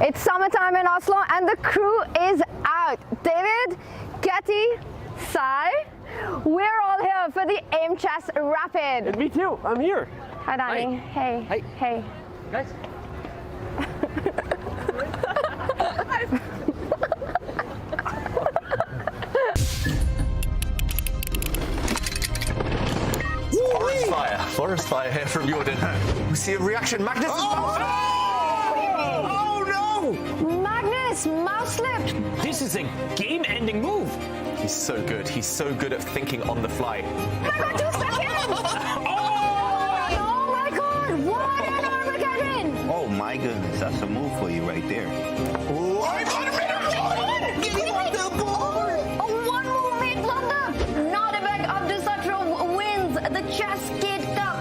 It's summertime in Oslo and the crew is out. David, Getty, Sai, we're all here for the Aimchess Rapid. And me too, I'm here. Hi, Danny. Hi. Hey. Hi. Hey. Guys. Forest fire here from Jordan. We see a reaction. Magnus is Oh no! Magnus, mouse slipped. This is a game-ending move. He's so good. He's so good at thinking on the fly. I got 2 seconds. Oh my God! What an Armageddon! Oh my goodness, that's a move for you right there. A one-move made blunder. Nodirbek Abdusattorov wins the Chess Cup.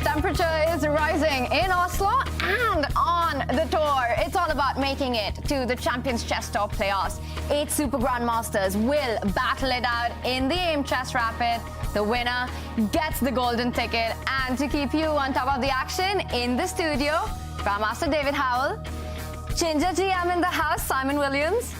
Temperature is rising in Oslo and on the tour. It's all about making it to the Champions Chess Tour playoffs. 8 Super Grandmasters will battle it out in the Aimchess Rapid. The winner gets the golden ticket. And to keep you on top of the action, in the studio, Grandmaster David Howell, Ginger GM in the house, Simon Williams,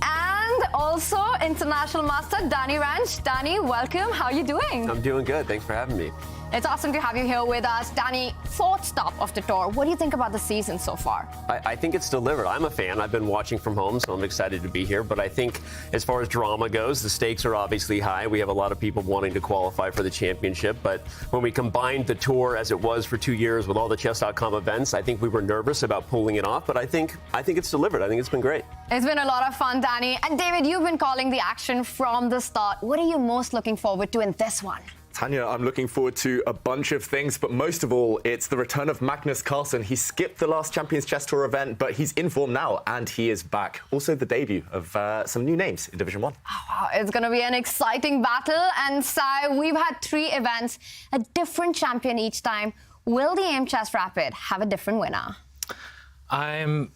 and also International Master Danny Ranch. Danny, welcome. How are you doing? I'm doing good. Thanks for having me. It's awesome to have you here with us. Danny, 4th stop of the tour. What do you think about the season so far? I think it's delivered. I'm a fan. I've been watching from home, so I'm excited to be here. But I think as far as drama goes, the stakes are obviously high. We have a lot of people wanting to qualify for the championship. But when we combined the tour as it was for 2 years with all the Chess.com events, I think we were nervous about pulling it off. But I think it's delivered. I think it's been great. It's been a lot of fun, Danny. And David, you've been calling the action from the start. What are you most looking forward to in this one? Tanya, I'm looking forward to a bunch of things, but most of all, it's the return of Magnus Carlsen. He skipped the last Champions Chess Tour event, but he's in form now, and he is back. Also, the debut of some new names in Division 1. Oh, wow. It's going to be an exciting battle. And Sai, we've had 3 events, a different champion each time. Will the Aimchess Rapid have a different winner?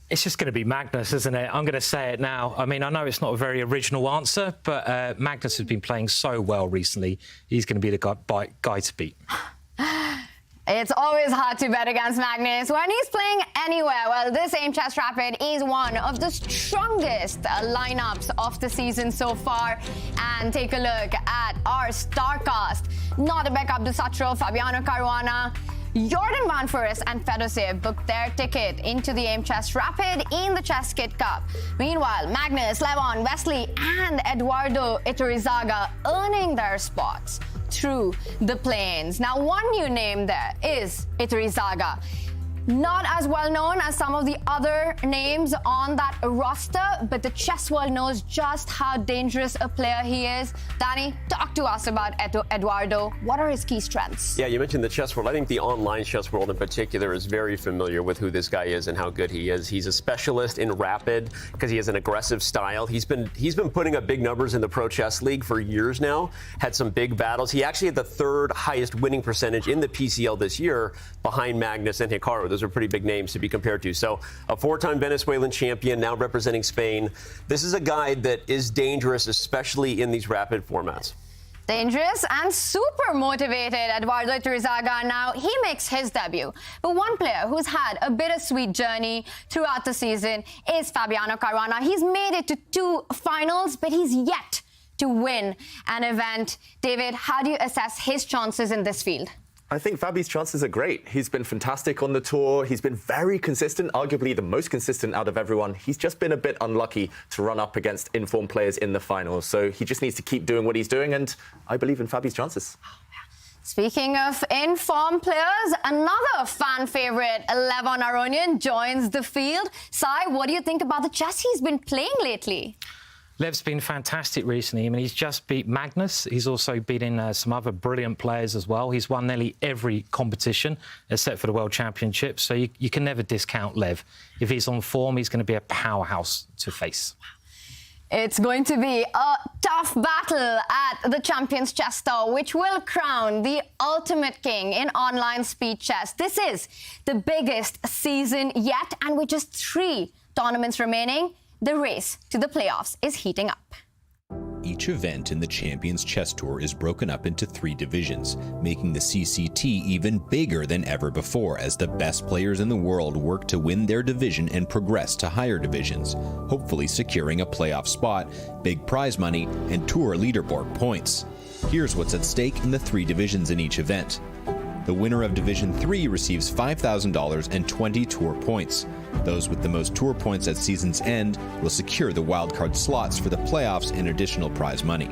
It's just going to be Magnus, isn't it? I'm going to say it now. I mean, I know it's not a very original answer, but Magnus has been playing so well recently. He's going to be the guy to beat. It's always hard to bet against Magnus when he's playing anywhere. Well, this Aimchess Rapid is one of the strongest lineups of the season so far. And take a look at our star cast. Nodirbek Abdusattorov, Fabiano Caruana, Jordan van Foreest and Fedoseev booked their ticket into the Aimchess Rapid in the Chess Cup. Meanwhile, Magnus, Levon, Wesley and Eduardo Iturrizaga earning their spots through the plains. Now, one new name there is Iturrizaga. Not as well known as some of the other names on that roster, but the chess world knows just how dangerous a player he is. Danny, talk to us about Eduardo. What are his key strengths? Yeah, you mentioned the chess world. I think the online chess world in particular is very familiar with who this guy is and how good he is. He's a specialist in rapid because he has an aggressive style. He's been putting up big numbers in the Pro Chess League for years now, had some big battles. He actually had the 3rd highest winning percentage in the PCL this year behind Magnus and Hikaru. Those are pretty big names to be compared to. So a 4-time Venezuelan champion, now representing Spain. This is a guy that is dangerous, especially in these rapid formats. Dangerous and super motivated. Eduardo Iturrizaga now, he makes his debut. But one player who's had a bittersweet journey throughout the season is Fabiano Caruana. He's made it to 2 finals, but he's yet to win an event. David, how do you assess his chances in this field? I think Fabi's chances are great. He's been fantastic on the tour. He's been very consistent, arguably the most consistent out of everyone. He's just been a bit unlucky to run up against informed players in the finals. So he just needs to keep doing what he's doing, and I believe in Fabi's chances. Speaking of informed players, another fan favorite, Levon Aronian, joins the field. Sai, what do you think about the chess he's been playing lately? Lev's been fantastic recently. I mean, he's just beat Magnus. He's also beaten some other brilliant players as well. He's won nearly every competition except for the World Championships. So you can never discount Lev. If he's on form, he's going to be a powerhouse to face. It's going to be a tough battle at the Champions Chess Tour, which will crown the ultimate king in online speed chess. This is the biggest season yet, and with just 3 tournaments remaining, the race to the playoffs is heating up. Each event in the Champions Chess Tour is broken up into 3 divisions, making the CCT even bigger than ever before as the best players in the world work to win their division and progress to higher divisions, hopefully securing a playoff spot, big prize money, and tour leaderboard points. Here's what's at stake in the 3 divisions in each event. The winner of Division 3 receives $5,000 and 20 tour points. Those with the most tour points at season's end will secure the wildcard slots for the playoffs and additional prize money.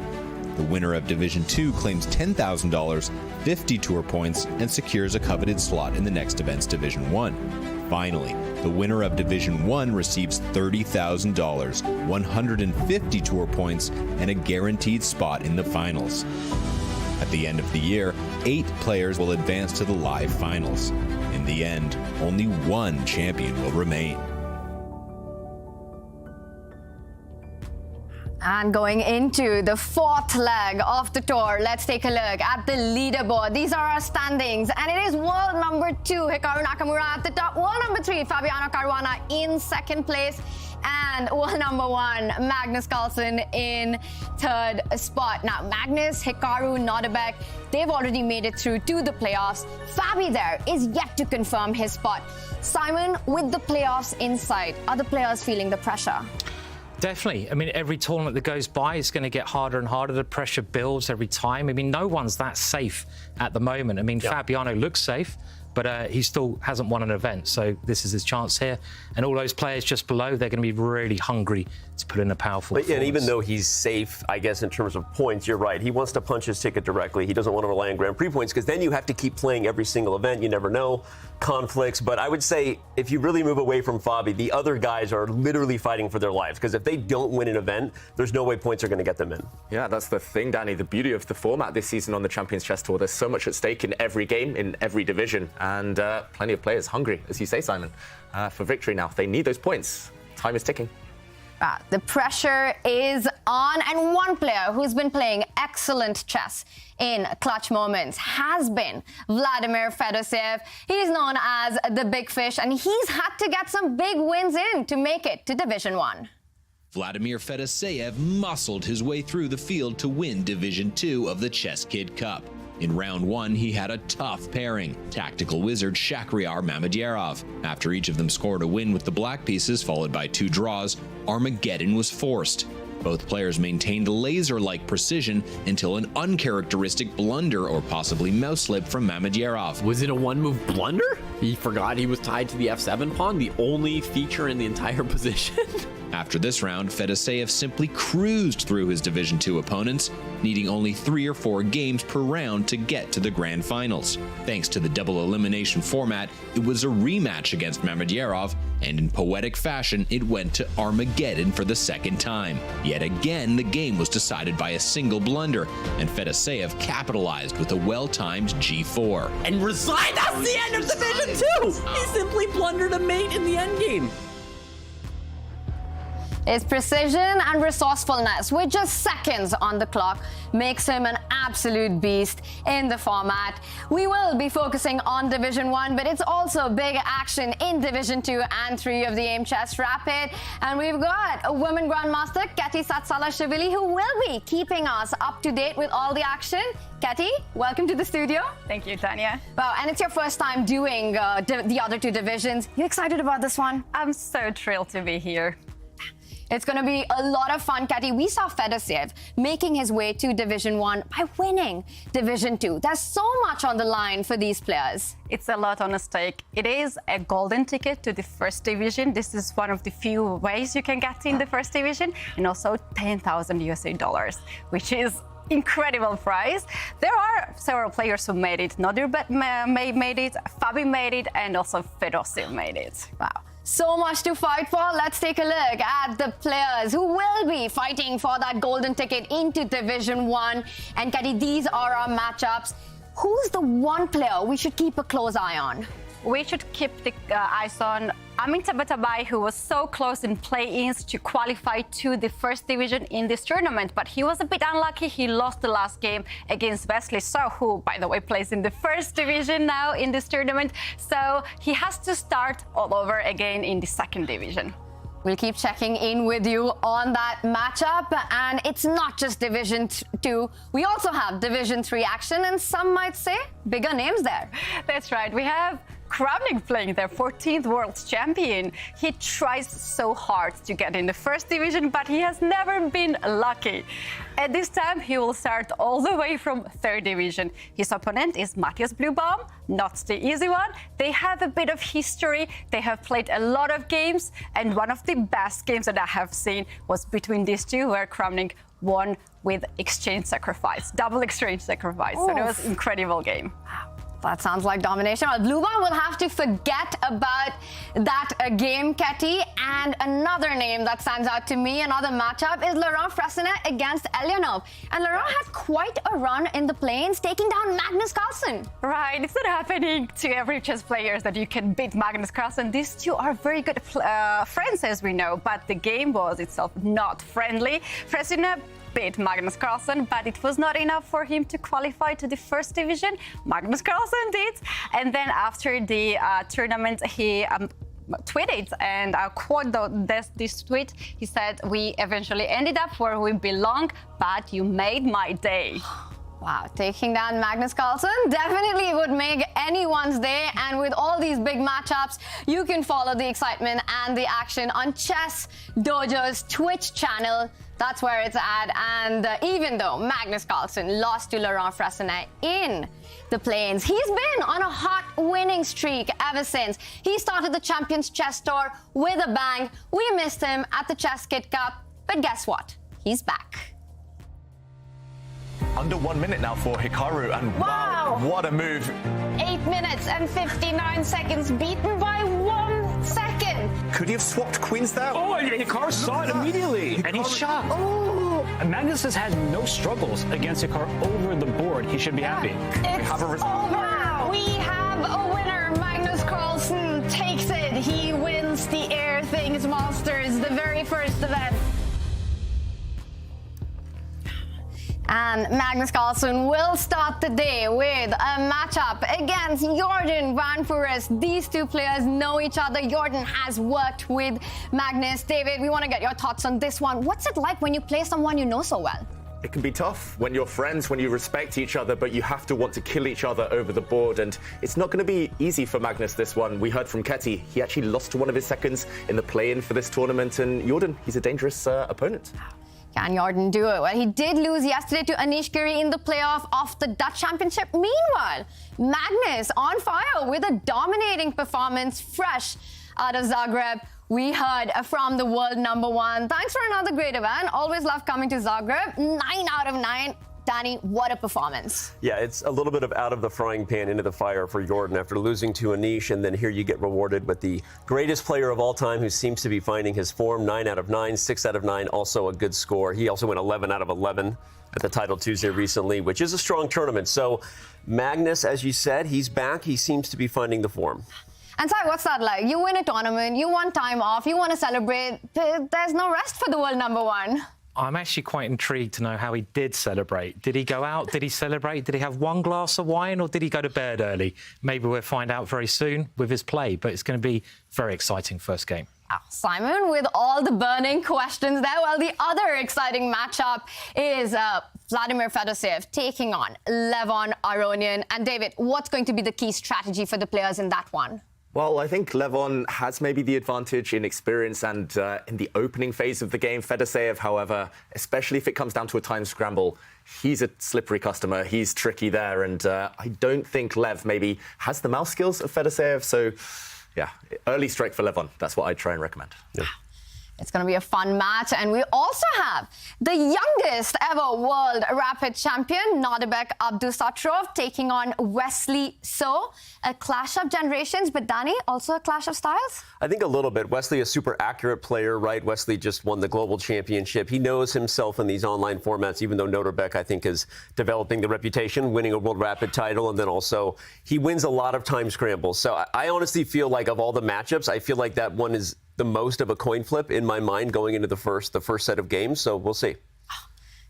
The winner of Division 2 claims $10,000, 50 tour points, and secures a coveted slot in the next event's Division 1. Finally, the winner of Division 1 receives $30,000, 150 tour points, and a guaranteed spot in the finals. At the end of the year, 8 players will advance to the live finals. In the end, only 1 champion will remain. And going into the 4th leg of the tour, let's take a look at the leaderboard. These are our standings, and it is world number 2, Hikaru Nakamura at the top, world number 3, Fabiano Caruana in 2nd place, and world number 1, Magnus Carlsen in 3rd spot. Now, Magnus, Hikaru, Nodirbek, they've already made it through to the playoffs. Fabi there is yet to confirm his spot. Simon, with the playoffs in sight, are the players feeling the pressure? Definitely. I mean, every tournament that goes by is going to get harder and harder. The pressure builds every time. I mean, no one's that safe at the moment. I mean, Fabiano looks safe, but he still hasn't won an event. So this is his chance here. And all those players just below, they're going to be really hungry to put in a powerful performance. And even though he's safe, I guess, in terms of points, you're right. He wants to punch his ticket directly. He doesn't want to rely on Grand Prix points because then you have to keep playing every single event. You never know. Conflicts. But I would say if you really move away from Fabi, the other guys are literally fighting for their lives because if they don't win an event, there's no way points are going to get them in. Yeah, that's the thing, Danny. The beauty of the format this season on the Champions Chess Tour, there's so much at stake in every game, in every division, and plenty of players hungry, as you say, Simon, for victory now. They need those points. Time is ticking. The pressure is on, and one player who's been playing excellent chess in clutch moments has been Vladimir Fedoseev. He's known as the Big Fish, and he's had to get some big wins in to make it to Division 1. Vladimir Fedoseev muscled his way through the field to win Division 2 of the Chess Kid Cup. In round 1, he had a tough pairing, tactical wizard Shakhriyar Mamedyarov. After each of them scored a win with the black pieces, followed by 2 draws, Armageddon was forced. Both players maintained laser-like precision until an uncharacteristic blunder or possibly mouse slip from Mamedyarov. Was it a one-move blunder? He forgot he was tied to the f7 pawn, the only feature in the entire position? After this round, Fedoseev simply cruised through his Division 2 opponents, needing only 3 or 4 games per round to get to the grand finals. Thanks to the double elimination format, it was a rematch against Mamedyarov, and in poetic fashion, it went to Armageddon for the 2nd time. Yet again, the game was decided by a single blunder, and Fedoseev capitalized with a well-timed G4. And resigned! That's the end of Division 2! He simply blundered a mate in the endgame. His precision and resourcefulness, with just seconds on the clock, makes him an absolute beast in the format. We will be focusing on Division 1, but it's also big action in Division 2 and 3 of the Aimchess Rapid. And we've got a women grandmaster, Keti Satsalashvili, who will be keeping us up to date with all the action. Keti, welcome to the studio. Thank you, Tanya. Wow, and it's your first time doing the other 2 divisions. You excited about this one? I'm so thrilled to be here. It's going to be a lot of fun, Keti. We saw Fedoseev making his way to Division 1 by winning Division 2. There's so much on the line for these players. It's a lot on stake. It is a golden ticket to the first division. This is one of the few ways you can get in the first division, and also $10,000 which is incredible prize. There are several players who made it. Nodirbek made it, Fabi made it, and also Fedoseev made it. Wow. So much to fight for. Let's take a look at the players who will be fighting for that golden ticket into Division 1. And Keti, these are our matchups. Who's the one player we should keep a close eye on? We should keep the eyes on Amin Tabatabai, who was so close in play-ins to qualify to the first division in this tournament, but he was a bit unlucky. He lost the last game against Wesley So, who, by the way, plays in the first division now in this tournament. So he has to start all over again in the second division. We'll keep checking in with you on that matchup. And it's not just Division 2. We also have Division 3 action, and some might say bigger names there. That's right. We have Kramnik playing their 14th world champion. He tries so hard to get in the first division, but he has never been lucky. At this time, he will start all the way from third division. His opponent is Matthias Blubaum, not the easy one. They have a bit of history. They have played a lot of games, and one of the best games that I have seen was between these two, where Kramnik won with exchange sacrifice, double exchange sacrifice. Oof. So it was an incredible game. That sounds like domination. Well, Blubaum will have to forget about that game, Ketty. And another name that stands out to me, another matchup, is Laurent Fressinet against Elyanov. And Laurent had quite a run in the plains, taking down Magnus Carlsen. Right, it's not happening to every chess players that you can beat Magnus Carlsen. These two are very good friends, as we know, but the game was itself not friendly. Fressinet beat Magnus Carlsen, but it was not enough for him to qualify to the first division. Magnus Carlsen did. And then after the tournament, he tweeted, and I'll quote this tweet. He said, "We eventually ended up where we belong, but you made my day." Wow, taking down Magnus Carlsen definitely would make anyone's day. And with all these big matchups, you can follow the excitement and the action on Chess Dojo's Twitch channel. That's where it's at. And even though Magnus Carlsen lost to Laurent Fressinet in the plains, he's been on a hot winning streak ever since. He started the Champions Chess Tour with a bang. We missed him at the Chess Kid Cup, but guess what? He's back. Under 1 minute now for Hikaru, and wow, what a move. 8 minutes and 59 seconds, beaten by 1 second. Could he have swapped queens there? Oh, and Hikaru saw it immediately, and he's shocked. Oh. And Magnus has had no struggles against Hikaru over the board. He should be happy. It's over. We have a winner. Magnus Carlsen takes it. He wins the Air Things Masters, the very first event. And Magnus Carlsen will start the day with a matchup against Jordan van Foreest. These two players know each other. Jordan has worked with Magnus. David, we want to get your thoughts on this one. What's it like when you play someone you know so well? It can be tough when you're friends, when you respect each other, but you have to want to kill each other over the board. And it's not going to be easy for Magnus, this one. We heard from Ketty. He actually lost to one of his seconds in the play-in for this tournament. And Jordan, he's a dangerous opponent. Can Jordan do it? Well, he did lose yesterday to Anish Giri in the playoff of the Dutch Championship. Meanwhile, Magnus on fire with a dominating performance fresh out of Zagreb. We heard from the world #1. Thanks for another great event. Always love coming to Zagreb. 9 out of 9. Danny, what a performance. Yeah, it's a little bit of out of the frying pan into the fire for Jordan after losing to Anish, and then here you get rewarded with the greatest player of all time who seems to be finding his form. 9 out of 9, 6 out of 9, also a good score. He also went 11 out of 11 at the Title Tuesday recently, which is a strong tournament. So Magnus, as you said, he's back. He seems to be finding the form. And Sai, what's that like? You win a tournament, you want time off, you want to celebrate. There's no rest for the world #1. I'm actually quite intrigued to know how he did celebrate. Did he go out? Did he celebrate? Did he have one glass of wine, or did he go to bed early? Maybe we'll find out very soon with his play, but it's going to be very exciting first game. Simon, with all the burning questions there, well, the other exciting matchup is Vladimir Fedoseev taking on Levon Aronian. And David, what's going to be the key strategy for the players in that one? Well, I think Levon has maybe the advantage in experience and in the opening phase of the game. Fedoseev, however, especially if it comes down to a time scramble, he's a slippery customer. He's tricky there, and I don't think Lev maybe has the mouse skills of Fedoseev. So, yeah, early strike for Levon. That's what I'd try and recommend. Yeah. It's going to be a fun match. And we also have the youngest ever world rapid champion, Nodirbek Abdusattorov, taking on Wesley So. A clash of generations, but Danny, also a clash of styles? I think a little bit. Wesley, a super accurate player, right? Wesley just won the global championship. He knows himself in these online formats, even though Nodirbek, I think, is developing the reputation, winning a world rapid title, and then also he wins a lot of time scrambles. So I honestly feel like of all the matchups, I feel like that one is the most of a coin flip in my mind going into the first set of games. So we'll see.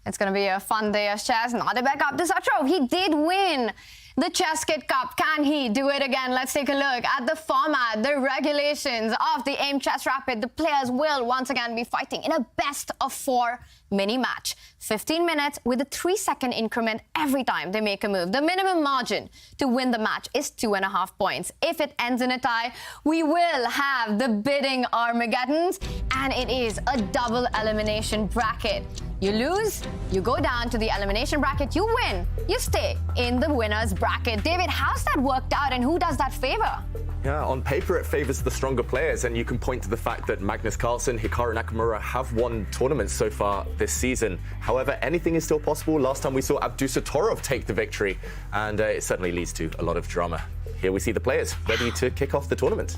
It's going to be a fun day of chess. Nodirbek Abdusattorov, he did win The Chess Kit Cup, can he do it again? Let's take a look at the format, the regulations of the Aimchess Rapid. The players will once again be fighting in a best-of-4 mini-match. 15 minutes with a 3-second increment every time they make a move. The minimum margin to win the match is 2.5 points. If it ends in a tie, we will have the bidding Armageddons, and it is a double elimination bracket. You lose, you go down to the elimination bracket. You win, you stay in the winner's bracket. David, how's that worked out and who does that favor? Yeah, on paper it favors the stronger players, and you can point to the fact that Magnus Carlsen, Hikaru Nakamura have won tournaments so far this season. However, anything is still possible. Last time we saw Abdusattorov take the victory, and it certainly leads to a lot of drama. Here we see the players ready to kick off the tournament.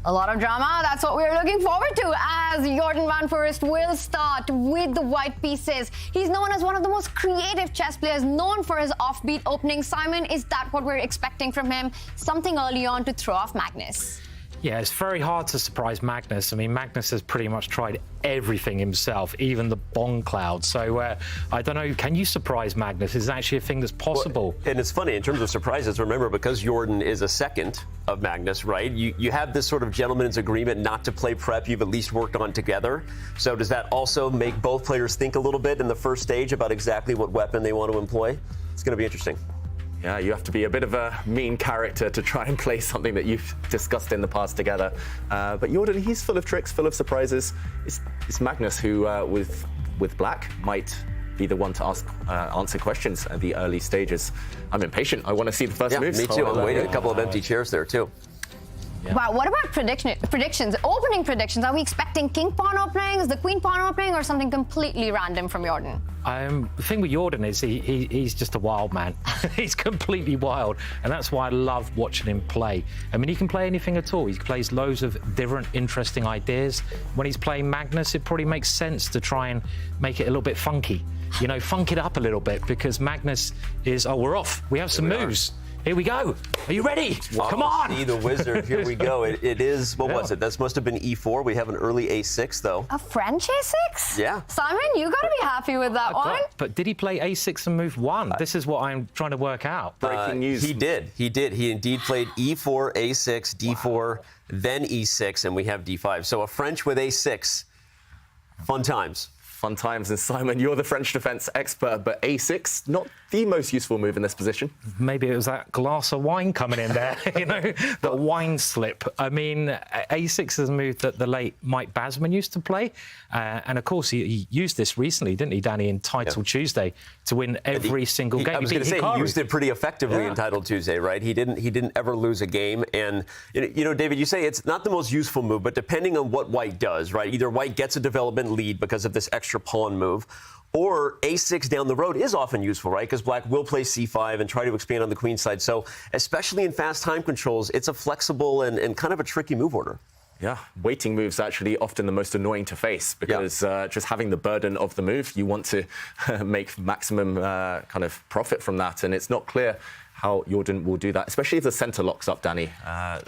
A lot of drama. That's what we're looking forward to, as Jordan van Foreest will start with the white pieces. He's known as one of the most creative chess players, known for his offbeat opening. Simon, is that what we're expecting from him? Something early on to throw off Magnus? Yeah, it's very hard to surprise Magnus. I mean, Magnus has pretty much tried everything himself, even the bomb cloud. So I don't know, can you surprise Magnus? Is it actually a thing that's possible? Well, and it's funny, in terms of surprises, remember, because Jordan is a second of Magnus, right? You have this sort of gentleman's agreement not to play prep you've at least worked on together. So does that also make both players think a little bit in the first stage about exactly what weapon they want to employ? It's going to be interesting. Yeah, you have to be a bit of a mean character to try and play something that you've discussed in the past together. But Jordan, he's full of tricks, full of surprises. It's Magnus who, with black, might be the one to answer questions at the early stages. I'm impatient. I want to see the first moves. Me too. I'm waiting. A couple of empty chairs there, too. Yeah. Wow, what about predictions, opening predictions? Are we expecting king pawn openings, the queen pawn opening, or something completely random from Jordan? The thing with Jordan is he's just a wild man. He's completely wild, and that's why I love watching him play. I mean, he can play anything at all. He plays loads of different interesting ideas. When he's playing Magnus, it probably makes sense to try and make it a little bit funky. You know, funk it up a little bit, because Magnus is, oh, we're off. We have some moves. Here we go. Are you ready? Come on. See the wizard. Here we go. It is, what was it? That must have been E4. We have an early A6, though. A French A6? Yeah. Simon, you got to be happy with that one. But did he play A6 and move 1? This is what I'm trying to work out. Breaking news. He did. He indeed played E4, A6, D4, then E6, and we have D5. So a French with A6. Fun times. Fun times. And Simon, you're the French defense expert, but A6, not the most useful move in this position. Maybe it was that glass of wine coming in there, you know, the wine slip. I mean, A6 is a move that the late Mike Basman used to play. And of course, he used this recently, didn't he, Danny, in Title Tuesday to win every single game. I was going to say, he used it pretty effectively in Title Tuesday, right? He didn't ever lose a game. And, you know, David, you say it's not the most useful move, but depending on what white does, right? Either white gets a development lead because of this extra pawn move, or A6 down the road is often useful, right? Because black will play C5 and try to expand on the queen side. So especially in fast time controls, it's a flexible and kind of a tricky move order. Yeah, waiting moves actually often the most annoying to face, because just having the burden of the move, you want to make maximum kind of profit from that. And it's not clear how Jordan will do that, especially if the center locks up, Danny,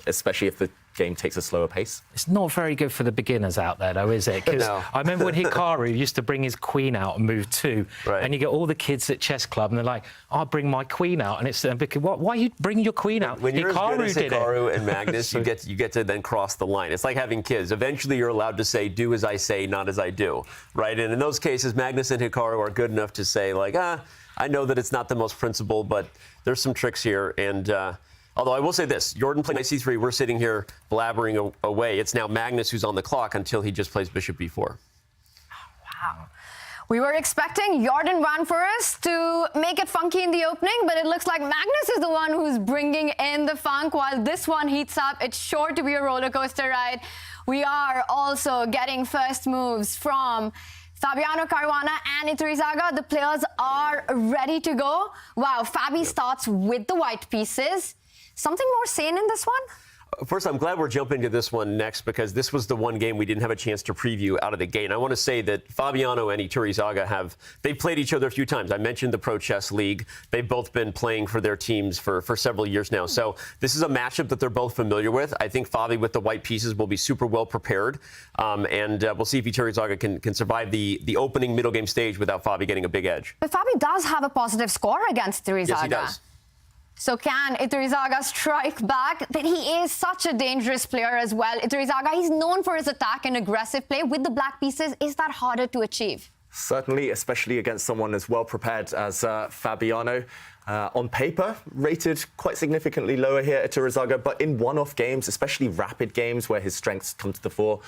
especially if the game takes a slower pace. It's not very good for the beginners out there, though, is it? Because I remember when Hikaru used to bring his queen out and move 2, and you get all the kids at chess club, and they're like, "I'll bring my queen out," and it's because why are you bringing your queen out? When you're Hikaru as good as Hikaru and Magnus, you get to then cross the line. It's like having kids. Eventually, you're allowed to say, "Do as I say, not as I do," right? And in those cases, Magnus and Hikaru are good enough to say, like, I know that it's not the most principled, but there's some tricks here. And although I will say this, Jordan played C3. We're sitting here blabbering away. It's now Magnus who's on the clock until he just plays Bishop B4. Wow. We were expecting Jordan van Foreest to make it funky in the opening, but it looks like Magnus is the one who's bringing in the funk. While this one heats up, it's sure to be a roller coaster ride. We are also getting first moves from Fabiano Caruana and Iturrizaga. The players are ready to go. Wow, Fabi starts with the white pieces. Something more sane in this one? First, I'm glad we're jumping to this one next, because this was the one game we didn't have a chance to preview out of the gate. And I want to say that Fabiano and Iturrizaga they've played each other a few times. I mentioned the Pro Chess League. They've both been playing for their teams for several years now. So this is a matchup that they're both familiar with. I think Fabi with the white pieces will be super well prepared. And we'll see if Iturrizaga can survive the opening middle game stage without Fabi getting a big edge. But Fabi does have a positive score against Iturrizaga. Yes, he does. So can Iturrizaga strike back? But he is such a dangerous player as well. Iturrizaga, he's known for his attack and aggressive play. With the black pieces, is that harder to achieve? Certainly, especially against someone as well prepared as Fabiano. On paper, rated quite significantly lower here at Iturrizaga, but in one-off games, especially rapid games where his strengths come to the fore,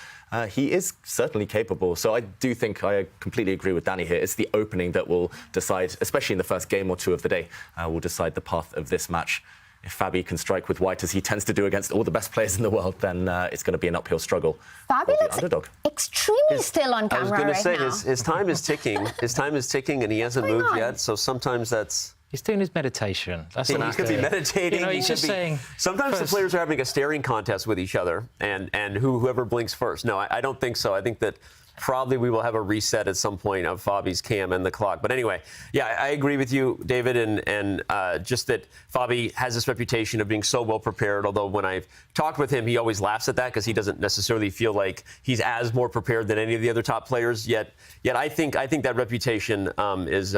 he is certainly capable. So I do think I completely agree with Danny here. It's the opening that will decide, especially in the first game or two of the day, will decide the path of this match. If Fabi can strike with white, as he tends to do against all the best players in the world, then it's going to be an uphill struggle. Fabi looks extremely still on camera right now. I was going to say, his time is ticking. His time is ticking, and he hasn't moved yet. So sometimes that's... He's doing his meditation. That's what he could be meditating. You know, he's just saying... Sometimes the players are having a staring contest with each other, and whoever blinks first. No, I don't think so. I think that probably we will have a reset at some point of Fabi's cam and the clock. But anyway, yeah, I agree with you, David, and just that Fabi has this reputation of being so well prepared, although when I've talked with him, he always laughs at that because he doesn't necessarily feel like he's as more prepared than any of the other top players. Yet I think that reputation is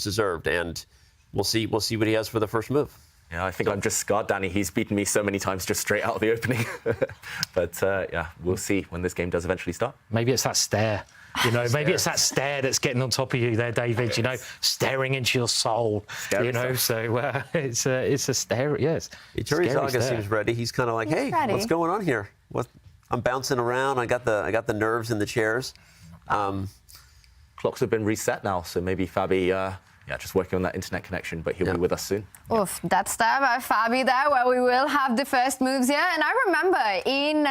deserved, and we'll see what he has for the first move. Yeah, I think I'm just scarred, Danny. He's beaten me so many times just straight out of the opening. But, yeah, we'll see when this game does eventually start. Maybe it's that stare. You know, maybe it's that stare that's getting on top of you there, David, you know, staring into your soul, you know, so it's a stare, yes. Iturrizaga seems ready. He's kind of like, hey, what's going on here? I'm bouncing around. I got the nerves in the chairs. Clocks have been reset now, so maybe Fabi... just working on that internet connection, but he'll be with us soon. Oof, that's there by Fabi there, where we will have the first moves here. And I remember in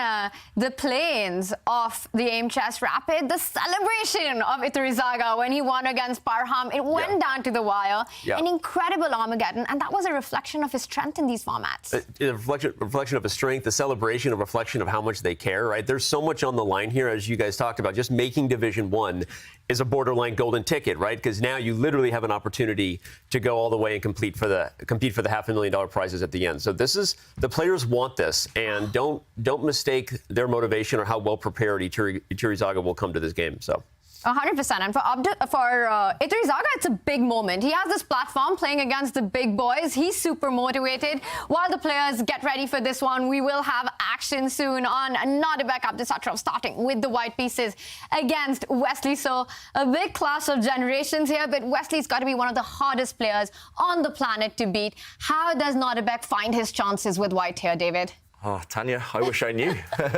the plains of the Aimchess Rapid, the celebration of Iturrizaga when he won against Parham. It went down to the wire. An incredible Armageddon, and that was a reflection of his strength in these formats. A reflection of his strength, the celebration, a reflection of how much they care, right? There's so much on the line here, as you guys talked about. Just making Division 1 is a borderline golden ticket, right? Because now you literally have an opportunity to go all the way and compete for the $500,000 prizes at the end. So the players want this, and don't mistake their motivation or how well prepared Iturrizaga will come to this game. So. 100%. And for Iturrizaga, it's a big moment. He has this platform playing against the big boys. He's super motivated. While the players get ready for this one, we will have action soon on Nodirbek Abdusattorov starting with the white pieces against Wesley. So a big clash of generations here, but Wesley's got to be one of the hardest players on the planet to beat. How does Nodirbek find his chances with white here, David? Oh, Tanya, I wish I knew.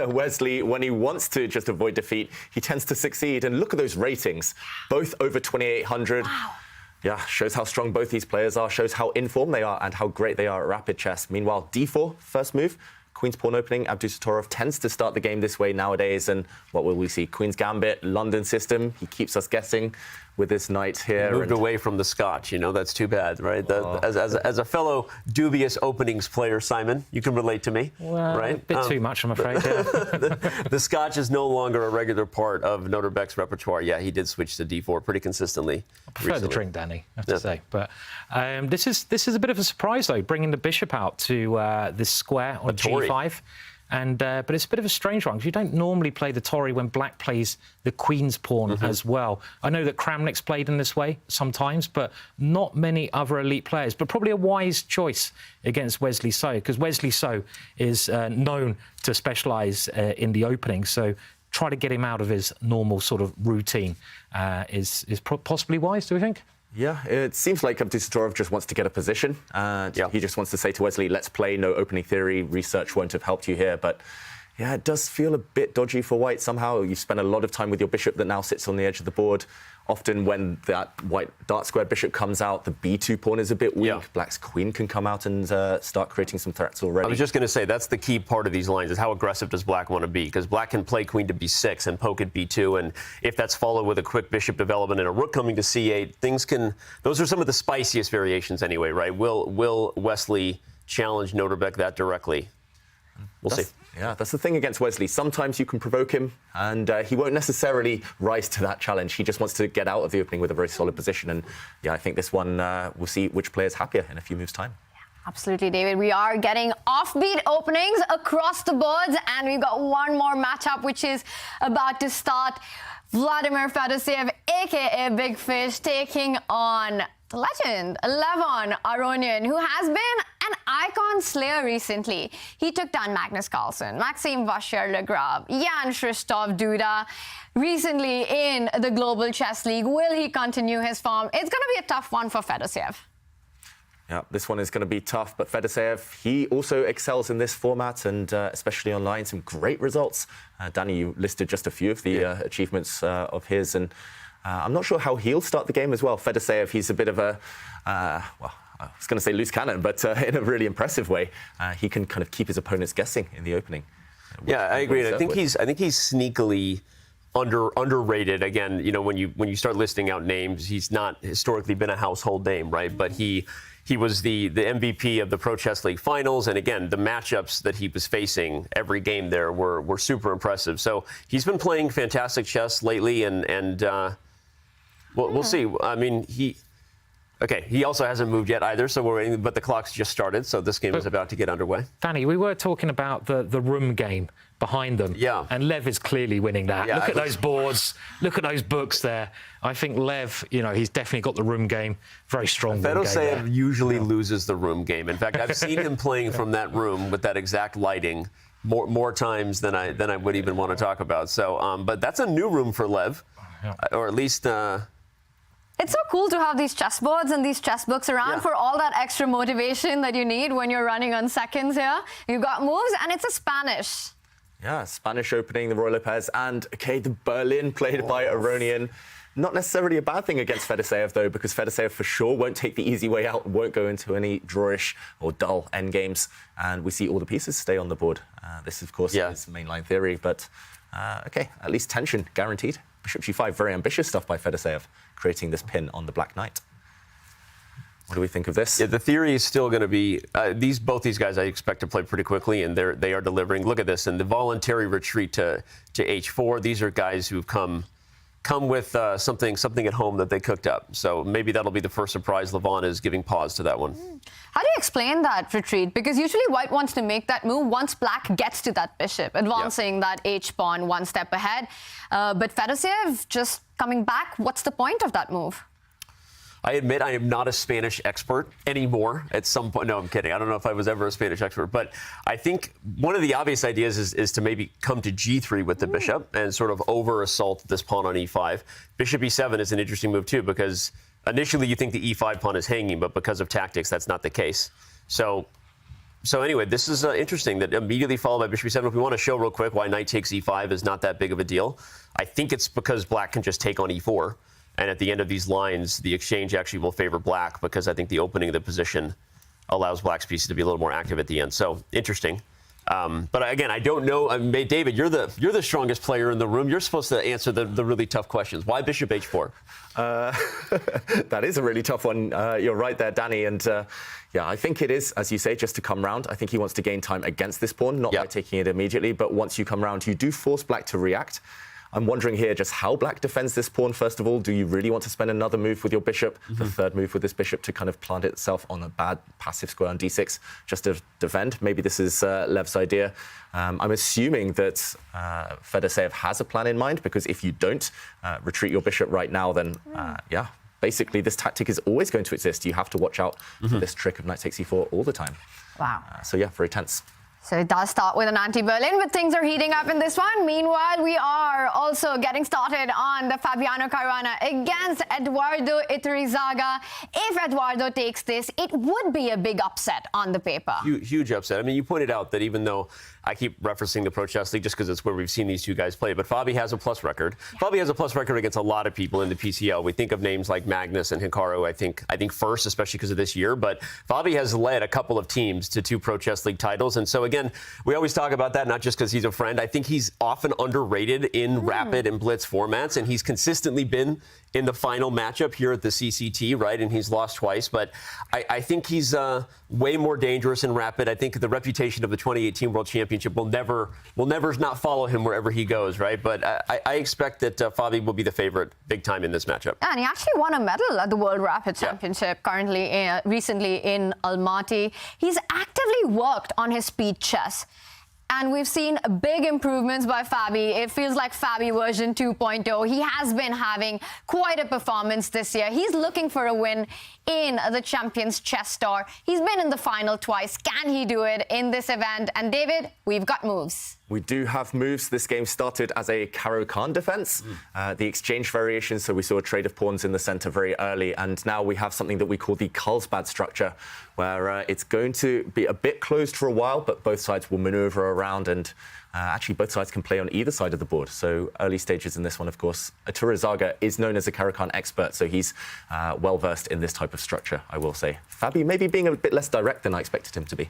Wesley, when he wants to just avoid defeat, he tends to succeed. And look at those ratings, both over 2,800. Wow. Yeah, shows how strong both these players are, shows how in form they are and how great they are at rapid chess. Meanwhile, D4, first move. Queen's pawn opening, Abdusattorov tends to start the game this way nowadays. And what will we see? Queen's Gambit, London system. He keeps us guessing with this knight here. Moved away from the Scotch, you know, that's too bad, right? As a fellow dubious openings player, Simon, you can relate to me, well, right? A bit too much, I'm afraid. Yeah. The Scotch is no longer a regular part of Nodirbek's repertoire. Yeah, he did switch to D4 pretty consistently. I prefer the drink, Danny, I have to say. But this is a bit of a surprise, though, bringing the bishop out to this square on G5. But it's a bit of a strange one because you don't normally play the Tory when black plays the queen's pawn as well. I know that Kramnik's played in this way sometimes, but not many other elite players. But probably a wise choice against Wesley So, because Wesley So is known to specialise in the opening. So try to get him out of his normal sort of routine is possibly wise, do we think? Yeah, it seems like Abdusattorov just wants to get a position. He just wants to say to Wesley, let's play, no opening theory, research won't have helped you here. But yeah, it does feel a bit dodgy for white somehow. You spend a lot of time with your bishop that now sits on the edge of the board. Often when that white dark square bishop comes out, the b2 pawn is a bit weak. Black's queen can come out and start creating some threats already. I was just going to say, that's the key part of these lines, is how aggressive does black want to be? Because black can play queen to b6 and poke at b2, and if that's followed with a quick bishop development and a rook coming to c8, those are some of the spiciest variations anyway, right? Will Wesley challenge Nodirbek that directly? We'll see. Yeah, that's the thing against Wesley. Sometimes you can provoke him, and he won't necessarily rise to that challenge. He just wants to get out of the opening with a very solid position. And yeah, I think this one, we'll see which player's happier in a few moves' time. Absolutely, David. We are getting offbeat openings across the boards, and we've got one more matchup which is about to start. Vladimir Fedoseev, aka Big Fish, taking on the legend, Levon Aronian, who has been an icon slayer recently. He took down Magnus Carlsen, Maxime Vachier-Lagrave, Jan-Krzysztof Duda recently in the Global Chess League. Will he continue his form? It's going to be a tough one for Fedoseev. Yeah, this one is going to be tough, but Fedoseev, he also excels in this format and especially online, some great results. Danny, you listed just a few of the achievements of his, and I'm not sure how he'll start the game as well. Fedoseev, he's a bit of a, well, I was going to say loose cannon, but in a really impressive way. He can kind of keep his opponents guessing in the opening. Yeah, I agree. And I think he's sneakily underrated. Again, you know, when you start listing out names, he's not historically been a household name, right? But he was the MVP of the Pro Chess League finals, and again, the matchups that he was facing every game there were super impressive. So he's been playing fantastic chess lately, and we'll see. I mean, he also hasn't moved yet either, so we're waiting, but the clock's just started, so this game is about to get underway. Danny, we were talking about the room game behind them. Yeah. And Lev is clearly winning that. Yeah, look at those boards. Look at those books there. I think Lev, you know, he's definitely got the room game. Very strong room game there. Fedoseev usually loses the room game. In fact, I've seen him playing from that room with that exact lighting more times than I would even want to talk about. So, but that's a new room for Lev, or at least... It's so cool to have these chessboards and these chess books around for all that extra motivation that you need when you're running on seconds here. You've got moves, and it's a Spanish. Yeah, Spanish opening, the Roy Lopez, and, the Berlin played by Aronian. Not necessarily a bad thing against Fedoseev, though, because Fedoseev for sure won't take the easy way out, won't go into any drawish or dull endgames, and we see all the pieces stay on the board. This, of course, is mainline theory, but, at least tension guaranteed. Bishop G5, very ambitious stuff by Fedoseev, creating this pin on the Black Knight. What do we think of this? Yeah, the theory is still going to be both these guys I expect to play pretty quickly, and they are delivering. Look at this, and the voluntary retreat to H4. These are guys who've come with something at home that they cooked up. So maybe that'll be the first surprise. Levon is giving pause to that one. How do you explain that retreat? Because usually white wants to make that move once black gets to that bishop, advancing that H pawn one step ahead. But Fedoseev just coming back, what's the point of that move? I admit I am not a Spanish expert anymore at some point. No, I'm kidding. I don't know if I was ever a Spanish expert. But I think one of the obvious ideas is to maybe come to G3 with the bishop and sort of over-assault this pawn on E5. Bishop E7 is an interesting move, too, because initially you think the E5 pawn is hanging, but because of tactics, that's not the case. So anyway, this is interesting that immediately followed by Bishop E7. If we want to show real quick why knight takes E5 is not that big of a deal, I think it's because black can just take on E4. And at the end of these lines, the exchange actually will favor black because I think the opening of the position allows black's pieces to be a little more active at the end. So interesting. But again, I don't know. David, you're the strongest player in the room. You're supposed to answer the really tough questions. Why Bishop H4? That is a really tough one. You're right there, Danny. And I think it is, as you say, just to come round. I think he wants to gain time against this pawn, not by taking it immediately. But once you come round, you do force black to react. I'm wondering here just how black defends this pawn, first of all. Do you really want to spend another move with your bishop, the third move with this bishop, to kind of plant itself on a bad passive square on d6 just to defend? Maybe this is Lev's idea. I'm assuming that Fedoseev has a plan in mind, because if you don't retreat your bishop right now, then basically this tactic is always going to exist. You have to watch out for this trick of knight takes e4 all the time. Wow. Very tense. So it does start with an anti-Berlin, but things are heating up in this one. Meanwhile, we are also getting started on the Fabiano Caruana against Eduardo Iturrizaga. If Eduardo takes this, it would be a big upset on the paper. Huge upset. I mean, you pointed out that even though I keep referencing the Pro Chess League just because it's where we've seen these two guys play, but Fabi has a plus record. Fabi has a plus record against a lot of people in the PCL. We think of names like Magnus and Hikaru, I think first, especially because of this year, but Fabi has led a couple of teams to 2 Pro Chess League titles, and so again, we always talk about that, not just because he's a friend. I think he's often underrated in rapid and blitz formats, and he's consistently been in the final matchup here at the CCT, right? And he's lost twice, but I think he's way more dangerous in rapid. I think the reputation of the 2018 World Championship will never not follow him wherever he goes, right? But I expect that Fabi will be the favorite big time in this matchup. And he actually won a medal at the World Rapid Championship recently in Almaty. He's actively worked on his speed chess. and we've seen big improvements by Fabi. It feels like Fabi version 2.0. He has been having quite a performance this year. He's looking for a win in the Champions Chess Tour. He's been in the final twice. Can he do it in this event? And David, we've got moves. We do have moves. This game started as a Caro-Kann defense, the exchange variation, so we saw a trade of pawns in the center very early, and now we have something that we call the Carlsbad structure, where it's going to be a bit closed for a while, but both sides will maneuver around, and actually both sides can play on either side of the board. So early stages in this one, of course. Iturrizaga is known as a Caro-Kann expert, so he's well-versed in this type of structure, I will say. Fabi maybe being a bit less direct than I expected him to be.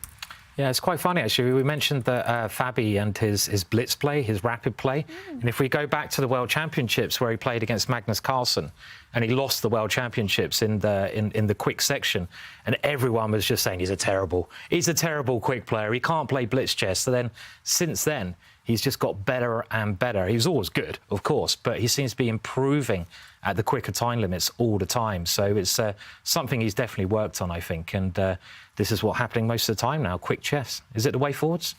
Yeah, it's quite funny, actually. We mentioned that Fabi and his blitz play, his rapid play. And if we go back to the World Championships where he played against Magnus Carlsen and he lost the World Championships in the quick section, and everyone was just saying he's a terrible quick player. He can't play blitz chess. So then, since then, he's just got better and better. He was always good, of course, but he seems to be improving at the quicker time limits all the time. So it's something he's definitely worked on, I think. And this is what's happening most of the time now, quick chess. Is it the way forwards?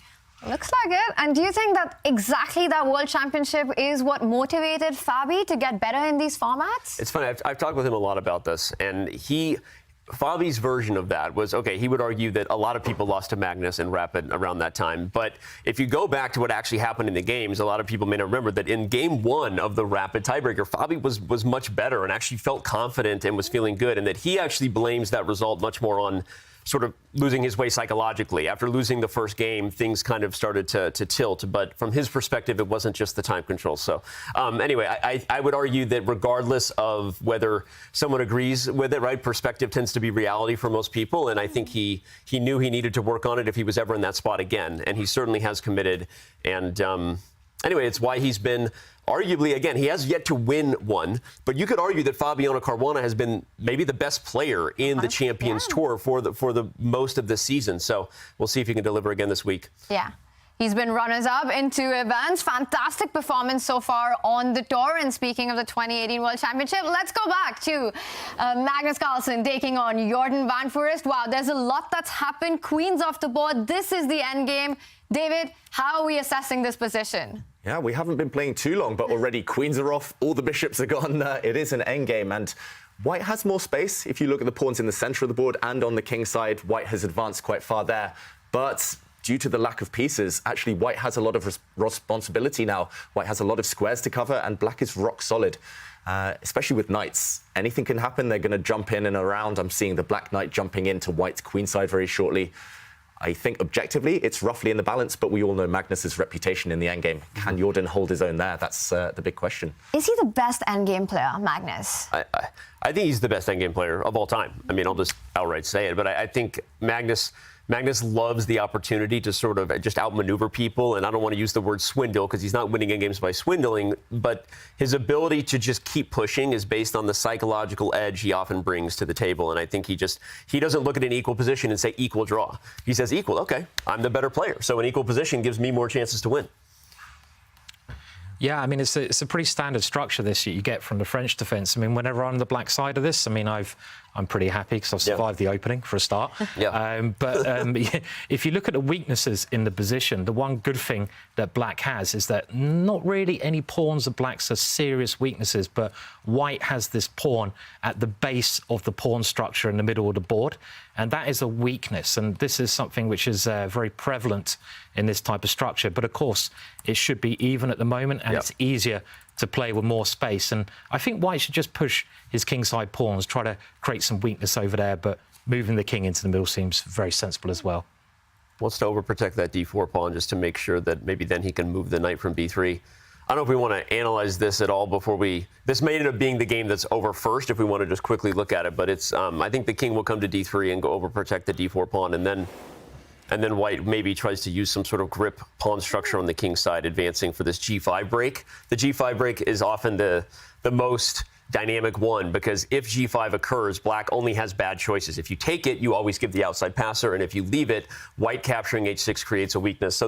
Looks like it. And do you think that exactly that World Championship is what motivated Fabi to get better in these formats? It's funny. I've talked with him a lot about this, and Fabi's version of that was, okay, he would argue that a lot of people lost to Magnus in Rapid around that time. But if you go back to what actually happened in the games, a lot of people may not remember that in game 1 of the Rapid tiebreaker, Fabi was much better and actually felt confident and was feeling good, and that he actually blames that result much more on sort of losing his way psychologically. After losing the first game, things kind of started to tilt. But from his perspective, it wasn't just the time control. So anyway, I would argue that regardless of whether someone agrees with it, right, perspective tends to be reality for most people. And I think he knew he needed to work on it if he was ever in that spot again. And he certainly has committed. And anyway, it's why he's been arguably, again, he has yet to win one, but you could argue that Fabiano Caruana has been maybe the best player in the Champions Tour for the most of this season. So we'll see if he can deliver again this week. Yeah. He's been runners-up in 2 events. Fantastic performance so far on the tour. And speaking of the 2018 World Championship, let's go back to Magnus Carlsen taking on Jordan van Foreest. Wow, there's a lot that's happened. Queen's off the board. This is the endgame. David, how are we assessing this position? Yeah, we haven't been playing too long, but already queens are off, all the bishops are gone. It is an endgame, and White has more space. If you look at the pawns in the center of the board and on the king side, White has advanced quite far there. But due to the lack of pieces, actually White has a lot of responsibility now. White has a lot of squares to cover, and Black is rock solid, especially with knights. Anything can happen. They're going to jump in and around. I'm seeing the Black knight jumping into White's queen side very shortly. I think objectively it's roughly in the balance, but we all know Magnus's reputation in the endgame. Can Jordan hold his own there? That's the big question. Is he the best endgame player, Magnus? I think he's the best endgame player of all time. I mean, I'll just outright say it, but I think Magnus loves the opportunity to sort of just outmaneuver people, and I don't want to use the word swindle because he's not winning endgames by swindling, but his ability to just keep pushing is based on the psychological edge he often brings to the table, and I think he doesn't look at an equal position and say equal draw. He says equal, okay, I'm the better player, so an equal position gives me more chances to win. Yeah, I mean, it's a pretty standard structure, this, you get from the French defence. I mean, whenever I'm on the Black side of this, I mean, I'm pretty happy because I've survived the opening for a start. But if you look at the weaknesses in the position, the one good thing that Black has is that not really any pawns of Black's are serious weaknesses, but White has this pawn at the base of the pawn structure in the middle of the board, and that is a weakness. And this is something which is very prevalent in this type of structure. But of course, it should be even at the moment, and it's easier to play with more space. And I think White should just push his kingside pawns, try to create some weakness over there, but moving the king into the middle seems very sensible as well. Wants to overprotect that d4 pawn just to make sure that maybe then he can move the knight from b3. I don't know if we want to analyze this at all before this may end up being the game that's over first if we want to just quickly look at it, but it's, I think the king will come to d3 and go overprotect the d4 pawn, and then White maybe tries to use some sort of grip pawn structure on the king side, advancing for this g5 break. The g5 break is often the most dynamic one, because if g5 occurs, Black only has bad choices. If you take it, you always give the outside passer, and if you leave it, White capturing h6 creates a weakness. So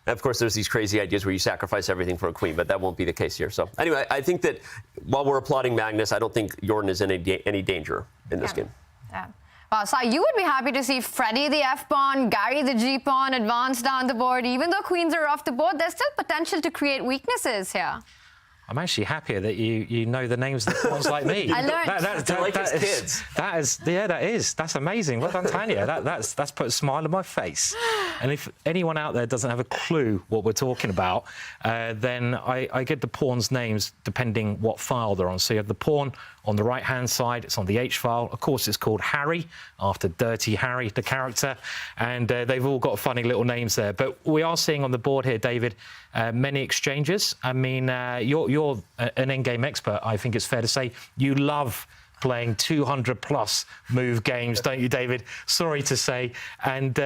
of course, there's these crazy ideas where you sacrifice everything for a queen, but that won't be the case here. So anyway, I think that while we're applauding Magnus, I don't think Jordan is in any danger in this game. Yeah. So you would be happy to see Freddie the F-pawn, Gary the G-pawn advance down the board. Even though queens are off the board, there's still potential to create weaknesses here. I'm actually happier that you know the names of the pawns like me. I learned. That is. That's amazing. Well done, Tanya. That's put a smile on my face. And if anyone out there doesn't have a clue what we're talking about, then I get the pawns' names depending what file they're on. So you have the pawn on the right-hand side. It's on the H file. Of course, it's called Harry, after Dirty Harry, the character. And they've all got funny little names there. But we are seeing on the board here, David, many exchanges. I mean, you're an endgame expert, I think it's fair to say. You love playing 200-plus move games, don't you, David? Sorry to say. And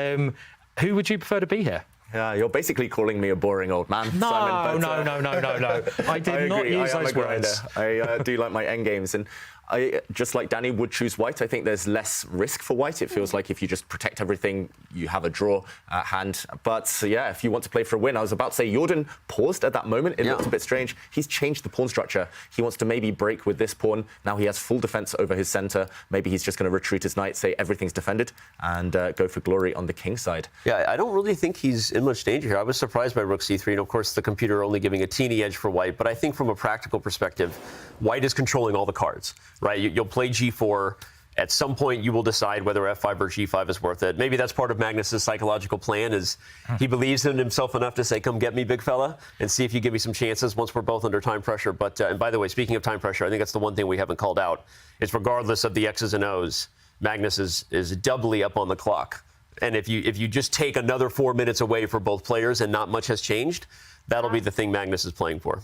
who would you prefer to be here? Yeah, you're basically calling me a boring old man, No, Simon. No. I did not use those words. I do like my endgames, and I, just like Danny, would choose white. I think there's less risk for white. It feels like if you just protect everything, you have a draw at hand. But yeah, if you want to play for a win, I was about to say Jordan paused at that moment. It looked a bit strange. He's changed the pawn structure. He wants to maybe break with this pawn. Now he has full defense over his center. Maybe he's just going to retreat his knight, say everything's defended, and go for glory on the king side. Yeah, I don't really think he's in much danger here. I was surprised by rook c3, and of course the computer only giving a teeny edge for white. But I think from a practical perspective, white is controlling all the cards, right? You'll play g4. At some point, you will decide whether f5 or g5 is worth it. Maybe that's part of Magnus's psychological plan, is he believes in himself enough to say, come get me, big fella, and see if you give me some chances once we're both under time pressure. But, and by the way, speaking of time pressure, I think that's the one thing we haven't called out, is regardless of the X's and O's, Magnus is doubly up on the clock. And if you just take another 4 minutes away for both players and not much has changed, that'll be the thing Magnus is playing for.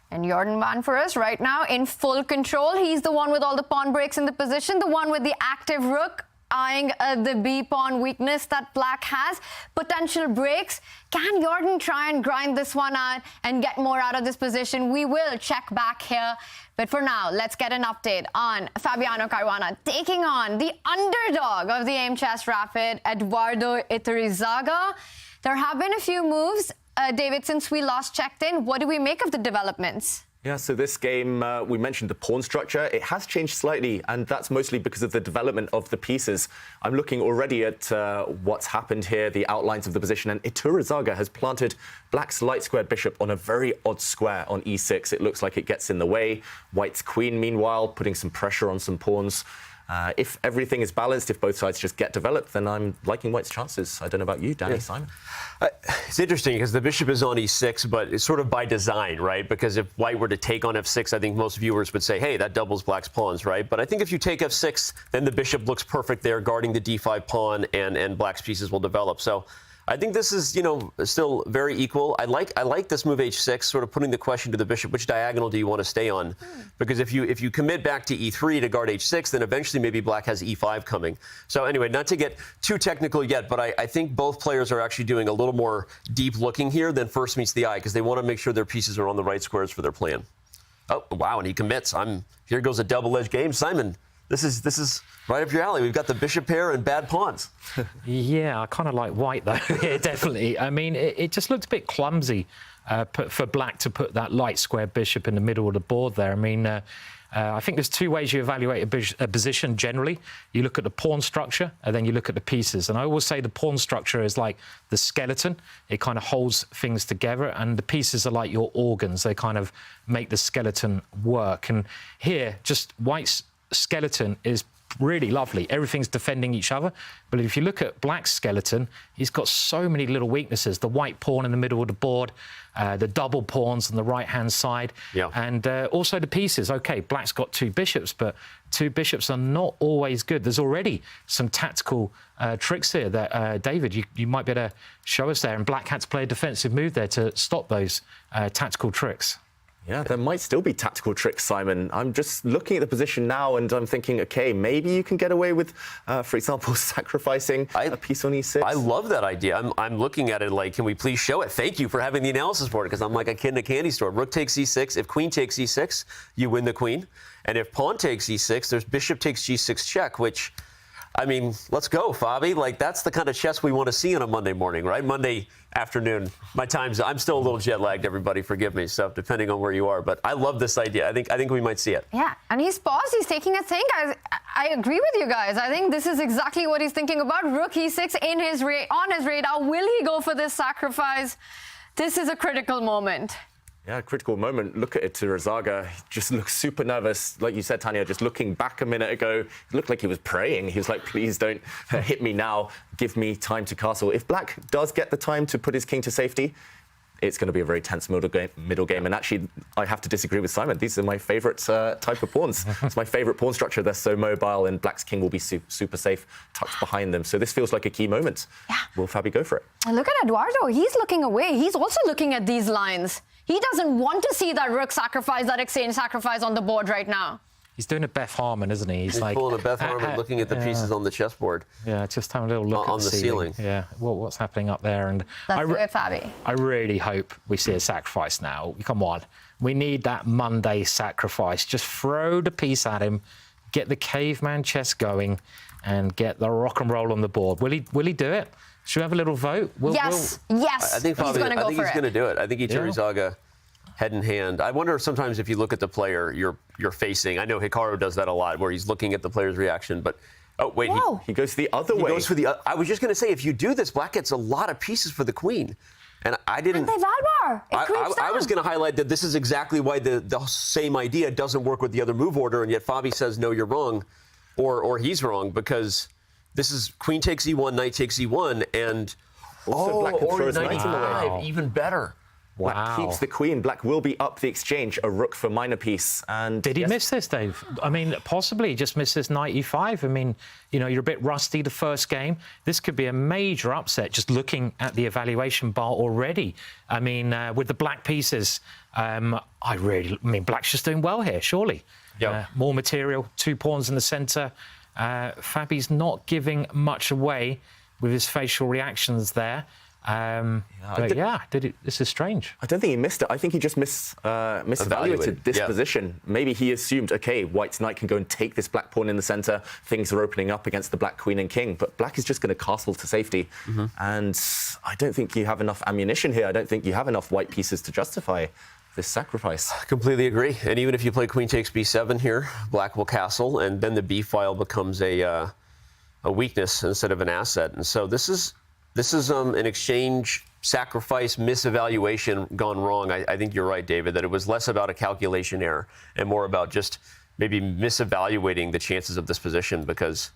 And Jordan van for us right now in full control. He's the one with all the pawn breaks in the position, the one with the active rook, eyeing the b-pawn weakness that black has. Potential breaks. Can Jordan try and grind this one out and get more out of this position? We will check back here. But for now, let's get an update on Fabiano Caruana taking on the underdog of the Aimchess Rapid, Eduardo Iturrizaga. There have been a few moves. David, since we last checked in, what do we make of the developments? Yeah, so this game, we mentioned the pawn structure. It has changed slightly, and that's mostly because of the development of the pieces. I'm looking already at what's happened here, the outlines of the position, and Iturrizaga has planted black's light-squared bishop on a very odd square on e6. It looks like it gets in the way. White's queen, meanwhile, putting some pressure on some pawns. If everything is balanced, if both sides just get developed, then I'm liking white's chances. I don't know about you, Danny, Simon. It's interesting because the bishop is on e6, but it's sort of by design, right? Because if white were to take on f6, I think most viewers would say, hey, that doubles black's pawns, right? But I think if you take f6, then the bishop looks perfect there, guarding the d5 pawn, and black's pieces will develop. So I think this is, still very equal. I like this move h6, sort of putting the question to the bishop, which diagonal do you want to stay on? Because if you commit back to e3 to guard h6, then eventually maybe black has e5 coming. So anyway, not to get too technical yet, but I think both players are actually doing a little more deep looking here than first meets the eye, because they want to make sure their pieces are on the right squares for their plan. Oh, wow, and he commits. Here goes a double-edged game. Simon, this is right up your alley. We've got the bishop pair and bad pawns. Yeah, I kind of like white, though. Yeah, definitely. I mean, it just looked a bit clumsy for black to put that light square bishop in the middle of the board there. I mean, I think there's two ways you evaluate a position generally. You look at the pawn structure, and then you look at the pieces. And I always say the pawn structure is like the skeleton. It kind of holds things together, and the pieces are like your organs. They kind of make the skeleton work. And here, just white's skeleton is really lovely. Everything's defending each other. But if you look at black's skeleton, he's got so many little weaknesses. The white pawn in the middle of the board, the double pawns on the right-hand side, and also the pieces. OK, black's got two bishops, but two bishops are not always good. There's already some tactical tricks here that, David, you might be able to show us there. And black had to play a defensive move there to stop those tactical tricks. Yeah, there might still be tactical tricks, Simon. I'm just looking at the position now and I'm thinking, OK, maybe you can get away with, for example, sacrificing a piece on e6. I love that idea. I'm looking at it like, can we please show it? Thank you for having the analysis board, because I'm like a kid in a candy store. Rook takes e6. If queen takes e6, you win the queen. And if pawn takes e6, there's bishop takes g6 check, which I mean, let's go, Fabi. Like, that's the kind of chess we want to see on a Monday morning, right? Monday afternoon. I'm still a little jet lagged, everybody. Forgive me. So depending on where you are. But I love this idea. I think we might see it. Yeah, and he's paused. He's taking a think. I agree with you guys. I think this is exactly what he's thinking about. Rook E6 on his radar. Will he go for this sacrifice? This is a critical moment. Yeah, critical moment. Look at Iturrizaga. He just looks super nervous. Like you said, Tanya, just looking back a minute ago, it looked like he was praying. He was like, please don't hit me now. Give me time to castle. If Black does get the time to put his king to safety, it's going to be a very tense middle game. And actually, I have to disagree with Simon. These are my favorite type of pawns. It's my favorite pawn structure. They're so mobile, and Black's king will be super safe, tucked behind them. So this feels like a key moment. Yeah. Will Fabi go for it? And look at Eduardo. He's looking away. He's also looking at these lines. He doesn't want to see that rook sacrifice, that exchange sacrifice on the board right now. He's doing a Beth Harmon, isn't he? He's like pulling a Beth Harmon, looking at the pieces on the chessboard. Yeah, just having a little look on at the ceiling. Yeah, what's happening up there? And Let's do it, Fabi. I really hope we see a sacrifice now. Come on, we need that Monday sacrifice. Just throw the piece at him, get the caveman chess going, and get the rock and roll on the board. Will he do it? Should we have a little vote? Yes. I think Fabi, he's going to go for it. He's going to do it. I think Iturrizaga head in hand. I wonder if sometimes if you look at the player you're facing. I know Hikaru does that a lot, where he's looking at the player's reaction. But oh wait, he goes the other way. He goes for the. I was just going to say, if you do this, Black gets a lot of pieces for the queen. And I didn't. And I was going to highlight that this is exactly why the same idea doesn't work with the other move order, and yet Fabi says no, you're wrong, or he's wrong, because this is queen takes e1, knight takes e1, and Black can throw his knight knight in the way. even better. Black keeps the queen. Black will be up the exchange, a rook for minor piece. And did he miss this, Dave? I mean, possibly just miss this knight e5. I mean, you know, you're a bit rusty the first game. This could be a major upset just looking at the evaluation bar already. I mean, with the black pieces, Black's just doing well here, surely. Yeah. More material, 2 pawns in the centre. Fabi's not giving much away with his facial reactions there. This is strange. I don't think he missed it. I think he just misevaluated this position. Maybe he assumed, okay, White's knight can go and take this black pawn in the center. Things are opening up against the black queen and king, but Black is just going to castle to safety. And I don't think you have enough ammunition here. I don't think you have enough white pieces to justify this sacrifice. Completely agree. And even if you play queen takes b7 here, Black will castle, and then the b file becomes a weakness instead of an asset. And so this is an exchange sacrifice misevaluation gone wrong. I think you're right, David, that it was less about a calculation error and more about just maybe misevaluating the chances of this position, because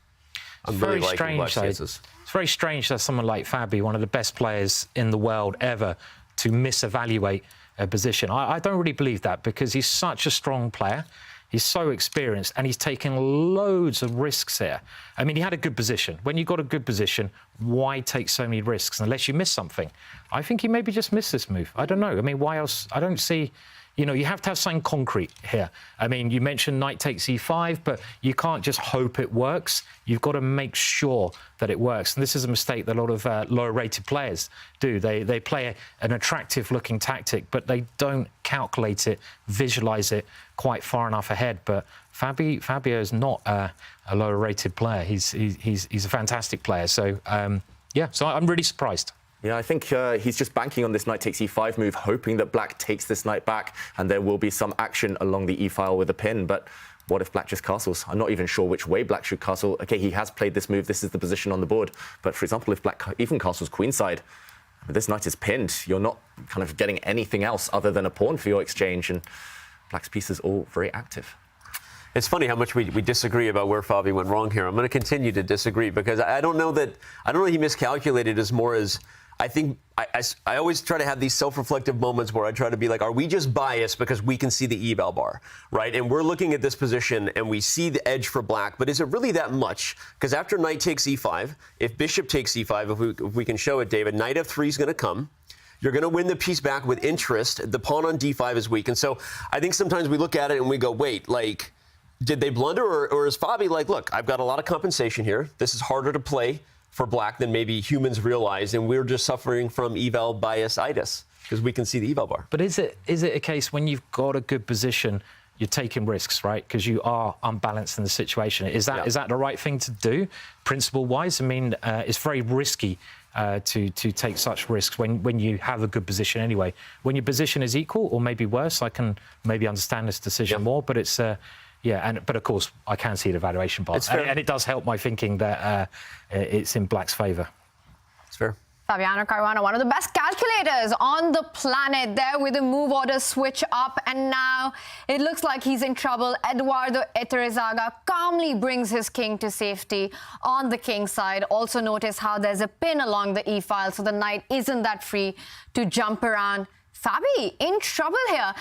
I'm really liking Black's chances. It's very strange that someone like Fabi, one of the best players in the world ever, to misevaluate a position. I don't really believe that, because he's such a strong player. He's so experienced, and he's taken loads of risks here. I mean, he had a good position. When you've got a good position, why take so many risks unless you miss something? I think he maybe just missed this move. I don't know. I mean, why else? I don't see... You know, you have to have something concrete here. I mean, you mentioned knight takes e5, but you can't just hope it works. You've got to make sure that it works. And this is a mistake that a lot of lower-rated players do. They play an attractive-looking tactic, but they don't calculate it, visualize it quite far enough ahead. But Fabio is not a lower-rated player. He's a fantastic player. So, so I'm really surprised. Yeah, I think he's just banking on this knight takes e5 move, hoping that Black takes this knight back and there will be some action along the e-file with a pin. But what if Black just castles? I'm not even sure which way Black should castle. OK, he has played this move. This is the position on the board. But, for example, if Black even castles queenside, this knight is pinned. You're not kind of getting anything else other than a pawn for your exchange. And Black's pieces all very active. It's funny how much we disagree about where Fabi went wrong here. I'm going to continue to disagree, because I don't know he miscalculated as more as... I think I always try to have these self-reflective moments where I try to be like, are we just biased because we can see the eval bar, right? And we're looking at this position and we see the edge for Black, but is it really that much? Because after knight takes e5, if bishop takes e5, if we can show it, David, knight f3 is going to come. You're going to win the piece back with interest. The pawn on d5 is weak. And so I think sometimes we look at it and we go, wait, like, did they blunder? Or is Fabi like, look, I've got a lot of compensation here. This is harder to play for Black than maybe humans realize, and we're just suffering from eval bias-itis because we can see the eval bar. But is it a case when you've got a good position, you're taking risks, right? Because you are unbalanced in the situation. Is that the right thing to do, principle-wise? I mean, it's very risky to take such risks when you have a good position anyway. When your position is equal or maybe worse, I can maybe understand this decision more, but it's... but of course, I can see the valuation bar. And it does help my thinking that it's in black's favour. It's fair. Fabiano Caruana, one of the best calculators on the planet, there with the move order switch up, and now it looks like he's in trouble. Eduardo Iturrizaga calmly brings his king to safety on the king side. Also notice how there's a pin along the e-file, so the knight isn't that free to jump around. Fabi in trouble here.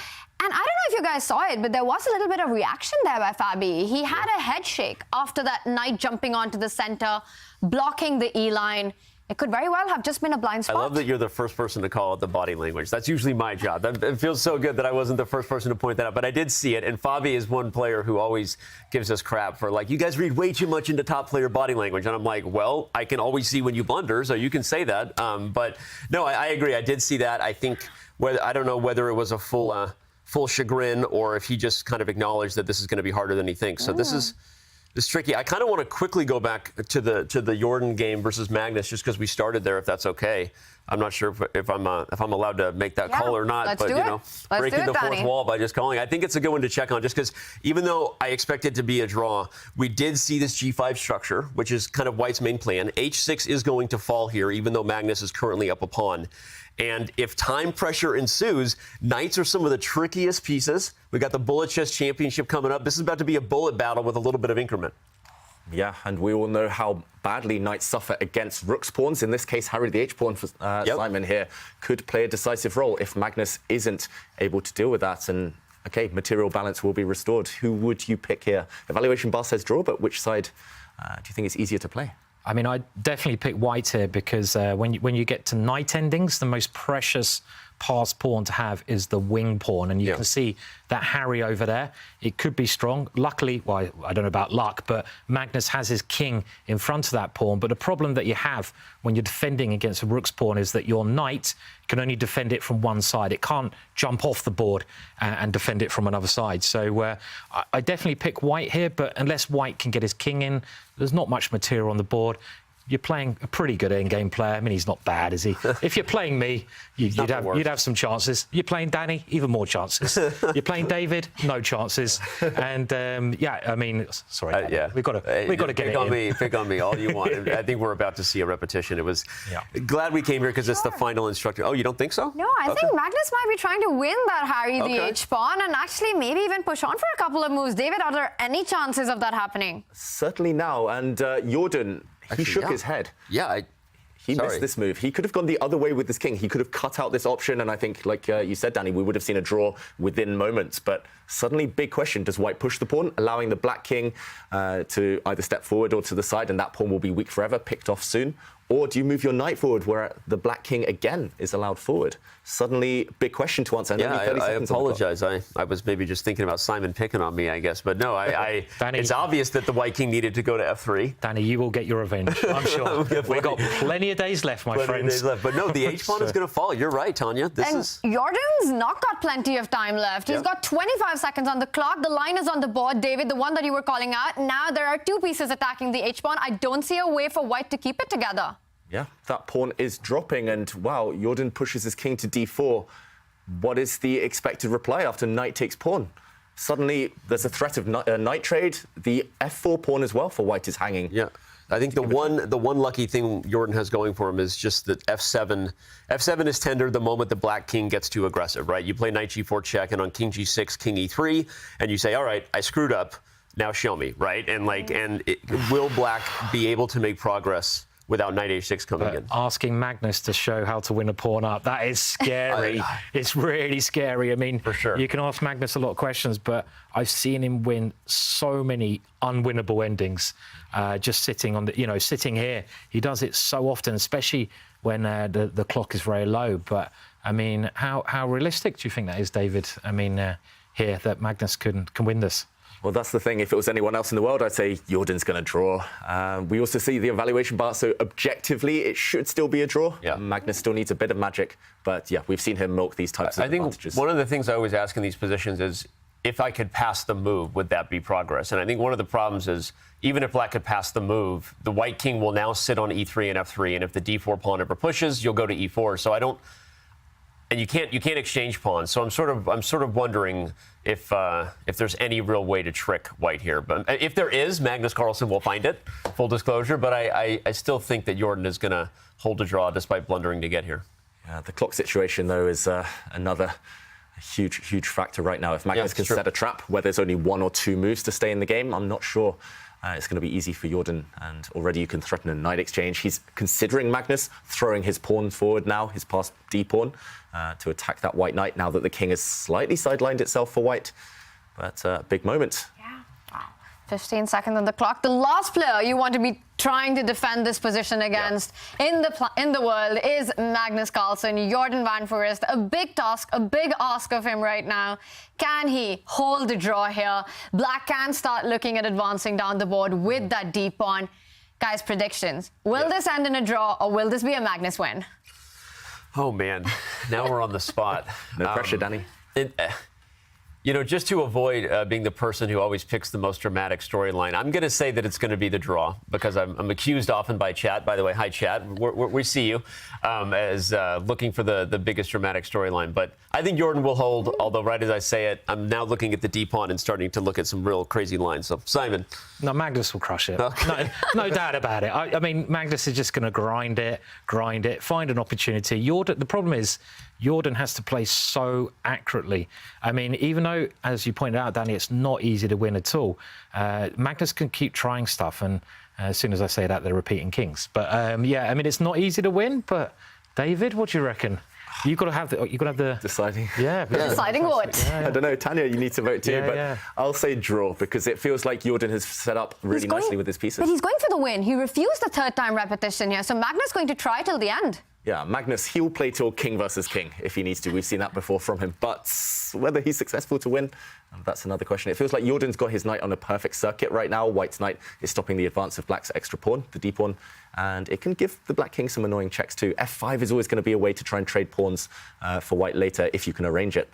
And I don't know if you guys saw it, but there was a little bit of reaction there by Fabi. He had a head shake after that knight jumping onto the center, blocking the e-line. It could very well have just been a blind spot. I love that you're the first person to call it the body language. That's usually my job. It feels so good that I wasn't the first person to point that out. But I did see it. And Fabi is one player who always gives us crap for, like, you guys read way too much into top player body language. And I'm like, well, I can always see when you blunder, so you can say that. But no, I agree. I did see that. I think, I don't know whether it was a full chagrin or if he just kind of acknowledged that this is going to be harder than he thinks. So this is... It's tricky. I kind of want to quickly go back to the Jordan game versus Magnus, just because we started there, if that's okay. I'm not sure if I'm allowed to make that call or not, but breaking the fourth wall by just calling. I think it's a good one to check on, just because even though I expect it to be a draw, we did see this G5 structure, which is kind of White's main plan. H6 is going to fall here, even though Magnus is currently up a pawn. And if time pressure ensues, knights are some of the trickiest pieces. We got the Bullet Chess Championship coming up. This is about to be a bullet battle with a little bit of increment. Yeah, and we all know how badly knights suffer against rook's pawns. In this case, Harry the H-pawn for Simon here could play a decisive role if Magnus isn't able to deal with that. And, OK, material balance will be restored. Who would you pick here? Evaluation bar says draw, but which side do you think is easier to play? I mean, I definitely pick white here because when you get to knight endings, the most precious passed pawn to have is the wing pawn. And you can see that Harry over there, it could be strong. Luckily, well, I don't know about luck, but Magnus has his king in front of that pawn. But the problem that you have when you're defending against a rook's pawn is that your knight can only defend it from one side. It can't jump off the board and defend it from another side. So I definitely pick white here, but unless white can get his king in, there's not much material on the board. You're playing a pretty good endgame player. I mean, he's not bad, is he? If you're playing me, you'd have some chances. You're playing Danny, even more chances. You're playing David, no chances. And I mean, sorry, Danny, we've got to get it in. Pick on me all you want. I think we're about to see a repetition. It was glad we came here because it's the final instructor. Oh, you don't think so? No, I think Magnus might be trying to win that Harry the H-pawn and actually maybe even push on for a couple of moves. David, are there any chances of that happening? Certainly now. And Jordan, he shook his head. Yeah, he missed this move. He could have gone the other way with this king. He could have cut out this option, and I think, like you said, Danny, we would have seen a draw within moments. But suddenly, big question, does white push the pawn, allowing the black king to either step forward or to the side, and that pawn will be weak forever, picked off soon? Or do you move your knight forward where the black king again is allowed forward? Suddenly, big question to answer. Yeah, I apologize. I was maybe just thinking about Simon picking on me, I guess. But no, Danny, it's obvious that the white king needed to go to f3. Danny, you will get your revenge, I'm sure. We've got plenty of days left, my friends. But no, the H-pawn is going to fall. You're right, Tanya. Jordan's not got plenty of time left. He's got 25 seconds on the clock. The line is on the board, David, the one that you were calling out. Now there are two pieces attacking the H-pawn. I don't see a way for white to keep it together. Yeah, that pawn is dropping, and wow, Jordan pushes his king to d4. What is the expected reply after knight takes pawn? Suddenly, there's a threat of knight trade. The f4 pawn as well for white is hanging. Yeah, I think the one lucky thing Jordan has going for him is just that f7. f7 is tender the moment the black king gets too aggressive, right? You play knight g4 check, and on king g6, king e3, and you say, all right, I screwed up. Now show me, right? And will black be able to make progress without knight h6 coming in? Asking Magnus to show how to win a pawn up, that is scary. It's really scary. I mean, for sure. You can ask Magnus a lot of questions, but I've seen him win so many unwinnable endings just sitting on the, sitting here. He does it so often, especially when the clock is very low. But, I mean, how realistic do you think that is, David? I mean, here, that Magnus can win this? Well, that's the thing. If it was anyone else in the world, I'd say Jordan's going to draw. We also see the evaluation bar, so objectively, it should still be a draw. Yeah. Magnus still needs a bit of magic. But, yeah, we've seen him milk these types of advantages. I think one of the things I always ask in these positions is, if I could pass the move, would that be progress? And I think one of the problems is, even if black could pass the move, the white king will now sit on e3 and f3, and if the d4 pawn ever pushes, you'll go to e4. So I don't, and you can't exchange pawns. So I'm sort of wondering if there's any real way to trick white here. But if there is, Magnus Carlsen will find it. Full disclosure, but I still think that Jordan is going to hold a draw despite blundering to get here. Yeah, the clock situation though is another huge factor right now. If Magnus can set a trap where there's only 1 or 2 moves to stay in the game, I'm not sure it's going to be easy for Jordan. And already you can threaten a knight exchange. He's considering Magnus throwing his pawn forward now, his passed d pawn, to attack that white knight now that the king has slightly sidelined itself for white. But big moment. Yeah. Wow. 15 seconds on the clock. The last player you want to be trying to defend this position against in the world is Magnus Carlsen. Jordan van Foreest, a big task, a big ask of him right now. Can he hold the draw here? Black can start looking at advancing down the board with that d pawn. Guys, predictions. Will this end in a draw, or will this be a Magnus win? Oh man, now we're on the spot. No pressure, Danny. You know, just to avoid being the person who always picks the most dramatic storyline, I'm going to say that it's going to be the draw, because I'm accused often by chat. By the way, hi chat, we see you, as looking for the biggest dramatic storyline. But I think Jordan will hold, although right as I say it, I'm now looking at the d-pawn and starting to look at some real crazy lines. So, Simon. No, Magnus will crush it. Okay. No doubt about it. I mean, Magnus is just going to grind it, find an opportunity. Jordan, the problem is, Jordan has to play so accurately. I mean, even though, as you pointed out, Danny, it's not easy to win at all, Magnus can keep trying stuff, and as soon as I say that, they're repeating kings. But yeah, I mean, it's not easy to win. But David, what do you reckon? You've got to have the deciding. Yeah, deciding what? Yeah. I don't know, Tanya. You need to vote too, but I'll say draw, because it feels like Jordan has set up really nicely with his pieces. But he's going for the win. He refused the 3rd time repetition here, so Magnus is going to try till the end. Yeah, Magnus, he'll play till king versus king if he needs to. We've seen that before from him. But whether he's successful to win, that's another question. It feels like Jordan's got his knight on a perfect circuit right now. White's knight is stopping the advance of black's extra pawn, the d-pawn, and it can give the black king some annoying checks too. f5 is always going to be a way to try and trade pawns for white later if you can arrange it.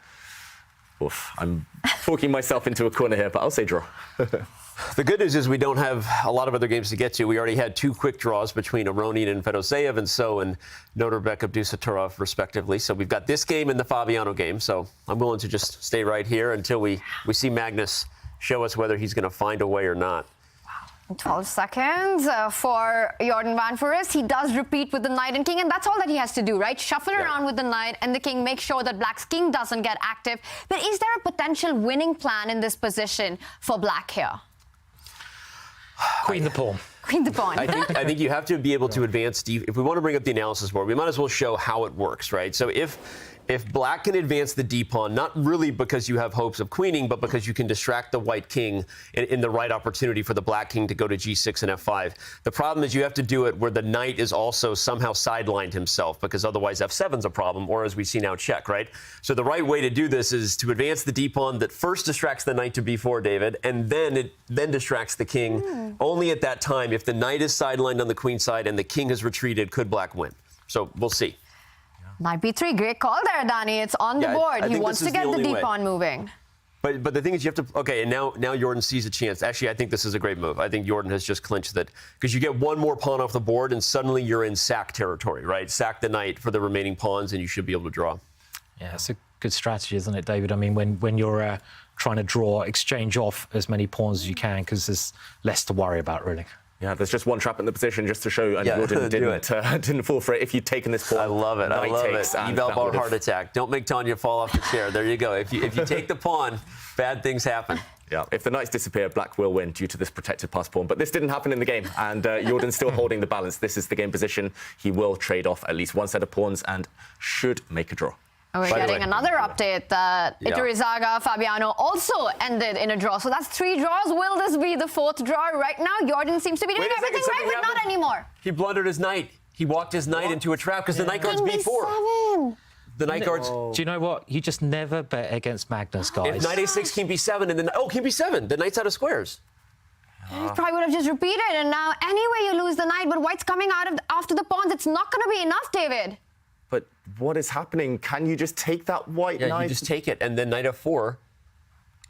Oof, I'm talking myself into a corner here, but I'll say draw. The good news is we don't have a lot of other games to get to. We already had 2 quick draws between Aronian and Fedoseev, and Nodirbek Abdusattorov, respectively. So we've got this game and the Fabiano game. So I'm willing to just stay right here until we see Magnus show us whether he's going to find a way or not. 12 seconds for Jordan van Foreest. He does repeat with the knight and king, and that's all that he has to do, right? Shuffle around with the knight and the king, make sure that black's king doesn't get active. But is there a potential winning plan in this position for black here? Queen the pawn. Queen the pawn. I think you have to be able to advance. If we want to bring up the analysis board, we might as well show how it works, right? So if black can advance the d-pawn, not really because you have hopes of queening, but because you can distract the white king in the right opportunity for the black king to go to g6 and f5. The problem is you have to do it where the knight is also somehow sidelined himself, because otherwise f7's a problem, or as we see now, check, right? So the right way to do this is to advance the d-pawn that first distracts the knight to b4, David, and then distracts the king. Only at that time, if the knight is sidelined on the queen side and the king has retreated, could black win? So we'll see. Knight b3, great call there, Danny. It's on the board. He wants to get the d-pawn moving. But the thing is, you have to, okay, and now Jordan sees a chance. Actually, I think this is a great move. I think Jordan has just clinched that, because you get 1 more pawn off the board and suddenly you're in sack territory, right? Sack the knight for the remaining pawns and you should be able to draw. Yeah, it's a good strategy, isn't it, David? I mean, when you're trying to draw, exchange off as many pawns as you can, because there's less to worry about, really. Yeah, there's just 1 trap in the position just to show, and Jordan didn't fall for it. If you'd taken this pawn, I love it. I love it. Eval bar heart attack. Don't make Tanya fall off the chair. There you go. If you take the pawn, bad things happen. Yeah, if the knights disappear, black will win due to this protected pass pawn. But this didn't happen in the game, and Jordan's still holding the balance. This is the game position. He will trade off at least 1 set of pawns and should make a draw. And we're getting another update that Iturrizaga Fabiano also ended in a draw. So that's 3 draws. Will this be the 4th draw? Right now, Jordan seems to be doing everything right, but not anymore. He blundered his knight. He walked his knight into a trap because the knight guard's b4. The knight guard's... Do you know what? You just never bet against Magnus, guys. If knight a6, king b7, and then... Oh, king b7. The knight's out of squares. He probably would have just repeated, and now anyway you lose the knight, but white's coming out of after the pawns. It's not going to be enough, David. But what is happening? Can you just take that white knight? You just take it, and then knight f4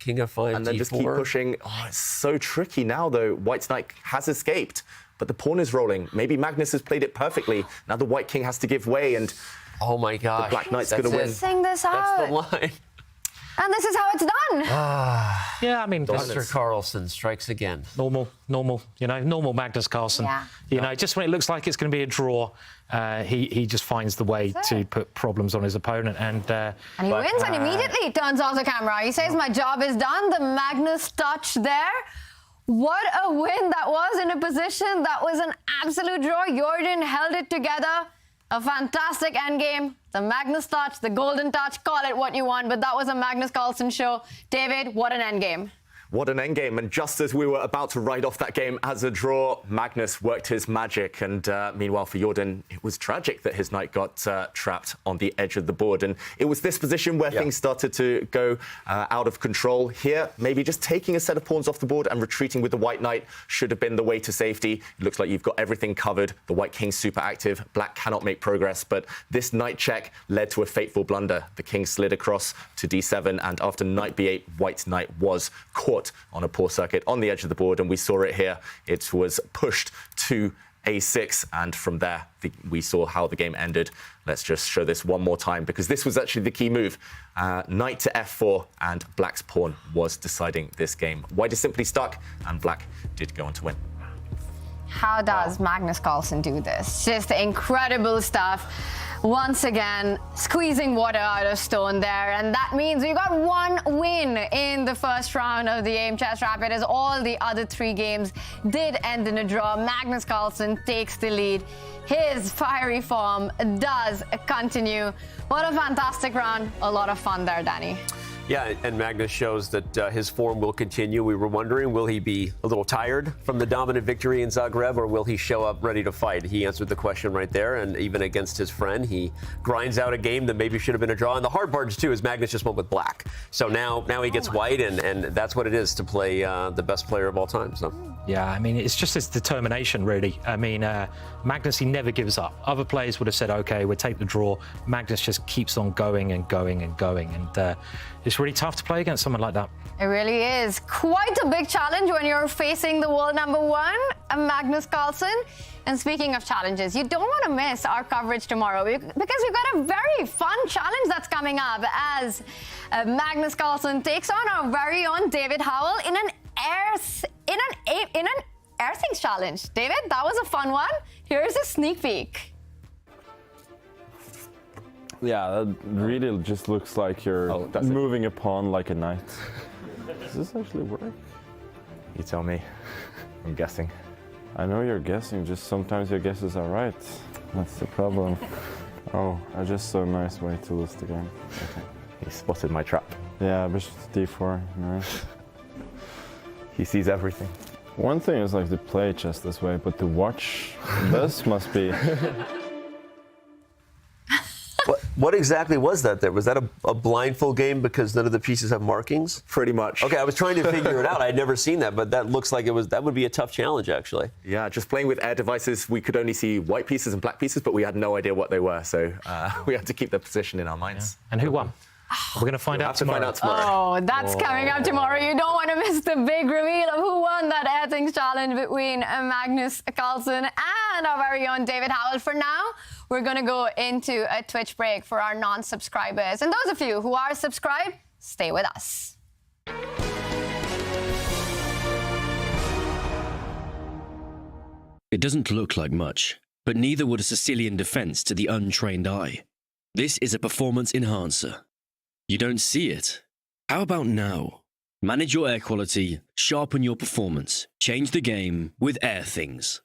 King F5, and then just keep pushing. Oh, it's so tricky now, though. White's knight has escaped, but the pawn is rolling. Maybe Magnus has played it perfectly. Now the white king has to give way, and oh my gosh, the black knight's going to win. Sing this out. That's the line. And this is how it's done. Yeah, I mean, Mr. Carlsen strikes again. normal, normal Magnus Carlsen. Yeah. You know, just when it looks like it's going to be a draw, he just finds the way to put problems on his opponent. And he wins and immediately turns off the camera. He says, my job is done. The Magnus touch there. What a win that was in a position that was an absolute draw. Jordan held it together. A fantastic endgame. The Magnus touch, the golden touch, call it what you want, but that was a Magnus Carlsen show. David, what an endgame. What an endgame. And just as we were about to write off that game as a draw, Magnus worked his magic. And meanwhile, for Jordan, it was tragic that his knight got trapped on the edge of the board. And it was this position where things started to go out of control. Here, maybe just taking a set of pawns off the board and retreating with the white knight should have been the way to safety. It looks like you've got everything covered. The white king's super active. Black cannot make progress. But this knight check led to a fateful blunder. The king slid across to d7. And after knight b8, white knight was caught on a poor circuit on the edge of the board, and we saw it here. It was pushed to a6, and from there we saw how the game ended. Let's just show this one more time, because this was actually the key move. Knight to f4, and black's pawn was deciding this game. White is simply stuck, and black did go on to win. How does Magnus Carlsen do this? Just incredible stuff. Once again, squeezing water out of stone there. And that means we got one win in the first round of the Aimchess Rapid, as all the other 3 games did end in a draw. Magnus Carlsen takes the lead. His fiery form does continue. What a fantastic round. A lot of fun there, Danny. Yeah, and Magnus shows that his form will continue. We were wondering, will he be a little tired from the dominant victory in Zagreb, or will he show up ready to fight? He answered the question right there, and even against his friend, he grinds out a game that maybe should have been a draw. And the hard part, too, is Magnus just went with black. So now he gets white, and that's what it is to play the best player of all time. So. Yeah, I mean, it's just his determination, really. I mean, Magnus, he never gives up. Other players would have said, OK, we'll take the draw. Magnus just keeps on going and going and going. And it's really tough to play against someone like that. It really is. Quite a big challenge when you're facing the world #1, Magnus Carlsen. And speaking of challenges, you don't want to miss our coverage tomorrow, because we've got a very fun challenge that's coming up as Magnus Carlsen takes on our very own David Howell in an air things challenge. David, that was a fun one. Here's a sneak peek. Yeah, that really just looks like you're moving a pawn like a knight. Does this actually work? You tell me. I'm guessing. I know you're guessing, just sometimes your guesses are right. That's the problem. Oh, I just saw a nice way to lose the game. Okay. He spotted my trap. Yeah, bishop to d4, nice. He sees everything. One thing is like to play chess this way, but to watch this must be... What exactly was that there? Was that a blindfold game because none of the pieces have markings? Pretty much. Okay, I was trying to figure it out. I'd never seen that, but that looks like that would be a tough challenge, actually. Yeah, just playing with air devices, we could only see white pieces and black pieces, but we had no idea what they were. So we had to keep the position in our minds. Yeah. And who won? We're going to find out tomorrow. Oh, that's coming up tomorrow. You don't want to miss the big reveal of who won that Air Things Challenge between Magnus Carlsen and our very own David Howell. For now, we're going to go into a Twitch break for our non-subscribers. And those of you who are subscribed, stay with us. It doesn't look like much, but neither would a Sicilian defense to the untrained eye. This is a performance enhancer. You don't see it? How about now? Manage your air quality, sharpen your performance, change the game with Air Things.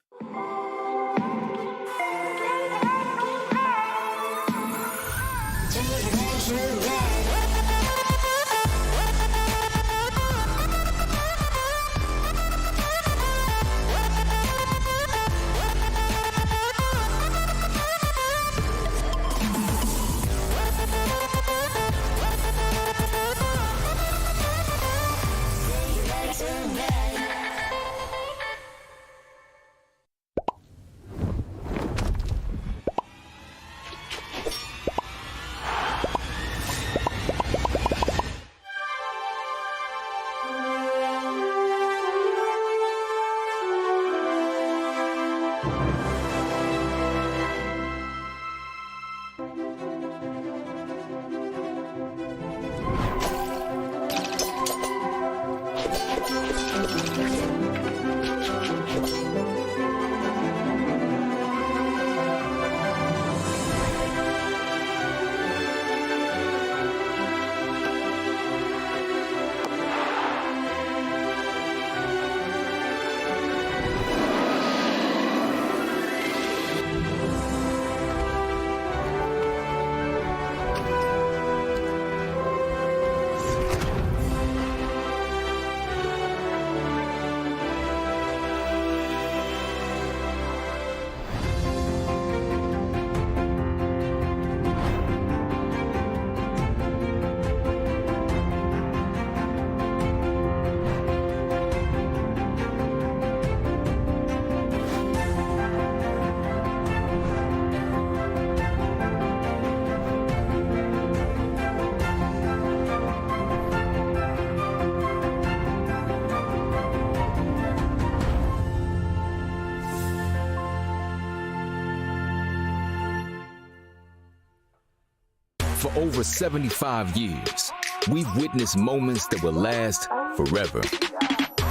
over 75 years, we've witnessed moments that will last forever.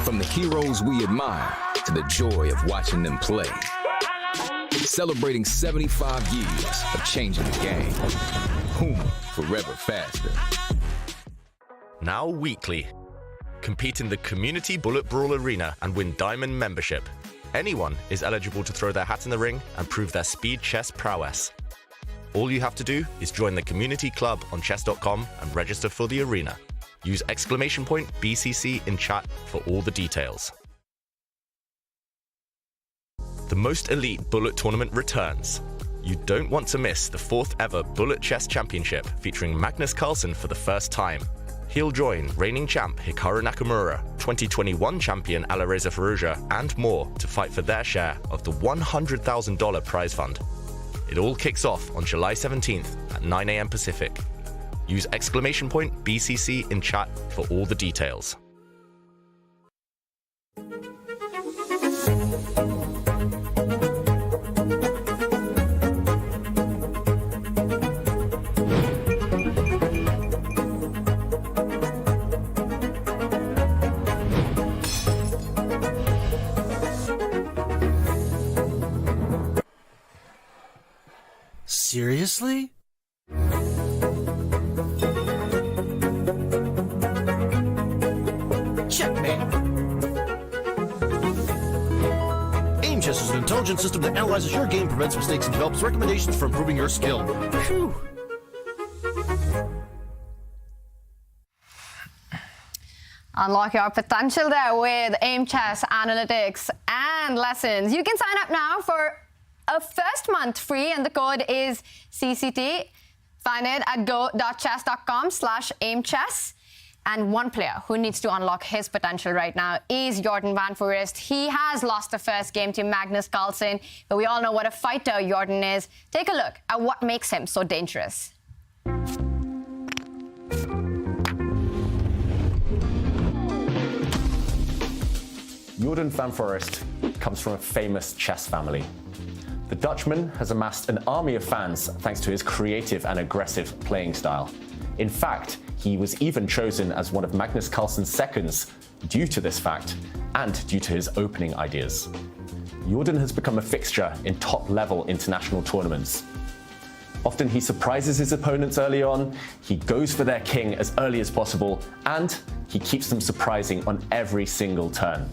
From the heroes we admire to the joy of watching them play. Celebrating 75 years of changing the game. Whom forever faster. Now weekly. Compete in the Community Bullet Brawl Arena and win Diamond membership. Anyone is eligible to throw their hat in the ring and prove their speed chess prowess. All you have to do is join the community club on Chess.com and register for the arena. Use !BCC in chat for all the details. The most elite Bullet tournament returns. You don't want to miss the 4th ever Bullet Chess Championship featuring Magnus Carlsen for the first time. He'll join reigning champ Hikaru Nakamura, 2021 champion Alireza Firouzja, and more to fight for their share of the $100,000 prize fund. It all kicks off on July 17th at 9 a.m. Pacific. Use !BCC in chat for all the details. Seriously? Checkmate. Aimchess is an intelligent system that analyzes your game, prevents mistakes, and develops recommendations for improving your skill. Phew. Unlock your potential there with Aimchess analytics and lessons. You can sign up now for a first month free, and the code is CCT. Find it at go.chess.com/aimchess. And one player who needs to unlock his potential right now is Jordan van Foreest. He has lost the first game to Magnus Carlsen, but we all know what a fighter Jordan is. Take a look at what makes him so dangerous. Jordan van Foreest comes from a famous chess family. The Dutchman has amassed an army of fans thanks to his creative and aggressive playing style. In fact, he was even chosen as one of Magnus Carlsen's seconds due to this fact and due to his opening ideas. Jordan has become a fixture in top-level international tournaments. Often he surprises his opponents early on, he goes for their king as early as possible, and he keeps them surprising on every single turn.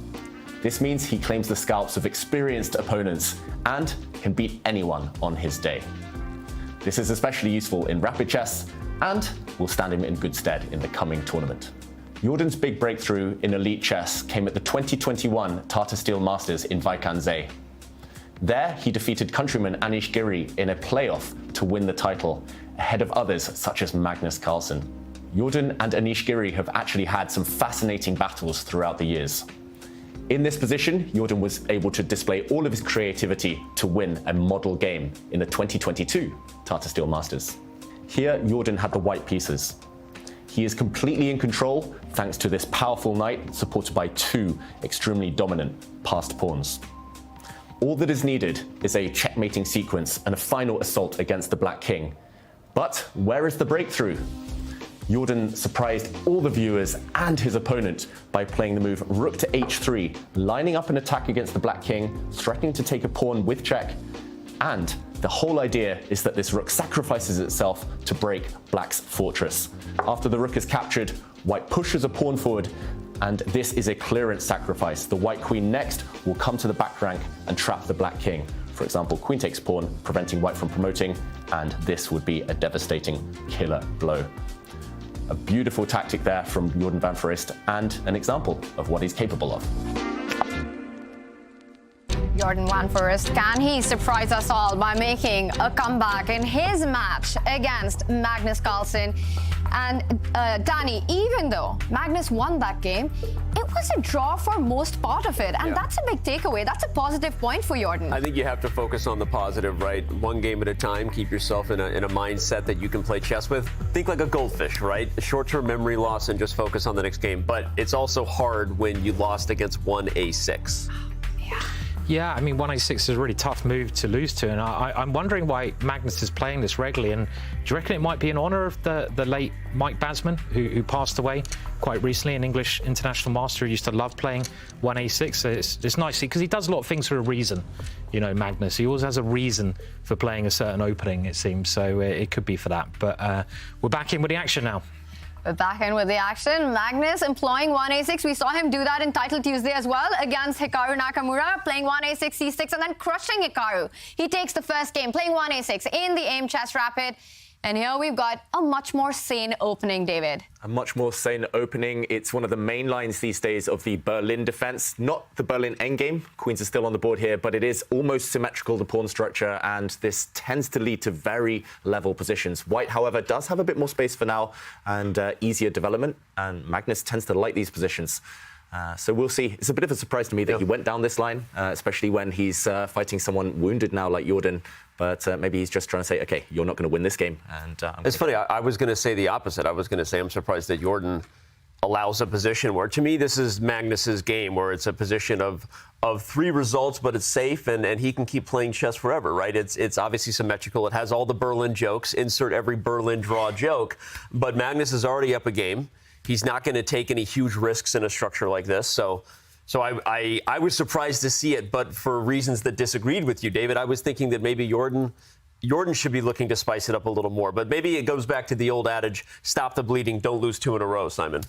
This means he claims the scalps of experienced opponents and can beat anyone on his day. This is especially useful in rapid chess and will stand him in good stead in the coming tournament. Jordan's big breakthrough in elite chess came at the 2021 Tata Steel Masters in Vaikanze. There, he defeated countryman Anish Giri in a playoff to win the title, ahead of others such as Magnus Carlsen. Jordan and Anish Giri have actually had some fascinating battles throughout the years. In this position, Jordan was able to display all of his creativity to win a model game in the 2022 Tata Steel Masters. Here, Jordan had the white pieces. He is completely in control thanks to this powerful knight supported by two extremely dominant passed pawns. All that is needed is a checkmating sequence and a final assault against the Black King. But where is the breakthrough? Jordan surprised all the viewers and his opponent by playing the move rook to h3, lining up an attack against the Black King, threatening to take a pawn with check. And the whole idea is that this rook sacrifices itself to break Black's fortress. After the rook is captured, White pushes a pawn forward, and this is a clearance sacrifice. The White Queen next will come to the back rank and trap the Black King. For example, Queen takes pawn, preventing White from promoting, and this would be a devastating killer blow. A beautiful tactic there from Jordan van Foreest and an example of what he's capable of. Jordan van Foreest, can he surprise us all by making a comeback in his match against Magnus Carlsen? And Danny, even though Magnus won that game, it was a draw for most part of it. And that's a big takeaway. That's a positive point for Jordan. I think you have to focus on the positive, right? One game at a time. Keep yourself in a mindset that you can play chess with. Think like a goldfish, right? Short-term memory loss and just focus on the next game. But it's also hard when you lost against one A6. Yeah, I mean, 1a6 is a really tough move to lose to, and I'm wondering why Magnus is playing this regularly. And do you reckon it might be in honour of the late Mike Basman, who passed away quite recently, an English international master who used to love playing 1a6? So it's nice, because he does a lot of things for a reason, you know, Magnus. He always has a reason for playing a certain opening, it seems, so it could be for that. But we're back in with the action now. We're back in with the action. Magnus employing 1a6. We saw him do that in Title Tuesday as well against Hikaru Nakamura, playing 1a6, c6, and then crushing Hikaru. He takes the first game, playing 1a6 in the Aimchess Rapid. And here we've got a much more sane opening, David. A much more sane opening. It's one of the main lines these days of the Berlin defense. Not the Berlin endgame. Queens are still on the board here, but it is almost symmetrical, the pawn structure, and this tends to lead to very level positions. White, however, does have a bit more space for now and easier development, and Magnus tends to like these positions. So we'll see. It's a bit of a surprise to me that he went down this line, especially when he's fighting someone wounded now like Jordan. But maybe he's just trying to say, OK, you're not going to win this game. And it's funny. I was going to say the opposite. I was going to say I'm surprised that Jordan allows a position where, to me, this is Magnus's game, where it's a position of 3 results, but it's safe, and he can keep playing chess forever, right? It's obviously symmetrical. It has all the Berlin jokes. Insert every Berlin draw joke. But Magnus is already up a game. He's not going to take any huge risks in a structure like this. So I was surprised to see it, but for reasons that disagreed with you, David. I was thinking that maybe Jordan should be looking to spice it up a little more. But maybe it goes back to the old adage, stop the bleeding, don't lose 2 in a row, Simon.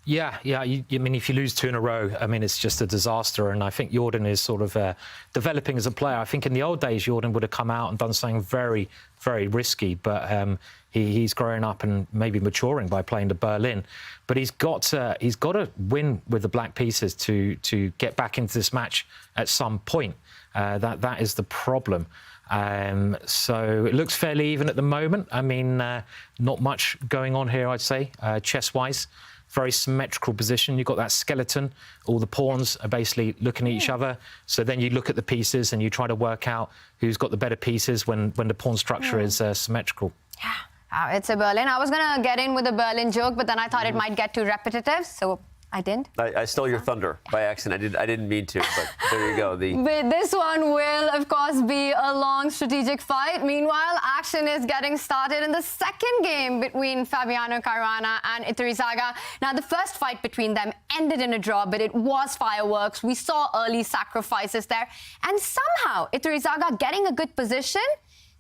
Yeah. I mean, if you lose 2 in a row, I mean, it's just a disaster. And I think Jordan is sort of developing as a player. I think in the old days, Jordan would have come out and done something very, very risky. But he's growing up and maybe maturing by playing to Berlin. But he's got to win with the black pieces to get back into this match at some point. That is the problem. So it looks fairly even at the moment. I mean, not much going on here, I'd say, chess-wise. Very symmetrical position. You've got that skeleton. All the pawns are basically looking at each other. So then you look at the pieces and you try to work out who's got the better pieces when the pawn structure is symmetrical. Yeah, it's a Berlin. I was going to get in with a Berlin joke, but then I thought it might get too repetitive, so I didn't. I stole your thunder by accident. I didn't mean to, but there you go. But this one will, of course, be a long strategic fight. Meanwhile, action is getting started in the second game between Fabiano Caruana and Iturrizaga. Now, the first fight between them ended in a draw, but it was fireworks. We saw early sacrifices there. And somehow, Iturrizaga getting a good position.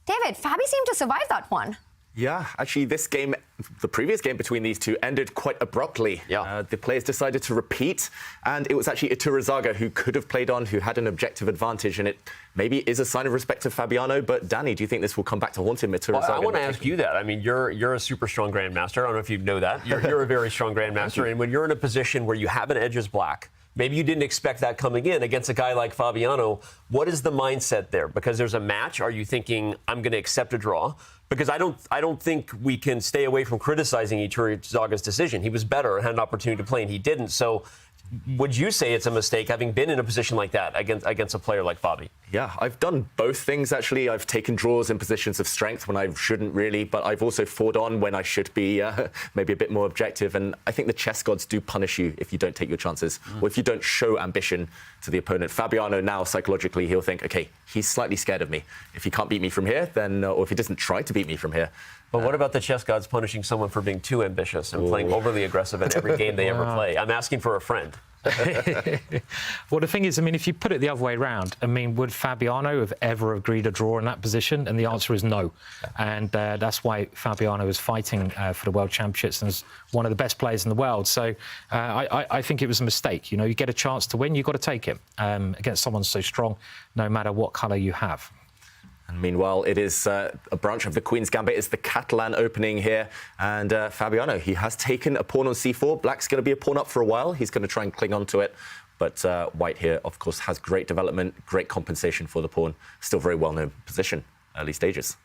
David, Fabi seemed to survive that one. Yeah, actually, this game, the previous game between these two, ended quite abruptly. Yeah. The players decided to repeat, and it was actually Iturrizaga who could have played on, who had an objective advantage, and it maybe is a sign of respect to Fabiano. But Danny, do you think this will come back to haunt him, Iturrizaga? Well, I want to ask you that. I mean, you're a super strong grandmaster. I don't know if you know that. You're a very strong grandmaster, and when you're in a position where you have an edge as black, maybe you didn't expect that coming in against a guy like Fabiano. What is the mindset there? Because there's a match. Are you thinking, I'm going to accept a draw? Because I don't think we can stay away from criticizing Iturrizaga's decision. He was better and had an opportunity to play, and he didn't. So would you say it's a mistake having been in a position like that against a player like Fabi? Yeah, I've done both things, actually. I've taken draws in positions of strength when I shouldn't really, but I've also fought on when I should be maybe a bit more objective. And I think the chess gods do punish you if you don't take your chances or if you don't show ambition to the opponent. Fabiano now, psychologically, he'll think, OK, he's slightly scared of me. If he can't beat me from here, then, or if he doesn't try to beat me from here. But what about the chess gods punishing someone for being too ambitious and playing overly aggressive in every game they ever play? I'm asking for a friend. Well, the thing is, I mean, if you put it the other way around, I mean, would Fabiano have ever agreed to draw in that position? And the answer is no. And that's why Fabiano is fighting for the World Championships and is one of the best players in the world. So I think it was a mistake. You know, you get a chance to win, you've got to take it against someone so strong, no matter what colour you have. And meanwhile, it is a branch of the Queen's Gambit. It's the Catalan opening here. And Fabiano, he has taken a pawn on c4. Black's going to be a pawn up for a while. He's going to try and cling on to it. But White here, of course, has great development, great compensation for the pawn. Still very well-known position, early stages.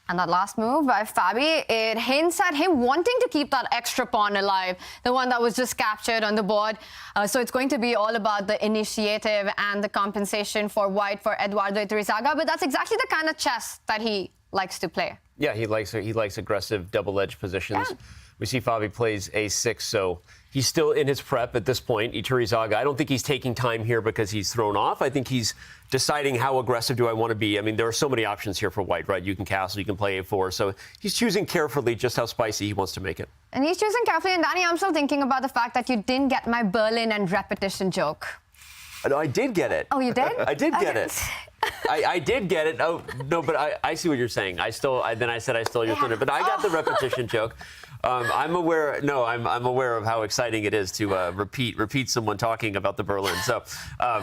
And that last move by Fabi, it hints at him wanting to keep that extra pawn alive, the one that was just captured on the board. So it's going to be all about the initiative and the compensation for White, for Eduardo Iturrizaga. But that's exactly the kind of chess that he likes to play. Yeah, he likes aggressive double-edged positions. Yeah. We see Fabi plays a6, so He's still in his prep at this point, Iturrizaga. I don't think he's taking time here because he's thrown off. I think he's deciding how aggressive do I want to be. I mean, there are so many options here for white, right? You can castle, you can play a4. So he's choosing carefully just how spicy he wants to make it. And he's choosing carefully. And Danny, I'm still thinking about the fact that you didn't get my Berlin and repetition joke. No, I did get it. Oh, you did? I did get it. I did get it. Oh, no, but I see what you're saying. Then I said I stole your thunder. But I got the repetition joke. I'm aware. No, I'm aware of how exciting it is to repeat someone talking about the Berlin. So,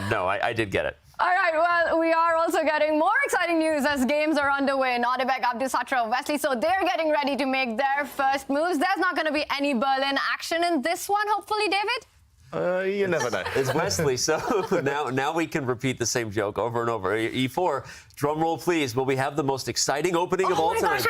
no, I did get it. All right, well, we are also getting more exciting news as games are underway. Nodirbek Abdusattorov, Wesley, so they're getting ready to make their first moves. There's not going to be any Berlin action in this one, hopefully, David? You never know. It's Wesley, so now we can repeat the same joke over and over. E4, drum roll, please. Will we have the most exciting opening of all time?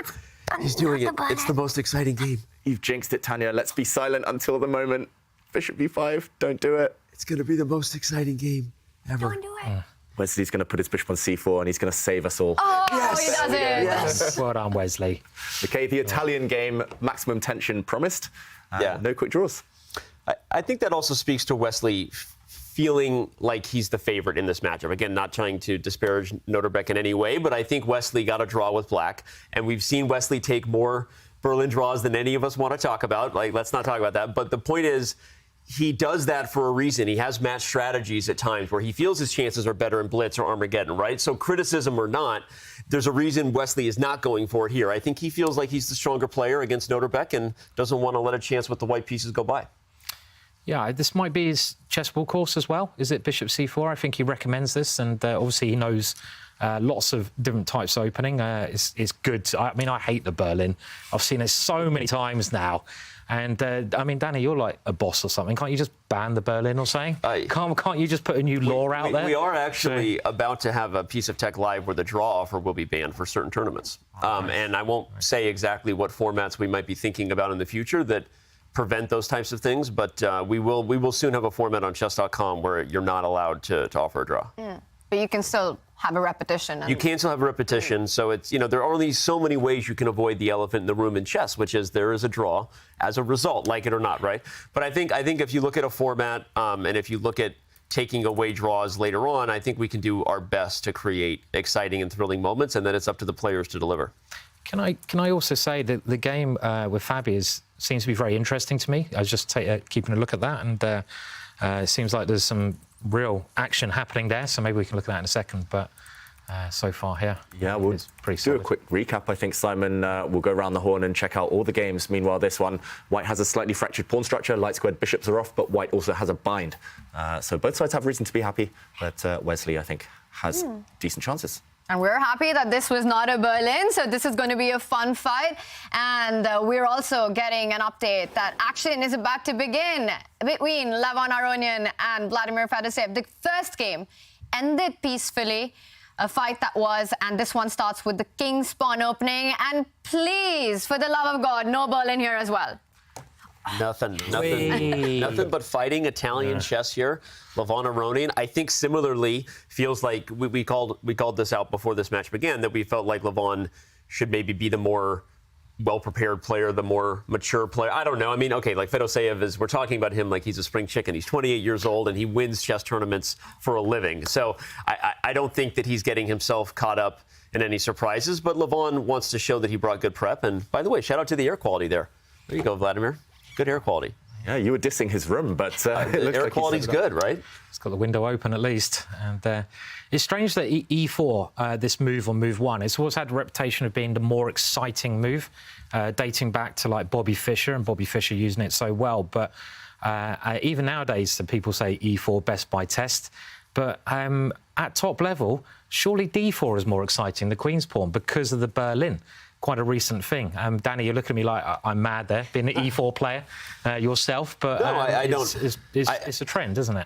He's doing it. It's the most exciting game. You've jinxed it, Tanya. Let's be silent until the moment. Bishop b5. Don't do it. It's going to be the most exciting game ever. Don't do it. Wesley's going to put his bishop on c4, and he's going to save us all. Oh, yes. He does it. Yes. Well done, Wesley. Okay, the Italian game, maximum tension promised. No quick draws. I think that also speaks to Wesley feeling like he's the favorite in this matchup. Again, not trying to disparage Nodirbek in any way, but I think Wesley got a draw with black, and we've seen Wesley take more Berlin draws than any of us want to talk about. Like, let's not talk about that. But the point is, he does that for a reason. He has match strategies at times where he feels his chances are better in Blitz or Armageddon, right? So criticism or not, there's a reason Wesley is not going for it here. I think he feels like he's the stronger player against Nodirbek and doesn't want to let a chance with the white pieces go by. Yeah, this might be his chessball course as well. Is it Bishop c4? I think he recommends this, and obviously he knows lots of different types of opening. It's good. I mean, I hate the Berlin. I've seen it so many times now. And, I mean, Danny, you're like a boss or something. Can't you just ban the Berlin or something? Can't you just put a new law out there? We are actually about to have a piece of tech live where the draw offer will be banned for certain tournaments. And I won't say exactly what formats we might be thinking about in the future that prevent those types of things, but we will soon have a format on Chess.com where you're not allowed to offer a draw. But you can still have a repetition. You can still have a repetition, so it's, there are only so many ways you can avoid the elephant in the room in chess, which is there is a draw as a result, like it or not, right? But I think if you look at a format and if you look at taking away draws later on, I think we can do our best to create exciting and thrilling moments, and then it's up to the players to deliver. Can I also say that the game with Fabi seems to be very interesting to me. I was just keeping a look at that, and it seems like there's some real action happening there, so maybe we can look at that in a second. But so far here, we'll pretty do solid. a quick recap. I think Simon will go around the horn and check out all the games. Meanwhile, this one, white has a slightly fractured pawn structure. Light squared bishops are off, but white also has a bind. So both sides have reason to be happy, but Wesley, I think, has decent chances. And we're happy that this was not a Berlin, so this is going to be a fun fight. And we're also getting an update that action is about to begin between Levon Aronian and Vladimir Fedoseev. The first game ended peacefully, a fight that was, and this one starts with the king's pawn opening. And please, for the love of God, no Berlin here as well. Nothing but fighting Italian chess here. Levon Aronian, I think similarly feels like we called this out before this match began, that we felt like Levon should maybe be the more well-prepared player, the more mature player. I don't know. I mean, okay, like Fedoseev we're talking about him like he's a spring chicken. He's 28 years old and he wins chess tournaments for a living. So I don't think that he's getting himself caught up in any surprises, but Levon wants to show that he brought good prep. And by the way, shout out to the air quality there. There you go, Vladimir. Good air quality. Yeah, you were dissing his room, but the air quality's good, right? It's got the window open at least. And it's strange that E4, this move on move one, it's always had a reputation of being the more exciting move, dating back to like Bobby Fischer and Bobby Fischer using it so well. But even nowadays, people say E4 best by test. But at top level, surely D4 is more exciting, the Queen's Pawn, because of the Berlin. Quite a recent thing. Danny, you're looking at me like I'm mad there, being an E4 player yourself, but no, I don't. It's a trend, isn't it?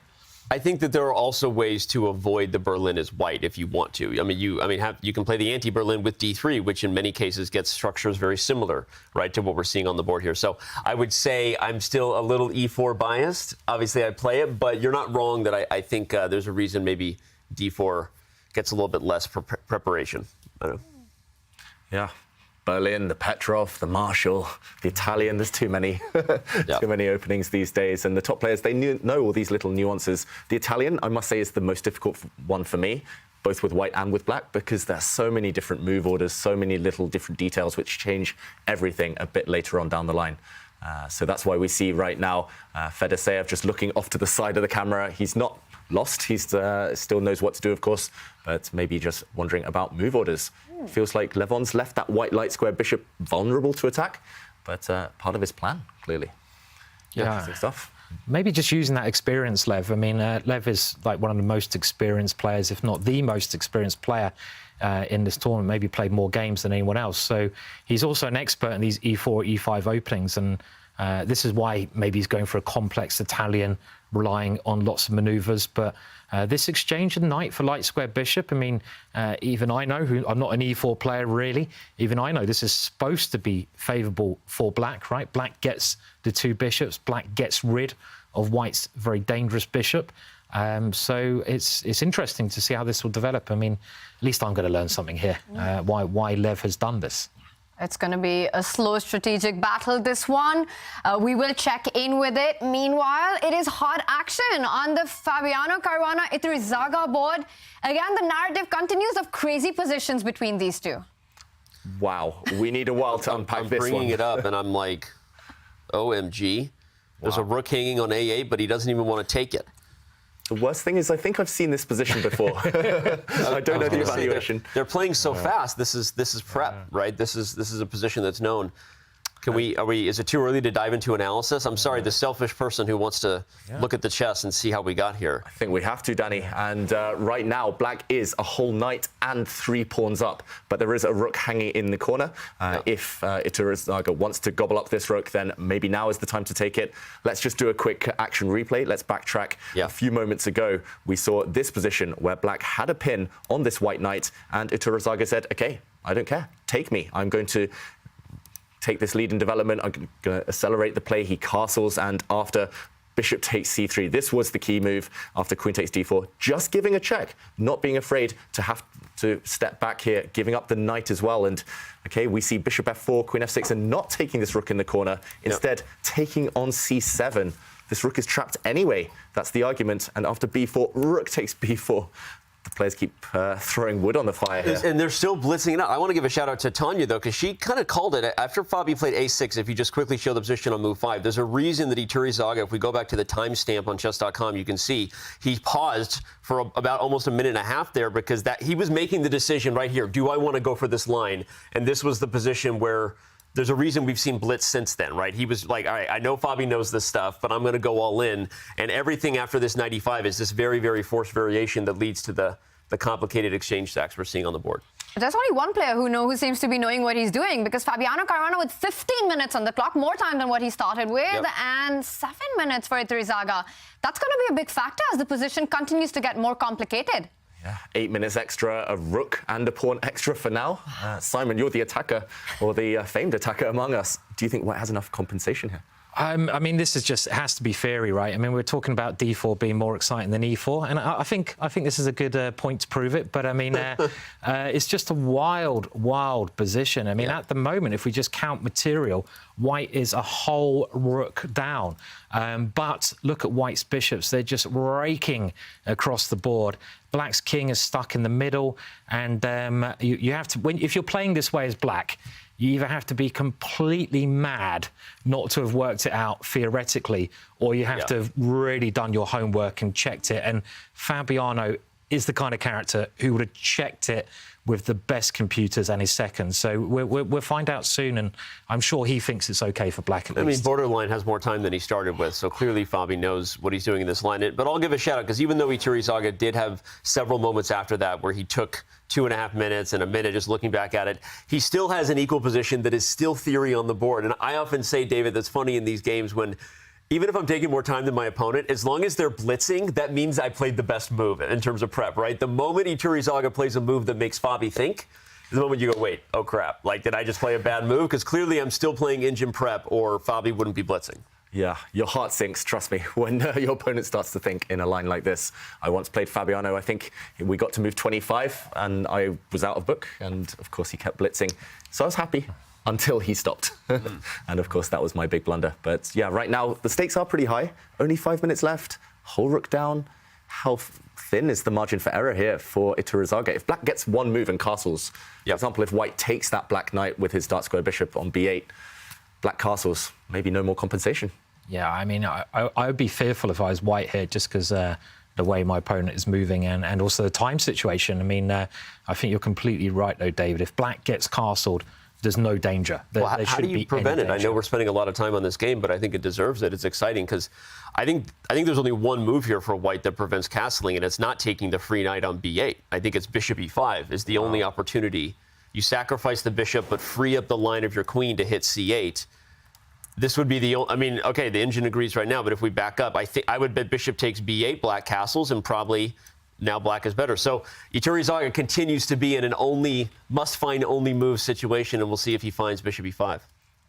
I think that there are also ways to avoid the Berlin as white if you want to. I mean, you can play the anti-Berlin with D3, which in many cases gets structures very similar, right, to what we're seeing on the board here. So I would say I'm still a little E4 biased. Obviously, I play it, but you're not wrong that I think there's a reason maybe D4 gets a little bit less preparation. I don't know. Yeah. Berlin, the Petrov, the Marshall, the Italian. There's too many, too many openings these days. And the top players, they know all these little nuances. The Italian, I must say, is the most difficult one for me, both with white and with black, because there's so many different move orders, so many little different details which change everything a bit later on down the line. So that's why we see right now Fedoseev just looking off to the side of the camera. He's not lost. He still knows what to do, of course, but maybe just wondering about move orders. Feels like Levon's left that white light square bishop vulnerable to attack, but part of his plan, clearly. Interesting stuff. Maybe just using that experience, Lev. I mean, Lev is like one of the most experienced players, if not the most experienced player in this tournament, maybe played more games than anyone else. So he's also an expert in these E4, E5 openings, and this is why maybe he's going for a complex Italian, relying on lots of manoeuvres. But this exchange of knight for light square bishop, I mean, even I know, I'm not an E4 player really, even I know this is supposed to be favourable for black, right? Black gets the two bishops, black gets rid of white's very dangerous bishop. So it's interesting to see how this will develop. I mean, at least I'm going to learn something here, why Lev has done this. It's going to be a slow strategic battle, this one. We will check in with it. Meanwhile, it is hot action on the Fabiano Caruana Iturrizaga board. Again, the narrative continues of crazy positions between these two. Wow, we need a while to unpack this one. I'm bringing it up, and I'm like, OMG. There's a rook hanging on A8, but he doesn't even want to take it. The worst thing is, I think I've seen this position before. I don't know the evaluation. They're playing so fast. This is prep, right? This is a position that's known. Is it too early to dive into analysis? I'm sorry, the selfish person who wants to look at the chess and see how we got here. I think we have to, Danny. And right now, black is a whole knight and 3 pawns up, but there is a rook hanging in the corner. If Iturrizaga wants to gobble up this rook, then maybe now is the time to take it. Let's just do a quick action replay. Let's backtrack. A few moments ago, we saw this position where black had a pin on this white knight, and Iturrizaga said, okay, I don't care. Take me. I'm going to take this lead in development. I'm going to accelerate the play. He castles, and after bishop takes c3, this was the key move after queen takes d4, just giving a check, not being afraid to have to step back here, giving up the knight as well. And okay, we see bishop f4, queen f6, and not taking this rook in the corner, instead taking on c7. This rook is trapped anyway. That's the argument. And after b4, rook takes b4. The players keep throwing wood on the fire here. And they're still blitzing it out. I want to give a shout out to Tanya, though, because she kind of called it. After Fabi played a6, if you just quickly show the position on move 5, there's a reason that Iturrizaga, if we go back to the timestamp on Chess.com, you can see he paused for about almost a minute and a half there, because he was making the decision right here. Do I want to go for this line? And this was the position where there's a reason we've seen blitz since then, right? He was like, all right, I know Fabi knows this stuff, but I'm going to go all in. And everything after this 95 is this very, very forced variation that leads to the complicated exchange stacks we're seeing on the board. There's only one player who seems to be knowing what he's doing, because Fabiano Caruana with 15 minutes on the clock, more time than what he started with, and 7 minutes for Iturrizaga. That's going to be a big factor as the position continues to get more complicated. 8 minutes extra, a rook and a pawn extra for now. Simon, you're the attacker, or the famed attacker among us. Do you think White has enough compensation here? I mean, this is just, it has to be theory, right? I mean, we're talking about d4 being more exciting than e4, and I think this is a good point to prove it. But I mean, it's just a wild position. I mean, at the moment, if we just count material, White is a whole rook down. But look at White's bishops; they're just raking across the board. Black's king is stuck in the middle, and you have to, if you're playing this way as black, you either have to be completely mad not to have worked it out theoretically, or you have to have really done your homework and checked it. And Fabiano is the kind of character who would have checked it with the best computers and his seconds. So we'll find out soon, and I'm sure he thinks it's okay for black at least. I mean, borderline has more time than he started with, so clearly Fabi knows what he's doing in this line. But I'll give a shout out, because even though Iturrizaga did have several moments after that where he took 2.5 minutes and a minute just looking back at it, he still has an equal position that is still theory on the board. And I often say, David, that's funny in these games when, even if I'm taking more time than my opponent, as long as they're blitzing, that means I played the best move in terms of prep, right? The moment Iturrizaga plays a move that makes Fabi think, the moment you go, wait, oh crap, like, did I just play a bad move? Because clearly I'm still playing engine prep, or Fabi wouldn't be blitzing. Yeah, your heart sinks, trust me, when your opponent starts to think in a line like this. I once played Fabiano. I think we got to move 25, and I was out of book, and of course he kept blitzing. So I was happy until he stopped. And of course that was my big blunder. But yeah, right now the stakes are pretty high. Only 5 minutes left. Whole rook down. How thin is the margin for error here for Iturrizaga? If black gets one move and castles, for example, if white takes that black knight with his dark square bishop on b8, black castles, maybe no more compensation. Yeah, I mean, I would be fearful if I was white here, just because the way my opponent is moving and also the time situation. I mean, I think you're completely right, though, David. If black gets castled, there's no danger. Well, how do you prevent it? I know we're spending a lot of time on this game, but I think it deserves it. It's exciting because I think there's only one move here for white that prevents castling, and it's not taking the free knight on b8. I think it's bishop e5 is the only opportunity. You sacrifice the bishop, but free up the line of your queen to hit c8. This would be the only, I mean, okay, the engine agrees right now, but if we back up, I would bet bishop takes b8, black castles, and probably now black is better. So Iturrizaga continues to be in an must-find only move situation, and we'll see if he finds bishop e5.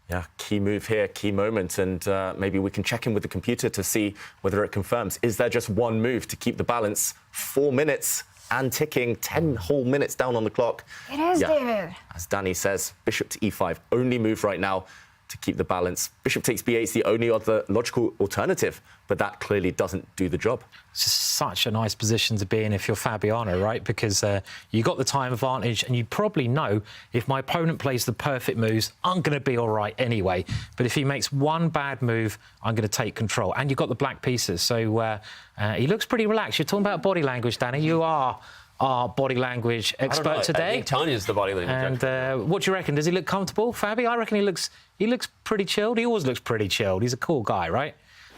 Yeah, key move here, key moment, and maybe we can check in with the computer to see whether it confirms. Is there just one move to keep the balance? 4 minutes and ticking, 10 whole minutes down on the clock. It is, David. As Danny says, bishop to e5, only move right now to keep the balance. Bishop takes b8 is the only other logical alternative, but that clearly doesn't do the job. It's just such a nice position to be in if you're Fabiano, right? Because you got the time advantage, and you probably know if my opponent plays the perfect moves, I'm going to be all right anyway. But if he makes one bad move, I'm going to take control. And you've got the black pieces, so he looks pretty relaxed. You're talking about body language, Danny. You are our body language expert today. I think Tanya's the body language expert. And what do you reckon? Does he look comfortable, Fabi? I reckon he looks pretty chilled. He always looks pretty chilled. He's a cool guy, right?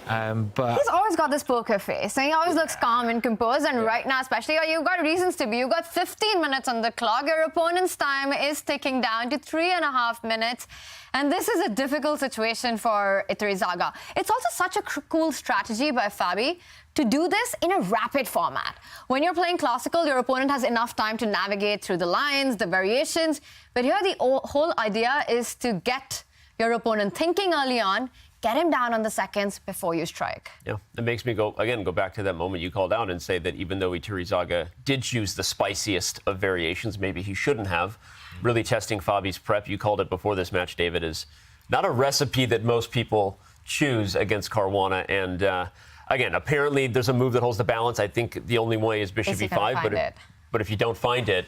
But he's always got this poker face, and he always looks calm and composed. And right now, especially, you've got reasons to be. You've got 15 minutes on the clock. Your opponent's time is ticking down to 3.5 minutes. And this is a difficult situation for Iturrizaga. It's also such a cool strategy by Fabi to do this in a rapid format. When you're playing classical, your opponent has enough time to navigate through the lines, the variations. But here, the whole idea is to get your opponent thinking early on, get him down on the seconds before you strike. Yeah, it makes me go back to that moment you called out and say that even though Iturrizaga did choose the spiciest of variations, maybe he shouldn't have. Really testing Fabi's prep, you called it before this match, David, is not a recipe that most people choose against Caruana. And again, apparently there's a move that holds the balance. I think the only way is bishop e5, but if you don't find it,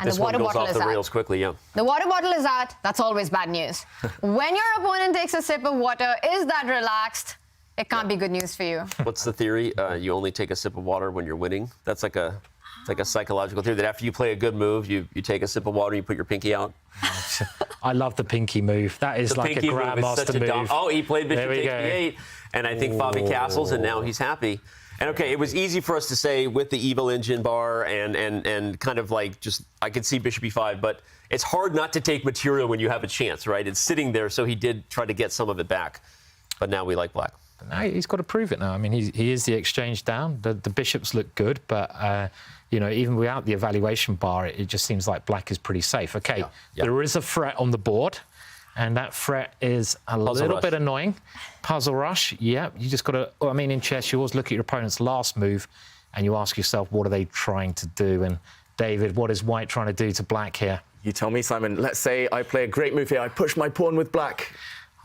and this one goes off the rails quickly, yeah. The water bottle is out. That's always bad news. When your opponent takes a sip of water, is that relaxed? It can't be good news for you. What's the theory? You only take a sip of water when you're winning. That's like a psychological theory that after you play a good move, you take a sip of water, you put your pinky out. I love the pinky move. That is like a grandmaster move. Oh, he played bishop takes b8, and I think Fabi castles, and now he's happy. And okay, it was easy for us to say with the evil engine bar and kind of like just I could see bishop e5, but it's hard not to take material when you have a chance, right? It's sitting there, so he did try to get some of it back. But now we like black. Now he's got to prove it now. I mean, he is the exchange down. The bishops look good, but you know, even without the evaluation bar, it just seems like black is pretty safe. Okay, there is a threat on the board. And that threat is a little bit annoying. Puzzle rush, yeah. You just got to, I mean, in chess, you always look at your opponent's last move and you ask yourself, what are they trying to do? And David, what is white trying to do to black here? You tell me, Simon. Let's say I play a great move here. I push my pawn with black.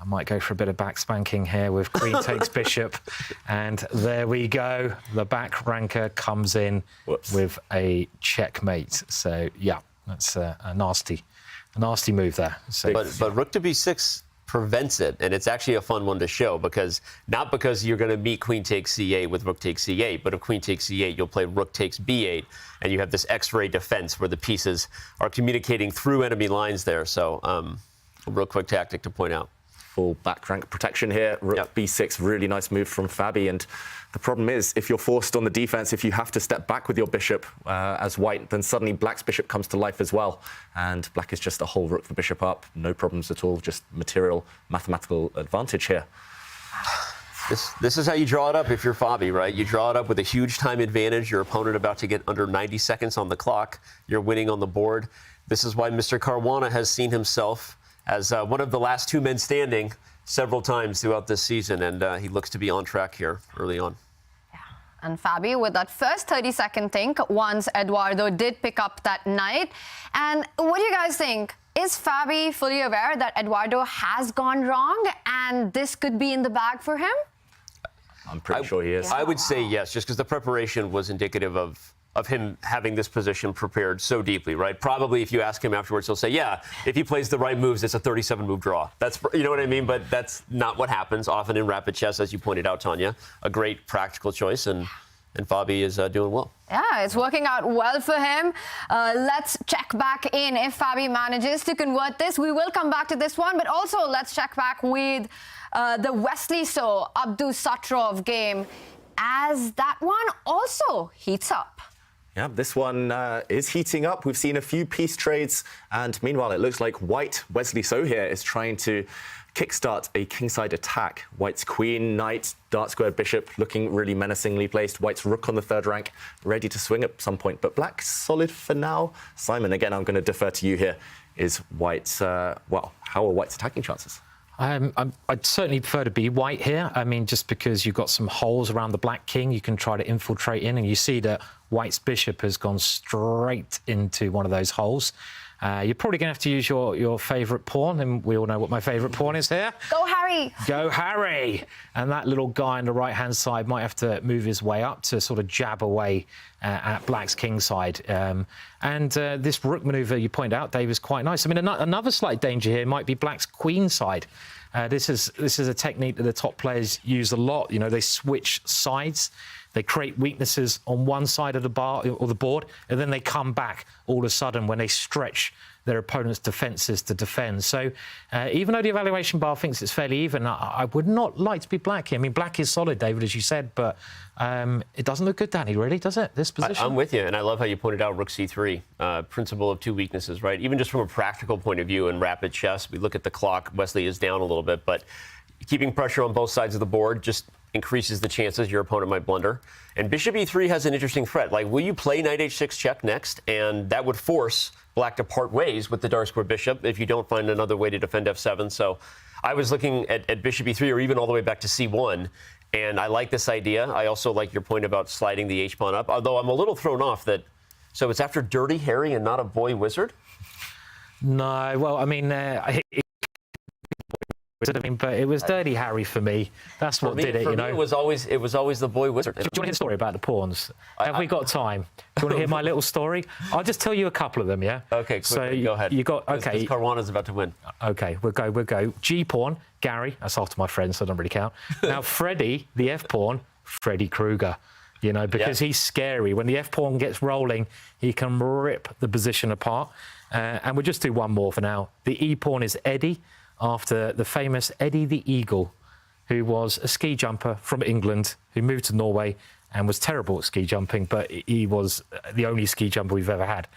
I might go for a bit of back spanking here with queen takes bishop. And there we go. The back ranker comes in with a checkmate. So, yeah, that's a nasty move there. So, but rook to b6 prevents it, and it's actually a fun one to show because not because you're going to meet queen takes c8 with rook takes c8, but if queen takes c8, you'll play rook takes b8, and you have this X-ray defense where the pieces are communicating through enemy lines there. So a real quick tactic to point out. Full back rank protection here. Rook b6, really nice move from Fabi. And the problem is, if you're forced on the defense, if you have to step back with your bishop as white, then suddenly black's bishop comes to life as well. And black is just a whole rook the bishop up. No problems at all, just material, mathematical advantage here. This is how you draw it up if you're Fabi, right? You draw it up with a huge time advantage. Your opponent about to get under 90 seconds on the clock. You're winning on the board. This is why Mr. Caruana has seen himself as one of the last two men standing several times throughout this season, and he looks to be on track here early on. And Fabi, with that first 30-second think, once Eduardo did pick up that knight. And what do you guys think? Is Fabi fully aware that Eduardo has gone wrong and this could be in the bag for him? I'm pretty sure he is. I would say yes, just because the preparation was indicative of him having this position prepared so deeply, right? Probably if you ask him afterwards, he'll say, yeah, if he plays the right moves, it's a 37-move draw. That's, you know what I mean? But that's not what happens often in rapid chess, as you pointed out, Tanya. A great practical choice, and Fabi is doing well. Yeah, it's working out well for him. Let's check back in if Fabi manages to convert this. We will come back to this one, but also let's check back with the Wesley Abdusattorov game, as that one also heats up. Yeah, this one is heating up. We've seen a few piece trades, and meanwhile, it looks like White, Wesley So here, is trying to kickstart a kingside attack. White's queen, knight, dark square bishop, looking really menacingly placed. White's rook on the third rank, ready to swing at some point, but Black's solid for now. Simon, again, I'm going to defer to you here. Is White's, well, how are White's attacking chances? I'd certainly prefer to be White here. I mean, just because you've got some holes around the black king, you can try to infiltrate in, and you see that White's bishop has gone straight into one of those holes. You're probably going to have to use your favourite pawn, and we all know what my favourite pawn is here. Go Harry! Go Harry! And that little guy on the right-hand side might have to move his way up to sort of jab away at Black's king side. This rook manoeuvre you point out, Dave, is quite nice. I mean, another slight danger here might be Black's queen side. This is a technique that the top players use a lot. You know, they switch sides. They create weaknesses on one side of the bar or the board, and then they come back all of a sudden when they stretch their opponent's defences to defend. So even though the evaluation bar thinks it's fairly even, I would not like to be Black here. I mean, Black is solid, David, as you said, but it doesn't look good, Danny, really, does it, this position? I'm with you, and I love how you pointed out Rook C3, principle of two weaknesses, right? Even just from a practical point of view in rapid chess, we look at the clock, Wesley is down a little bit, but keeping pressure on both sides of the board just increases the chances your opponent might blunder. And Bishop E3 has an interesting threat. Like, will you play Knight H6 check next? And that would force Black to part ways with the dark square bishop if you don't find another way to defend F7. So I was looking at Bishop E3 or even all the way back to C1. And I like this idea. I also like your point about sliding the H-pawn up, although I'm a little thrown off that, so it's after Dirty Harry and not a boy wizard? No, well, I mean, but it was Dirty Harry for me. That's what did it, you know. It was always the boy wizard. Do you want to hear the story about the pawns? Have we got time? Do you want to hear my little story? I'll just tell you a couple of them, yeah? Okay, quickly, go ahead. You got, okay. Caruana's about to win. Okay, we'll go. G-pawn, Gary. That's after my friend, so I don't really count. Now, Freddie, the F-pawn, Freddy Krueger. You know, because he's scary. When the F-pawn gets rolling, he can rip the position apart. And we'll just do one more for now. The E-pawn is Eddie, after the famous Eddie the Eagle, who was a ski jumper from England, who moved to Norway and was terrible at ski jumping, but he was the only ski jumper we've ever had.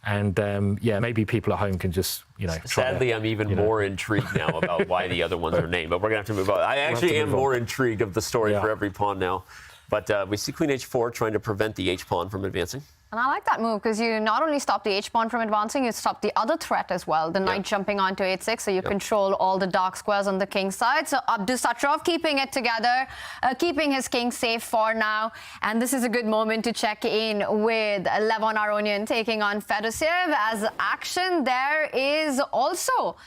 And, yeah, maybe people at home can just, you know... Sadly, I'm even more intrigued now about why the other ones are named, but we're going to have to move on. I actually am more intrigued of the story for every pawn now. But we see Queen H4 trying to prevent the H-pawn from advancing. And I like that move because you not only stop the H-pawn from advancing, you stop the other threat as well, the knight jumping onto H6, so you control all the dark squares on the king side. So Abdusattorov keeping it together, keeping his king safe for now. And this is a good moment to check in with Levon Aronian taking on Fedoseev, as action there is also...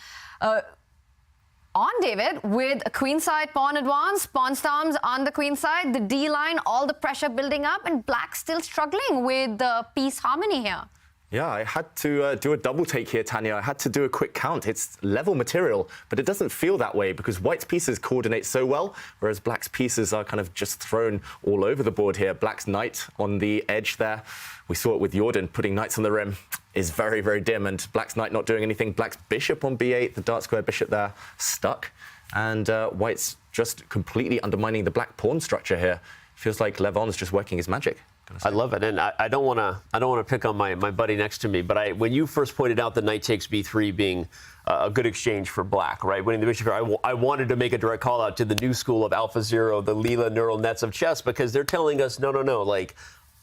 on David, with a queenside pawn advance, pawn storms on the queen side, the D line, all the pressure building up, and Black still struggling with the piece harmony here. Yeah, I had to do a double take here, Tanya. I had to do a quick count. It's level material, but it doesn't feel that way because White's pieces coordinate so well, whereas Black's pieces are kind of just thrown all over the board here. Black's knight on the edge there. We saw it with Jordan putting knights on the rim is very, very dim, and Black's knight not doing anything. Black's bishop on B8, the dark square bishop there, stuck. And White's just completely undermining the black pawn structure here. Feels like Levon's just working his magic. I love it, and I don't want to pick on my buddy next to me, but when you first pointed out the knight takes b3 being a good exchange for Black, right? Winning the bishop here, I wanted to make a direct call out to the new school of AlphaZero, the Leela neural nets of chess, because they're telling us no, like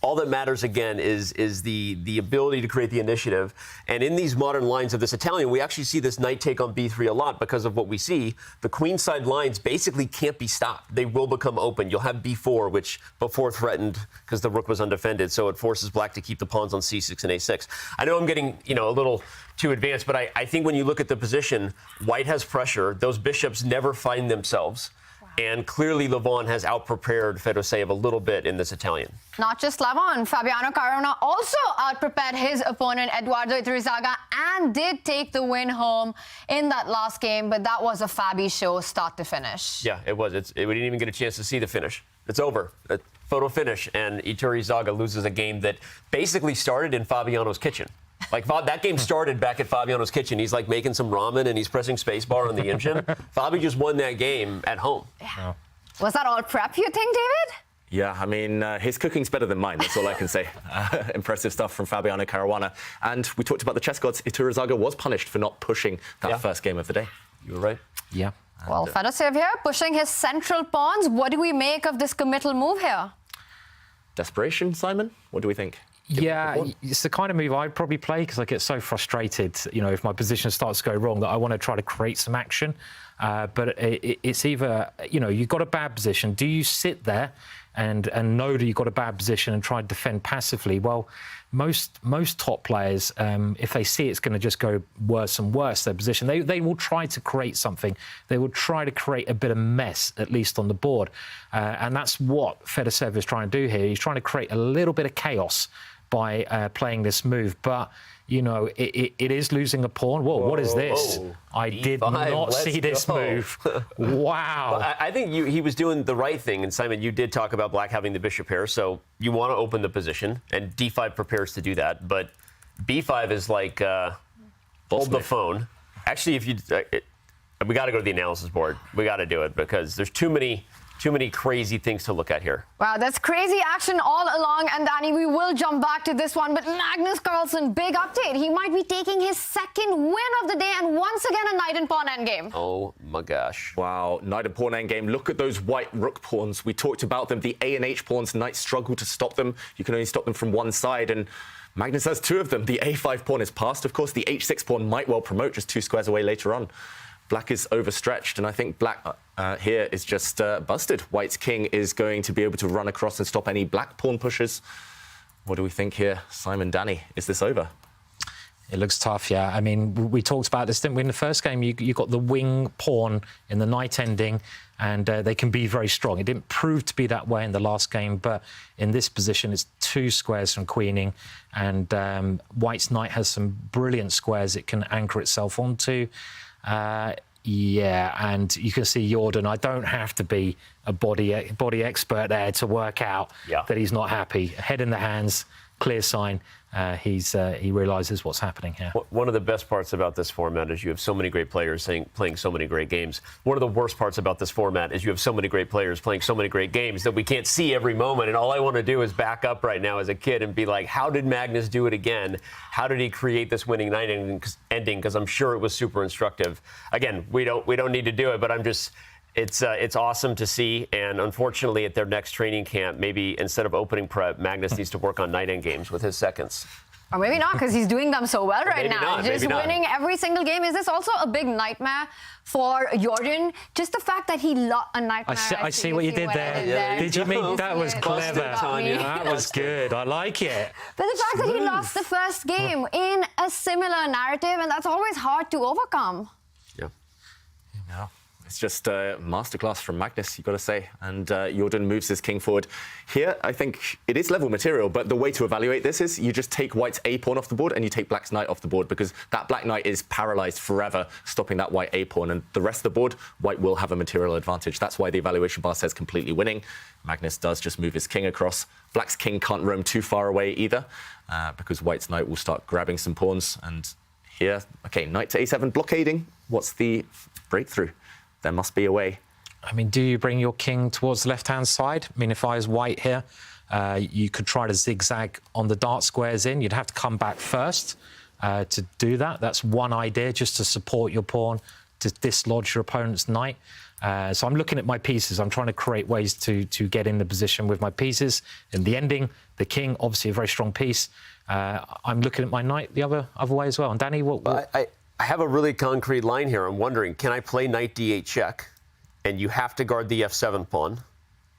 all that matters again is the ability to create the initiative. And in these modern lines of this Italian, we actually see this knight take on b3 a lot because of what we see. The queenside lines basically can't be stopped. They will become open. You'll have b4, which before threatened because the rook was undefended, so it forces black to keep the pawns on c6 and a6. I know I'm getting, a little too advanced, but I think when you look at the position, white has pressure. Those bishops never find themselves. And clearly, Levon has outprepared Fedoseev a little bit in this Italian. Not just Levon. Fabiano Caruana also outprepared his opponent, Eduardo Iturrizaga, and did take the win home in that last game. But that was a Fabi show start to finish. Yeah, it was. We didn't even get a chance to see the finish. It's over. Photo finish. And Iturrizaga loses a game that basically started in Fabiano's kitchen. Like, that game started back at Fabiano's kitchen. He's like making some ramen and he's pressing spacebar on the engine. Fabi just won that game at home. Yeah. Was that all prep, you think, David? Yeah, I mean, his cooking's better than mine. That's all I can say. Impressive stuff from Fabiano Caruana. And we talked about the chess gods. Iturrizaga was punished for not pushing that first game of the day. You were right. Yeah. Well, Fedoseev here pushing his central pawns. What do we make of this committal move here? Desperation, Simon? What do we think? Yeah, it's the kind of move I'd probably play because I get so frustrated, if my position starts to go wrong, that I want to try to create some action. But it's either, you've got a bad position. Do you sit there and know that you've got a bad position and try to defend passively? Well, most top players, if they see it's going to just go worse and worse, their position, they will try to create something. They will try to create a bit of mess, at least on the board. And that's what Fedoseev is trying to do here. He's trying to create a little bit of chaos by playing this move. But, it is losing a pawn. Whoa, what is this? I did not see this move. Wow. Well, I think he was doing the right thing. And, Simon, you did talk about black having the bishop here. So you want to open the position, and d5 prepares to do that. But b5 is like, hold the phone. Actually, we got to go to the analysis board. We got to do it because there's too many crazy things to look at here. Wow, that's crazy action all along. And Danny, we will jump back to this one. But Magnus Carlsen, big update. He might be taking his second win of the day and once again a knight and pawn endgame. Oh my gosh. Wow, knight and pawn endgame. Look at those white rook pawns. We talked about them. The A and H pawns, knights struggle to stop them. You can only stop them from one side. And Magnus has two of them. The A5 pawn is passed, of course. The H6 pawn might well promote just 2 squares away later on. Black is overstretched, and I think black here is just busted. White's king is going to be able to run across and stop any black pawn pushes. What do we think here? Simon, Danny, is this over? It looks tough, yeah. I mean, we talked about this, didn't we? In the first game, you got the wing pawn in the knight ending, and they can be very strong. It didn't prove to be that way in the last game, but in this position, it's 2 squares from queening, and White's knight has some brilliant squares it can anchor itself onto. Yeah, and you can see Jordan. I don't have to be a body expert there to work out that he's not happy. Head in the hands, clear sign. He realises what's happening here. One of the best parts about this format is you have so many great players playing so many great games. One of the worst parts about this format is you have so many great players playing so many great games that we can't see every moment. And all I want to do is back up right now as a kid and be like, how did Magnus do it again? How did he create this winning night ending? Because I'm sure it was super instructive. Again, we don't need to do it, but I'm just... It's awesome to see, and unfortunately at their next training camp, maybe instead of opening prep, Magnus needs to work on night end games with his seconds. Or maybe not, because he's doing them so well right now. Just winning every single game. Is this also a big nightmare for Jordan? Just the fact that he lost a nightmare. I see what you did there. Did you mean that was clever? That was good. I like it. But the fact that he lost the first game in a similar narrative, and that's always hard to overcome. Yeah. It's just a masterclass from Magnus, you've got to say. And Jordan moves his king forward. Here, I think it is level material, but the way to evaluate this is you just take white's A pawn off the board and you take black's knight off the board, because that black knight is paralyzed forever, stopping that white A pawn. And the rest of the board, white will have a material advantage. That's why the evaluation bar says completely winning. Magnus does just move his king across. Black's king can't roam too far away either, because white's knight will start grabbing some pawns. And here, okay, knight to A7 blockading. What's the breakthrough? There must be a way. I mean, do you bring your king towards the left-hand side? I mean, if I was white here, you could try to zigzag on the dark squares in. You'd have to come back first to do that. That's one idea, just to support your pawn, to dislodge your opponent's knight. So I'm looking at my pieces. I'm trying to create ways to get in the position with my pieces. In the ending, the king, obviously a very strong piece. I'm looking at my knight the other way as well. And Danny, what? I have a really concrete line here. I'm wondering, can I play knight d8 check, and you have to guard the f7 pawn,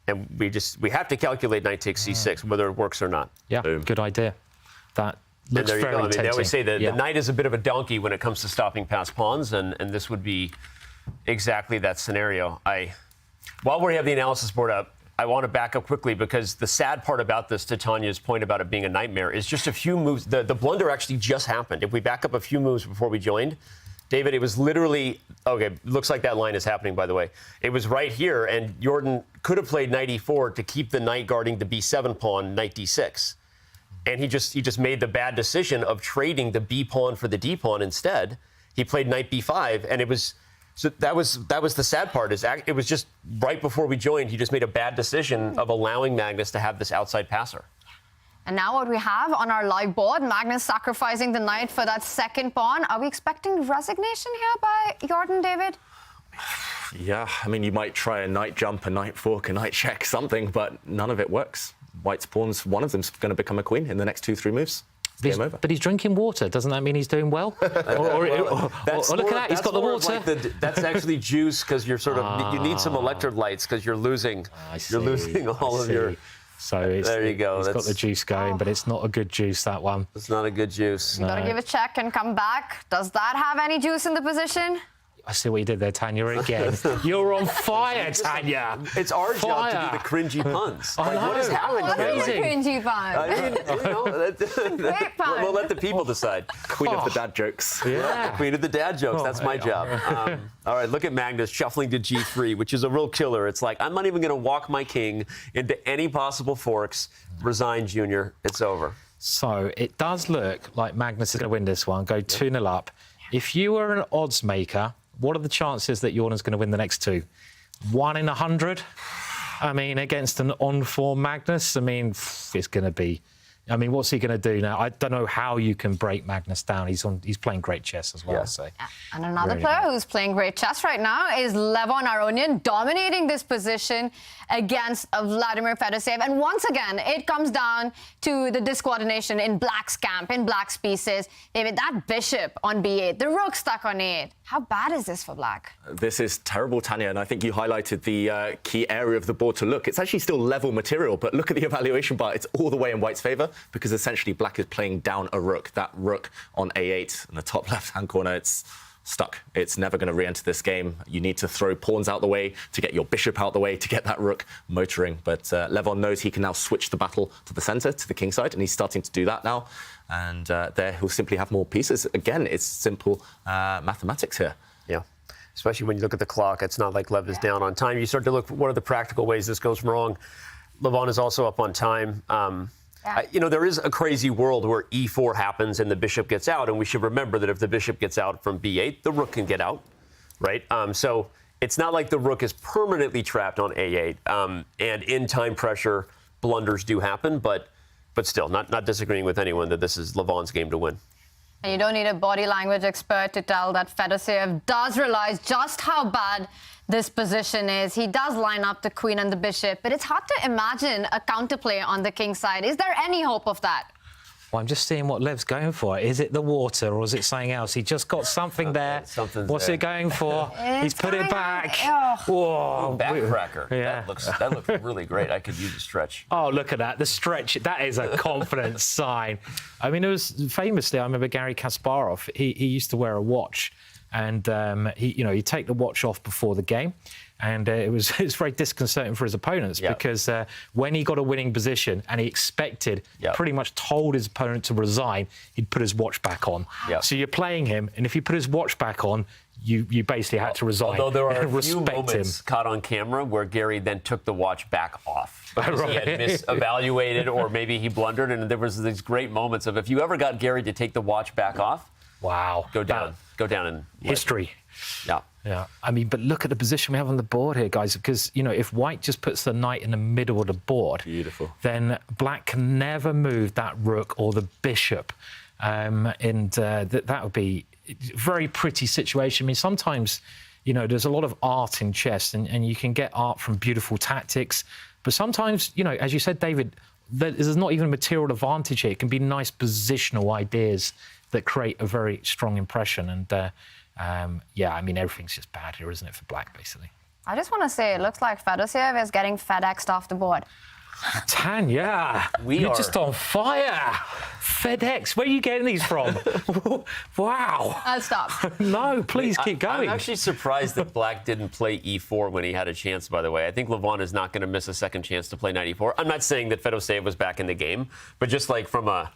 and we have to calculate knight takes c6, whether it works or not. Yeah, good idea. That looks very tempting. They always say that the knight is a bit of a donkey when it comes to stopping past pawns, and this would be exactly that scenario. While we have the analysis board up, I want to back up quickly because the sad part about this, to Tanya's point about it being a nightmare, is just a few moves. The blunder actually just happened. If we back up a few moves before we joined, David, it was literally, okay, looks like that line is happening, by the way. It was right here, and Jordan could have played knight e4 to keep the knight guarding the b7 pawn, knight d6. And he just made the bad decision of trading the b pawn for the d pawn instead. He played knight b5, and it was... So that was the sad part. It was just right before we joined, he just made a bad decision of allowing Magnus to have this outside passer. And now what we have on our live board, Magnus sacrificing the knight for that second pawn. Are we expecting resignation here by Jordan, David? Yeah, I mean, you might try a knight jump, a knight fork, a knight check, something, but none of it works. White's pawns, one of them's going to become a queen in the next 2-3 moves. Game over. But he's drinking water. Doesn't that mean he's doing well? Or look at that, he's got the water. Like that's actually juice because you're sort of you need some electrolytes because you're losing all of your. So there you go. He's got the juice going, but it's not a good juice, that one. It's not a good juice. You gotta give a check and come back. Does that have any juice in the position? I see what you did there, Tanya, again. You're on fire, Tanya. It's our job to do the cringy puns. I know. What is happening? What is a cringy pun? I mean, Great pun. We'll let the people decide. Queen of the dad jokes. Yeah, queen of the dad jokes. That's my job. All right, look at Magnus shuffling to G3, which is a real killer. It's like, I'm not even going to walk my king into any possible forks. Resign, Junior. It's over. So it does look like Magnus is going to win this one, go 2-0 up. If you were an odds maker, what are the chances that Jordan's going to win the next two? 1 in 100? I mean, against an on-form Magnus, I mean, it's going to be... I mean, what's he going to do now? I don't know how you can break Magnus down. He's playing great chess as well, yeah. So. And another really player who's playing great chess right now is Levon Aronian, dominating this position against Vladimir Fedoseev. And once again, it comes down to the discoordination in Black's camp, in Black's pieces. David, that bishop on b8, the rook stuck on a8. How bad is this for Black? This is terrible, Tanya, and I think you highlighted the key area of the board to look. It's actually still level material, but look at the evaluation bar. It's all the way in White's favour because essentially Black is playing down a rook. That rook on a8 in the top left-hand corner, it's stuck. It's never going to re-enter this game. You need to throw pawns out the way to get your bishop out the way to get that rook motoring. But Levon knows he can now switch the battle to the centre, to the king side, and he's starting to do that now. And there he'll simply have more pieces. Again, it's simple mathematics here. Yeah, especially when you look at the clock. It's not like Lev is down on time. You start to look for what are the practical ways this goes wrong. Levon is also up on time. There is a crazy world where e4 happens and the bishop gets out, and we should remember that if the bishop gets out from b8, the rook can get out, right? So it's not like the rook is permanently trapped on a8, and in time pressure, blunders do happen, but still, not disagreeing with anyone that this is Levon's game to win. And you don't need a body language expert to tell that Fedoseev does realize just how bad this position is. He does line up the queen and the bishop, but it's hard to imagine a counterplay on the king side. Is there any hope of that? Well, I'm just seeing what Lev's going for. Is it the water or is it something else? He just got something there. What's it going for? He's put it back. Whoa. Backcracker. Yeah. That looks really great. I could use a stretch. Oh, look at that. The stretch. That is a confidence sign. I mean, it was famously, I remember Garry Kasparov, he used to wear a watch. And he'd take the watch off before the game, and it was very disconcerting for his opponents because when he got a winning position and he expected, pretty much told his opponent to resign, he'd put his watch back on. So you're playing him, and if he put his watch back on, you basically had to resign. Although there are a few respect moments him. caught on camera where Gary then took the watch back off because he had misevaluated or maybe he blundered, and there was these great moments of if you ever got Gary to take the watch back off. Wow. Go down in history. Yeah. I mean, but look at the position we have on the board here, guys, because, if White just puts the knight in the middle of the board, then Black can never move that rook or the bishop. That would be a very pretty situation. I mean, sometimes you know, there's a lot of art in chess, and you can get art from beautiful tactics. But sometimes, you know, as you said, David, there's not even a material advantage here. It can be nice positional ideas that create a very strong impression. And yeah, I mean, everything's just bad here, isn't it, for black, basically? I just want to say, it looks like Fedoseev is getting FedExed off the board. Tanya, you're just on fire. FedEx, where are you getting these from? Wow. I'll stop. No, please keep going. I'm actually surprised that black didn't play e4 when he had a chance, by the way. I think Levon is not going to miss a second chance to play knight e4. I'm not saying that Fedoseev was back in the game, but just like from a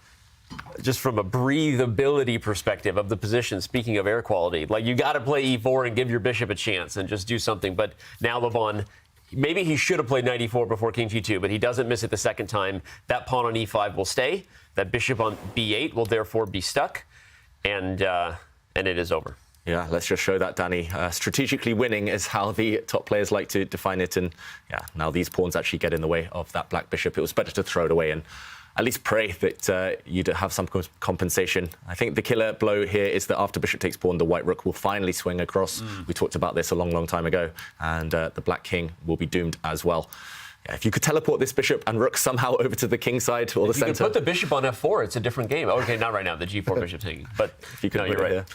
breathability perspective of the position, speaking of air quality, like you got to play e4 and give your bishop a chance and just do something. But now Levon, maybe he should have played knight e4 before king g2, but he doesn't miss it the second time. That pawn on e5 will stay. That bishop on b8 will therefore be stuck, and it is over. Yeah, let's just show that, Danny. Strategically winning is how the top players like to define it. And yeah, now these pawns actually get in the way of that black bishop. It was better to throw it away and at least pray that you'd have some compensation. I think the killer blow here is that after bishop takes pawn, the white rook will finally swing across. We talked about this a long, long time ago. And the black king will be doomed as well. Yeah, if you could teleport this bishop and rook somehow over to the king side or the center. If you could put the bishop on f4, it's a different game. Okay, not right now, the g4 bishop's hanging. But if you could, no, you're right. Here.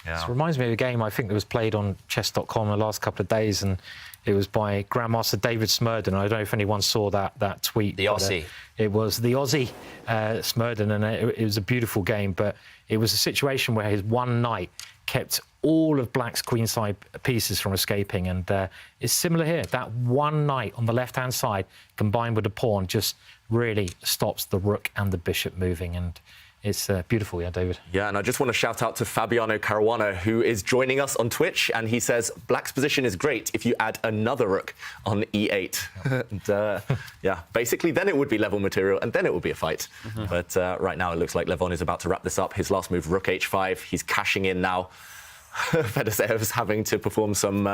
Yeah. This reminds me of a game I think that was played on Chess.com the last couple of days, and it was by Grandmaster David Smurden. I don't know if anyone saw that tweet. The Aussie. It was the Aussie Smurden, and it was a beautiful game, but it was a situation where his one knight kept all of black's queenside pieces from escaping, and it's similar here. That one knight on the left-hand side, combined with the pawn, just really stops the rook and the bishop moving, and it's beautiful, yeah, David. Yeah, and I just want to shout out to Fabiano Caruana, who is joining us on Twitch, and he says, black's position is great if you add another rook on e8. And, yeah, basically, then it would be level material, and then it would be a fight. But right now, it looks like Levon is about to wrap this up. His last move, rook h5. He's cashing in now. Fedoseev's having to perform some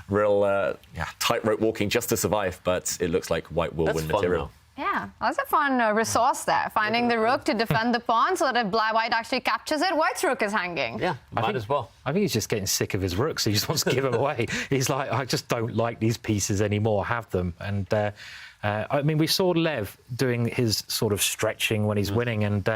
real tightrope walking just to survive, but it looks like white will win material. Yeah, that's a fun resource there. Finding the rook to defend the pawn so that if white actually captures it, white's rook is hanging. Yeah, might as well. I think he's just getting sick of his rooks. He just wants to give them away. He's like, I just don't like these pieces anymore. Have them. And I mean, we saw Lev doing his sort of stretching when he's winning, and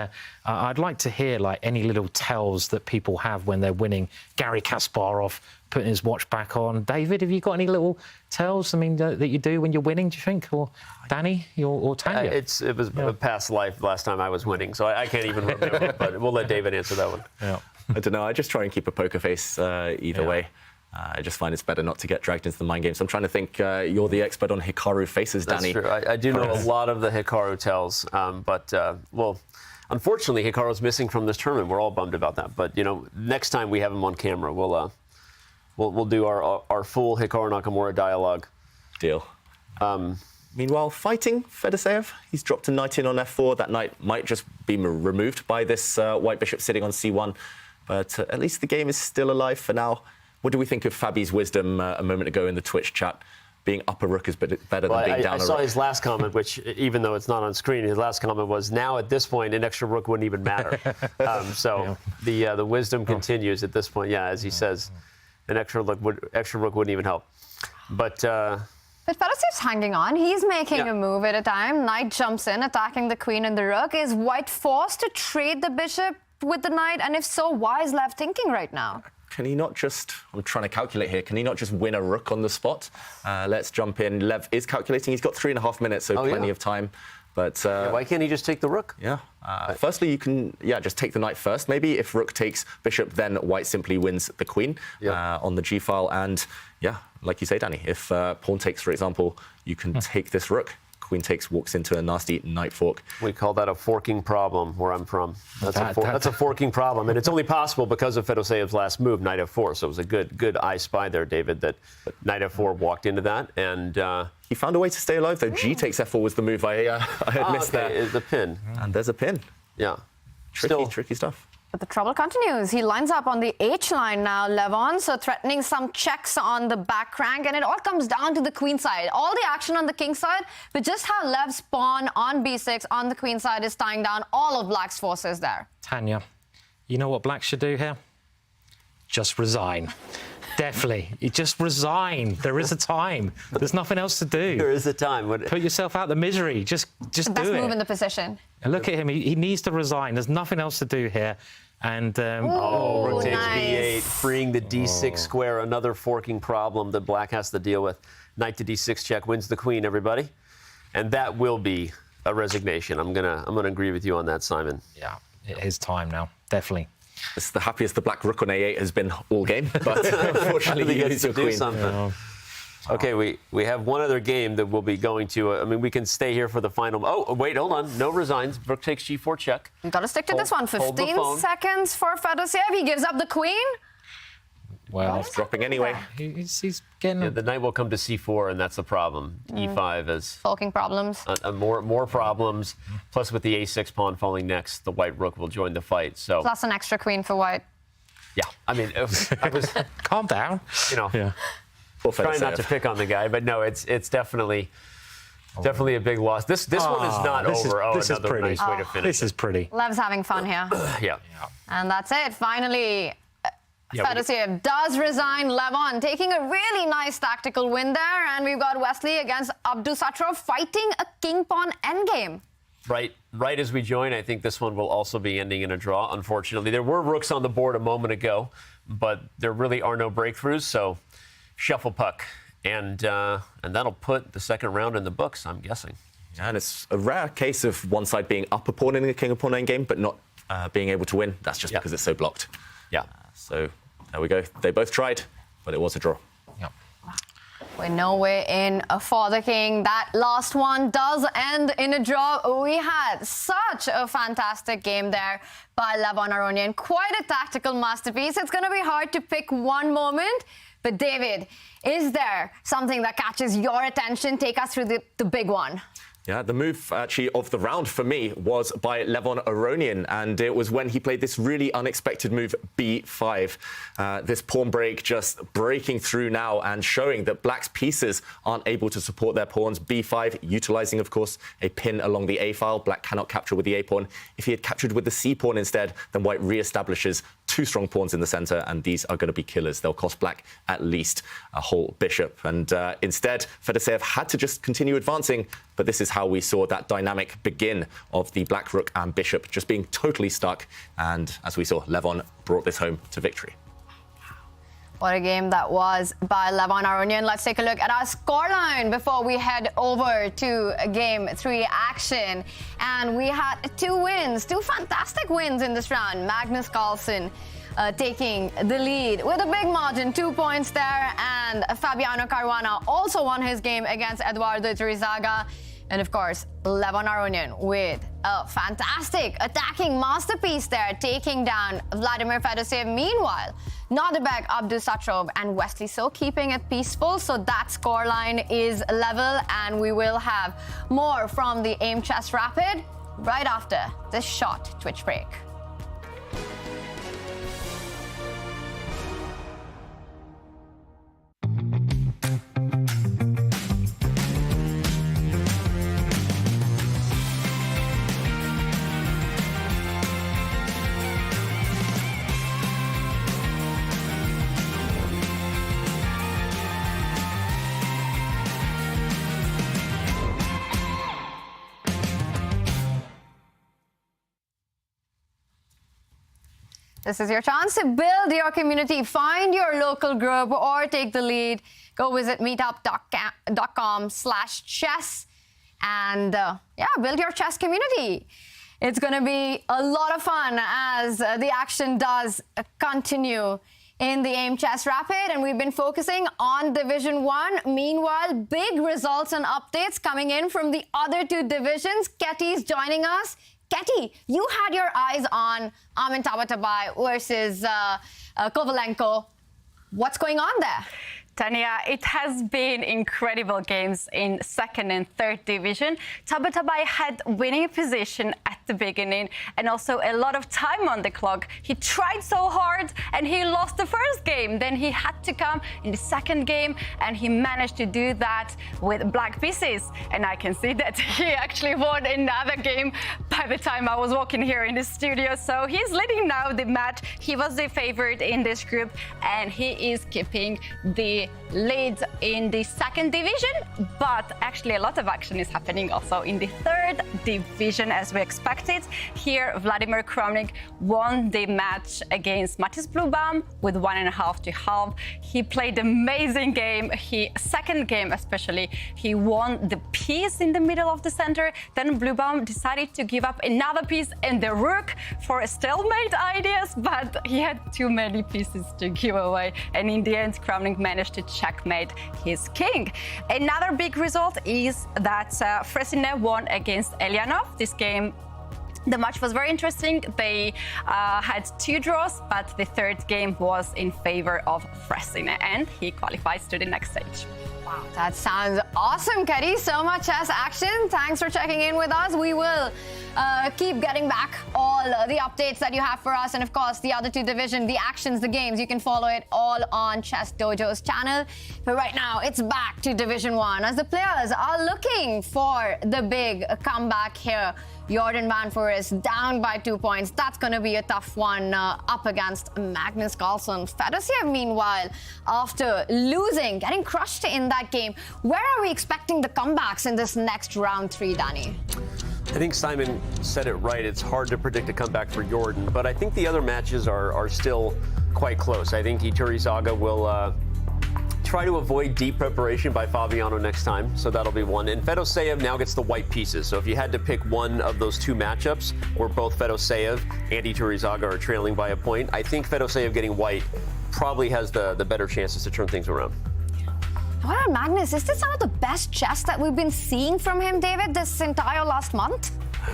I'd like to hear like any little tells that people have when they're winning. Gary Kasparov putting his watch back on. David, have you got any little tells? I mean, that you do when you're winning? Do you think, or Danny, or Tanya? It was a past life last time I was winning, so I can't even remember. But we'll let David answer that one. Yeah. I don't know. I just try and keep a poker face either way. I just find it's better not to get dragged into the mind games. I'm trying to think. You're the expert on Hikaru faces, Danny. That's true. I do know a lot of the Hikaru tells, but well, unfortunately, Hikaru's missing from this tournament. We're all bummed about that. But you know, next time we have him on camera, we'll do our full Hikaru Nakamura dialogue. Deal. Meanwhile, fighting Fedoseev, he's dropped a knight in on f4. That knight might just be removed by this white bishop sitting on c1, but at least the game is still alive for now. What do we think of Fabi's wisdom a moment ago in the Twitch chat? Being up a rook is better than being down a rook. I saw his last comment, which, even though it's not on screen, his last comment was, now at this point, an extra rook wouldn't even matter. So the wisdom continues at this point. Yeah, as he says, an extra rook wouldn't even help. But Fedoseev's hanging on. He's making a move at a time. Knight jumps in, attacking the queen and the rook. Is white forced to trade the bishop with the knight? And if so, why is Lev thinking right now? Can he not just, I'm trying to calculate here, can he not just win a rook on the spot? Let's jump in. Lev is calculating. He's got 3.5 minutes, so plenty of time. But why can't he just take the rook? Yeah. Firstly, you can just take the knight first. Maybe if rook takes bishop, then white simply wins the queen on the g file. And yeah, like you say, Danny, if pawn takes, for example, you can take this rook. Queen takes, walks into a nasty knight fork. We call that a forking problem where I'm from. That's a forking problem, and it's only possible because of Fedoseev's last move, knight f4. So it was a good I spy there, David, that knight f4 walked into that, and he found a way to stay alive. Though G takes f4 was the move I had missed there. Is the pin, and there's a pin. Yeah, tricky stuff. But the trouble continues. He lines up on the H line now, Levon, so threatening some checks on the back rank, and it all comes down to the queen side. All the action on the king side, but just how Lev's pawn on b6 on the queen side is tying down all of black's forces there. Tanya, you know what black should do here? Just resign. Definitely. You just resign. There is a time. There's nothing else to do. There is a time. Put yourself out the misery. Just do it. Best move in the position. And look at him. He needs to resign. There's nothing else to do here. And rook takes nice. b8, freeing the d6 square. Another forking problem that black has to deal with. Knight to d6 check wins the queen, everybody. And that will be a resignation. I'm gonna agree with you on that, Simon. Yeah, it is time now. Definitely. It's the happiest the black rook on a8 has been all game, but unfortunately you lose your queen. Something. Okay, we have one other game that we'll be going to. I mean, we can stay here for the final. Oh, wait, hold on. No resigns. Rook takes g4 check. You've got to stick to this one. 15 seconds for Fedoseev. He gives up the queen. Well, he's dropping anyway. He's getting... Yeah, the knight will come to c4, and that's the problem. e5 is... Forking problems. More problems. Plus, with the a6 pawn falling next, the white rook will join the fight. So Plus an extra queen for white. Yeah, I mean, I was... Calm down. You know, yeah. Trying not to pick on the guy, but no, it's definitely a big loss. This one is not over. Another nice way to finish. This is pretty. Lev's having fun here. Yeah. And that's it. Finally, Fedoseev does resign. Levon taking a really nice tactical win there. And we've got Wesley against Abdusattorov fighting a king-pawn endgame. Right as we join, I think this one will also be ending in a draw, unfortunately. There were rooks on the board a moment ago, but there really are no breakthroughs, so shuffle puck. And that'll put the second round in the books, I'm guessing. Yeah, and it's a rare case of one side being up a pawn in a king-pawn endgame, but not being able to win. That's just because it's so blocked. Yeah. So there we go. They both tried, but it was a draw. Yeah. We're nowhere in for the king. That last one does end in a draw. We had such a fantastic game there by Levon Aronian. Quite a tactical masterpiece. It's going to be hard to pick one moment. But David, is there something that catches your attention? Take us through the big one. Yeah, the move actually of the round for me was by Levon Aronian, and it was when he played this really unexpected move, b5. This pawn break just breaking through now and showing that black's pieces aren't able to support their pawns. b5, utilizing, of course, a pin along the a file. Black cannot capture with the a pawn. If he had captured with the c pawn instead, then white reestablishes two strong pawns in the center, and these are going to be killers. They'll cost black at least a whole bishop. And instead, Fedoseev had to just continue advancing, but this is how we saw that dynamic begin of the black rook and bishop just being totally stuck. And as we saw, Levon brought this home to victory. What a game that was by Levon Aronian. Let's take a look at our scoreline before we head over to Game 3 action. And we had two fantastic wins in this round. Magnus Carlsen taking the lead with a big margin, 2 points there. And Fabiano Caruana also won his game against Eduardo Iturrizaga. And of course, Levon Aronian with a fantastic attacking masterpiece there, taking down Vladimir Fedoseev. Meanwhile, Nodirbek Abdusattorov and Wesley So keeping it peaceful. So that scoreline is level, and we will have more from the Aimchess Rapid right after this short Twitch break. This is your chance to build your community. Find your local group or take the lead. Go visit meetup.com/chess and build your chess community. It's going to be a lot of fun as the action does continue in the Aimchess Rapid, and we've been focusing on Division 1. Meanwhile, big results and updates coming in from the other two divisions. Ketty's joining us. Ketty, you had your eyes on Armin Tabatabai versus Kovalenko. What's going on there? Tanya, it has been incredible games in second and third division. Tabatabai had winning position at the beginning and also a lot of time on the clock. He tried so hard and he lost the first game. Then he had to come in the second game and he managed to do that with black pieces. And I can see that he actually won another game by the time I was walking here in the studio. So he's leading now the match. He was the favorite in this group and he is keeping the lead in the second division, but actually a lot of action is happening also in the third division as we expected. Here, Vladimir Kramnik won the match against Matis Blubaum with 1.5 to half. He played an amazing game. Second game especially, he won the piece in the middle of the center. Then Blubaum decided to give up another piece and the rook for a stalemate ideas, but he had too many pieces to give away. And in the end, Kramnik managed to checkmate his king. Another big result is that Fresine won against Elianov. This game, the match was very interesting. They had 2 draws, but the third game was in favor of Fresine, and he qualifies to the next stage. Wow, that sounds awesome, Kari. So much chess action. Thanks for checking in with us. We will keep getting back all the updates that you have for us. And of course, the other 2 divisions, the actions, the games, you can follow it all on Chess Dojo's channel. But right now, it's back to Division 1 as the players are looking for the big comeback here. Jordan Van Foreest down by 2 points. That's going to be a tough one up against Magnus Carlsen. Fedoseev, meanwhile, after losing, getting crushed in that game. Where are we expecting the comebacks in this next round 3, Danny? I think Simon said it right. It's hard to predict a comeback for Jordan, but I think the other matches are still quite close. I think Iturrizaga will try to avoid deep preparation by Fabiano next time, so that'll be one. And Fedoseev now gets the white pieces, so if you had to pick one of those 2 matchups where both Fedoseev and Iturrizaga are trailing by a point, I think Fedoseev getting white probably has the better chances to turn things around. What about Magnus? Is this some of the best chess that we've been seeing from him, David, this entire last month?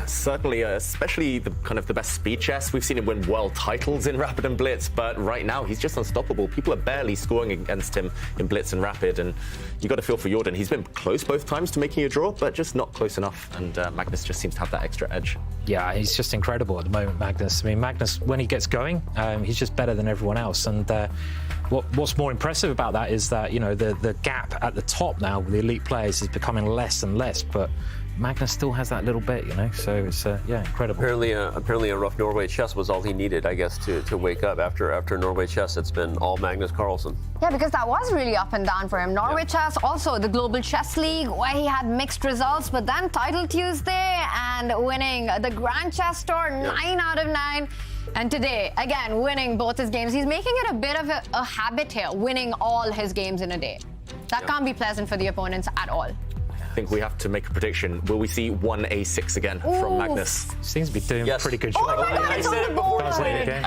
Certainly, especially the best speed chess. We've seen him win world titles in Rapid and Blitz, but right now he's just unstoppable. People are barely scoring against him in Blitz and Rapid, and you got to feel for Jordan. He's been close both times to making a draw, but just not close enough, and Magnus just seems to have that extra edge. Yeah, he's just incredible at the moment, Magnus. I mean, Magnus, when he gets going, he's just better than everyone else, and what's more impressive about that is that, you know, the gap at the top now with the elite players is becoming less and less, but Magnus still has that little bit, you know, so it's, yeah, incredible. Apparently a rough Norway chess was all he needed, I guess, to wake up. After Norway chess, it's been all Magnus Carlsen. Yeah, because that was really up and down for him. Norway chess, also the Global Chess League, where he had mixed results, but then Title Tuesday and winning the Grand Chess Tour, 9 out of 9. And today, again, winning both his games. He's making it a bit of a habit here, winning all his games in a day. That can't be pleasant for the opponents at all. I think we have to make a prediction. Will we see 1A6 again from Magnus? Seems to be doing pretty good job. Oh my God, I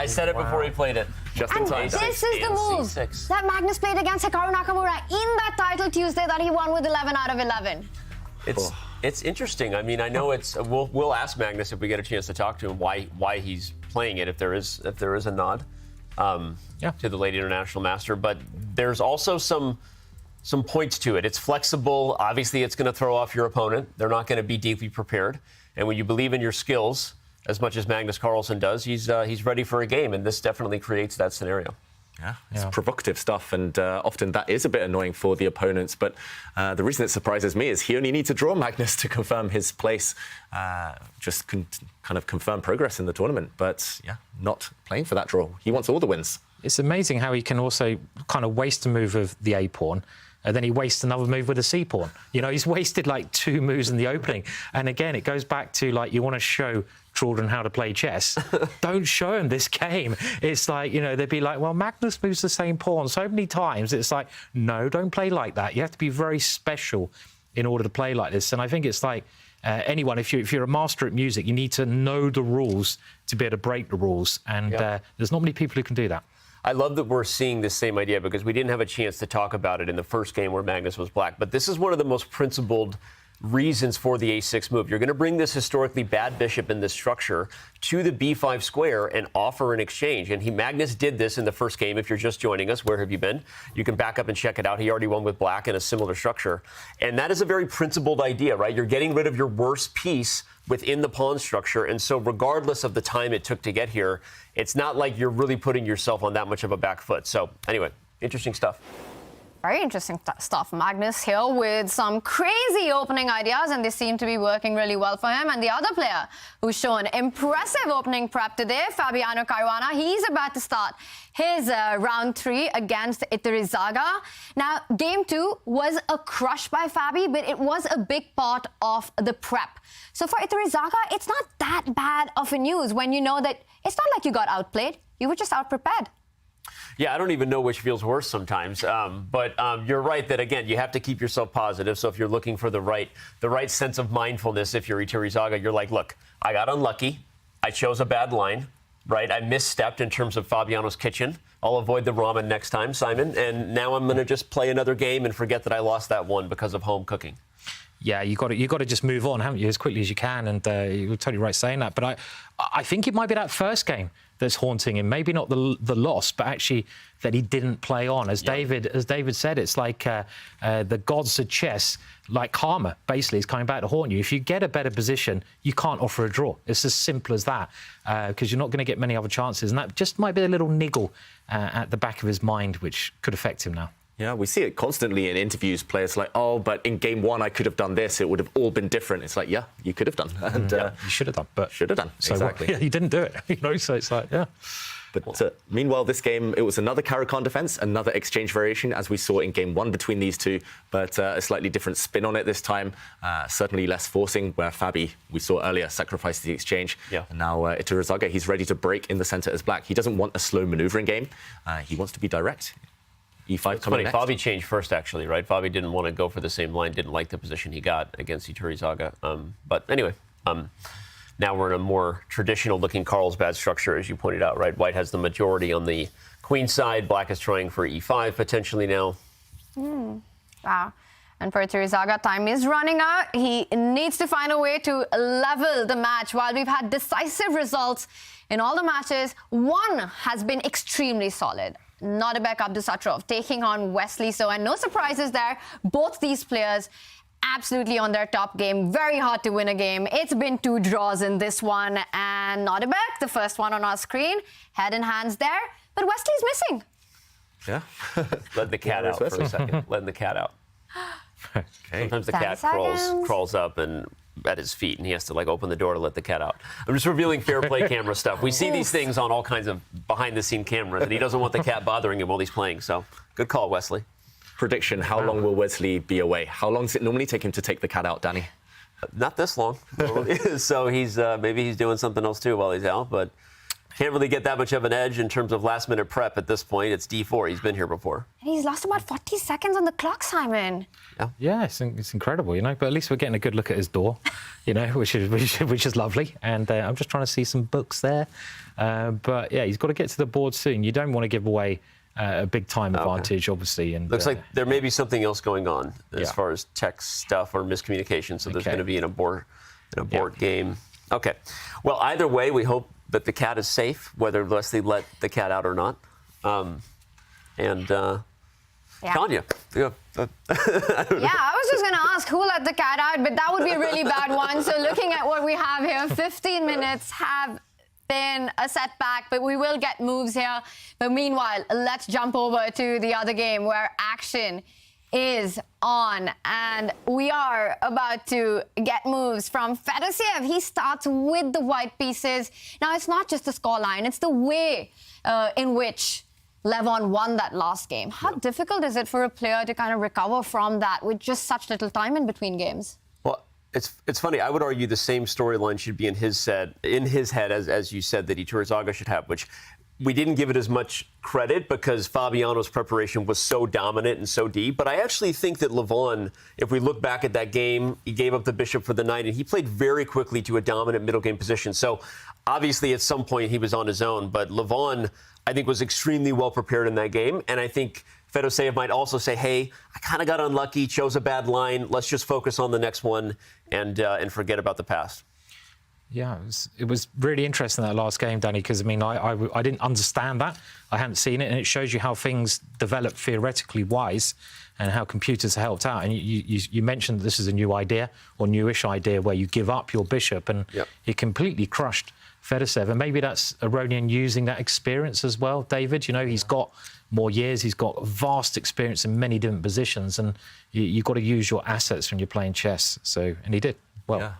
said it before he played it. Just in time. This is the move that Magnus played against Hikaru Nakamura in that Title Tuesday that he won with 11 out of 11. It's interesting. I mean, I know it's. We'll ask Magnus if we get a chance to talk to him why he's playing it if there is a nod to the late international master. But there's also some points to it. It's flexible. Obviously, it's going to throw off your opponent. They're not going to be deeply prepared. And when you believe in your skills as much as Magnus Carlsen does, he's ready for a game. And this definitely creates that scenario. Yeah, it's provocative stuff, and often that is a bit annoying for the opponents. But the reason it surprises me is he only needs to draw Magnus to confirm his place, kind of confirm progress in the tournament. But yeah, not playing for that draw. He wants all the wins. It's amazing how he can also kind of waste a move of the A pawn. And then he wastes another move with a C pawn. You know, he's wasted like 2 moves in the opening. And again, it goes back to, like, you want to show children how to play chess. Don't show them this game. It's like, you know, they'd be like, well, Magnus moves the same pawn so many times. It's like, no, don't play like that. You have to be very special in order to play like this. And I think it's like anyone, if you're a master at music, you need to know the rules to be able to break the rules. And there's not many people who can do that. I love that we're seeing this same idea because we didn't have a chance to talk about it in the first game where Magnus was black. But this is one of the most principled reasons for the a6 move. You're going to bring this historically bad bishop in this structure to the b5 square and offer an exchange. And Magnus did this in the first game. If you're just joining us, where have you been? You can back up and check it out. He already won with black in a similar structure. And that is a very principled idea, right? You're getting rid of your worst piece within the pawn structure. And so regardless of the time it took to get here, it's not like you're really putting yourself on that much of a back foot. So anyway, interesting stuff. Very interesting stuff. Magnus here with some crazy opening ideas, and they seem to be working really well for him. And the other player who's shown impressive opening prep today, Fabiano Caruana, he's about to start his round 3 against Iturrizaga. Now, game 2 was a crush by Fabi, but it was a big part of the prep. So for Iturrizaga, it's not that bad of a news when you know that it's not like you got outplayed. You were just out-prepared. Yeah, I don't even know which feels worse sometimes. But you're right that, again, you have to keep yourself positive. So if you're looking for the right sense of mindfulness, if you're Iturrizaga, you're like, look, I got unlucky. I chose a bad line, right? I misstepped in terms of Fabiano's kitchen. I'll avoid the ramen next time, Simon. And now I'm going to just play another game and forget that I lost that one because of home cooking. Yeah, you got to just move on, haven't you, as quickly as you can? And you're totally right saying that. But I think it might be that first game that's haunting him. Maybe not the loss, but actually that he didn't play on. As David said, it's like the gods of chess, like karma, basically, is coming back to haunt you. If you get a better position, you can't offer a draw. It's as simple as that, because you're not going to get many other chances. And that just might be a little niggle at the back of his mind, which could affect him now. Yeah, we see it constantly in interviews. Players like, oh, but in game 1 I could have done this. It would have all been different. It's like, yeah, you could have done. And you should have done, but should have done. So exactly. Yeah, you didn't do it. So it's like, yeah. But meanwhile, this game, it was another Caro-Kann defense, another exchange variation, as we saw in game 1 between these two, but a slightly different spin on it this time. Certainly less forcing, where Fabi, we saw earlier, sacrificed the exchange. Yeah. And now Iturrizaga, he's ready to break in the center as black. He doesn't want a slow maneuvering game. He wants to be direct. E5 it's funny, Fabi changed first, actually, right? Fabi didn't want to go for the same line, didn't like the position he got against Iturrizaga. But anyway, now we're in a more traditional-looking Carlsbad structure, as you pointed out, right? White has the majority on the queen side. Black is trying for E5 potentially now. Wow. And for Iturrizaga, time is running out. He needs to find a way to level the match. While we've had decisive results in all the matches, one has been extremely solid. Nodirbek Abdusattorov taking on Wesley So, and no surprises there. Both these players absolutely on their top game. Very hard to win a game. It's been 2 draws in this one. And Nodirbek, the first one on our screen, head and hands there. But Wesley's missing. Yeah. Let the cat out for a second. Letting the cat out. Okay. Sometimes the cat crawls up and at his feet, and he has to open the door to let the cat out. I'm just revealing fair play camera stuff. We see these things on all kinds of behind-the-scene cameras, and he doesn't want the cat bothering him while he's playing. So, good call, Wesley. Prediction: how long will Wesley be away? How long does it normally take him to take the cat out, Danny? Not this long. So he's maybe he's doing something else too while he's out, but can't really get that much of an edge in terms of last-minute prep at this point. It's D4. He's been here before. And he's lost about 40 seconds on the clock, Simon. Yeah, it's incredible, But at least we're getting a good look at his door, which is lovely. And I'm just trying to see some books there. But yeah, he's got to get to the board soon. You don't want to give away a big time advantage, obviously. And looks like there may be something else going on as far as tech stuff or miscommunication. So there's going to be an abort game. Okay. Well, either way, we hope that the cat is safe, whether Leslie let the cat out or not. Tanya. Yeah, I was just going to ask who let the cat out, but that would be a really bad one. So looking at what we have here, 15 minutes have been a setback, but we will get moves here. But meanwhile, let's jump over to the other game where action is on, and we are about to get moves from Fedoseev. He starts with the white pieces. Now, it's not just the scoreline, it's the way in which Levon won that last game. How difficult is it for a player to kind of recover from that with just such little time in between games? Well, it's funny. I would argue the same storyline should be in his head as you said that Iturrizaga should have, which we didn't give it as much credit because Fabiano's preparation was so dominant and so deep. But I actually think that Levon, if we look back at that game, he gave up the bishop for the knight, and he played very quickly to a dominant middle game position. So obviously at some point he was on his own. But Levon, I think, was extremely well prepared in that game. And I think Fedoseev might also say, hey, I kind of got unlucky, chose a bad line. Let's just focus on the next one and forget about the past. Yeah, it was really interesting, that last game, Danny, because, I mean, I didn't understand that. I hadn't seen it, and it shows you how things develop theoretically wise and how computers helped out. And you mentioned that this is a new idea, or newish idea, where you give up your bishop, and he completely crushed Fedoseev. And maybe that's Aronian using that experience as well, David. You know, he's got more years, he's got vast experience in many different positions, and you've got to use your assets when you're playing chess. So, and he did well. Yeah.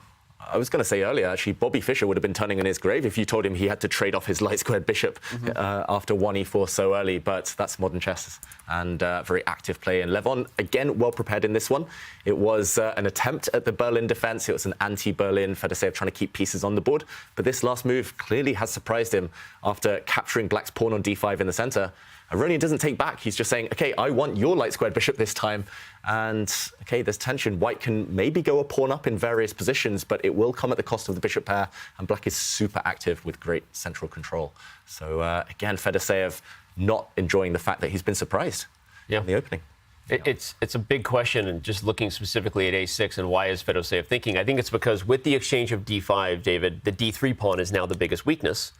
I was going to say earlier, actually, Bobby Fischer would have been turning in his grave if you told him he had to trade off his light-squared bishop after 1e4 so early, but that's modern chess and very active play. And Levon, again, well prepared in this one. It was an attempt at the Berlin defense. It was an anti-Berlin, Fedoseev trying to keep pieces on the board. But this last move clearly has surprised him after capturing Black's pawn on d5 in the center. Aronian doesn't take back. He's just saying, OK, I want your light-squared bishop this time. And, OK, there's tension. White can maybe go a pawn up in various positions, but it will come at the cost of the bishop pair. And Black is super active with great central control. So, again, Fedoseev not enjoying the fact that he's been surprised in the opening. It's a big question, and just looking specifically at a6 and why is Fedoseev thinking? I think it's because with the exchange of d5, David, the d3 pawn is now the biggest weakness.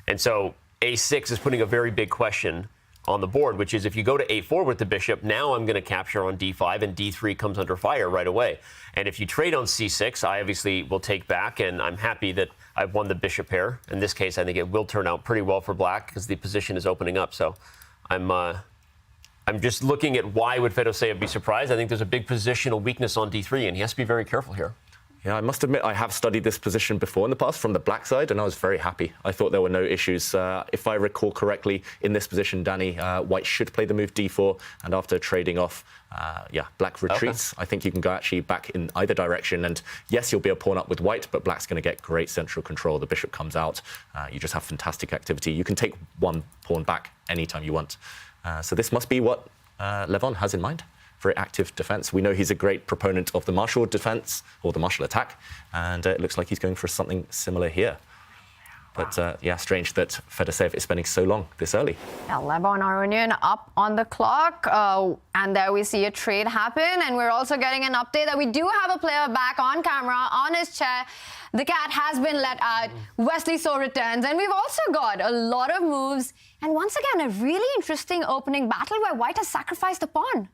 And so a6 is putting a very big question on the board, which is if you go to a4 with the bishop, now I'm going to capture on d5, and d3 comes under fire right away. And if you trade on c6, I obviously will take back, and I'm happy that I've won the bishop pair. In this case, I think it will turn out pretty well for Black because the position is opening up. So I'm just looking at why would Fedoseev be surprised. I think there's a big positional weakness on d3, and he has to be very careful here. Yeah, I must admit I have studied this position before in the past from the Black side, and I was very happy. I thought there were no issues. If I recall correctly, in this position, Danny, White should play the move d4, and after trading off, Black retreats. Okay. I think you can go actually back in either direction, and yes, you'll be a pawn up with White, but Black's going to get great central control. The bishop comes out. You just have fantastic activity. You can take one pawn back anytime you want. So this must be what Levon has in mind. Very active defense. We know he's a great proponent of the martial defense, or the martial attack, and it looks like he's going for something similar here. But yeah, strange that Fedoseev is spending so long this early. Yeah, Levon Aronian up on the clock, and there we see a trade happen, and we're also getting an update that we do have a player back on camera, on his chair. The cat has been let out. Wesley So returns, and we've also got a lot of moves, and once again, a really interesting opening battle where White has sacrificed a pawn.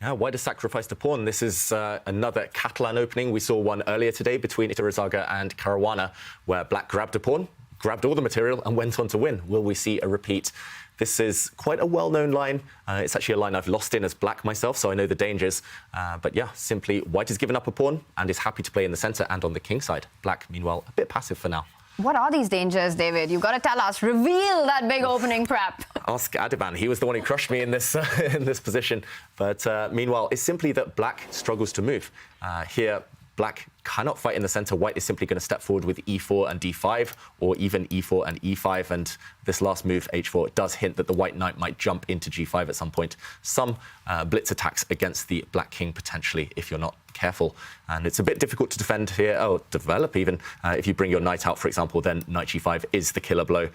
Yeah, White has sacrificed a pawn. This is another Catalan opening. We saw one earlier today between Iturrizaga and Caruana, where Black grabbed a pawn, grabbed all the material, and went on to win. Will we see a repeat? This is quite a well-known line. It's actually a line I've lost in as Black myself, so I know the dangers. But yeah, simply White has given up a pawn and is happy to play in the center and on the king side. Black, meanwhile, a bit passive for now. What are these dangers, David? You've got to tell us. Reveal that big opening prep. Ask Adiban. He was the one who crushed me in this in this position. But meanwhile, it's simply that Black struggles to move. Here, Black cannot fight in the center. White is simply going to step forward with e4 and d5, or even e4 and e5. And this last move, h4, does hint that the White knight might jump into g5 at some point. Some blitz attacks against the Black king, potentially, if you're not careful. And it's a bit difficult to defend here, or develop even. If you bring your knight out, for example, then knight g5 is the killer blow,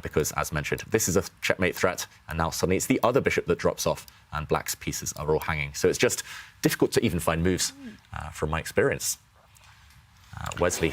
because, as mentioned, this is a checkmate threat, and now suddenly it's the other bishop that drops off, and Black's pieces are all hanging. So it's just difficult to even find moves, from my experience. Wesley,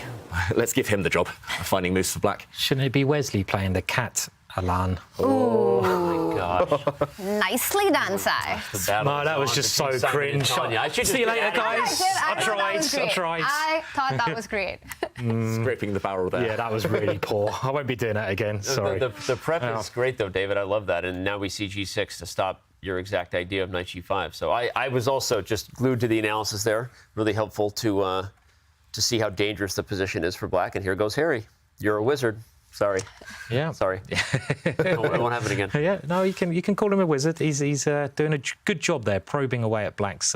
let's give him the job of finding moves for Black. Shouldn't it be Wesley playing the cat, Alan? Oh my gosh. Nicely done, Sai. No, that was just so cringe. See you later, guys. I tried. I thought that was great. Scraping the barrel there. Yeah, that was really poor. I won't be doing that again. Sorry. The prep is great, though, David. I love that. And now we see g6 to stop your exact idea of knight g5. So I was also just glued to the analysis there. Really helpful to see how dangerous the position is for Black. And here goes Harry. You're a wizard. Sorry. Yeah. Sorry. It won't happen again. Yeah. No, you can call him a wizard. He's doing a good job there, probing away at Black's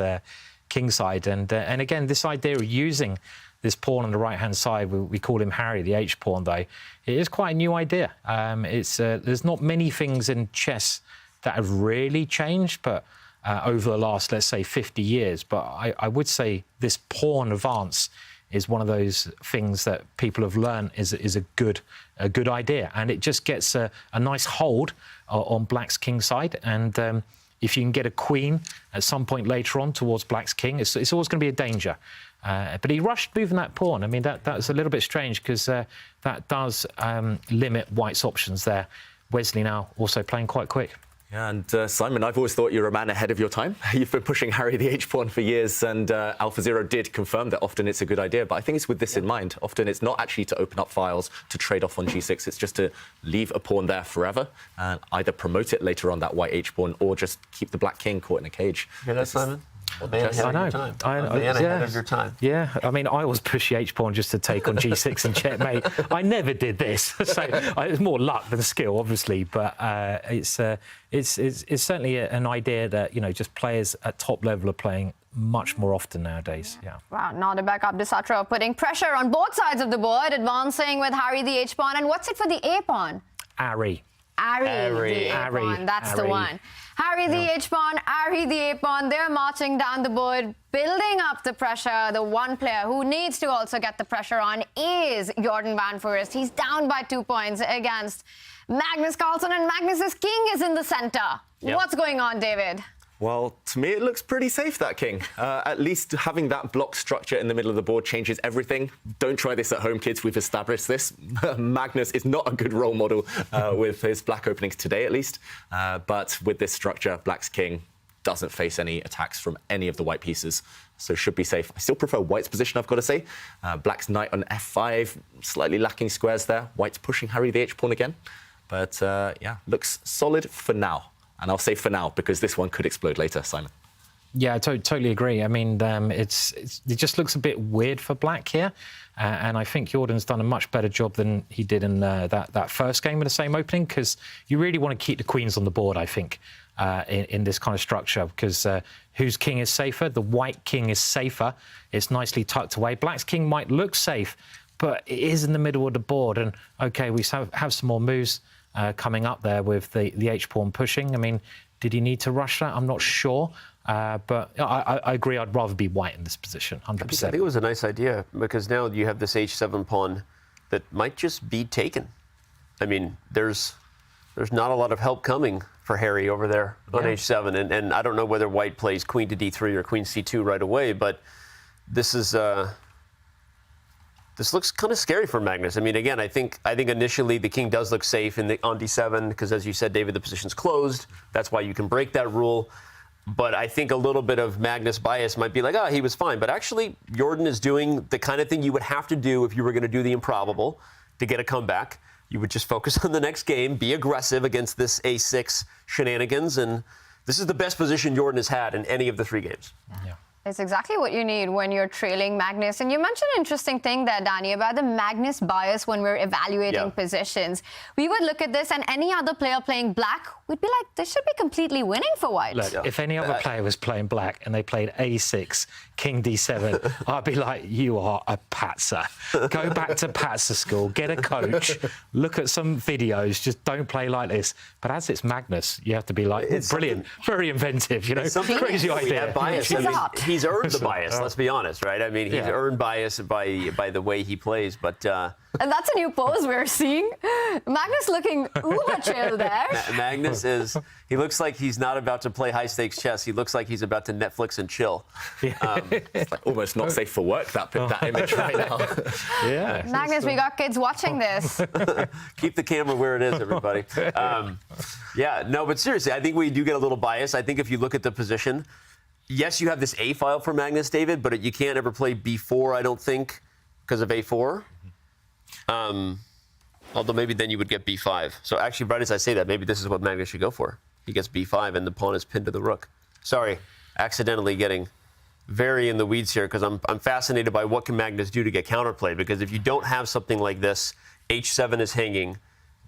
king side. And again, this idea of using this pawn on the right-hand side, we call him Harry, the H pawn, though. It is quite a new idea. There's not many things in chess that have really changed, but over the last, let's say, 50 years. But I would say this pawn advance is one of those things that people have learned is a good idea, and it just gets a nice hold on Black's king side. And if you can get a queen at some point later on towards black's king, it's always going to be a danger. But he rushed moving that pawn. I mean, that's a little bit strange because that does limit white's options there. Wesley now also playing quite quick. Yeah, and Simon, I've always thought you're a man ahead of your time. You've been pushing Harry the H-pawn for years, and AlphaZero did confirm that often it's a good idea. But I think it's with this in mind. Often it's not actually to open up files to trade off on G6. It's just to leave a pawn there forever and either promote it later on, that white H-pawn, or just keep the black king caught in a cage. Hear that, Simon? A man ahead of your time. A man ahead of your time. Yeah, I mean, I always push the H-pawn just to take on G6 and checkmate. I never did this, so it's more luck than skill, obviously. But it's certainly an idea that, you know, just players at top level are playing much more often nowadays. Yeah. Wow, Nodirbek Abdusattorov putting pressure on both sides of the board, advancing with Harry the H-pawn. And what's it for the A-pawn? Harry. Harry the A-pawn, that's the one. Harry the H-pawn, Harry the A-pawn, they're marching down the board, building up the pressure. The one player who needs to also get the pressure on is Jordan van Foreest. He's down by 2 points against Magnus Carlsen, and Magnus's king is in the center. Yep. What's going on, David? Well, to me, it looks pretty safe, that king. At least having that block structure in the middle of the board changes everything. Don't try this at home, kids. We've established this. Magnus is not a good role model with his black openings today, at least. But with this structure, black's king doesn't face any attacks from any of the white pieces, so should be safe. I still prefer white's position, I've got to say. Black's knight on f5, slightly lacking squares there. White's pushing Harry the H-pawn again. But, yeah, looks solid for now. And I'll say for now, because this one could explode later, Simon. Yeah, I totally agree. I mean, it just looks a bit weird for black here. And I think Jordan's done a much better job than he did in that first game with the same opening, because you really want to keep the queens on the board, I think, in this kind of structure, because whose king is safer? The white king is safer. It's nicely tucked away. Black's king might look safe, but it is in the middle of the board. And, OK, we have some more moves coming up there with the H-pawn pushing. I mean, did he need to rush that? I'm not sure. But I agree, I'd rather be white in this position, 100%. I think it was a nice idea, because now you have this H7 pawn that might just be taken. I mean, there's not a lot of help coming for Harry over there on H7. And I don't know whether white plays queen to D3 or queen C2 right away, but this is... This looks kind of scary for Magnus. I mean, again, I think initially the king does look safe on D7 because, as you said, David, the position's closed. That's why you can break that rule. But I think a little bit of Magnus bias might be like, he was fine. But actually, Jordan is doing the kind of thing you would have to do if you were going to do the improbable to get a comeback. You would just focus on the next game, be aggressive against this A6 shenanigans, and this is the best position Jordan has had in any of the 3 games. Yeah. It's exactly what you need when you're trailing Magnus. And you mentioned an interesting thing there, Danny, about the Magnus bias when we're evaluating positions. We would look at this, and any other player playing black, we'd be like, this should be completely winning for white. Look, if any other player was playing black and they played A6, King D7, I'd be like, you are a patzer. Go back to patzer school, get a coach, look at some videos, just don't play like this. But as it's Magnus, you have to be like, brilliant, very inventive, you know, crazy idea. Bias. He's earned the bias, let's be honest, right? I mean, he's earned bias by the way he plays, but... And that's a new pose we're seeing. Magnus looking uber chill there. Magnus he looks like he's not about to play high-stakes chess. He looks like he's about to Netflix and chill. It's like almost not safe for work, that image right now. Yeah. Magnus, we got kids watching this. Keep the camera where it is, everybody. But seriously, I think we do get a little bias. I think if you look at the position, yes, you have this A file for Magnus, David, but you can't ever play B4, I don't think, because of A4. Although maybe then you would get B5. So actually, right as I say that, maybe this is what Magnus should go for. He gets B5 and the pawn is pinned to the rook. Sorry, accidentally getting very in the weeds here, because I'm fascinated by what can Magnus do to get counterplayed, because if you don't have something like this, H7 is hanging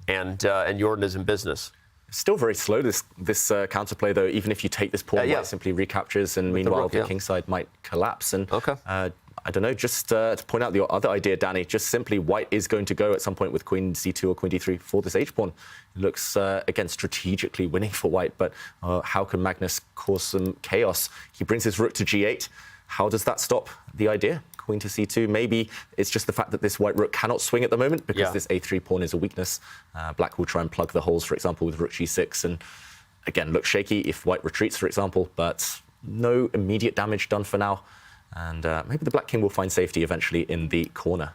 and Jordan is in business. Still very slow, this counterplay, though. Even if you take this pawn, white simply recaptures, and meanwhile the king side might collapse. And I don't know, just to point out your other idea, Danny, just simply white is going to go at some point with queen C2 or queen D3 for this H-pawn. It looks, again, strategically winning for white, but how can Magnus cause some chaos? He brings his rook to G8. How does that stop the idea? Queen to C2. Maybe it's just the fact that this white rook cannot swing at the moment because this A3 pawn is a weakness. Black will try and plug the holes, for example, with rook G6. And again, looks shaky if white retreats, for example, but no immediate damage done for now. And maybe the black king will find safety eventually in the corner.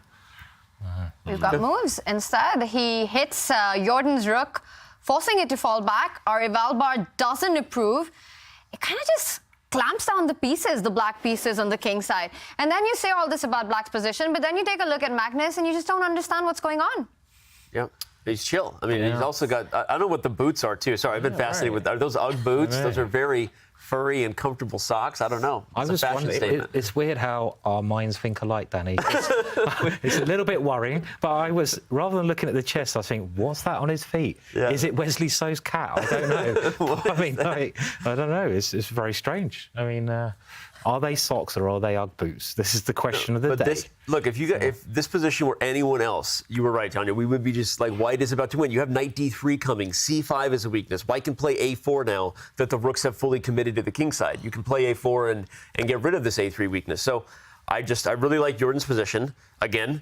We've got moves. Instead, he hits Jordan's rook, forcing it to fall back. Our Evalbar doesn't approve. It kind of just clamps down the pieces, the black pieces on the king side. And then you say all this about black's position, but then you take a look at Magnus and you just don't understand what's going on. Yeah. He's chill. I mean, he's also got, I don't know what the boots are, too. Sorry, I've been fascinated with, are those UGG boots? Those are very furry and comfortable socks. I don't know. It's a fashion statement. It's weird how our minds think alike, Danny. It's a little bit worrying, but I was, rather than looking at the chest, I was thinking, what's that on his feet? Yeah. Is it Wesley So's cat? I don't know. I mean, I don't know. It's very strange. I mean, are they socks or are they UGG boots? This is the question of the day. Look, if this position were anyone else, you were right, Tanya, we would be just like, white is about to win. You have knight d3 coming. c5 is a weakness. White can play a4 now that the rooks have fully committed to the king side. You can play a4 and get rid of this a3 weakness. So I really like Jordan's position. Again,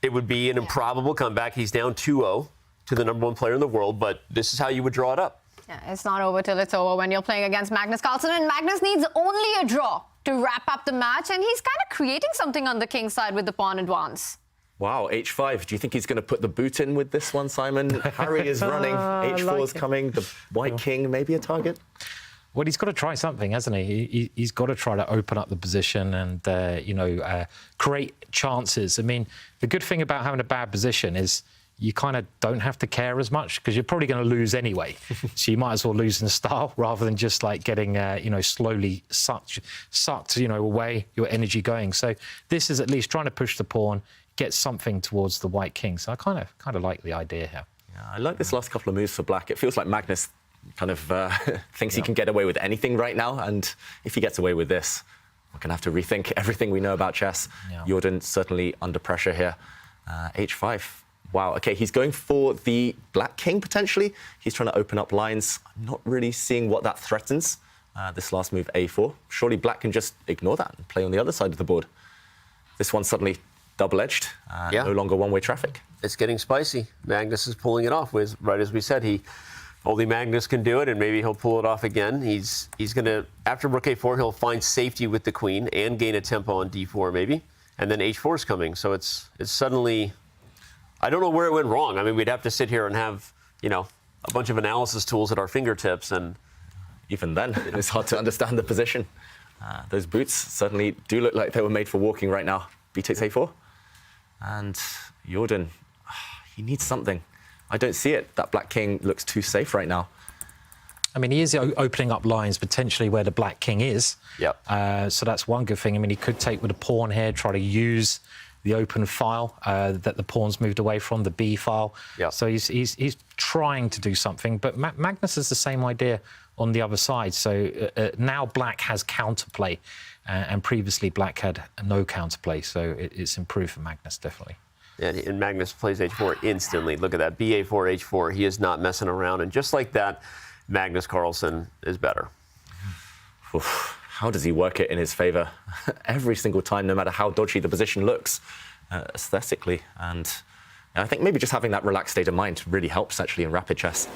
it would be an improbable comeback. He's down 2-0 to the #1 player in the world, but this is how you would draw it up. Yeah, it's not over till it's over when you're playing against Magnus Carlsen, and Magnus needs only a draw to wrap up the match, and he's kind of creating something on the king side with the pawn advance. Wow, h5. Do you think he's going to put the boot in with this one, Simon? Harry is running, h4 is coming, the white king, maybe a target? Well, he's got to try something, hasn't he? He's got to try to open up the position and, create chances. I mean, the good thing about having a bad position is you kind of don't have to care as much because you're probably going to lose anyway. So you might as well lose in style rather than just like getting, slowly sucked, away your energy going. So this is at least trying to push the pawn, get something towards the white king. So I kind of like the idea here. Yeah, I like this last couple of moves for black. It feels like Magnus kind of thinks he can get away with anything right now. And if he gets away with this, we're going to have to rethink everything we know about chess. Yeah. Jordan certainly under pressure here. h5. Wow, OK, he's going for the black king, potentially. He's trying to open up lines. I'm not really seeing what that threatens, this last move, a4. Surely black can just ignore that and play on the other side of the board. This one's suddenly double-edged, no longer one-way traffic. It's getting spicy. Magnus is pulling it off. Right as we said, only Magnus can do it, and maybe he'll pull it off again. He's going to, after rook a4, he'll find safety with the queen and gain a tempo on d4, maybe. And then h4 is coming, so it's suddenly... I don't know where it went wrong. I mean, we'd have to sit here and have, a bunch of analysis tools at our fingertips. And even then, it's hard to understand the position. Those boots certainly do look like they were made for walking right now. B takes a4. And Jordan, he needs something. I don't see it. That black king looks too safe right now. I mean, he is opening up lines potentially where the black king is. Yep. So that's one good thing. I mean, he could take with a pawn here, try to use the open file that the pawn's moved away from, the B file. Yep. So he's trying to do something. But Magnus has the same idea on the other side. So now black has counterplay, and previously black had no counterplay. So it's improved for Magnus, definitely. And Magnus plays h4 instantly. Look at that, ba4, h4. He is not messing around. And just like that, Magnus Carlsen is better. Oof. How does he work it in his favor every single time, no matter how dodgy the position looks aesthetically? And I think maybe just having that relaxed state of mind really helps actually in rapid chess.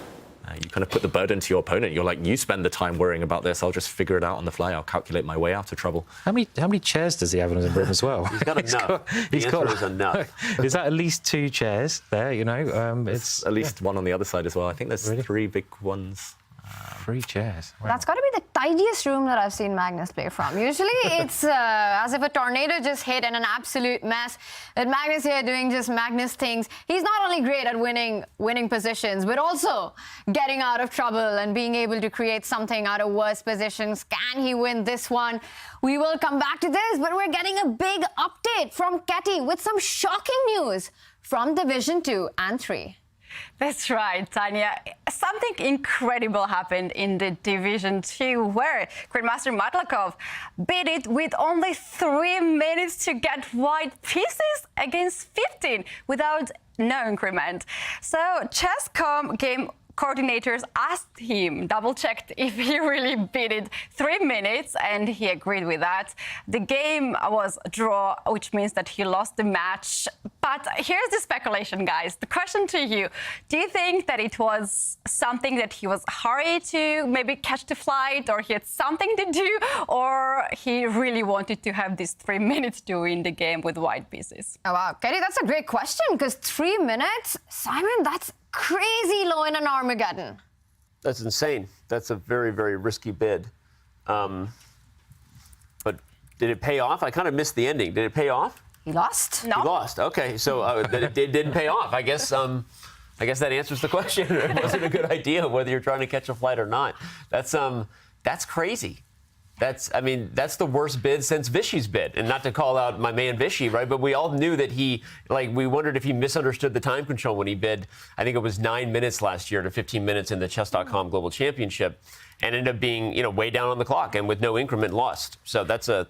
You kind of put the burden to your opponent. You're like, you spend the time worrying about this. I'll just figure it out on the fly. I'll calculate my way out of trouble. How many chairs does he have in his room as well? He's got enough. The answer is enough. Is that at least 2 chairs there? It's at least one on the other side as well. I think there's 3 big ones. 3 chairs. Wow. That's got to be the tidiest room that I've seen Magnus play from. Usually it's as if a tornado just hit and an absolute mess. But Magnus here doing just Magnus things. He's not only great at winning positions, but also getting out of trouble and being able to create something out of worse positions. Can he win this one? We will come back to this, but we're getting a big update from Ketty with some shocking news from Division 2 and 3. That's right, Tanya. Something incredible happened in the Division 2 where Grandmaster Matlakov beat it with only 3 minutes to get white pieces against 15 without no increment. So Chess.com came coordinators asked him, double-checked if he really beat it 3 minutes, and he agreed with that. The game was a draw, which means that he lost the match. But here's the speculation, guys. The question to you, do you think that it was something that he was hurried to maybe catch the flight, or he had something to do, or he really wanted to have these 3 minutes to win the game with white pieces? Oh, wow, Katie, that's a great question, because 3 minutes, Simon, that's crazy low in an Armageddon. That's insane. That's a very, very risky bid. But did it pay off? I kind of missed the ending. Did it pay off? He lost? No. He lost. Okay, so it didn't pay off. I guess that answers the question. It wasn't a good idea whether you're trying to catch a flight or not. That's crazy. That's the worst bid since Vichy's bid. And not to call out my man Vichy, right? But we all knew that we wondered if he misunderstood the time control when he bid, I think it was 9 minutes last year to 15 minutes in the Chess.com Global Championship, and ended up being, way down on the clock and with no increment lost. So that's a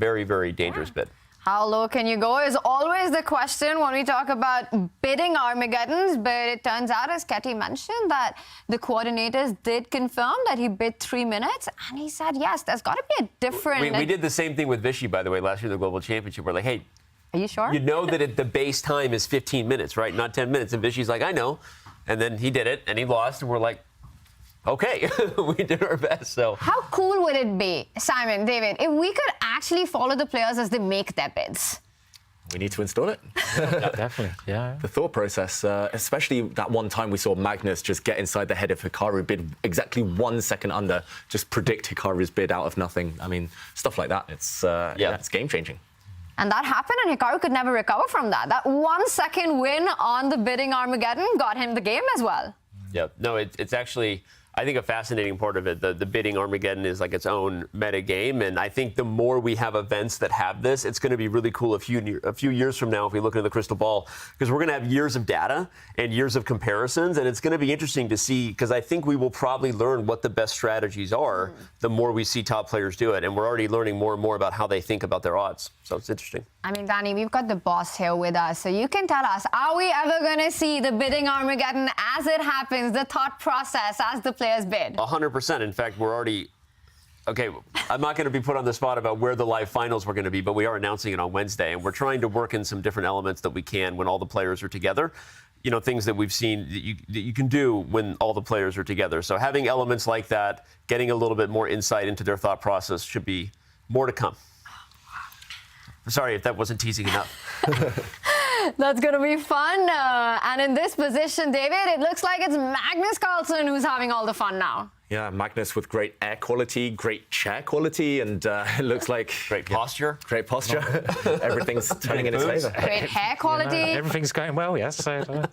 very, very dangerous bid. How low can you go is always the question when we talk about bidding Armageddons, but it turns out, as Ketty mentioned, that the coordinators did confirm that he bid 3 minutes, and he said, yes, there's got to be a different... We did the same thing with Vichy, by the way, last year in the Global Championship. We're like, hey... Are you sure? You know that the base time is 15 minutes, right? Not 10 minutes. And Vichy's like, I know. And then he did it, and he lost, and we're like, okay, we did our best, so... How cool would it be, Simon, David, if we could actually follow the players as they make their bids? We need to install it. Definitely, yeah. The thought process, especially that one time we saw Magnus just get inside the head of Hikaru, bid exactly 1 second under, just predict Hikaru's bid out of nothing. I mean, stuff like that, it's game-changing. And that happened, and Hikaru could never recover from that. That 1 second win on the bidding Armageddon got him the game as well. Yeah, no, it's actually... I think a fascinating part of it, the bidding Armageddon is like its own meta game, and I think the more we have events that have this, it's going to be really cool a few years from now if we look into the crystal ball, because we're going to have years of data and years of comparisons, and it's going to be interesting to see, because I think we will probably learn what the best strategies are the more we see top players do it, and we're already learning more and more about how they think about their odds, so it's interesting. I mean, Danny, we've got the boss here with us, so you can tell us, are we ever going to see the bidding Armageddon as it happens, the thought process as the players bid? 100%. In fact, we're already... Okay, I'm not going to be put on the spot about where the live finals were going to be, but we are announcing it on Wednesday, and we're trying to work in some different elements that we can when all the players are together. Things that we've seen that you can do when all the players are together. So having elements like that, getting a little bit more insight into their thought process should be more to come. Sorry if that wasn't teasing enough. That's going to be fun. And in this position, David, it looks like it's Magnus Carlsen who's having all the fun now. Yeah, Magnus with great air quality, great chair quality, and it looks like... Great posture. Great posture. Everything's turning in his favour. Great hair quality. Everything's going well, yes. So,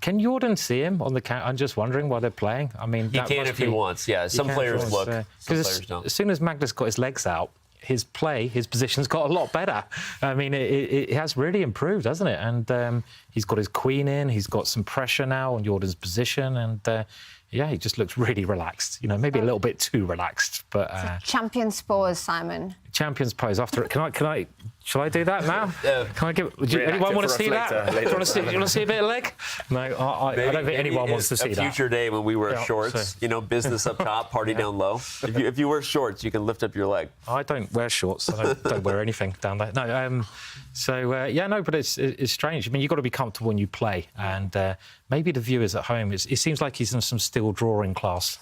can Jordan see him on the count? I'm just wondering while they're playing. I mean, he can if he wants, yeah. Some players look, some players don't. As soon as Magnus got his legs out, his position's got a lot better. I mean, it has really improved, hasn't it? And he's got his queen in, he's got some pressure now on Jordan's position, and he just looks really relaxed. Maybe a little bit too relaxed, but... Champion's pose, Simon. Champion's pose after it. Shall I do that now? Can I give... anyone want to see that? Do you want to see a bit of leg? No, I don't think anyone wants to see that. A future day when we wear shorts, business up top, party down low. If you wear shorts, you can lift up your leg. I don't wear shorts. I don't wear anything down there. No, but it's strange. I mean, you've got to be comfortable when you play, and maybe the viewers at home, it seems like he's in some still drawing class,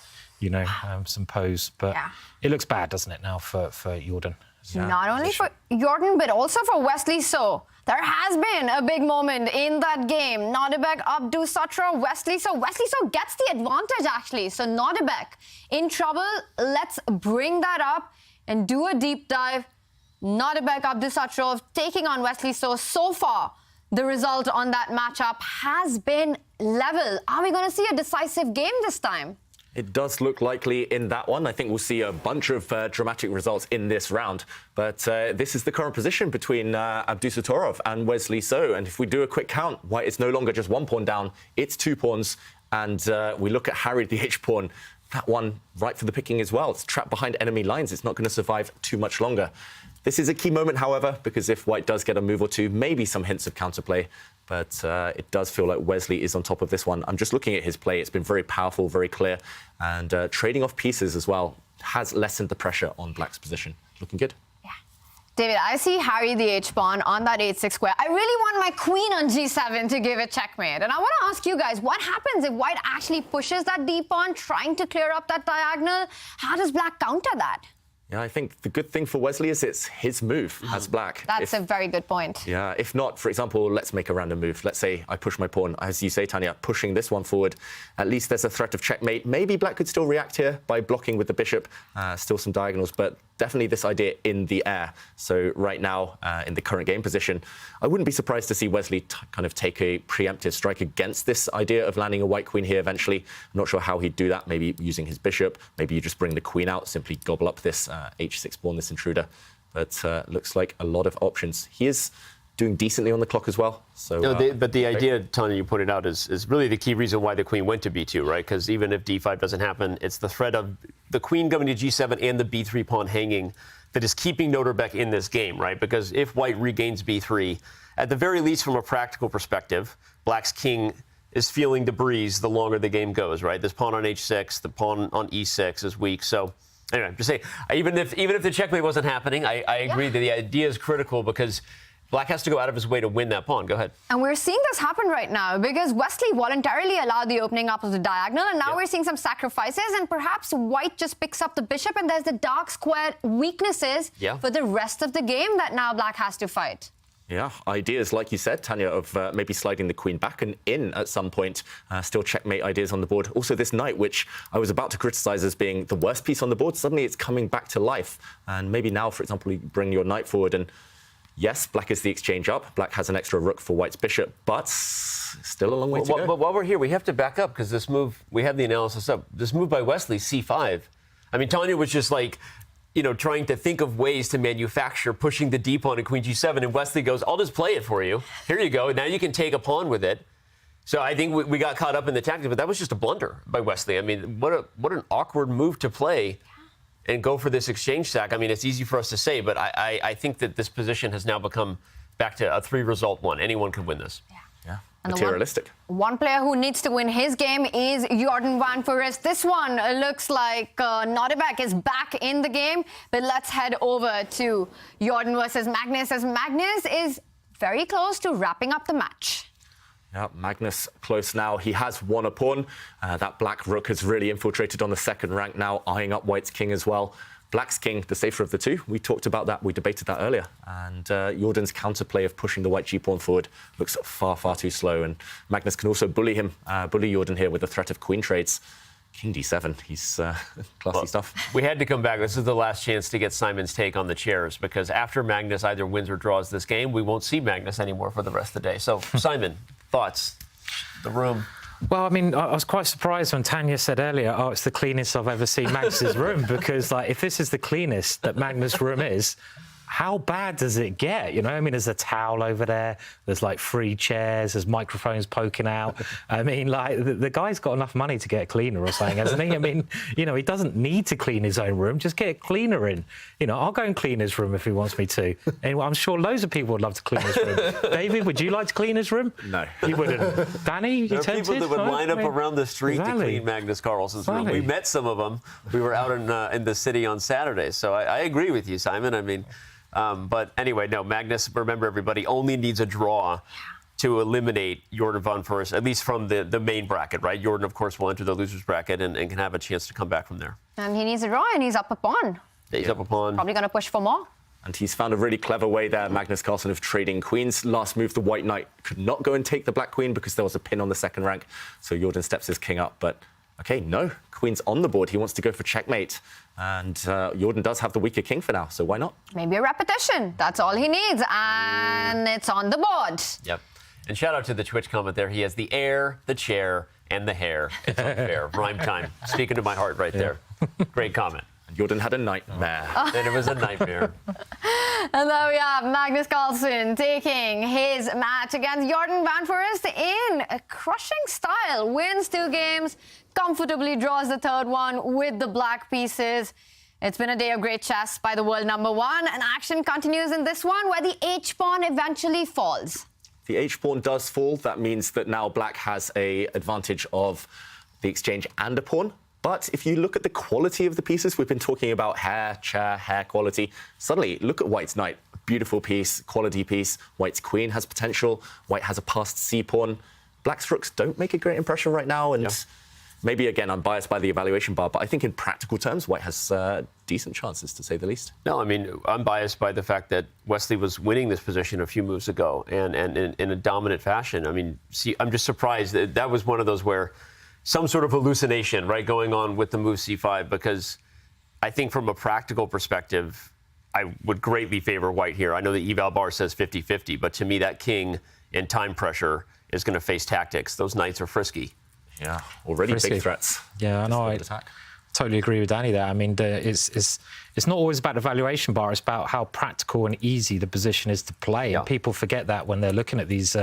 some pose, but it looks bad, doesn't it, now for Jordan? Yeah. Not only for Jordan, but also for Wesley So. There has been a big moment in that game. Nodirbek Abdusattorov, Wesley So. Wesley So gets the advantage, actually. So Nodirbek in trouble. Let's bring that up and do a deep dive. Nodirbek Abdusattorov taking on Wesley So. So far, the result on that matchup has been level. Are we going to see a decisive game this time? It does look likely in that one. I think we'll see a bunch of dramatic results in this round. But this is the current position between Abdusattorov and Wesley So. And if we do a quick count, White is no longer just 1 pawn down, it's 2 pawns. And we look at Harry, the H-pawn. That one right for the picking as well. It's trapped behind enemy lines. It's not going to survive too much longer. This is a key moment, however, because if white does get a move or two, maybe some hints of counterplay, but it does feel like Wesley is on top of this one. I'm just looking at his play. It's been very powerful, very clear, and trading off pieces as well has lessened the pressure on black's position. Looking good. David, I see Harry the H-pawn on that 8-6 square. I really want my queen on G7 to give it checkmate. And I want to ask you guys, what happens if white actually pushes that D-pawn, trying to clear up that diagonal? How does black counter that? Yeah, I think the good thing for Wesley is it's his move as black. That's a very good point. Yeah, if not, for example, let's make a random move. Let's say I push my pawn, as you say, Tanya, pushing this one forward. At least there's a threat of checkmate. Maybe black could still react here by blocking with the bishop. Still some diagonals, but definitely this idea in the air. So right now, in the current game position, I wouldn't be surprised to see Wesley kind of take a preemptive strike against this idea of landing a white queen here eventually. I'm not sure how he'd do that. Maybe using his bishop. Maybe you just bring the queen out, simply gobble up this h6 pawn, this intruder. But looks like a lot of options. He is doing decently on the clock as well. So, no, but the idea, Tanya, you pointed out is really the key reason why the queen went to b2, right? Because even if d5 doesn't happen, it's the threat of the queen going to g7 and the b3 pawn hanging that is keeping Nodirbek in this game, right? Because if white regains b3, at the very least from a practical perspective, black's king is feeling the breeze the longer the game goes, right? This pawn on h6, the pawn on e6 is weak. So anyway, I'm just saying, even if the checkmate wasn't happening, I agree that the idea is critical because black has to go out of his way to win that pawn. Go ahead. And we're seeing this happen right now because Wesley voluntarily allowed the opening up of the diagonal, and now we're seeing some sacrifices, and perhaps white just picks up the bishop, and there's the dark square weaknesses for the rest of the game that now black has to fight. Yeah, ideas, like you said, Tanya, of maybe sliding the queen back and in at some point. Still checkmate ideas on the board. Also, this knight, which I was about to criticize as being the worst piece on the board, suddenly it's coming back to life. And maybe now, for example, you bring your knight forward and yes, black is the exchange up. Black has an extra rook for white's bishop, but still a long way to go. But while we're here, we have to back up because this move, we have the analysis up. This move by Wesley, c5. I mean, Tanya was just like, you know, trying to think of ways to manufacture pushing the d pawn in queen g7, and Wesley goes, I'll just play it for you. Here you go. Now you can take a pawn with it. So I think we got caught up in the tactics, but that was just a blunder by Wesley. I mean, what an awkward move to play and go for this exchange sack. I mean, it's easy for us to say, but I think that this position has now become back to a 3-result one. Anyone could win this. Yeah, materialistic. One player who needs to win his game is Jordan van Foreest. This one looks like Nodirbek is back in the game, but let's head over to Jordan versus Magnus, as Magnus is very close to wrapping up the match. Yeah, Magnus close now. He has won a pawn. That black rook has really infiltrated on the second rank now, eyeing up white's king as well. Black's king, the safer of the two. We talked about that. We debated that earlier. And Jordan's counterplay of pushing the white g-pawn forward looks far, far too slow. And Magnus can also bully Jordan here with the threat of queen trades. King d7, he's classy stuff. We had to come back. This is the last chance to get Simon's take on the chairs, because after Magnus either wins or draws this game, we won't see Magnus anymore for the rest of the day. So, Simon, thoughts? The room. Well, I mean, I was quite surprised when Tanya said earlier, oh, it's the cleanest I've ever seen Magnus's room, because, like, if this is the cleanest that Magnus' room is, how bad does it get? You know, I mean, there's a towel over there, there's, like, 3 chairs, there's microphones poking out. I mean, like, the guy's got enough money to get a cleaner or something, hasn't he? I mean, you know, he doesn't need to clean his own room, just get a cleaner in. You know, I'll go and clean his room if he wants me to. Anyway, I'm sure loads of people would love to clean his room. David, would you like to clean his room? No. You wouldn't. Danny, you tempted? There are people that would line up around the street to clean Magnus Carlsen's room. We met some of them. We were out in the city on Saturday. So I agree with you, Simon. I mean, but anyway, no, Magnus, remember everybody, only needs a draw to eliminate Jordan van Foreest, at least from the main bracket, right? Jordan, of course, will enter the loser's bracket and can have a chance to come back from there. And he needs a draw, and he's up a pawn. He's up a pawn. Probably going to push for more. And he's found a really clever way there, Magnus Carlsen, of trading queens. Last move, the white knight could not go and take the black queen because there was a pin on the second rank. So Jordan steps his king up, but okay, no, queen's on the board. He wants to go for checkmate. And Jordan does have the weaker king for now, so why not? Maybe a repetition. That's all he needs. And it's on the board. Yep. And shout out to the Twitch comment there. He has the air, the chair, and the hair. It's unfair. Rhyme time. Speaking to my heart right there. Great comment. And Jordan had a nightmare. And it was a nightmare. And there we have Magnus Carlsen taking his match against Jordan van Foreest in a crushing style. Wins 2 games, comfortably draws the third one with the black pieces. It's been a day of great chess by the world #1, and action continues in this one where the H-pawn eventually falls. The H-pawn does fall. That means that now black has an advantage of the exchange and a pawn. But if you look at the quality of the pieces, we've been talking about hair quality. Suddenly, look at white's knight. Beautiful piece, quality piece. White's queen has potential. White has a passed c-pawn. Black's rooks don't make a great impression right now, and maybe, again, I'm biased by the evaluation bar, but I think in practical terms, white has decent chances, to say the least. No, I mean, I'm biased by the fact that Wesley was winning this position a few moves ago, and in a dominant fashion. I mean, see, I'm just surprised that was one of those where some sort of hallucination, right, going on with the move c5, because I think from a practical perspective, I would greatly favor white here. I know the eval bar says 50-50, but to me, that king in time pressure is going to face tactics. Those knights are frisky. Yeah, already big threats. Yeah, I know. I totally agree with Danny there. I mean, it's not always about the valuation bar. It's about how practical and easy the position is to play. And people forget that when they're looking at these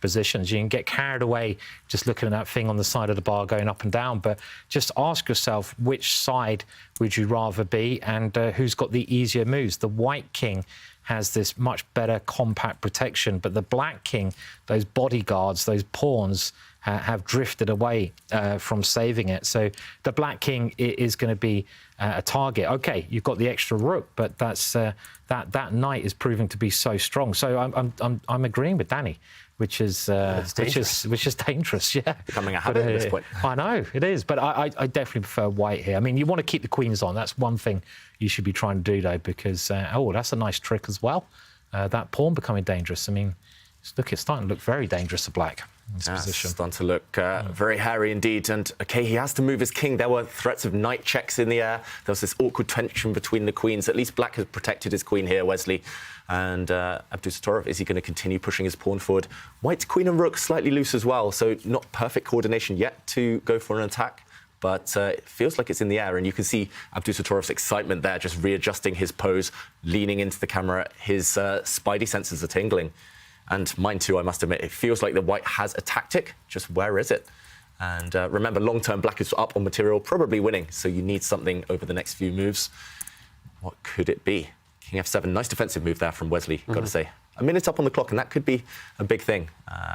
positions. You can get carried away just looking at that thing on the side of the bar going up and down. But just ask yourself, which side would you rather be, and who's got the easier moves? The white king has this much better compact protection, but the black king, those bodyguards, those pawns, have drifted away from saving it. So the black king is going to be a target. OK, you've got the extra rook, but that's that knight is proving to be so strong. So I'm agreeing with Danny, which is dangerous. Yeah, becoming a habit at this point. I know it is, but I definitely prefer white here. I mean, you want to keep the queens on. That's one thing you should be trying to do, though, because oh, that's a nice trick as well. That pawn becoming dangerous. I mean, look, it's starting to look very dangerous to black. Position. It's starting to look very hairy indeed. And OK, he has to move his king. There were threats of knight checks in the air. There was this awkward tension between the queens. At least black has protected his queen here, Wesley. And Abdusattorov, is he going to continue pushing his pawn forward? White's queen and rook slightly loose as well, so not perfect coordination yet to go for an attack. But it feels like it's in the air, and you can see Abdusattorov's excitement there, just readjusting his pose, leaning into the camera. His spidey senses are tingling. And mine too, I must admit. It feels like the white has a tactic, just where is it? And remember, long-term, black is up on material, probably winning, so you need something over the next few moves. What could it be? King f7, nice defensive move there from Wesley, got to say. A minute up on the clock, and that could be a big thing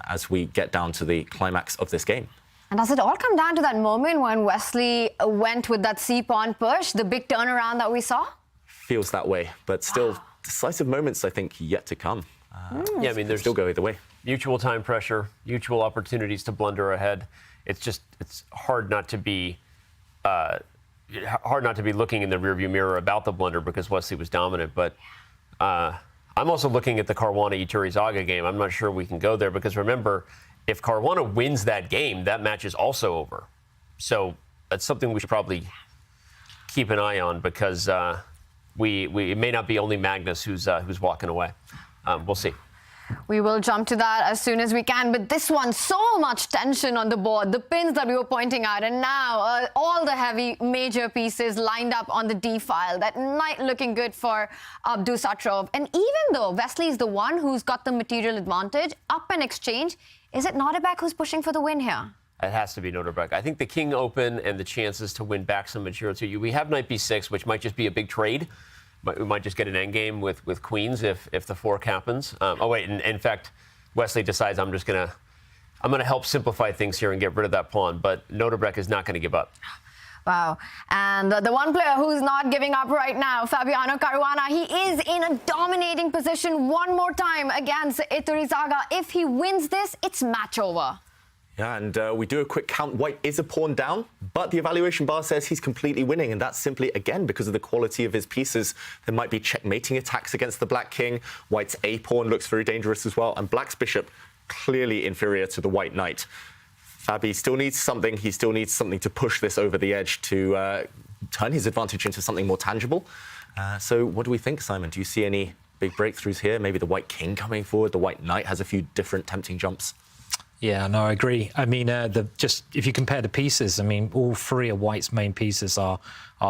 as we get down to the climax of this game. And does it all come down to that moment when Wesley went with that c-pawn push, the big turnaround that we saw? Feels that way, but still decisive moments, I think, yet to come. Yeah, I mean, there's still go either way. Mutual time pressure, mutual opportunities to blunder ahead. It's hard not to be looking in the rearview mirror about the blunder because Wesley was dominant. But I'm also looking at the Caruana Iturrizaga game. I'm not sure we can go there because remember, if Caruana wins that game, that match is also over. So that's something we should probably keep an eye on because it may not be only Magnus who's walking away. We'll see. We will jump to that as soon as we can. But this one, so much tension on the board. The pins that we were pointing out, and now all the heavy major pieces lined up on the D file. That knight looking good for Abdusattorov. And even though Wesley is the one who's got the material advantage, up an exchange, is it Nodirbek who's pushing for the win here? It has to be Nodirbek. I think the king open and the chances to win back some material to you. We have knight b6, which might just be a big trade. We might just get an endgame with queens if the fork happens. Oh wait, in fact, Wesley decides I'm gonna help simplify things here and get rid of that pawn. But Nodirbek is not going to give up. Wow. And the one player who's not giving up right now, Fabiano Caruana, he is in a dominating position one more time against Iturrizaga. If he wins this, it's match over. Yeah, and we do a quick count. White is a pawn down, but the evaluation bar says he's completely winning, and that's simply, again, because of the quality of his pieces. There might be checkmating attacks against the black king. White's a-pawn looks very dangerous as well, and black's bishop clearly inferior to the white knight. Fabi still needs something. He still needs something to push this over the edge to turn his advantage into something more tangible. So what do we think, Simon? Do you see any big breakthroughs here? Maybe the white king coming forward. The white knight has a few different tempting jumps. Yeah, no, I agree. I mean, if you compare the pieces, I mean, all three of White's main pieces are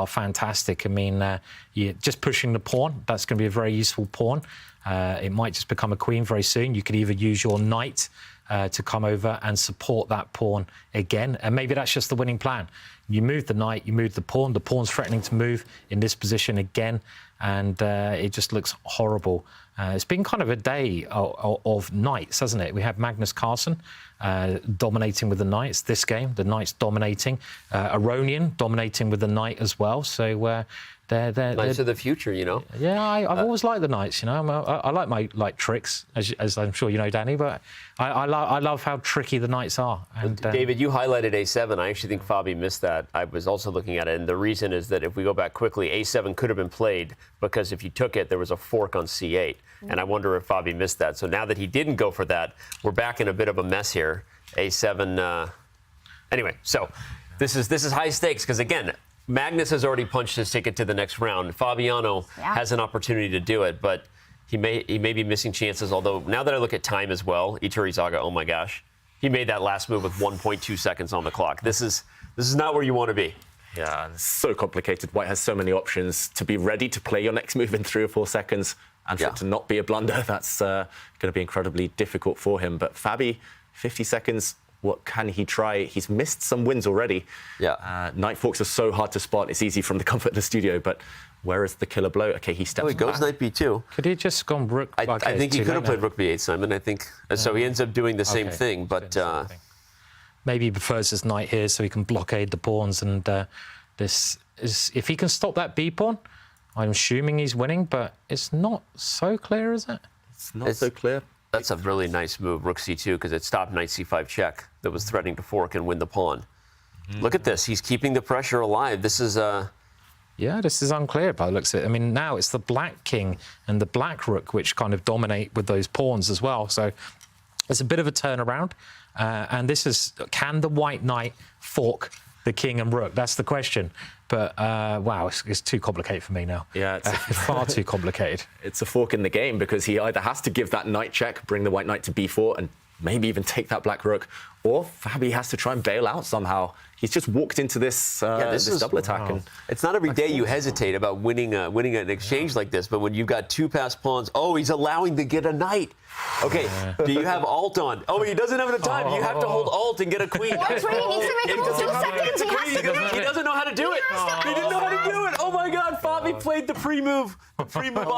fantastic. I mean, just pushing the pawn, that's going to be a very useful pawn. It might just become a queen very soon. You could either use your knight to come over and support that pawn again. And maybe that's just the winning plan. You move the knight, you move the pawn's threatening to move in this position again, and it just looks horrible. It's been kind of a day of knights, hasn't it? We have Magnus Carlsen dominating with the knights this game. The knights dominating. Aronian dominating with the knight as well. So Knights of the future, you know. Yeah, I've always liked the knights. You know, I like my tricks, as I'm sure you know, Danny. But I love how tricky the knights are. And, David, you highlighted A7. I actually think Fabi missed that. I was also looking at it, and the reason is that if we go back quickly, A7 could have been played because if you took it, there was a fork on C8, and I wonder if Fabi missed that. So now that he didn't go for that, we're back in a bit of a mess here. A7. Anyway, so this is high stakes because again, Magnus has already punched his ticket to the next round. Fabiano has an opportunity to do it, but he may be missing chances. Although now that I look at time as well, Iturrizaga, oh my gosh, he made that last move with 1.2 seconds on the clock. This is not where you want to be. Yeah, it's so complicated. White has so many options to be ready to play your next move in 3 or 4 seconds, and for it to not be a blunder, that's going to be incredibly difficult for him. But Fabi, 50 seconds. What can he try? He's missed some wins already. Yeah. Knight forks are so hard to spot. It's easy from the comfort of the studio, but where is the killer blow? Okay, he steps he goes back. Knight B2. Could he have just gone rook? I think he could have played rook B8, Simon. I think so. He ends up doing the same thing, but maybe he prefers his knight here so he can blockade the pawns. And this is if he can stop that B pawn, I'm assuming he's winning, but it's not so clear, is it? It's not so clear. That's a really nice move, rook C2, because it stopped knight C5 check that was threatening to fork and win the pawn. Look at this. He's keeping the pressure alive. This is Yeah, this is unclear by the looks of it. I mean, now it's the black king and the black rook which kind of dominate with those pawns as well. So it's a bit of a turnaround. And this is, can the white knight fork the king and rook? That's the question. But, wow, it's too complicated for me now. Yeah, it's far too complicated. It's a fork in the game because he either has to give that knight check, bring the white knight to b4, and maybe even take that black rook, or Fabi has to try and bail out somehow. He's just walked into this, this double attack. And it's not every day you hesitate about winning an exchange like this, but when you've got 2 passed pawns, he's allowing to get a knight. Okay, do you have alt on? He doesn't have enough time. You have to hold alt and get a queen. He needs to make it 2 seconds. He doesn't know how to do it. He didn't know how to do it. Oh my God, Fabi played the pre-move on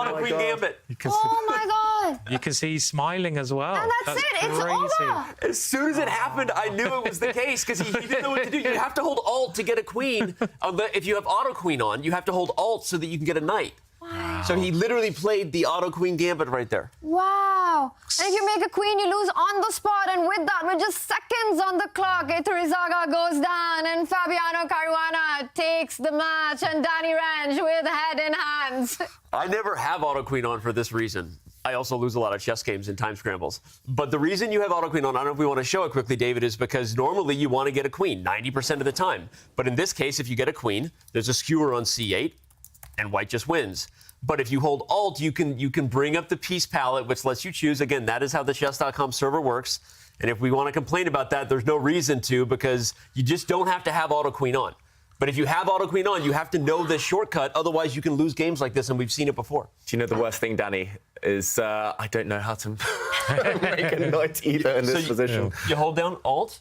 a queen gambit. Oh my God. You can see he's smiling as well. And that's it. It's over. As soon as it happened, I knew it was the case because he didn't know what to do. You have to hold alt to get a queen. If you have auto queen on, you have to hold alt so that you can get a knight. Wow. So he literally played the auto queen gambit right there. Wow. And if you make a queen, you lose on the spot. And with that, with just seconds on the clock, Iturrizaga goes down and Fabiano Caruana takes the match and Danny Range with head in hands. I never have auto queen on for this reason. I also lose a lot of chess games and time scrambles. But the reason you have auto queen on, I don't know if we want to show it quickly, David, is because normally you want to get a queen 90% of the time. But in this case, if you get a queen, there's a skewer on C8 and white just wins. But if you hold alt, you can bring up the piece palette, which lets you choose. Again, that is how the Chess.com server works. And if we want to complain about that, there's no reason to, because you just don't have to have auto queen on. But if you have auto queen on, you have to know this shortcut. Otherwise, you can lose games like this, and we've seen it before. Do you know the worst thing, Danny, is I don't know how to make a knight either in this position. You hold down alt?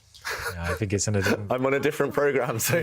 Yeah, I think it's in a different... I'm on a different program, so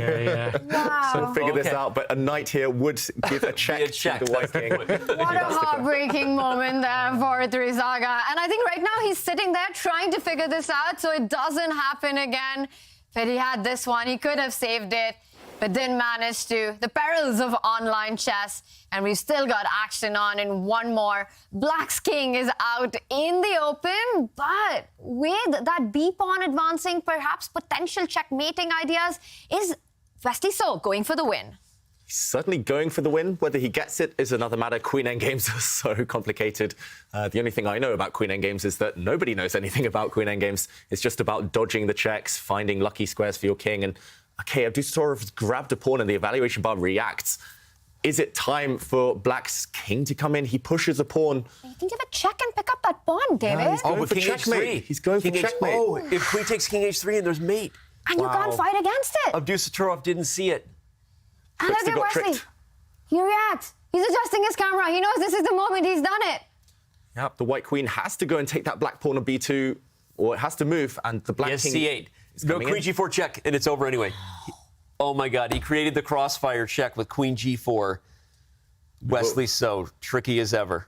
Wow. so figure this out. But a knight here would give a check to the white king. What a heartbreaking moment there for Iturrizaga. And I think right now he's sitting there trying to figure this out so it doesn't happen again. But he had this one. He could have saved it, but didn't manage to. The perils of online chess. And we've still got action on in one more. Black's king is out in the open, but with that b-pawn advancing, perhaps potential checkmating ideas, is Vestiso going for the win? He's certainly going for the win. Whether he gets it is another matter. Queen endgames are so complicated. The only thing I know about queen endgames is that nobody knows anything about queen endgames. It's just about dodging the checks, finding lucky squares for your king. And okay, Abdusattorov grabbed a pawn and the evaluation bar reacts. Is it time for Black's king to come in? He pushes a pawn. You can give a check and pick up that pawn, David. Yeah, he's going for checkmate. He's going for checkmate. If queen takes king h3 and there's mate. And you can't fight against it. Abdusattorov didn't see it. And look at Wesley. He reacts. He's adjusting his camera. He knows this is the moment. He's done it. Yep, the white queen has to go and take that black pawn on b2. or it has to move, and the black Yes, king C8. No, queen G4 check, and it's over anyway. Oh my God, he created the crossfire check with queen G4. Wesley so tricky as ever.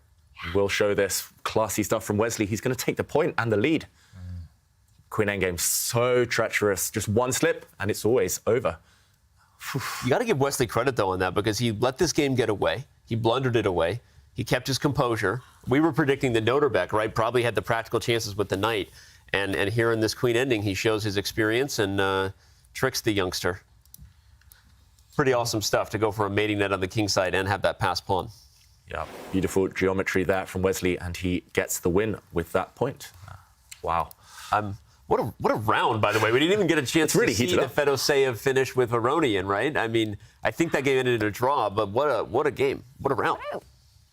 We'll show this classy stuff from Wesley. He's going to take the point and the lead. Queen endgame, so treacherous. Just one slip, and it's always over. You got to give Wesley credit, though, on that, because he let this game get away. He blundered it away. He kept his composure. We were predicting that Nodirbek, right, probably had the practical chances with the knight. And here in this queen ending, he shows his experience and tricks the youngster. Pretty awesome stuff to go for a mating net on the king side and have that pass pawn. Yeah, beautiful geometry there from Wesley, and he gets the win with that point. Wow. What a round, by the way. We didn't even get a chance to see the Fedoseev finish with Aronian, right? I mean, I think that game ended in a draw, but what a game. What a round.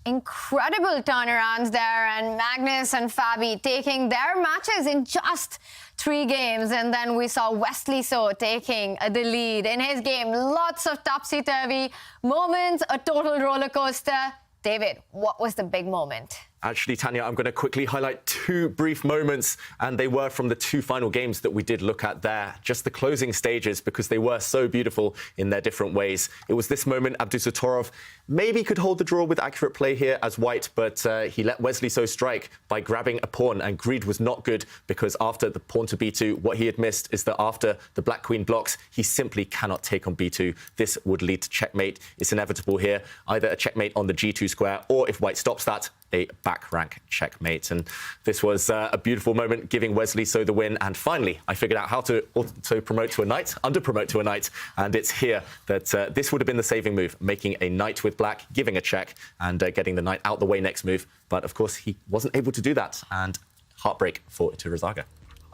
Incredible turnarounds there, and Magnus and Fabi taking their matches in just 3 games, and then we saw Wesley So taking the lead in his game. Lots of topsy-turvy moments, a total roller coaster. David, what was the big moment? Actually, Tanya, I'm going to quickly highlight 2 brief moments, and they were from the 2 final games that we did look at there. Just the closing stages, because they were so beautiful in their different ways. It was this moment Abdusattorov maybe could hold the draw with accurate play here as white, but he let Wesley So strike by grabbing a pawn, and greed was not good, because after the pawn to b2, what he had missed is that after the black queen blocks, he simply cannot take on b2. This would lead to checkmate. It's inevitable here, either a checkmate on the g2 square, or if white stops that, a back rank checkmate. And this was a beautiful moment, giving Wesley So the win. And finally, I figured out how to auto-promote to a knight, under-promote to a knight. And it's here that this would have been the saving move, making a knight with black, giving a check, and getting the knight out the way next move. But of course, he wasn't able to do that. And heartbreak for Iturrizaga.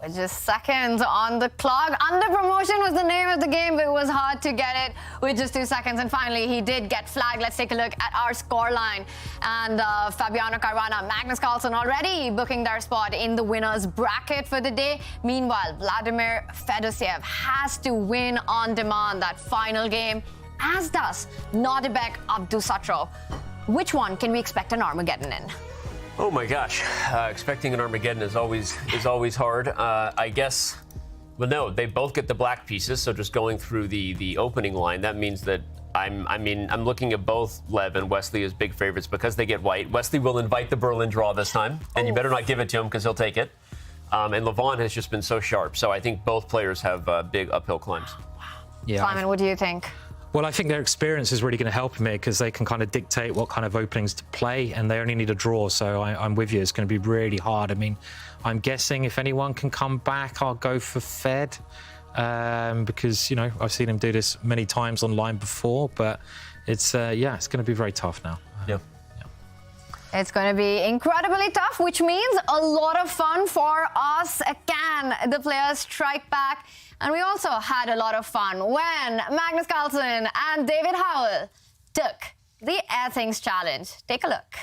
With just seconds on the clock. Under promotion was the name of the game, but it was hard to get it with just 2 seconds. And finally, he did get flagged. Let's take a look at our scoreline. And Fabiano Caruana, Magnus Carlsen already booking their spot in the winner's bracket for the day. Meanwhile, Vladimir Fedoseev has to win on demand that final game, as does Nodirbek Abdusattorov. Which one can we expect an Armageddon in? Oh my gosh, expecting an Armageddon is always hard. I guess, well, no, they both get the black pieces, so just going through the opening line, that means that I'm looking at both Lev and Wesley as big favorites because they get white. Wesley will invite the Berlin draw this time, and you better not give it to him because he'll take it. And Levon has just been so sharp, so I think both players have big uphill climbs. Yeah. Simon, what do you think? Well, I think their experience is really going to help him here because they can kind of dictate what kind of openings to play, and they only need a draw. So I'm with you. It's going to be really hard. I mean, I'm guessing if anyone can come back, I'll go for Fed because, you know, I've seen him do this many times online before. But it's, yeah, it's going to be very tough now. Yeah. It's going to be incredibly tough, which means a lot of fun for us. Can the players strike back? And we also had a lot of fun when Magnus Carlsen and David Howell took the Air Things Challenge. Take a look.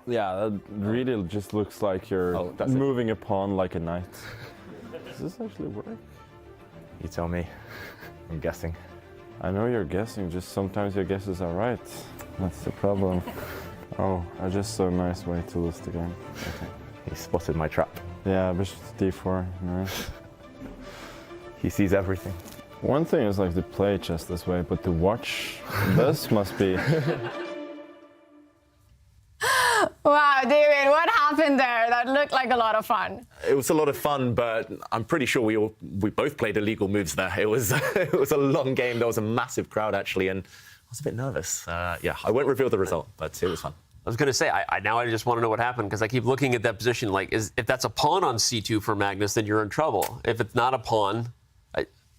Yeah, that really just looks like you're moving a pawn like a knight. Does this actually work? You tell me. I'm guessing. I know you're guessing, just sometimes your guesses are right. That's the problem. Oh, I just saw a nice way to lose the game. Okay. He spotted my trap. Yeah, bishop d4, nice. He sees everything. One thing is like to play chess this way, but to watch this must be... Wow, David, what happened there? That looked like a lot of fun. It was a lot of fun, but I'm pretty sure we both played illegal moves there. It was it was a long game. There was a massive crowd actually, and I was a bit nervous. Yeah, I won't reveal the result, but it was fun. I was going to say, now I just want to know what happened because I keep looking at that position. Like, if that's a pawn on c2 for Magnus, then you're in trouble. If it's not a pawn,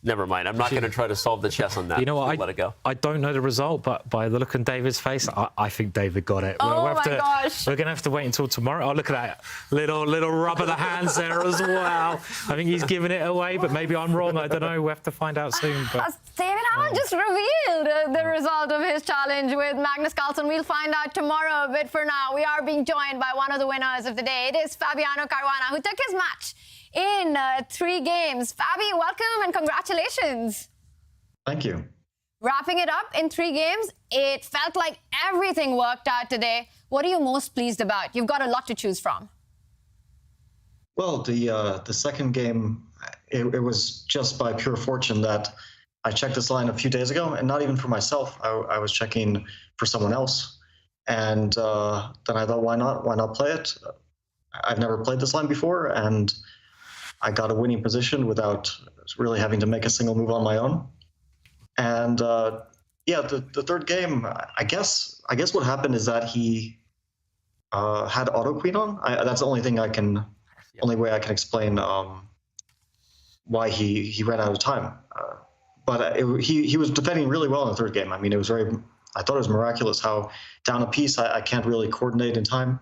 never mind. I'm not going to try to solve the chess on that. You know what? Let it go. I don't know the result, but by the look on David's face, I think David got it. Oh my gosh. We're going to have to wait until tomorrow. Oh, look at that. Little rub of the hands there as well. I think he's giving it away, but maybe I'm wrong. I don't know. We'll have to find out soon. But David Howell just revealed the result of his challenge with Magnus Carlsen. We'll find out tomorrow, but for now, we are being joined by one of the winners of the day. It is Fabiano Caruana, who took his match in 3 games. Fabi, welcome and congratulations. Thank you. Wrapping it up in 3 games, it felt like everything worked out today. What are you most pleased about? You've got a lot to choose from. Well, the second game, it was just by pure fortune that I checked this line a few days ago, and not even for myself. I was checking for someone else, and then I thought, why not? Why not play it? I've never played this line before, and I got a winning position without really having to make a single move on my own. And yeah, the third game, I guess what happened is that he had auto queen on. That's the only thing only way I can explain why he ran out of time. But he was defending really well in the third game. I mean, I thought it was miraculous how down a piece I can't really coordinate in time,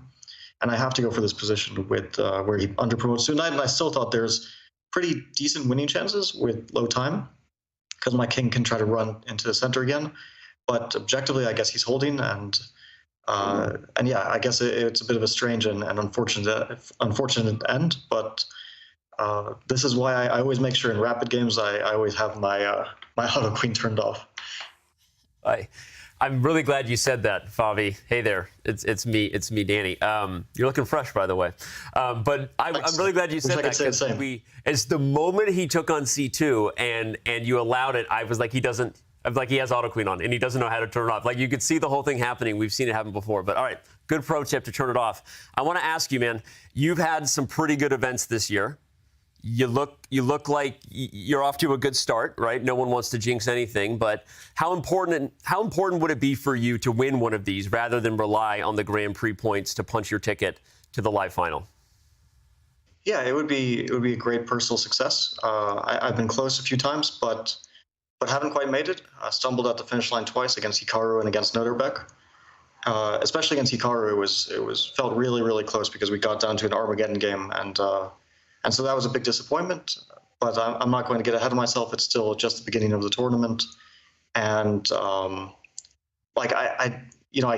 and I have to go for this position with where he underpromotes to knight, and I still thought there's pretty decent winning chances with low time because my king can try to run into the center again. But objectively, I guess he's holding, and yeah, I guess it's a bit of a strange and unfortunate end. But this is why I always make sure in rapid games I always have my my auto queen turned off. I'm really glad you said that, Fabi. Hey there, it's me, Danny. You're looking fresh, by the way. But I'm really glad you said that because it's the moment he took on C2 and you allowed it. I was like, he has auto queen on and he doesn't know how to turn it off. Like you could see the whole thing happening. We've seen it happen before. But all right, good pro tip to turn it off. I want to ask you, man. You've had some pretty good events this year. You look like you're off to a good start, right? No one wants to jinx anything, but how important would it be for you to win one of these rather than rely on the Grand Prix points to punch your ticket to the live final? Yeah, it would be a great personal success. I've been close a few times, but haven't quite made it. I stumbled at the finish line twice against Hikaru and against Nodirbek. Especially against Hikaru, it was felt really, really close because we got down to an Armageddon game, and so that was a big disappointment, but I'm not going to get ahead of myself. It's still just the beginning of the tournament. And like I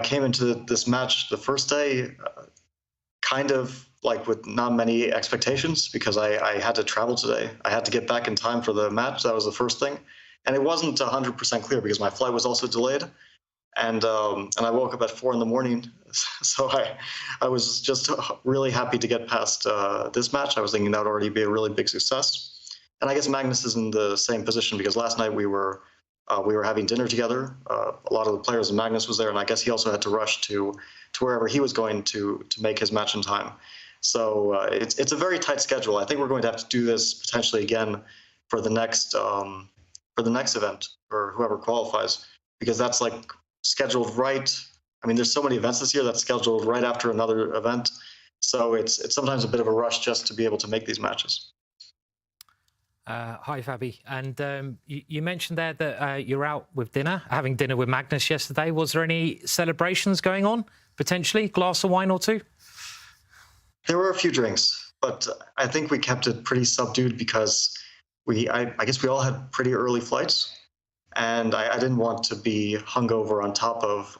came into this match the first day kind of like with not many expectations because I had to travel today. I had to get back in time for the match. That was the first thing. And it wasn't 100% clear because my flight was also delayed. And I woke up at 4 a.m. So I was just really happy to get past this match. I was thinking that would already be a really big success. And I guess Magnus is in the same position because last night we were having dinner together. A lot of the players and Magnus was there, and I guess he also had to rush to wherever he was going to make his match in time. So it's a very tight schedule. I think we're going to have to do this potentially again for the next event or whoever qualifies, because that's like scheduled right. I mean, there's so many events this year that's scheduled right after another event. So it's sometimes a bit of a rush just to be able to make these matches. Hi, Fabi. And you mentioned there that you're out with dinner, having dinner with Magnus yesterday. Was there any celebrations going on, potentially? Glass of wine or two? There were a few drinks, but I think we kept it pretty subdued because I guess we all had pretty early flights. And I didn't want to be hungover on top of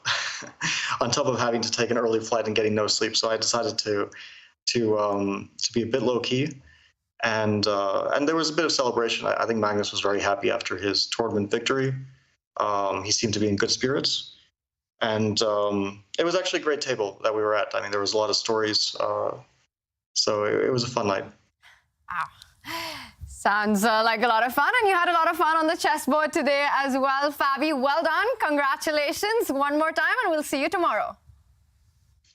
having to take an early flight and getting no sleep. So I decided to be a bit low key, and there was a bit of celebration. I think Magnus was very happy after his tournament victory. He seemed to be in good spirits, and it was actually a great table that we were at. I mean, there was a lot of stories, so it was a fun night. Wow. Sounds like a lot of fun, and you had a lot of fun on the chessboard today as well, Fabi. Well done. Congratulations one more time, and we'll see you tomorrow.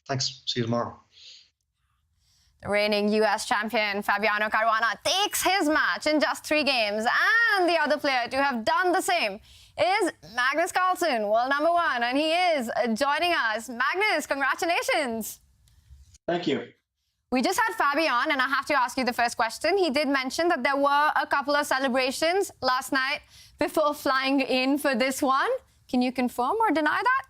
Thanks. See you tomorrow. The reigning U.S. champion Fabiano Caruana takes his match in just 3 games, and the other player to have done the same is Magnus Carlsen, world number 1, and he is joining us. Magnus, congratulations. Thank you. We just had Fabi on, and I have to ask you the first question. He did mention that there were a couple of celebrations last night before flying in for this one. Can you confirm or deny that?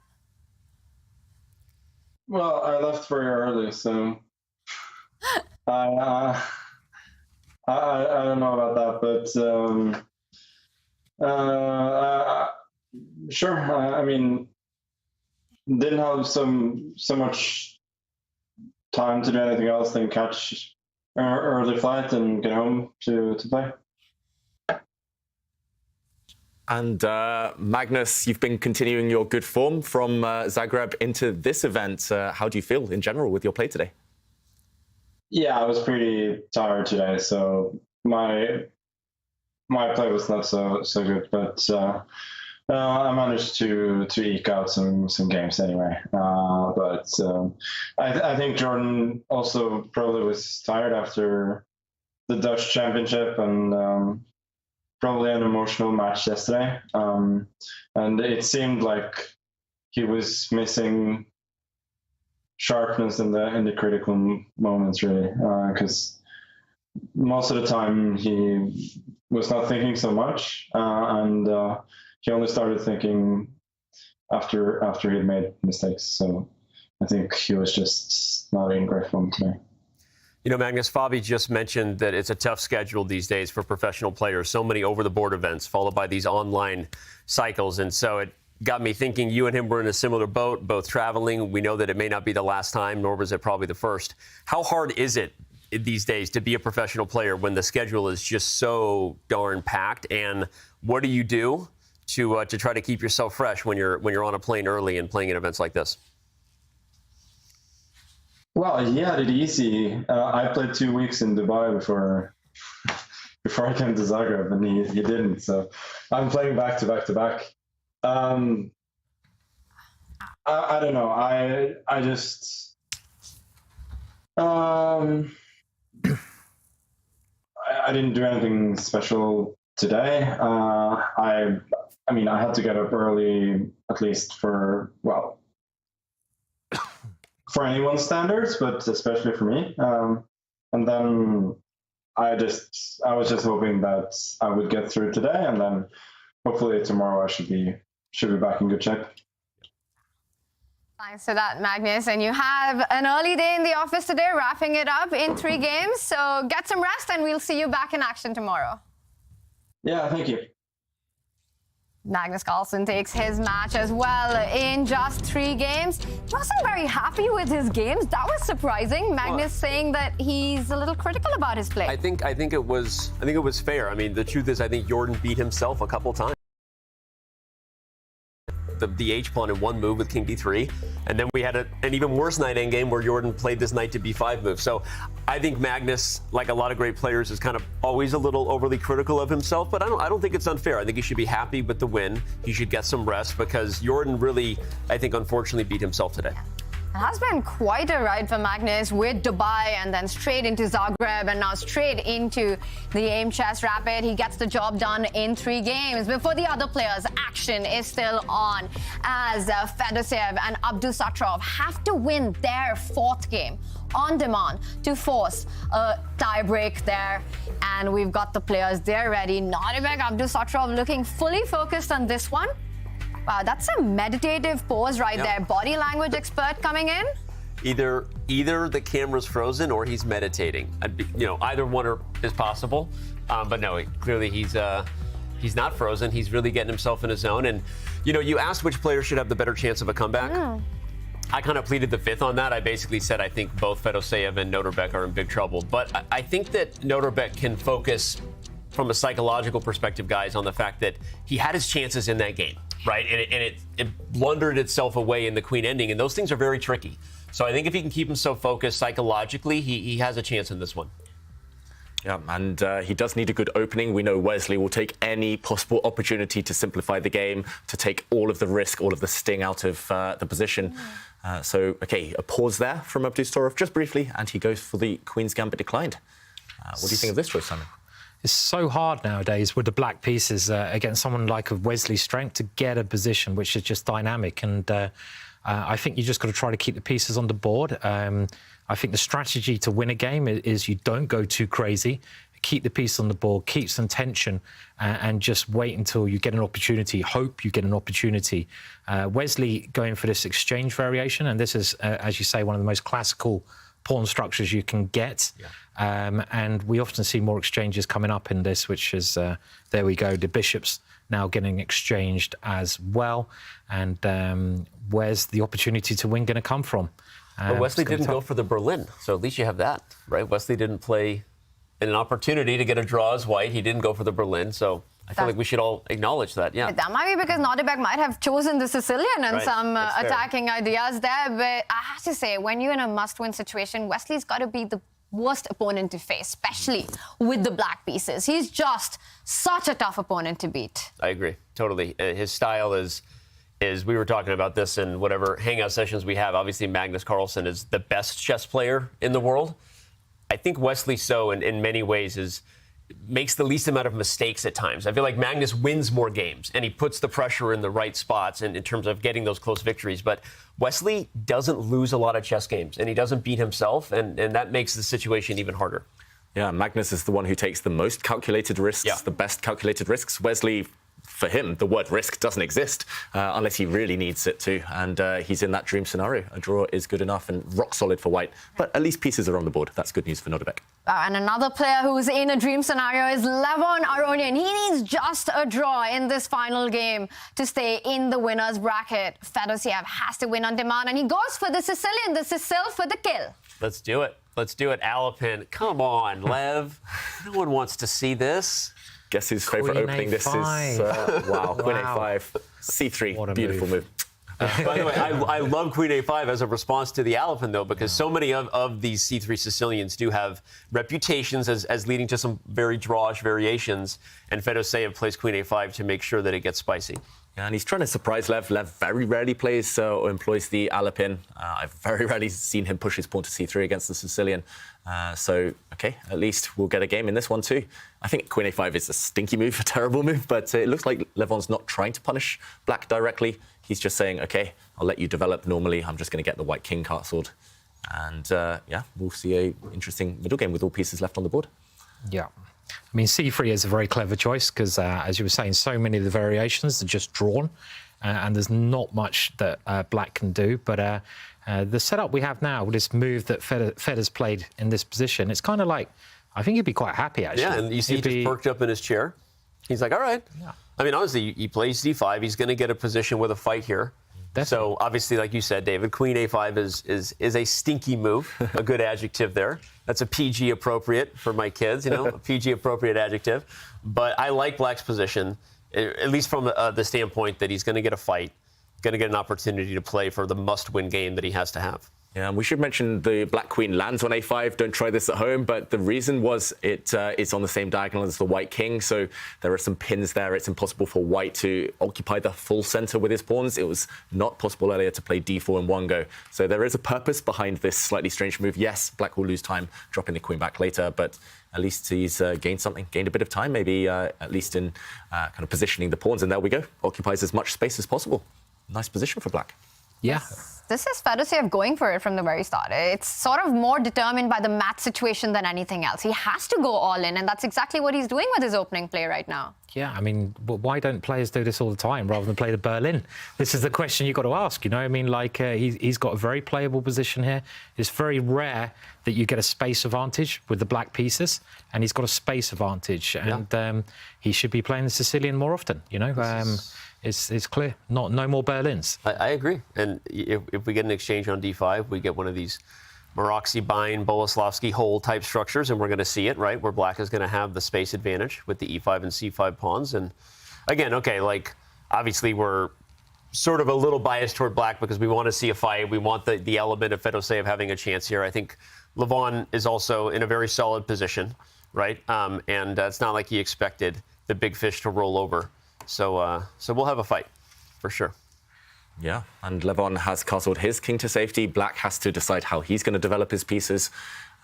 Well, I left very early, so I don't know about that, but sure. I mean, didn't have so much time to do anything else than catch an early flight and get home to play. And Magnus, you've been continuing your good form from Zagreb into this event. How do you feel in general with your play today? Yeah, I was pretty tired today, so my play was not so good, but I managed to eke out some games anyway. I think Jordan also probably was tired after the Dutch Championship and probably an emotional match yesterday. And it seemed like he was missing sharpness in the critical moments, really, because most of the time he was not thinking so much, and he only started thinking after he'd made mistakes. So I think he was just not in great form today. You know, Magnus, Fabi just mentioned that it's a tough schedule these days for professional players. So many over-the-board events followed by these online cycles. And so it got me thinking, you and him were in a similar boat, both traveling. We know that it may not be the last time, nor was it probably the first. How hard is it these days to be a professional player when the schedule is just so darn packed? And what do you do to try to keep yourself fresh when you're on a plane early and playing in events like this? Well, he had it easy. I played 2 weeks in Dubai before I came to Zagreb, and he didn't. So I'm playing back to back to back. I don't know. I just I didn't do anything special today. I mean, I had to get up early, at least for anyone's standards, but especially for me. And then I was just hoping that I would get through today, and then hopefully tomorrow I should be back in good shape. Thanks for that, Magnus. And you have an early day in the office today, wrapping it up in 3 games. So get some rest, and we'll see you back in action tomorrow. Yeah, thank you. Magnus Carlsen takes his match as well in just 3 games. He wasn't very happy with his games. That was surprising. Magnus saying that he's a little critical about his play. I think it was fair. I mean, the truth is, I think Jordan beat himself a couple times. The H pawn in 1 move with King D3, and then we had an even worse knight endgame where Jordan played this knight to B5 move. So I think Magnus, like a lot of great players, is kind of always a little overly critical of himself, but I don't think it's unfair. I think he should be happy with the win. He should get some rest because Jordan really, I think, unfortunately beat himself today. It has been quite a ride for Magnus with Dubai and then straight into Zagreb and now straight into the Aimchess Rapid. He gets the job done in 3 games. Before the other players, action is still on as Fedoseev and Abdusattorov have to win their 4th game on demand to force a tie-break there. And we've got the players there ready. Nodirbek Abdusattorov looking fully focused on this one. Wow, that's a meditative pose right there. Body language expert coming in. Either the camera's frozen or he's meditating. Either one is possible. But no, clearly he's not frozen. He's really getting himself in his zone. And you asked which player should have the better chance of a comeback. I kind of pleaded the 5th on that. I basically said I think both Fedoseev and Nodirbek are in big trouble. But I think that Nodirbek can focus from a psychological perspective, guys, on the fact that he had his chances in that game, right? And it blundered itself away in the queen ending, and those things are very tricky. So I think if he can keep himself focused psychologically, he has a chance in this one. Yeah, and he does need a good opening. We know Wesley will take any possible opportunity to simplify the game, to take all of the risk, all of the sting out of the position. Okay, a pause there from Abdusattorov just briefly, and he goes for the Queen's Gambit declined. What do you think of this choice, Simon? It's so hard nowadays with the black pieces against someone like a Wesley's strength to get a position which is just dynamic. And I think you just got to try to keep the pieces on the board. I think the strategy to win a game is you don't go too crazy. Keep the piece on the board, keep some tension, and just wait until you get an opportunity. Hope you get an opportunity. Wesley going for this exchange variation, and this is, as you say, one of the most classical pawn structures you can get. And we often see more exchanges coming up in this, which is, there we go, the bishops now getting exchanged as well. And where's the opportunity to win going to come from? But Wesley didn't go for the Berlin, so at least you have that, right? Wesley didn't play in an opportunity to get a draw as white. He didn't go for the Berlin, so I feel like we should all acknowledge that, yeah. That might be because Nodirbek might have chosen the Sicilian and some attacking ideas there. But I have to say, when you're in a must-win situation, Wesley's got to be the worst opponent to face, especially with the black pieces. He's just such a tough opponent to beat. I agree, totally. His style is we were talking about this in whatever hangout sessions we have. Obviously, Magnus Carlsen is the best chess player in the world. I think Wesley So, in many ways, makes the least amount of mistakes at times. I feel like Magnus wins more games, and he puts the pressure in the right spots in terms of getting those close victories. But Wesley doesn't lose a lot of chess games, and he doesn't beat himself, and that makes the situation even harder. Yeah, Magnus is the one who takes the most calculated risks, the best calculated risks. Wesley, for him, the word risk doesn't exist unless he really needs it to. And he's in that dream scenario. A draw is good enough and rock solid for white. But at least pieces are on the board. That's good news for Nodirbek. And another player who's in a dream scenario is Levon Aronian. He needs just a draw in this final game to stay in the winner's bracket. Fedoseev has to win on demand, and he goes for the Sicilian, the Sicil for the kill. Let's do it. Let's do it, Alapin. Come on, Lev. No one wants to see this. Guess whose favourite opening this is? Wow, Queen A5, C3, beautiful move. By the way, I love Queen A5 as a response to the Alapin, though, because so many of these C3 Sicilians do have reputations as leading to some very drawish variations, and Fedoseev plays Queen A5 to make sure that it gets spicy. Yeah, and he's trying to surprise Lev. Lev very rarely plays or employs the Alapin. I've very rarely seen him push his pawn to C3 against the Sicilian. So, OK, at least we'll get a game in this one too. I think Queen A5 is a stinky move, a terrible move, but it looks like Levon's not trying to punish black directly. He's just saying, OK, I'll let you develop normally. I'm just going to get the white king castled. And, yeah, we'll see an interesting middle game with all pieces left on the board. Yeah. I mean, C3 is a very clever choice because, as you were saying, so many of the variations are just drawn and there's not much that black can do. But the setup we have now, this move that Fed has played in this position, it's kind of like, I think he'd be quite happy, actually. Yeah, and you see he just perked up in his chair. He's like, all right. Yeah. I mean, honestly, he plays D5. He's going to get a position with a fight here. Definitely. So, obviously, like you said, David, Queen A5 is a stinky move, a good adjective there. That's a PG appropriate for my kids, you know, a PG appropriate adjective. But I like black's position, at least from the standpoint that he's going to get a fight, going to get an opportunity to play for the must-win game that he has to have. Yeah, and we should mention the black queen lands on A5. Don't try this at home, but the reason was it's on the same diagonal as the white king, so there are some pins there. It's impossible for white to occupy the full center with his pawns. It was not possible earlier to play D4 in one go. So there is a purpose behind this slightly strange move. Yes, black will lose time dropping the queen back later, but at least he's gained something, gained a bit of time, maybe at least in kind of positioning the pawns. And there we go, occupies as much space as possible. Nice position for black. Yeah. This is Fedoseev going for it from the very start. It's sort of more determined by the match situation than anything else. He has to go all in, and that's exactly what he's doing with his opening play right now. Yeah, I mean, why don't players do this all the time rather than play the Berlin? This is the question you've got to ask, you know? I mean, like, he's got a very playable position here. It's very rare that you get a space advantage with the black pieces, and he's got a space advantage. And he should be playing the Sicilian more often, you know? It's clear. No more Berlins. I agree. And if we get an exchange on D5, we get one of these Maroczy-Bine, Boleslavsky hole type structures, and we're going to see it, right, where black is going to have the space advantage with the E5 and C5 pawns. And again, okay, like, obviously we're sort of a little biased toward black because we want to see a fight. We want the element of Fedoseev having a chance here. I think Levon is also in a very solid position, right? And it's not like he expected the big fish to roll over. So we'll have a fight, for sure. Yeah, and Levon has castled his king to safety. Black has to decide how he's going to develop his pieces.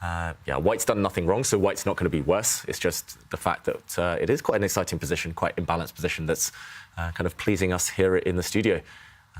Yeah, white's done nothing wrong, so white's not going to be worse. It's just the fact that it is quite an exciting position, quite imbalanced position that's kind of pleasing us here in the studio.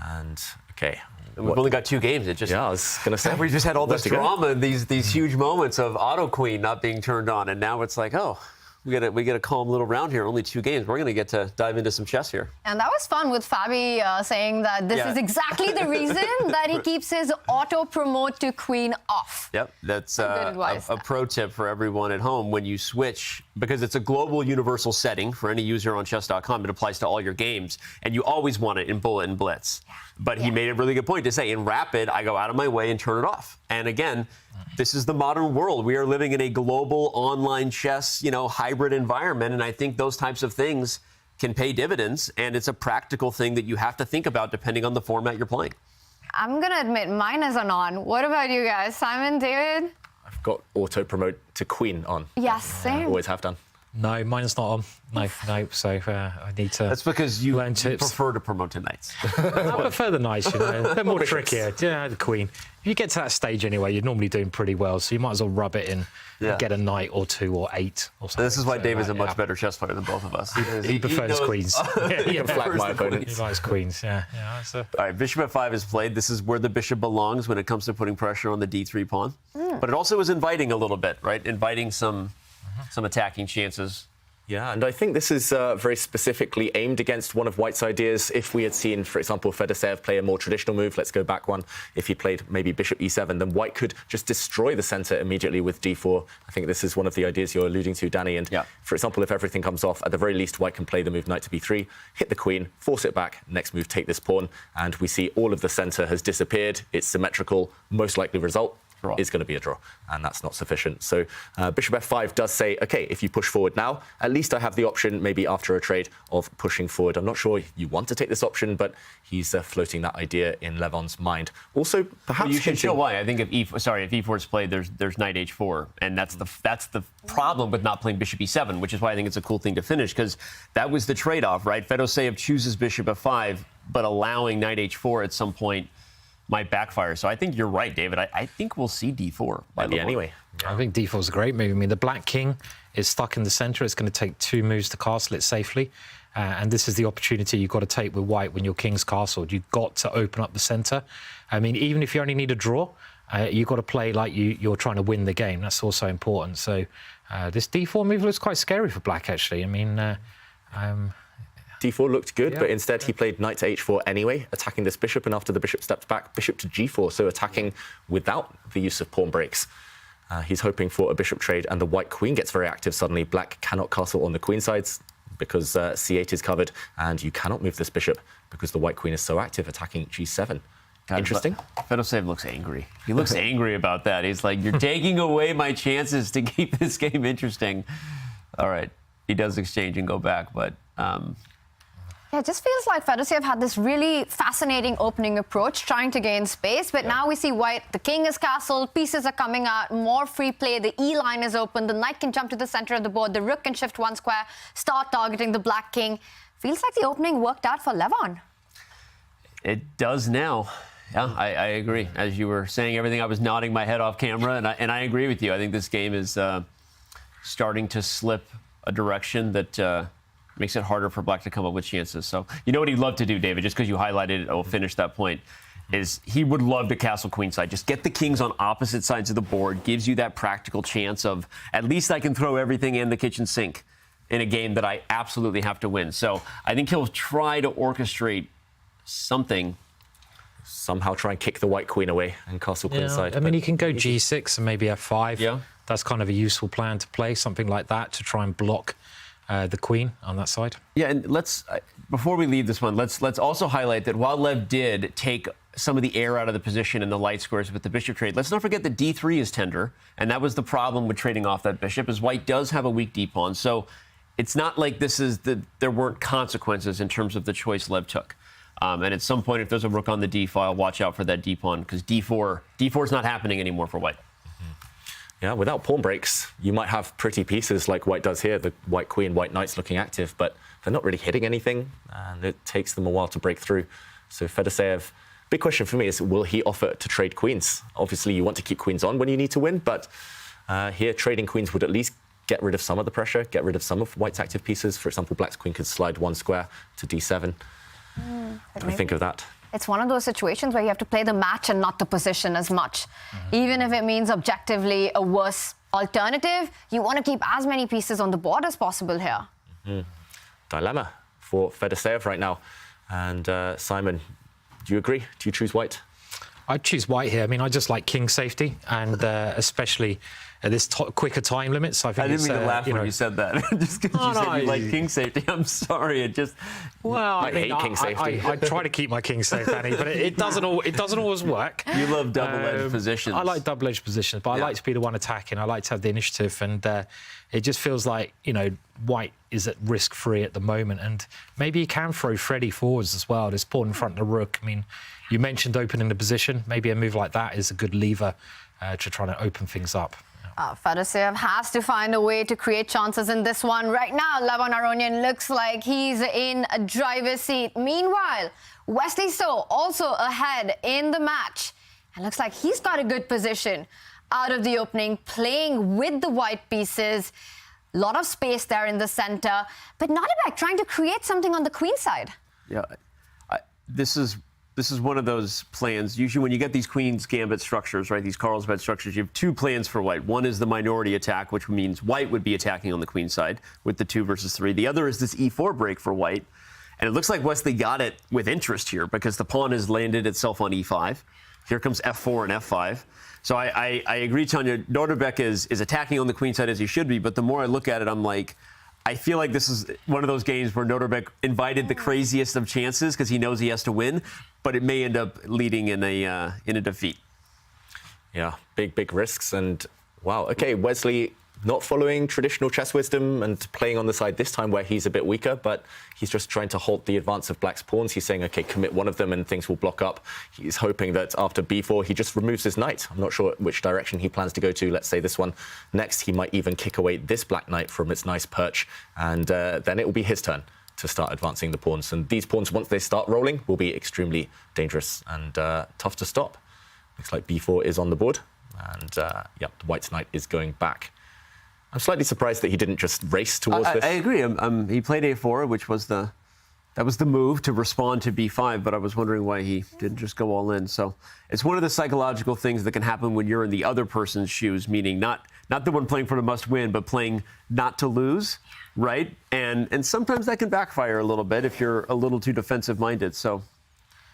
And, OK. We've only got 2 games. It just, yeah, I was going to say. We just had all this drama and these huge moments of auto queen not being turned on, and now it's like, oh, we get a calm little round here. Only 2 games. We're going to get to dive into some chess here. And that was fun with Fabi saying that this is exactly the reason that he keeps his auto promote to queen off. Yep, that's a pro tip for everyone at home. When you switch, because it's a global universal setting for any user on Chess.com, it applies to all your games, and you always want it in bullet and blitz. Yeah. But he made a really good point to say, in rapid, I go out of my way and turn it off. And again, this is the modern world. We are living in a global online chess, hybrid environment. And I think those types of things can pay dividends. And it's a practical thing that you have to think about depending on the format you're playing. I'm going to admit mine is a non. What about you guys? Simon, David? I've got auto promote to queen on. Yes, same. Always have done. No, mine's not on. No. So I need to. That's because you learn tips. prefer to promote to knights. I prefer the knights, you know. They're more trickier. Yeah, the queen. If you get to that stage anyway, you're normally doing pretty well, so you might as well rub it in and get a knight or 2 or 8 or something. This is why David's a much better chess player than both of us. He prefers queens. He can flag my opponent. He likes queens, yeah. All right, bishop f5 is played. This is where the bishop belongs when it comes to putting pressure on the d3 pawn. But it also is inviting a little bit, right? Inviting some attacking chances. Yeah, and I think this is very specifically aimed against one of White's ideas. If we had seen, for example, Fedoseev play a more traditional move, let's go back one, if he played maybe bishop e7, then White could just destroy the center immediately with d4. I think this is one of the ideas you're alluding to, Danny. And for example, if everything comes off, at the very least, White can play the move knight to b3, hit the queen, force it back, next move, take this pawn, and we see all of the center has disappeared. It's symmetrical, most likely result is going to be a draw, and that's not sufficient. So bishop f5 does say, okay, if you push forward now, at least I have the option, maybe after a trade, of pushing forward. I'm not sure you want to take this option, but he's floating that idea in Levon's mind. Also, perhaps you should show why. I think if e4 is played, there's knight h4, and that's the problem with not playing bishop e7, which is why I think it's a cool thing to finish, because that was the trade-off, right? Fedoseev chooses bishop f5, but allowing knight h4 at some point might backfire. So I think you're right, David. I think we'll see d4 by the way. Anyway. I think d4 is a great move. I mean, the black king is stuck in the center. It's going to take 2 moves to castle it safely. And this is the opportunity you've got to take with White when your king's castled. You've got to open up the center. I mean, even if you only need a draw, you've got to play like you're trying to win the game. That's also important. So this d4 move looks quite scary for black, actually. I mean, d4 looked good, but instead he played knight to h4 anyway, attacking this bishop, and after the bishop stepped back, bishop to g4, so attacking without the use of pawn breaks. He's hoping for a bishop trade, and the white queen gets very active suddenly. Black cannot castle on the queen sides because c8 is covered, and you cannot move this bishop because the white queen is so active, attacking g7. Interesting. Fedoseev looks angry. He looks angry about that. He's like, you're taking away my chances to keep this game interesting. All right. He does exchange and go back, but... Yeah, it just feels like Fedoseev had this really fascinating opening approach, trying to gain space. But now we see White, the king is castled, pieces are coming out, more free play, the E line is open, the knight can jump to the center of the board, the rook can shift 1 square, start targeting the black king. Feels like the opening worked out for Levon. It does now. Yeah, I agree. As you were saying everything, I was nodding my head off camera, and I agree with you. I think this game is starting to slip a direction that... makes it harder for black to come up with chances. So you know what he'd love to do, David, just because you highlighted it, I'll finish that point, is he would love to castle queenside. Just get the kings on opposite sides of the board, gives you that practical chance of, at least I can throw everything in the kitchen sink in a game that I absolutely have to win. So I think he'll try to orchestrate something. Somehow try and kick the white queen away and castle queenside. I mean, he can go g6 and maybe f5. Yeah. That's kind of a useful plan to play, something like that, to try and block the queen on that side. Yeah, and let's, before we leave this one, let's also highlight that while Lev did take some of the air out of the position in the light squares with the bishop trade, let's not forget that d3 is tender, and that was the problem with trading off that bishop, is white does have a weak d-pawn. So it's not like this is there weren't consequences in terms of the choice Lev took. And at some point, if there's a rook on the d-file, watch out for that d-pawn, because d4 is not happening anymore for white. Yeah, without pawn breaks, you might have pretty pieces like white does here, the white queen, white knight's looking active, but they're not really hitting anything, and it takes them a while to break through. So Fedoseev, big question for me is, will he offer to trade queens? Obviously, you want to keep queens on when you need to win, but here trading queens would at least get rid of some of the pressure, get rid of some of white's active pieces. For example, black's queen could slide 1 square to d7. What do we think of that? It's one of those situations where you have to play the match and not the position as much. Even if it means objectively a worse alternative, you want to keep as many pieces on the board as possible here. Dilemma for Fedoseev right now. And Simon, do you agree? Do you choose white? I'd choose white here. I mean, I just like king safety, and especially at this quicker time limit. So I think I didn't mean to laugh when you said that. Just because you said you like king safety. I'm sorry. It just. Well, I hate king safety. I try to keep my king safe, Danny, but it doesn't always work. You love double-edged positions. I like double-edged positions, but I like to be the one attacking. I like to have the initiative, and it just feels like, you know, white is at risk-free at the moment, and maybe he can throw Freddie forwards as well. This pawn in front of the rook. I mean, you mentioned opening the position. Maybe a move like that is a good lever to try to open things up. Fedoseev has to find a way to create chances in this one. Right now, Levon Aronian looks like he's in a driver's seat. Meanwhile, Wesley So also ahead in the match. And looks like he's got a good position out of the opening, playing with the white pieces. A lot of space there in the center. But Nodirbek trying to create something on the queen side. Yeah, this is one of those plans. Usually when you get these Queen's Gambit structures, right, these Carlsbad structures, you have two plans for white. One is the minority attack, which means white would be attacking on the queen side with the 2 versus 3. The other is this e4 break for white. And it looks like Wesley got it with interest here because the pawn has landed itself on e5. Here comes f4 and f5. So I agree, Tanya. Nodirbek is attacking on the queen side as he should be, but the more I look at it, I'm like, I feel like this is one of those games where Nodirbek invited the craziest of chances because he knows he has to win, but it may end up leading in a defeat. Yeah, big risks. And wow, okay, Wesley not following traditional chess wisdom and playing on the side this time where he's a bit weaker, but he's just trying to halt the advance of black's pawns. He's saying, okay, commit one of them and things will block up. He's hoping that after b4, he just removes his knight. I'm not sure which direction he plans to go to. Let's say this one. Next, he might even kick away this black knight from its nice perch, and then it will be his turn to start advancing the pawns. And these pawns, once they start rolling, will be extremely dangerous and tough to stop. Looks like b4 is on the board, and yep, the white's knight is going back. I'm slightly surprised that he didn't just race towards this. I agree. He played a4, which was the move to respond to b5, but I was wondering why he didn't just go all in. So it's one of the psychological things that can happen when you're in the other person's shoes, meaning not the one playing for the must-win, but playing not to lose, right? And sometimes that can backfire a little bit if you're a little too defensive-minded. So.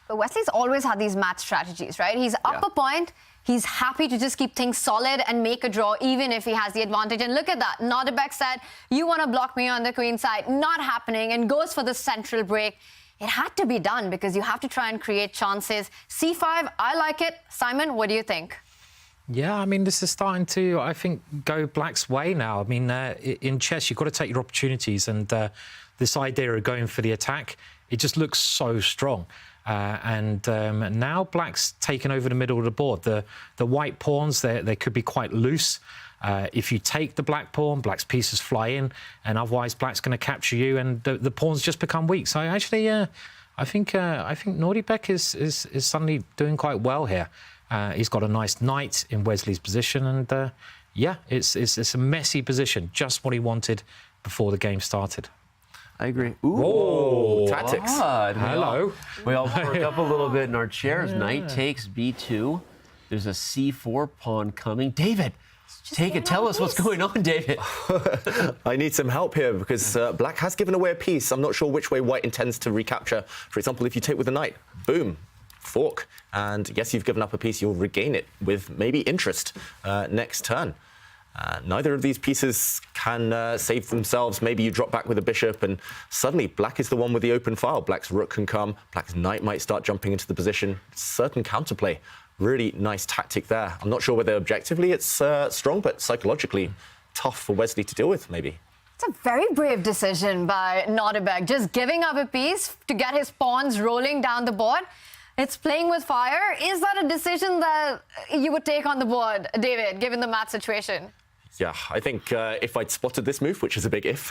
But Wesley's always had these match strategies, right? He's up a point. He's happy to just keep things solid and make a draw, even if he has the advantage. And look at that. Nodirbek said, you want to block me on the queen side. Not happening, and goes for the central break. It had to be done because you have to try and create chances. c5, I like it. Simon, what do you think? Yeah, I mean, this is starting to, I think, go black's way now. I mean, in chess, you've got to take your opportunities. And this idea of going for the attack, it just looks so strong. And now black's taken over the middle of the board. The white pawns, they could be quite loose. If you take the black pawn, black's pieces fly in, and otherwise black's going to capture you, and the pawns just become weak. So actually, I think Nodirbek is suddenly doing quite well here. He's got a nice knight in Wesley's position, and yeah, it's a messy position, just what he wanted before the game started. I agree. Ooh, tactics. Hello. We all perk up a little bit in our chairs. Yeah. Knight takes b2. There's a c4 pawn coming. David, take it. Tell us what's going on, David. I need some help here because black has given away a piece. I'm not sure which way white intends to recapture. For example, if you take with a knight, boom, fork. And yes, you've given up a piece. You'll regain it with maybe interest next turn. Neither of these pieces can save themselves. Maybe you drop back with a bishop and suddenly black is the one with the open file. Black's rook can come. Black's knight might start jumping into the position. Certain counterplay. Really nice tactic there. I'm not sure whether objectively it's strong, but psychologically tough for Wesley to deal with, maybe. It's a very brave decision by Nodirbek, just giving up a piece to get his pawns rolling down the board. It's playing with fire. Is that a decision that you would take on the board, David, given the match situation? Yeah, I think if I'd spotted this move, which is a big if,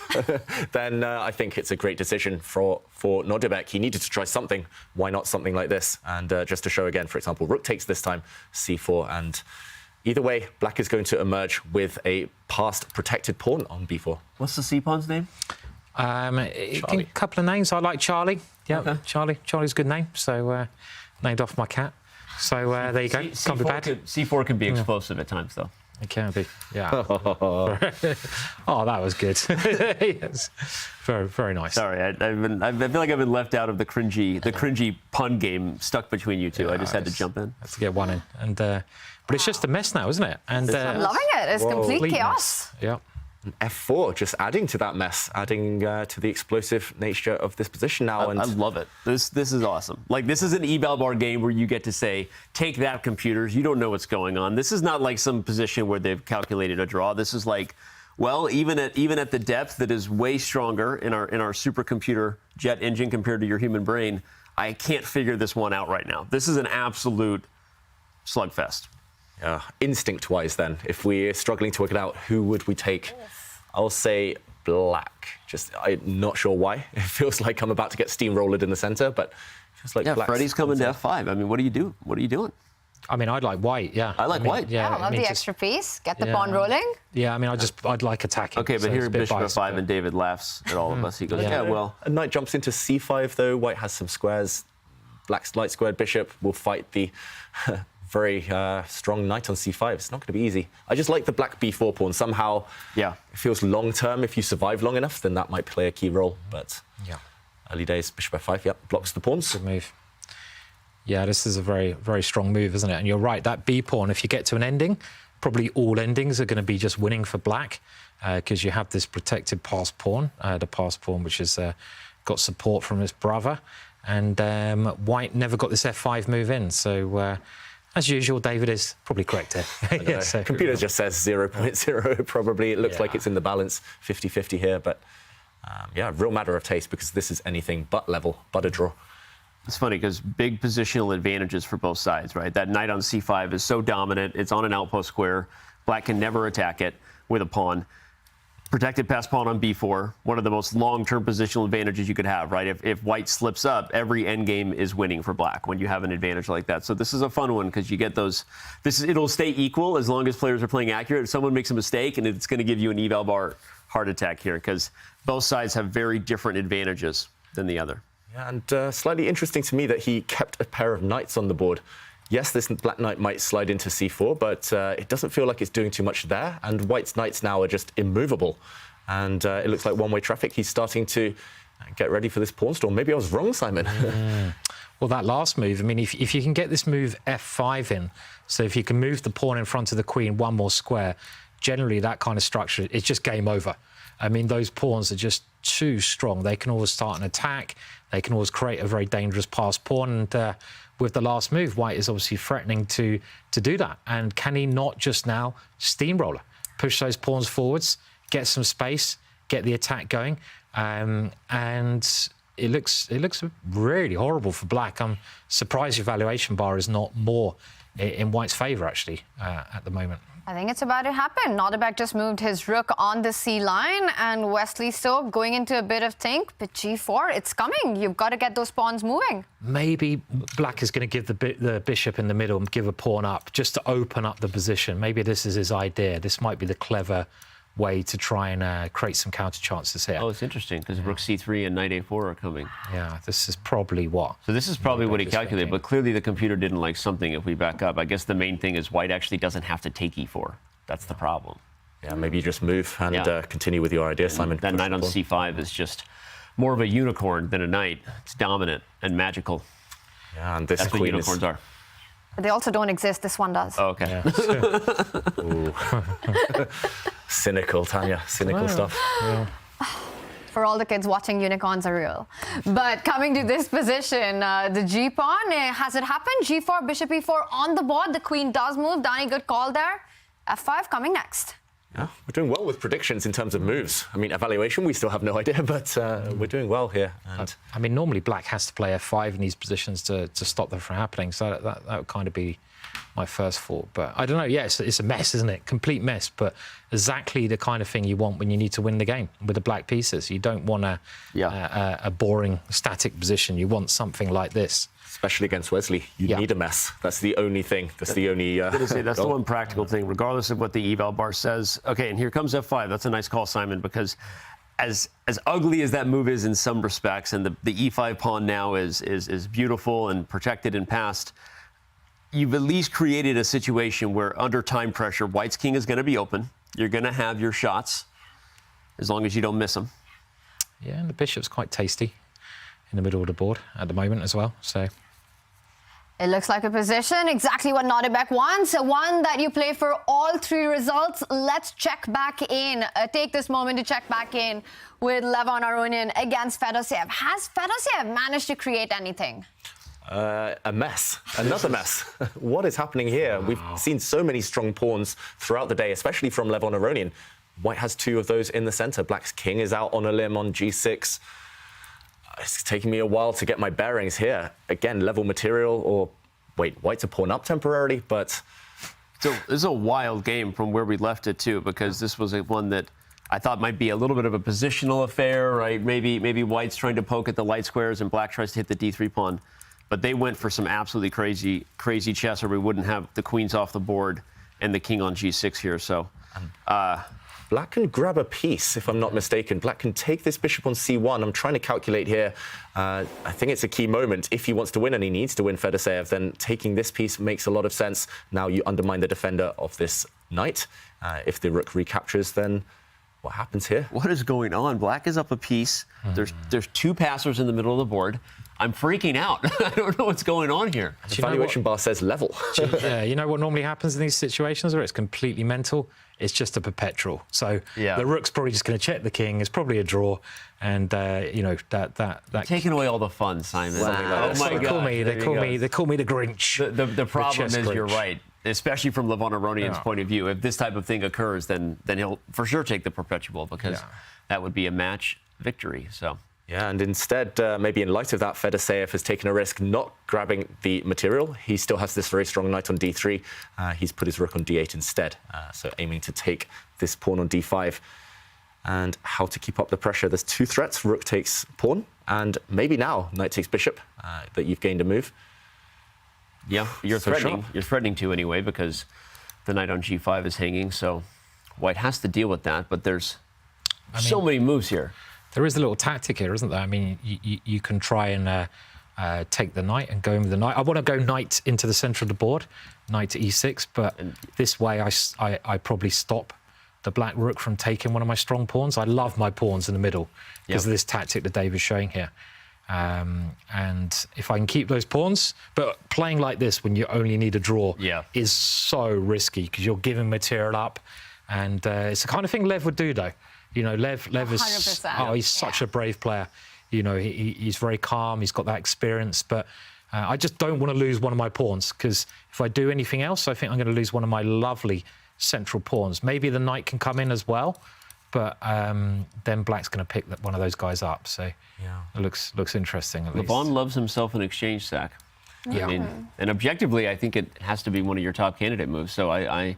then I think it's a great decision for Nodirbek. He needed to try something. Why not something like this? And just to show again, for example, rook takes this time, c4. And either way, black is going to emerge with a past protected pawn on b4. What's the c-pawn's name? A couple of names. I like Charlie. Yeah, okay. Charlie's a good name. So named off my cat. So there you go. Can't be bad. C4 can be explosive at times, though. It can be, yeah. Oh, that was good. Yes. Very, very nice. Sorry, I feel like I've been left out of the cringy pun game stuck between you two. Yeah, I just had to jump in. Had to get one in. And But it's just a mess now, isn't it? And I'm loving it. It's complete chaos. Mess. Yeah. F4, just adding to that mess, adding to the explosive nature of this position now. I love it. This is awesome. Like, this is an eval bar game where you get to say, take that, computers. You don't know what's going on. This is not like some position where they've calculated a draw. This is like, well, even at the depth that is way stronger in our supercomputer jet engine compared to your human brain, I can't figure this one out right now. This is an absolute slugfest. Yeah, instinct-wise then, if we're struggling to work it out, who would we take? I'll say black. I'm not sure why. It feels like I'm about to get steamrolled in the center, but it feels like black's Freddie's coming to F5. I mean, what do you do? What are you doing? I mean, I'd like white, yeah. I like white. Yeah, I love the extra piece. Get the pawn rolling. Yeah, I mean, I'd like attacking. Okay, but here Bishop F5 and David laughs at all of us. He goes, yeah, well. A knight jumps into C5, though. White has some squares. Black's light squared bishop will fight the very strong knight on C5. It's not going to be easy. I just like the black B4 pawn. Somehow, it feels long-term. If you survive long enough, then that might play a key role. But early days, Bishop F5, blocks the pawns. Good move. Yeah, this is a very, very strong move, isn't it? And you're right, that B pawn, if you get to an ending, probably all endings are going to be just winning for black because you have this protected passed pawn, the passed pawn which has got support from his brother. And white never got this F5 move in. So, as usual, David is probably correct here. So, computer just says 0.0 probably. It looks like it's in the balance, 50-50 here. But, real matter of taste because this is anything but level, but a draw. It's funny because big positional advantages for both sides, right? That knight on C5 is so dominant. It's on an outpost square. Black can never attack it with a pawn. Protected pass pawn on B4, one of the most long-term positional advantages you could have, right? If white slips up, every endgame is winning for black when you have an advantage like that. So this is a fun one because you get those. It'll stay equal as long as players are playing accurate. If someone makes a mistake, and it's going to give you an eval bar heart attack here because both sides have very different advantages than the other. Yeah, and slightly interesting to me that he kept a pair of knights on the board. Yes, this black knight might slide into C4, but it doesn't feel like it's doing too much there. And white's knights now are just immovable. And it looks like one-way traffic. He's starting to get ready for this pawn storm. Maybe I was wrong, Simon. Well, that last move, I mean, if you can get this move F5 in, so if you can move the pawn in front of the queen one more square, generally that kind of structure, it's just game over. I mean, those pawns are just too strong. They can always start an attack. They can always create a very dangerous passed pawn. And with the last move, white is obviously threatening to do that. And can he not just now steamroller, push those pawns forwards, get some space, get the attack going? And it looks really horrible for black. I'm surprised your valuation bar is not more in white's favour, actually, at the moment. I think it's about to happen. Nodirbek just moved his rook on the C line, and Wesley Stope going into a bit of think, but G4, it's coming. You've got to get those pawns moving. Maybe black is going to give the bishop in the middle and give a pawn up just to open up the position. Maybe this is his idea. This might be the clever way to try and create some counter chances here. Oh, it's interesting because rook C3 and knight A4 are coming. Yeah, this is probably what. So this is probably what he calculated, but clearly the computer didn't like something if we back up. I guess the main thing is white actually doesn't have to take E4. That's the problem. Yeah, maybe you just move and continue with your idea, Simon. That knight on C5 is just more of a unicorn than a knight. It's dominant and magical. Yeah, and this That's what queen unicorns are. But they also don't exist. This one does. Oh, okay. Yeah. Cynical, Tanya. Cynical stuff. Yeah. For all the kids watching, unicorns are real. But coming to this position, the G pawn, has it happened? G4, bishop E4 on the board. The queen does move. Danny, good call there. F5 coming next. Yeah, we're doing well with predictions in terms of moves. I mean, evaluation, we still have no idea, but we're doing well here. And I mean, normally black has to play F5 in these positions to stop them from happening. So that would kind of be my first thought. But I don't know. Yeah, it's a mess, isn't it? Complete mess. But exactly the kind of thing you want when you need to win the game with the black pieces. You don't want a boring, static position. You want something like this. Especially against Wesley, you need a mess. That's the only thing. That's the only. That's the one practical thing, regardless of what the eval bar says. Okay, and here comes F5. That's a nice call, Simon, because as ugly as that move is in some respects, and the E5 pawn now is beautiful and protected and passed, you've at least created a situation where under time pressure, white's king is going to be open. You're going to have your shots, as long as you don't miss them. Yeah, and the bishop's quite tasty in the middle of the board at the moment as well. So. It looks like a position, exactly what Nodirbek wants, one that you play for all 3 results. Let's check back in, take this moment to check back in with Levon Aronian against Fedoseev. Has Fedoseev managed to create anything? A mess, another mess. What is happening here? We've seen so many strong pawns throughout the day, especially from Levon Aronian. White has 2 of those in the center. Black's king is out on a limb on g6. It's taking me a while to get my bearings here. Again, level material, or wait, White's a pawn up temporarily, but... So this is a wild game from where we left it too, because this was one that I thought might be a little bit of a positional affair, right? Maybe White's trying to poke at the light squares and Black tries to hit the d3 pawn. But they went for some absolutely crazy chess, or we wouldn't have the queens off the board and the king on g6 here. So... Black can grab a piece, if I'm not mistaken. Black can take this bishop on c1. I'm trying to calculate here. I think it's a key moment. If he wants to win, and he needs to win Fedoseev, then taking this piece makes a lot of sense. Now you undermine the defender of this knight. If the rook recaptures, then what happens here? What is going on? Black is up a piece. There's 2 passers in the middle of the board. I'm freaking out. I don't know what's going on here. The valuation bar says level. Yeah, you know what normally happens in these situations where it's completely mental? It's just a perpetual. So the rook's probably just going to check the king. It's probably a draw, and you know that taking away all the fun, Simon. Wow. Oh my God! They call me the Grinch. The problem is, Grinch. You're right. Especially from Levon Aronian's point of view, if this type of thing occurs, then he'll for sure take the perpetual, because that would be a match victory. So. Yeah, and instead, maybe in light of that, Fedoseev has taken a risk not grabbing the material. He still has this very strong knight on d3. He's put his rook on d8 instead, so aiming to take this pawn on d5. And how to keep up the pressure. There's 2 threats. Rook takes pawn, and maybe now knight takes bishop, that you've gained a move. Yeah, you're threatening. You're threatening to anyway, because the knight on g5 is hanging, so White has to deal with that, but there's so many moves here. There is a little tactic here, isn't there? I mean, you can try and take the knight and go in with the knight. I want to go knight into the center of the board, knight to e6, but this way I probably stop the black rook from taking one of my strong pawns. I love my pawns in the middle because of this tactic that Dave is showing here. And if I can keep those pawns, but playing like this when you only need a draw is so risky because you're giving material up, and it's the kind of thing Lev would do, though. You know, Lev is 100%. He's such a brave player. You know, he's very calm. He's got that experience, but I just don't want to lose one of my pawns, because if I do anything else, I think I'm going to lose one of my lovely central pawns. Maybe the knight can come in as well, but then Black's going to pick one of those guys up. So it looks interesting. At least. Levon loves himself an exchange sack. Yeah. I mean, and objectively, I think it has to be one of your top candidate moves. So I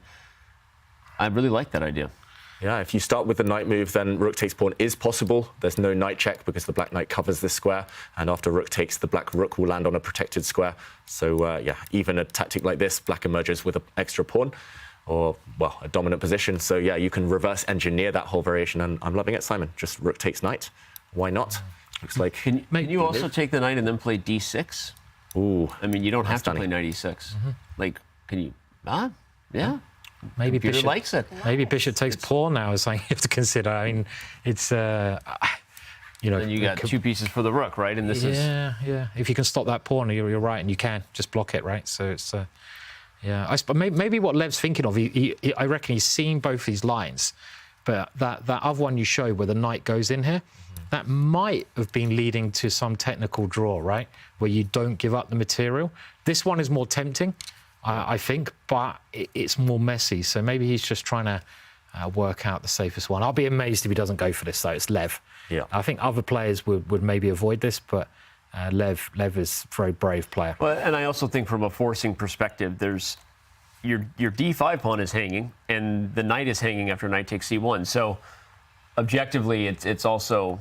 really like that idea. Yeah, if you start with the knight move, then rook takes pawn is possible. There's no knight check because the black knight covers this square, and after rook takes, the black rook will land on a protected square. So yeah, even a tactic like this, black emerges with an extra pawn, or well, a dominant position. So yeah, you can reverse engineer that whole variation, and I'm loving it, Simon. Just rook takes knight. Why not? Looks like. Can you also take the knight and then play d6? Ooh, I mean, you don't have to play knight e6. Like, can you? Yeah. Maybe Computer bishop likes it. Maybe bishop takes pawn now is something you have to consider. I mean, it's you know. And you got 2 pieces for the rook, right? And this is If you can stop that pawn, you're right, and you can just block it, right? So it's maybe what Lev's thinking of. I reckon he's seeing both these lines, but that other one you showed where the knight goes in here, that might have been leading to some technical draw, right? Where you don't give up the material. This one is more tempting, I think, but it's more messy. So maybe he's just trying to work out the safest one. I'll be amazed if he doesn't go for this, though. It's Lev. Yeah. I think other players would maybe avoid this, but Lev is a very brave player. Well, and I also think from a forcing perspective, there's your d5 pawn is hanging, and the knight is hanging after knight takes c1. So objectively, it's also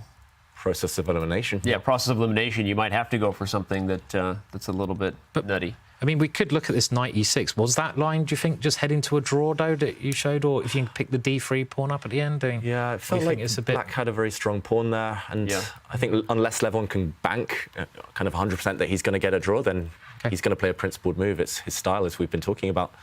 process of elimination. Yeah, process of elimination. You might have to go for something that's a little bit nutty. I mean, we could look at this knight e6. Was that line, do you think, just heading to a draw, though, that you showed? Or if you can pick the d3 pawn up at the end? Yeah, it felt like it's Black had a very strong pawn there. And I think unless Levon can bank kind of 100% that he's going to get a draw, then he's going to play a principled move. It's his style, as we've been talking about.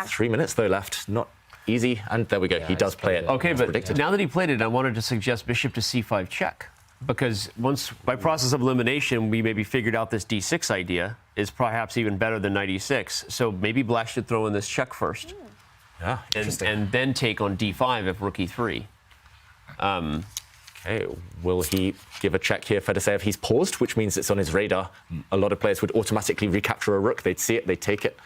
3 minutes, though, left. Not easy. And there we go. He does play it. Okay, but now that he played it, I wanted to suggest bishop to c5 check. Because once, by process of elimination, we maybe figured out this d6 idea. is perhaps even better than knight e6. So maybe black should throw in this check first. Yeah, and then take on d5 if rook e3. Okay, will he give a check here, Fedoseev? He's paused, which means it's on his radar. A lot of players would automatically recapture a rook. They'd see it, they'd take it.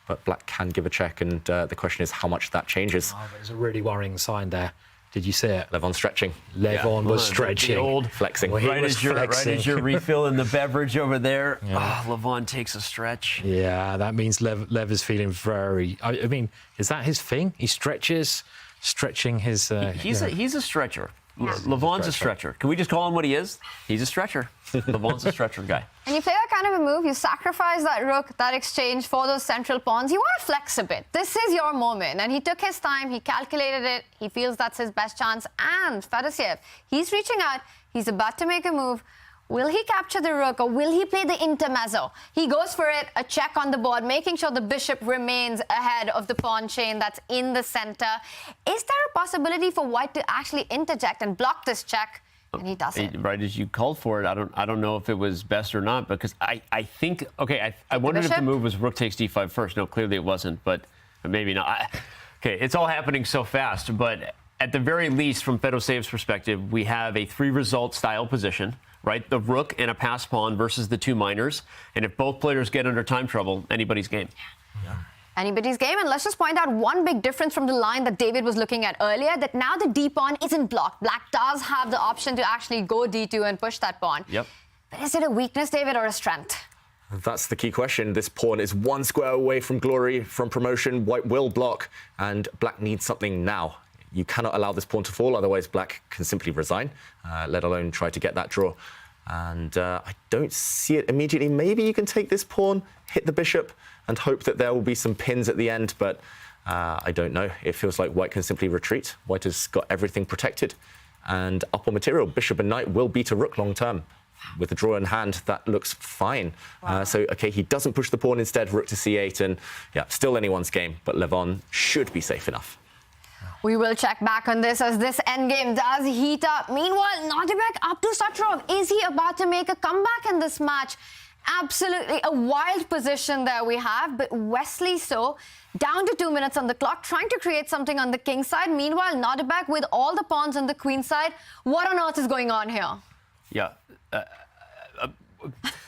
But black can give a check, and the question is how much that changes. Oh, there's a really worrying sign there. Did you see it? Levon stretching. Levon was stretching. The old flexing. Well, right as you're refilling the beverage over there, Levon takes a stretch. Yeah, that means Lev is feeling very... I mean, is that his thing? He stretches, stretching his... He's a stretcher. Levon's a stretcher. Can we just call him what he is? He's a stretcher. Levon's a stretcher guy. And you play that kind of a move, you sacrifice that rook, that exchange for those central pawns. You want to flex a bit. This is your moment. And he took his time, he calculated it, he feels that's his best chance. And Fedoseev, he's reaching out, he's about to make a move. Will he capture the rook or will he play the intermezzo? He goes for it, a check on the board, making sure the bishop remains ahead of the pawn chain that's in the center. Is there a possibility for white to actually interject and block this check? And he doesn't. Right as you called for it, I don't know if it was best or not, because I think, okay, I wondered if the move was rook takes d5 first. No, clearly it wasn't, but maybe not. Okay, it's all happening so fast, but at the very least, from Fedoseev's perspective, we have a 3-result style position. Right, the rook and a pass pawn versus the 2 minors. And if both players get under time trouble, anybody's game. Yeah. Anybody's game. And let's just point out one big difference from the line that David was looking at earlier, that now the d pawn isn't blocked. Black does have the option to actually go d2 and push that pawn. Yep. But is it a weakness, David, or a strength? That's the key question. This pawn is 1 square away from glory, from promotion. White will block, and black needs something now. You cannot allow this pawn to fall, otherwise black can simply resign, let alone try to get that draw. And I don't see it immediately. Maybe you can take this pawn, hit the bishop, and hope that there will be some pins at the end, but I don't know. It feels like white can simply retreat. White has got everything protected. And up on material, bishop and knight will beat a rook long term. With the draw in hand, that looks fine. Wow. So, okay, he doesn't push the pawn instead, rook to c8, and yeah, still anyone's game, but Levon should be safe enough. We will check back on this as this endgame does heat up. Meanwhile, Nodirbek Abdusattorov, is he about to make a comeback in this match? Absolutely a wild position there we have, but Wesley so down to 2 minutes on the clock, trying to create something on the king side. Meanwhile, Nodirbek with all the pawns on the queen side. What on earth is going on here? Yeah.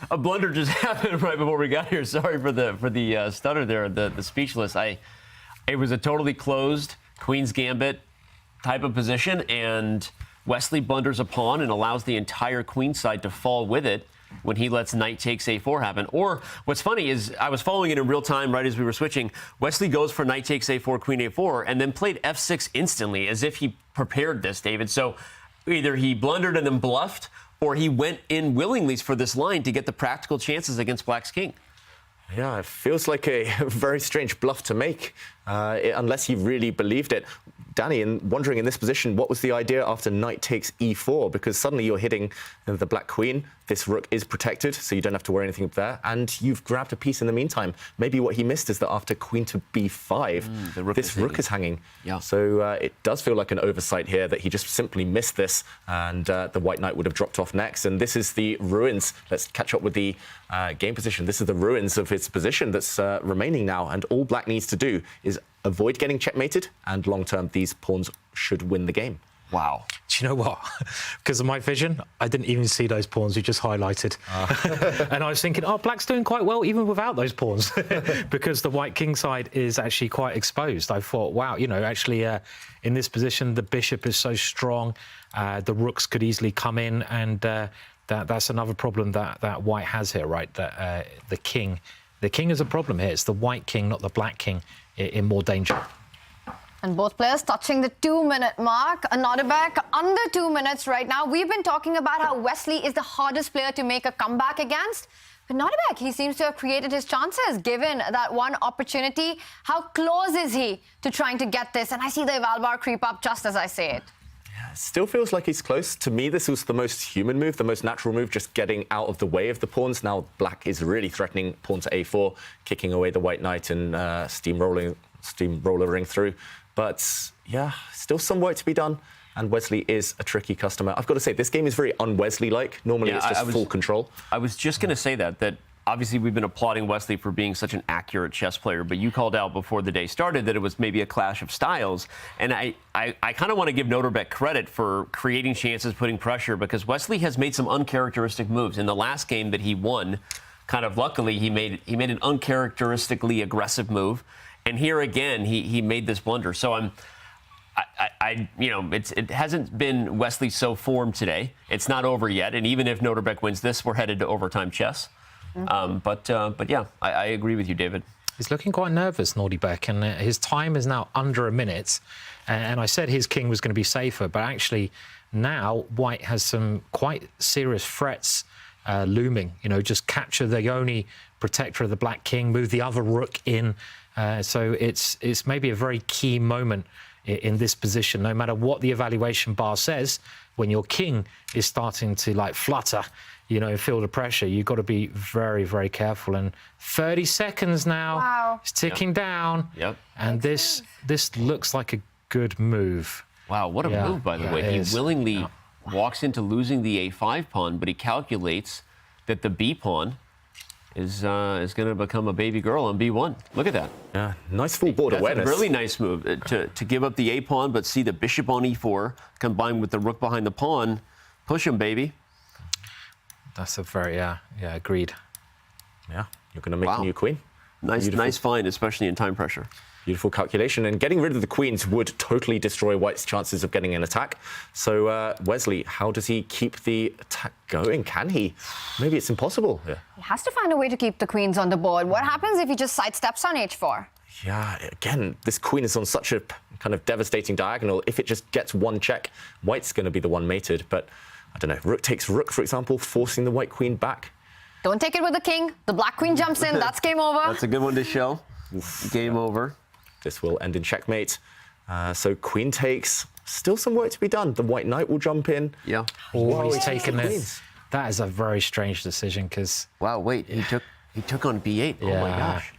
A blunder just happened right before we got here. Sorry for the stutter there, the speechless. It was a totally closed Queen's Gambit type of position, and Wesley blunders a pawn and allows the entire queen side to fall with it when he lets knight takes a4 happen. Or what's funny is I was following it in real time right as we were switching. Wesley goes for knight takes a4, queen a4, and then played f6 instantly as if he prepared this, David. So either he blundered and then bluffed, or he went in willingly for this line to get the practical chances against black's king. Yeah, it feels like a very strange bluff to make, unless he really believed it. Danny, wondering in this position, what was the idea after knight takes e4? Because suddenly you're hitting the black queen. This rook is protected, so you don't have to worry anything there. And you've grabbed a piece in the meantime. Maybe what he missed is that after queen to b5, this rook is hanging. Yeah. So it does feel like an oversight here that he just simply missed this, and the white knight would have dropped off next. And this is the ruins. Let's catch up with the game position. This is the ruins of his position that's remaining now. And all black needs to do is avoid getting checkmated, and long-term, these pawns should win the game. Wow. Do you know what? Because of my vision, I didn't even see those pawns you just highlighted. And I was thinking, oh, black's doing quite well even without those pawns, because the white king side is actually quite exposed. I thought, wow, you know, actually in this position, the bishop is so strong, the rooks could easily come in, and that's another problem that white has here, right? That the king is a problem here. It's the white king, not the black king, in more danger. And both players touching the 2-minute mark. Nodirbek under 2 minutes right now. We've been talking about how Wesley is the hardest player to make a comeback against. But Nodirbek, he seems to have created his chances, given that one opportunity. How close is he to trying to get this? And I see the eval bar creep up just as I say it. Still feels like he's close. To me, this was the most human move, the most natural move, just getting out of the way of the pawns. Now black is really threatening pawn to a4, kicking away the white knight and steamrollering through. But yeah, still some work to be done. And Wesley is a tricky customer. I've got to say, this game is very un-Wesley-like. Normally, it's just full control. I was just going to say that obviously we've been applauding Wesley for being such an accurate chess player, but you called out before the day started that it was maybe a clash of styles. And I kind of want to give Nodirbek credit for creating chances, putting pressure, because Wesley has made some uncharacteristic moves. In the last game that he won, kind of luckily, he made an uncharacteristically aggressive move. And here again, he made this blunder. So it hasn't been Wesley so formed today. It's not over yet. And even if Nodirbek wins this, we're headed to overtime chess. But yeah, I agree with you, David. He's looking quite nervous, Nodirbek, and his time is now under a minute. And I said his king was going to be safer, but actually now White has some quite serious threats looming. Just capture the only protector of the black king, move the other rook in. So it's maybe a very key moment in this position. No matter what the evaluation bar says, when your king is starting to flutter, feel the pressure, you've got to be very, very careful. And 30 seconds now. Wow. It's ticking down. Yep. And this looks like a good move. Wow, what a move, by the way. He willingly walks into losing the A5 pawn, but he calculates that the B pawn is going to become a baby girl on B1. Look at that. Yeah, nice full board awareness. That's a really nice move to give up the A pawn, but see the bishop on E4 combined with the rook behind the pawn. Push him, baby. That's a very, agreed. Yeah, you're going to make a new queen. Nice find, especially in time pressure. Beautiful calculation. And getting rid of the queens would totally destroy White's chances of getting an attack. So, Wesley, how does he keep the attack going? Can he? Maybe it's impossible. Yeah. He has to find a way to keep the queens on the board. What happens if he just sidesteps on H4? Yeah, again, this queen is on such a kind of devastating diagonal. If it just gets one check, White's going to be the one mated. But I don't know, rook takes rook, for example, forcing the white queen back. Don't take it with the king. The black queen jumps in. That's game over. That's a good one to show. Game over. This will end in checkmate. So queen takes. Still some work to be done. The white knight will jump in. Yeah. Oh, he's taken this. That is a very strange decision because... Wow, wait, he took on B8. Oh, my gosh.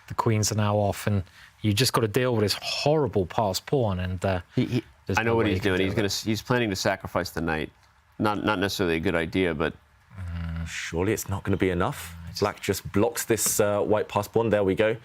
The queens are now off, and you just got to deal with this horrible passed pawn. And I know what he's doing. He's planning to sacrifice the knight. Not necessarily a good idea, but... Surely it's not going to be enough. Black just blocks this white passed pawn. There we go.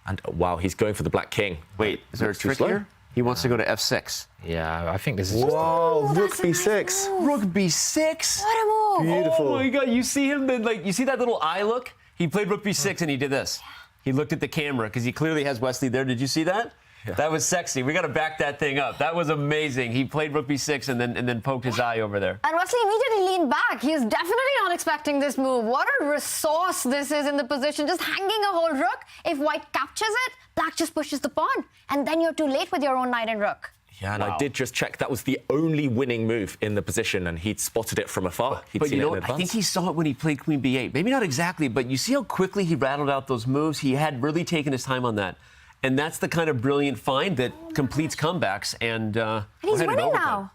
And wow, he's going for the black king. Wait, is there a trick here? He wants to go to F6. Yeah, I think this is Whoa, rook B6. Rook B6? What a move. Beautiful. Oh my God, you see him, you see that little eye look? He played rook B6 and he did this. He looked at the camera because he clearly has Wesley there. Did you see that? Yeah. That was sexy. We got to back that thing up. That was amazing. He played rook b6 and then poked his eye over there. And Wesley immediately leaned back. He is definitely not expecting this move. What a resource this is in the position. Just hanging a whole rook. If white captures it, black just pushes the pawn. And then you're too late with your own knight and rook. Yeah, and I did just check. That was the only winning move in the position, and he'd spotted it from afar. But you know what? I think he saw it when he played queen b8. Maybe not exactly, but you see how quickly he rattled out those moves? He had really taken his time on that. And that's the kind of brilliant find that completes comebacks. And he's winning now.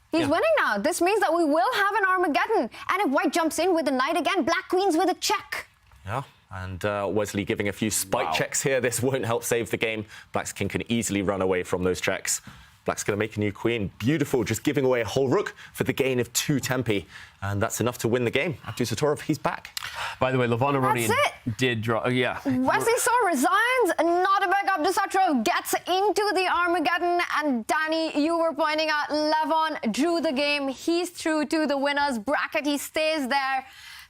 He's winning now. This means that we will have an Armageddon. And if white jumps in with the knight again, black queen's with a check. Yeah, and Wesley giving a few spike checks here. This won't help save the game. Black's king can easily run away from those checks. Black's going to make a new queen. Beautiful, just giving away a whole rook for the gain of 2 tempi. And that's enough to win the game. Abdusattorov, he's back. By the way, Levon Aronian did draw. Yeah. Wesley so resigns. Nodirbek Abdusattorov gets into the Armageddon. And Danny, you were pointing out Levon drew the game. He's through to the winner's bracket. He stays there.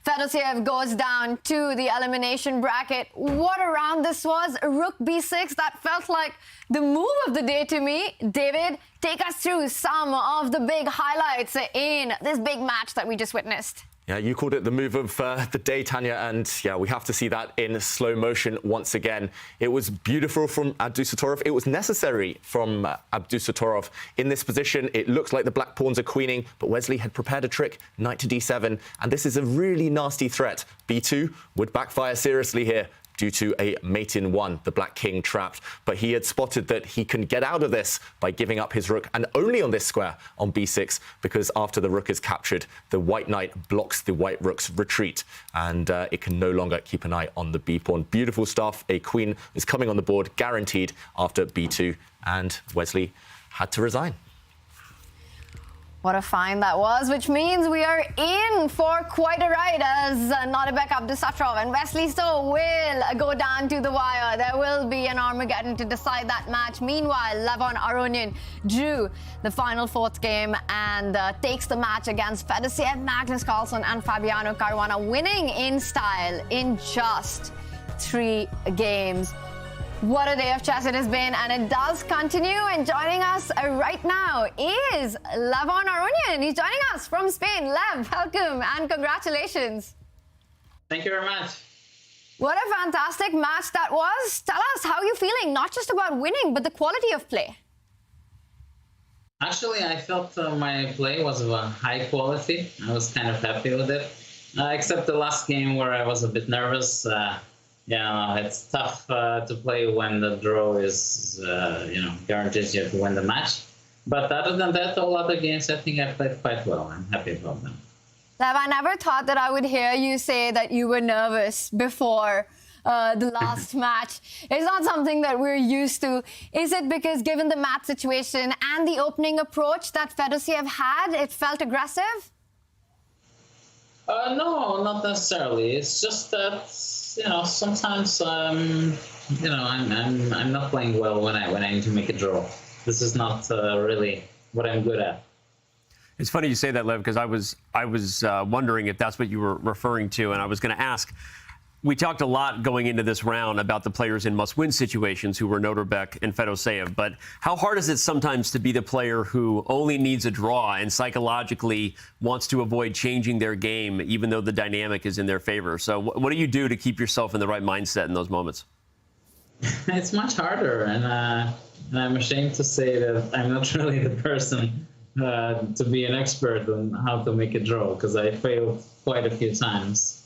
Fedoseev goes down to the elimination bracket. What a round this was. Rook b6, that felt like the move of the day to me. David, take us through some of the big highlights in this big match that we just witnessed. Yeah, you called it the move of the day, Tanya, and yeah, we have to see that in slow motion once again. It was beautiful from Abdusattorov. It was necessary from Abdusattorov. In this position, it looks like the black pawns are queening, but Wesley had prepared a trick, knight to d7, and this is a really nasty threat. b2 would backfire seriously here due to a mate in 1, the black king trapped. But he had spotted that he can get out of this by giving up his rook, and only on this square on b6, because after the rook is captured, the white knight blocks the white rook's retreat, and it can no longer keep an eye on the b pawn. Beautiful stuff. A queen is coming on the board, guaranteed, after b2, and Wesley had to resign. What a find that was, which means we are in for quite a ride as Nodirbek Abdusattorov and Wesley So will go down to the wire. There will be an Armageddon to decide that match. Meanwhile, Levon Aronian drew the final fourth game and takes the match against Fedoseev, Magnus Carlsen and Fabiano Caruana, winning in style in just 3 games. What a day of chess it has been, and it does continue. And joining us right now is Levon Aronian. He's joining us from Spain. Lev, welcome and congratulations. Thank you very much. What a fantastic match that was. Tell us how you're feeling, not just about winning, but the quality of play. Actually, I felt my play was of a high quality. I was kind of happy with it, except the last game where I was a bit nervous. Yeah, it's tough to play when the draw is, guarantees you to win the match. But other than that, all other games, I think I played quite well. I'm happy about them. Lev, I never thought that I would hear you say that you were nervous before the last match. It's not something that we're used to. Is it because given the match situation and the opening approach that Fedoseev had, it felt aggressive? No, not necessarily. It's just that, sometimes, I'm not playing well when I need to make a draw. This is not really what I'm good at. It's funny you say that, Lev, because I was wondering if that's what you were referring to, and I was going to ask. We talked a lot going into this round about the players in must-win situations who were Nodirbek and Fedoseev, but how hard is it sometimes to be the player who only needs a draw and psychologically wants to avoid changing their game even though the dynamic is in their favor? So what do you do to keep yourself in the right mindset in those moments? It's much harder, and I'm ashamed to say that I'm not really the person to be an expert on how to make a draw, because I failed quite a few times.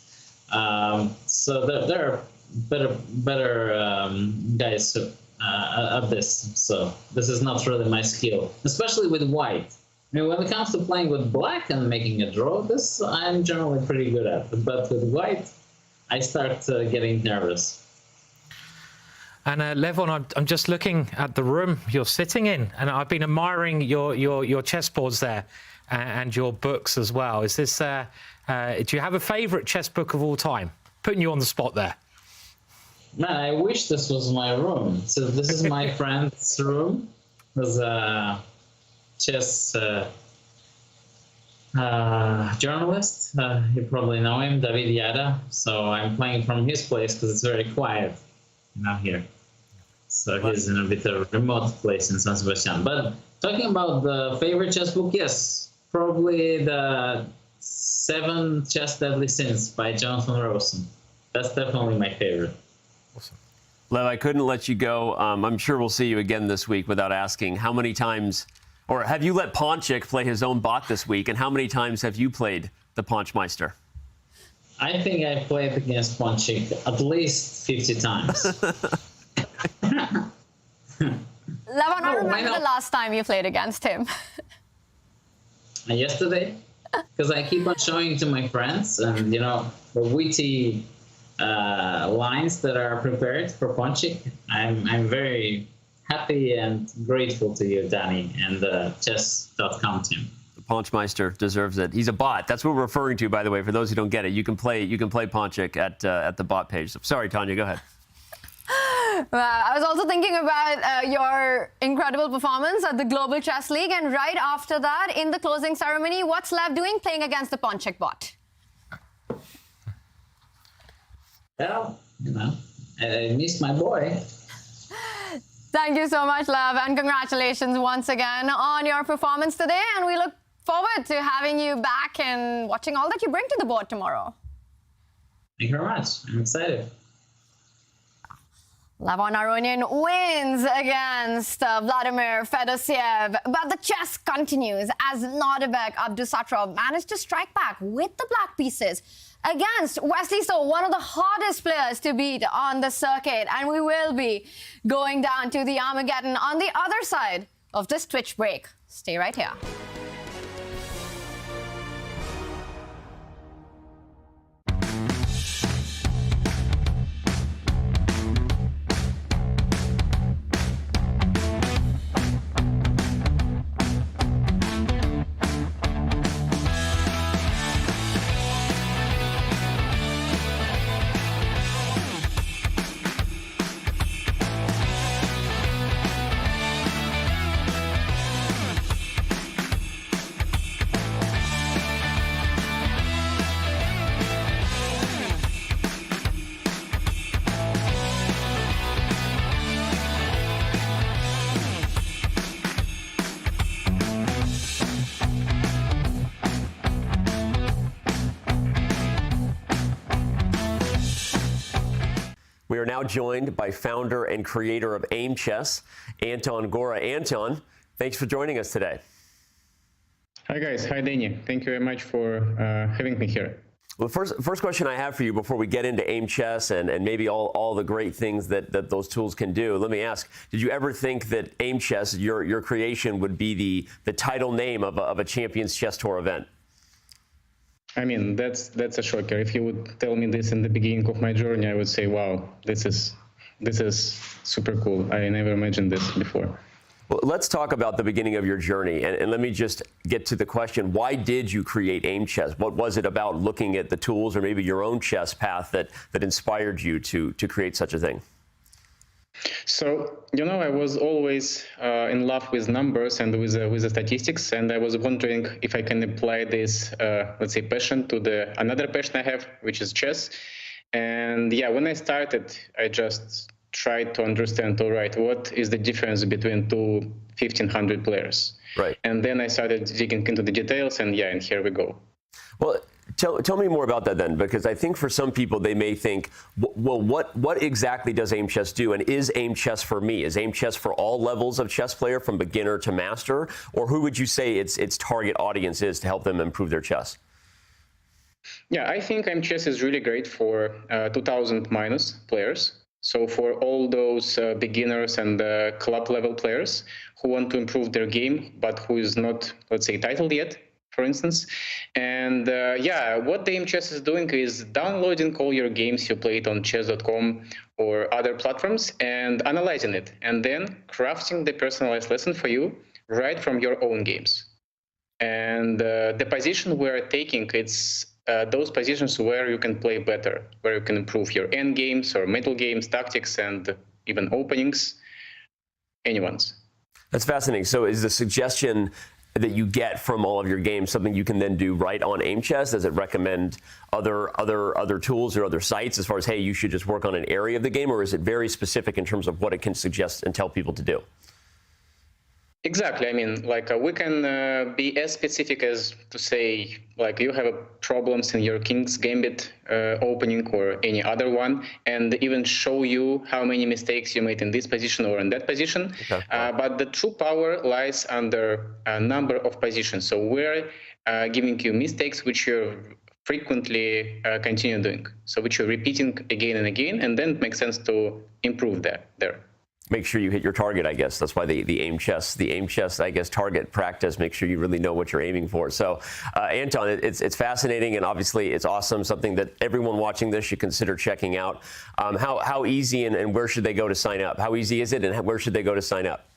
So there are better guys at this. So this is not really my skill, especially with white. I mean, when it comes to playing with black and making a draw, this I'm generally pretty good at. But with white, I start getting nervous. And Levon, I'm just looking at the room you're sitting in, and I've been admiring your chessboards there and your books as well. Is this? Do you have a favourite chess book of all time? Putting you on the spot there. Man, I wish this was my room. So this is my friend's room. There's a chess journalist. You probably know him, David Yada. So I'm playing from his place because it's very quiet here. So he's in a bit of a remote place in San Sebastian. But talking about the favorite chess book, yes, probably the 7 Chess Deadly Sins by Jonathan Rosen. That's definitely my favorite. Awesome. Lev, I couldn't let you go. I'm sure we'll see you again this week without asking. How many times, or have you let Ponchik play his own bot this week, and how many times have you played the Ponchmeister? I think I played against Ponchik at least 50 times. Levon, I remember the last time you played against him. Yesterday, because I keep on showing to my friends, and the witty lines that are prepared for Ponchik. I'm very happy and grateful to you, Danny, and the Chess.com team. The Ponchmeister deserves it. He's a bot. That's what we're referring to, by the way. For those who don't get it, you can play Ponchik at the bot page. Sorry, Tanya, go ahead. I was also thinking about your incredible performance at the Global Chess League, and right after that, in the closing ceremony, what's Lev doing playing against the Ponchik bot? Well, I missed my boy. Thank you so much, Lev, and congratulations once again on your performance today, and we look forward to having you back and watching all that you bring to the board tomorrow. Thank you very much. I'm excited. Levon Aronian wins against Vladimir Fedoseev, but the chess continues as Nodirbek Abdusattorov managed to strike back with the black pieces against Wesley So, one of the hardest players to beat on the circuit, and we will be going down to the Armageddon on the other side of this Twitch break. Stay right here. We are now joined by founder and creator of Aimchess, Anton Gora. Anton, thanks for joining us today. Hi guys, hi Danny. Thank you very much for having me here. Well, first question I have for you before we get into Aimchess and maybe all the great things that those tools can do, let me ask, did you ever think that Aimchess, your creation, would be the title name of a Champions Chess Tour event? I mean, that's a shocker. If you would tell me this in the beginning of my journey, I would say, wow, this is super cool. I never imagined this before. Well, let's talk about the beginning of your journey, and let me just get to the question, why did you create Aimchess? What was it about looking at the tools or maybe your own chess path that inspired you to create such a thing? So, I was always in love with numbers and with the statistics, and I was wondering if I can apply this, let's say, passion to another passion I have, which is chess. And yeah, when I started, I just tried to understand, all right, what is the difference between two 1,500 players? Right. And then I started digging into the details, and yeah, and here we go. Well, tell me more about that then, because I think for some people they may think, well, what exactly does Aimchess do, and is Aimchess for me? Is Aimchess for all levels of chess player, from beginner to master, or who would you say its target audience is to help them improve their chess? Yeah, I think Aimchess is really great for 2,000 minus players. So for all those beginners and club level players who want to improve their game, but who is not, let's say, titled yet, for instance. And yeah, what the Aimchess is doing is downloading all your games you played on Chess.com or other platforms and analyzing it, and then crafting the personalized lesson for you right from your own games. And the position we're taking, it's those positions where you can play better, where you can improve your end games or middle games, tactics, and even openings, anyone's. That's fascinating. So is the suggestion that you get from all of your games something you can then do right on Aimchess? Does it recommend other tools or other sites as far as, hey, you should just work on an area of the game, or is it very specific in terms of what it can suggest and tell people to do? Exactly. I mean, like we can be as specific as to say, like, you have problems in your King's Gambit opening or any other one, and even show you how many mistakes you made in this position or in that position. Okay. But the true power lies under a number of positions. So we're giving you mistakes which you frequently continue doing, so which you're repeating again and again, and then it makes sense to improve that there. Make sure you hit your target, I guess. That's why the Aimchess, I guess, target practice. Make sure you really know what you're aiming for. So, Anton, it's fascinating, and obviously it's awesome. Something that everyone watching this should consider checking out. How easy and where should they go to sign up? How easy is it, and where should they go to sign up?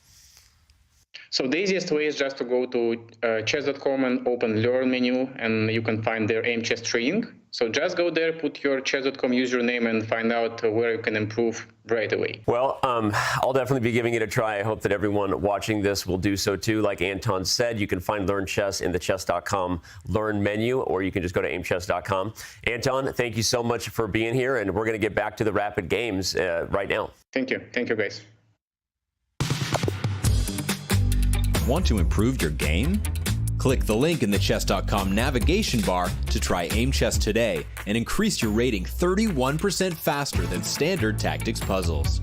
So the easiest way is just to go to chess.com and open Learn menu, and you can find their Aimchess training. So just go there, put your chess.com username, and find out where you can improve right away. Well, I'll definitely be giving it a try. I hope that everyone watching this will do so too. Like Anton said, you can find Learn Chess in the Chess.com Learn menu, or you can just go to aimchess.com. Anton, thank you so much for being here, and we're going to get back to the rapid games right now. Thank you. Thank you, guys. Want to improve your game? Click the link in the Chess.com navigation bar to try Aimchess today and increase your rating 31% faster than standard tactics puzzles.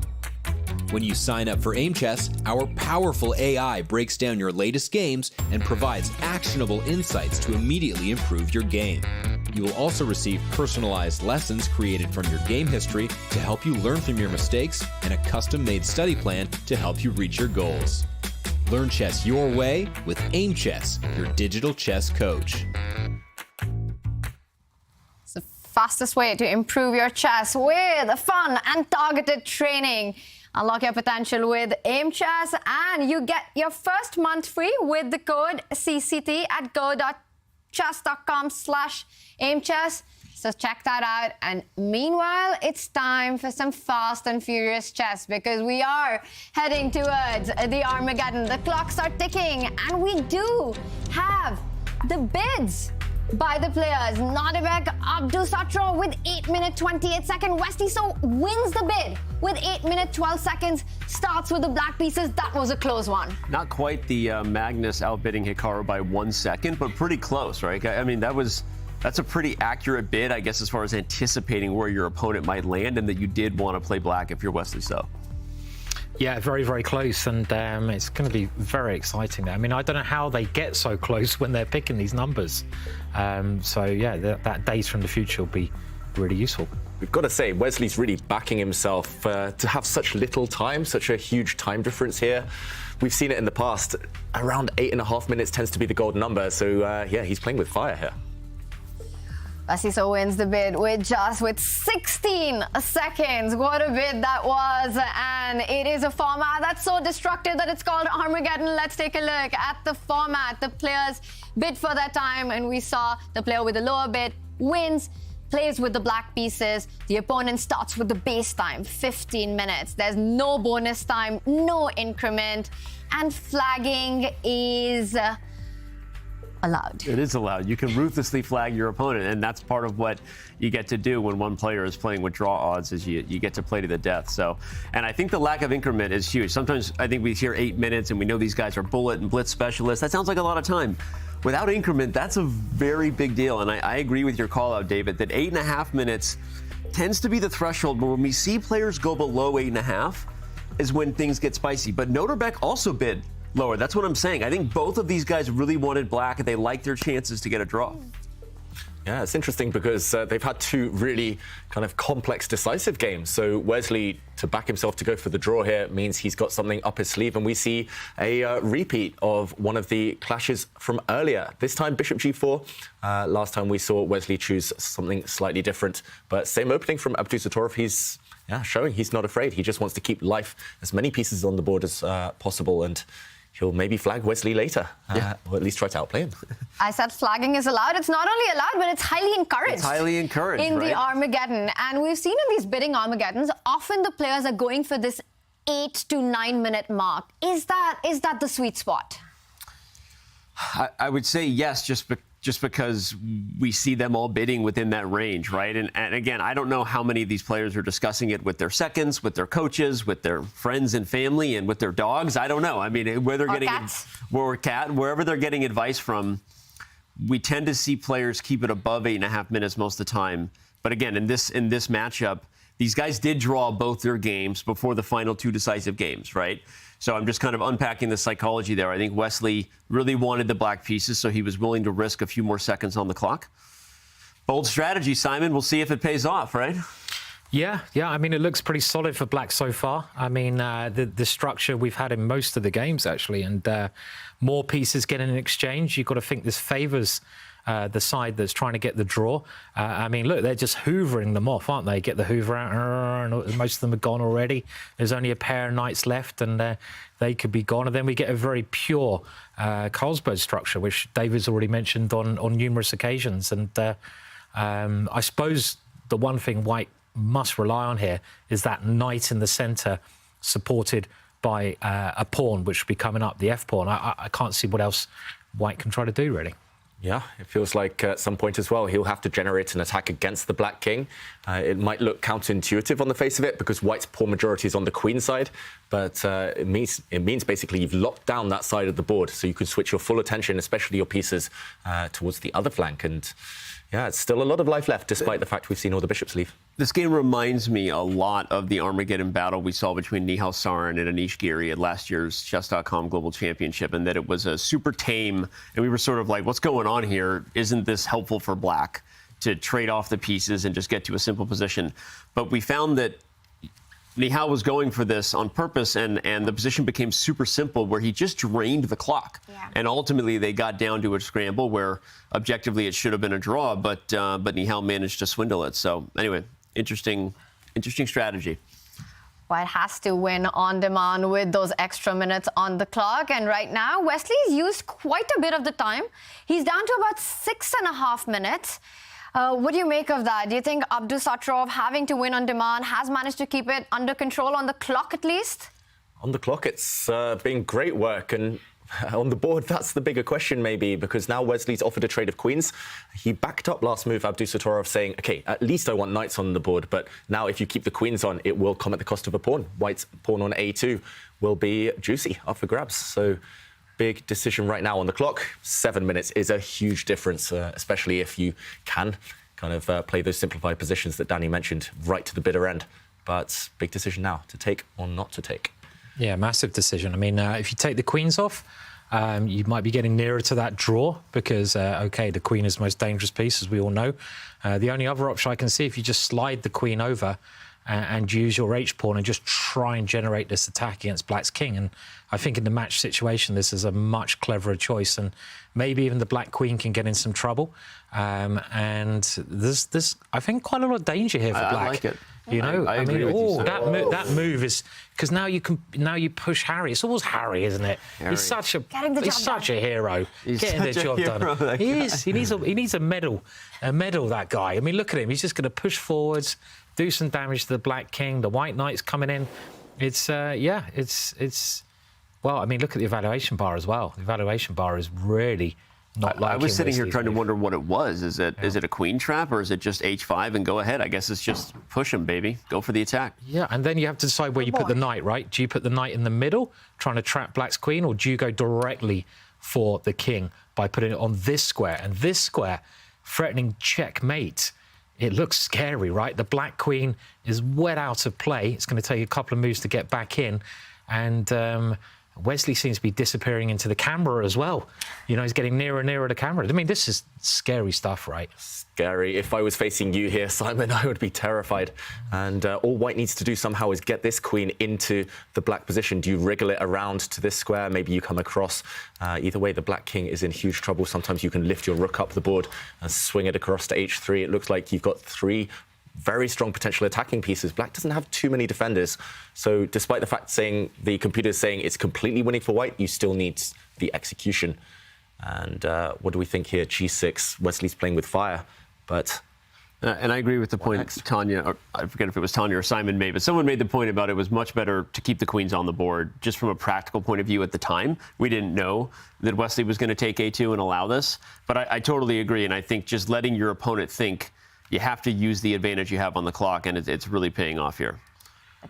When you sign up for Aimchess, our powerful AI breaks down your latest games and provides actionable insights to immediately improve your game. You will also receive personalized lessons created from your game history to help you learn from your mistakes, and a custom-made study plan to help you reach your goals. Learn chess your way with Aimchess, your digital chess coach. It's the fastest way to improve your chess with fun and targeted training. Unlock your potential with Aimchess, and you get your first month free with the code CCT at go.chess.com/Aimchess. So check that out. And meanwhile, it's time for some fast and furious chess, because we are heading towards the Armageddon. The clocks are ticking, and we do have the bids by the players. Nodirbek Abdusattorov with 8 minute 28 second. Westy So wins the bid with 8 minute 12 seconds. Starts with the black pieces. That was a close one. Not quite the Magnus outbidding Hikaru by 1 second, but pretty close, right? I mean, that was That's a pretty accurate bid, I guess, as far as anticipating where your opponent might land and that you did want to play black if you're Wesley So. Yeah, very, very close, and it's going to be very exciting. I mean, I don't know how they get so close when they're picking these numbers. So, yeah, that data from the future will be really useful. We've got to say, Wesley's really backing himself to have such little time, such a huge time difference here. We've seen it in the past. Around 8.5 minutes tends to be the golden number. So, yeah, he's playing with fire here. Wesley So wins the bid with 16 seconds. What a bid that was. And it is a format that's so destructive that it's called Armageddon. Let's take a look at the format. The players bid for their time, and we saw the player with the lower bid wins, plays with the black pieces. The opponent starts with the base time, 15 minutes. There's no bonus time, no increment, and flagging is allowed. It is allowed. You can ruthlessly flag your opponent, and that's part of what you get to do when one player is playing with draw odds, is you get to play to the death. So, and I think the lack of increment is huge. Sometimes I think we hear 8 minutes and we know these guys are bullet and blitz specialists. That sounds like a lot of time. Without increment, that's a very big deal. And I agree with your call out, David, that 8.5 minutes tends to be the threshold. But when we see players go below 8.5 is when things get spicy. But Nodirbek also bid lower. That's what I'm saying. I think both of these guys really wanted black, and they liked their chances to get a draw. Yeah, it's interesting because they've had two really kind of complex, decisive games. So Wesley, to back himself to go for the draw here, means he's got something up his sleeve. And we see a repeat of one of the clashes from earlier. This time, Bishop G4. Last time we saw Wesley choose something slightly different. But same opening from Abdusattorov. He's showing he's not afraid. He just wants to keep life, as many pieces on the board as possible. And he'll maybe flag Wesley later, or at least try to outplay him. I said flagging is allowed. It's not only allowed, but it's highly encouraged. It's highly encouraged, in right? the Armageddon. And we've seen in these bidding Armageddons, often the players are going for this 8 to 9 minute mark. Is that the sweet spot? I would say yes, just because we see them all bidding within that range, right? And again, I don't know how many of these players are discussing it with their seconds, with their coaches, with their friends and family, and with their dogs. I don't know. I mean, where they're getting wherever they're getting advice from, we tend to see players keep it above 8.5 minutes most of the time. But again, in this matchup, these guys did draw both their games before the final two decisive games, right? So I'm just kind of unpacking the psychology there. I think Wesley really wanted the black pieces, so he was willing to risk a few more seconds on the clock. Bold strategy, Simon. We'll see if it pays off, right? Yeah. I mean, it looks pretty solid for black so far. I mean, the structure we've had in most of the games, actually, and more pieces getting in exchange. You've got to think this favours the side that's trying to get the draw. I mean, look, they're just hoovering them off, aren't they? Get the hoover out, and most of them are gone already. There's only a pair of knights left, and they could be gone. And then we get a very pure Carlsberg structure, which David's already mentioned on numerous occasions. And I suppose the one thing White must rely on here is that knight in the centre, supported by a pawn, which will be coming up, the f-pawn. I can't see what else White can try to do, really. Yeah, it feels like at some point as well, he'll have to generate an attack against the black king. It might look counterintuitive on the face of it because White's pawn majority is on the queen side, but it means basically you've locked down that side of the board, so you can switch your full attention, especially your pieces, towards the other flank. And yeah, it's still a lot of life left, despite the fact we've seen all the bishops leave. This game reminds me a lot of the Armageddon battle we saw between Nihal Sarin and Anish Giri at last year's Chess.com Global Championship, and that it was a super tame, and we were sort of like, what's going on here? Isn't this helpful for black to trade off the pieces and just get to a simple position? But we found that Nihal was going for this on purpose, and the position became super simple where he just drained the clock. Yeah. And ultimately they got down to a scramble where objectively it should have been a draw, but Nihal managed to swindle it. So anyway, interesting strategy. White has to win on demand with those extra minutes on the clock. And right now, Wesley's used quite a bit of the time. He's down to about 6.5 minutes. What do you make of that? Do you think Abdusattorov, having to win on demand, has managed to keep it under control on the clock at least? On the clock, it's been great work. And on the board, that's the bigger question maybe, because now Wesley's offered a trade of queens. He backed up last move, Abdusattorov, saying, OK, at least I want knights on the board. But now if you keep the queens on, it will come at the cost of a pawn. White's pawn on A2 will be juicy, up for grabs. So big decision right now on the clock. 7 minutes is a huge difference, especially if you can kind of play those simplified positions that Danny mentioned right to the bitter end. But big decision now, to take or not to take. Yeah, massive decision. I mean, if you take the queens off, you might be getting nearer to that draw because, OK, the queen is the most dangerous piece, as we all know. The only other option I can see, if you just slide the queen over and use your H-pawn and just try and generate this attack against black's king. And I think in the match situation, this is a much cleverer choice. And maybe even the black queen can get in some trouble. And there's, I think, quite a lot of danger here for black. I like it. You know, I mean, that move is because now you push Harry. It's always Harry, isn't it? Harry. He's such a hero. Getting the job done. He is. He needs a medal. A medal. That guy. I mean, look at him. He's just going to push forwards, do some damage to the black king. The white knight's coming in. It's it's. Well, I mean, look at the evaluation bar as well. The evaluation bar is really not like. I was sitting here trying to wonder what it was. Is it a queen trap or is it just H5 and go ahead? I guess it's just push him, baby. Go for the attack. Yeah, and then you have to decide where you put the knight, right? Do you put the knight in the middle, trying to trap black's queen, or do you go directly for the king by putting it on this square? And this square, threatening checkmate. It looks scary, right? The black queen is well out of play. It's going to take a couple of moves to get back in. And Wesley seems to be disappearing into the camera as well. You know, he's getting nearer and nearer to the camera. I mean, this is scary stuff, right? Scary. If I was facing you here, Simon, I would be terrified. And all white needs to do somehow is get this queen into the black position. Do you wriggle it around to this square? Maybe you come across. Either way, the black king is in huge trouble. Sometimes you can lift your rook up the board and swing it across to H3. It looks like you've got 3 very strong potential attacking pieces. Black doesn't have too many defenders. So despite the fact the computer is saying it's completely winning for white, you still need the execution. And what do we think here? G6, Wesley's playing with fire, but... and I agree with the point Tanya, or I forget if it was Tanya or Simon made, but someone made the point about it was much better to keep the queens on the board, just from a practical point of view at the time. We didn't know that Wesley was going to take A2 and allow this, but I totally agree, and I think just letting your opponent think you have to use the advantage you have on the clock, and it's really paying off here.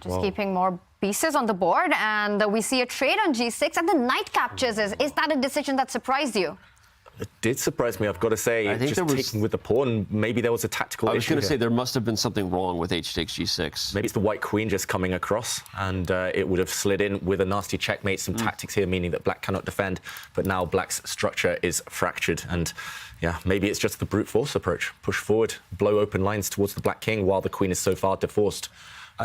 Just keeping more pieces on the board, and we see a trade on G6, and the knight captures. Is that a decision that surprised you? It did surprise me, I've got to say. I think just taking with the pawn, maybe there was a tactical issue. I was going to say there must have been something wrong with H6, G6. Maybe it's the white queen just coming across, and it would have slid in with a nasty checkmate. Some tactics here, meaning that black cannot defend, but now black's structure is fractured. And yeah, maybe it's just the brute force approach. Push forward, blow open lines towards the black king while the queen is so far divorced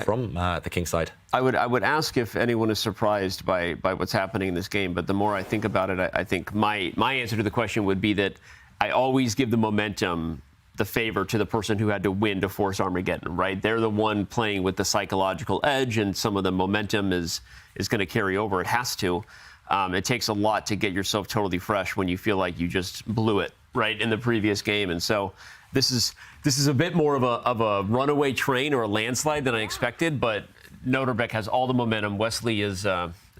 from the king side. I would ask if anyone is surprised by what's happening in this game, but the more I think about it, I think my answer to the question would be that I always give the momentum, the favor to the person who had to win to force Armageddon, right? They're the one playing with the psychological edge, and some of the momentum is going to carry over. It has to. It takes a lot to get yourself totally fresh when you feel like you just blew it, right, in the previous game. And so this is a bit more of a runaway train or a landslide than I expected, but Nodirbek has all the momentum. Wesley is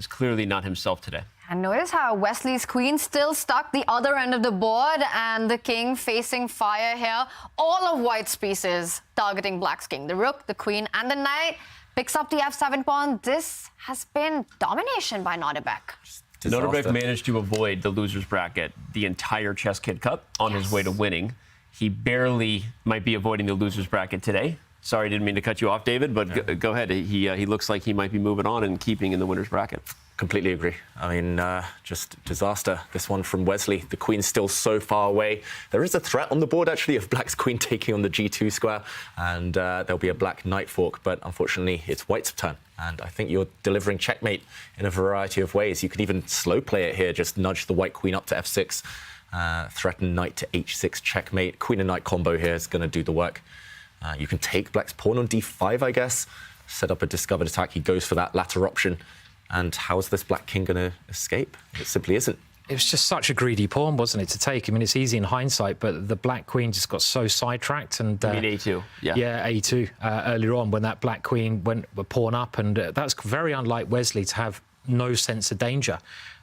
clearly not himself today. And notice how Wesley's queen still stuck the other end of the board, and the king facing fire here. All of white's pieces targeting black's king. The rook, the queen, and the knight picks up the f7 pawn. This has been domination by Nodirbek. Nodirbek managed to avoid the loser's bracket the entire Chess Kid Cup on his way to winning. He barely might be avoiding the loser's bracket today. Sorry, didn't mean to cut you off, David, but go ahead. He looks like he might be moving on and keeping in the winner's bracket. Completely agree. I mean, just disaster. This one from Wesley. The queen's still so far away. There is a threat on the board, actually, of black's queen taking on the G2 square, and there'll be a black knight fork, but unfortunately, it's white's turn. And I think you're delivering checkmate in a variety of ways. You could even slow play it here, just nudge the white queen up to f6, threaten knight to h6 checkmate. Queen and knight combo here is going to do the work. You can take black's pawn on d5, I guess, set up a discovered attack. He goes for that latter option. And how is this black king going to escape? It simply isn't. It was just such a greedy pawn, wasn't it, to take? I mean, it's easy in hindsight, but the black queen just got so sidetracked. And you mean A2? Yeah. Yeah, A2 earlier on when that black queen went pawn up. And that's very unlike Wesley to have no sense of danger.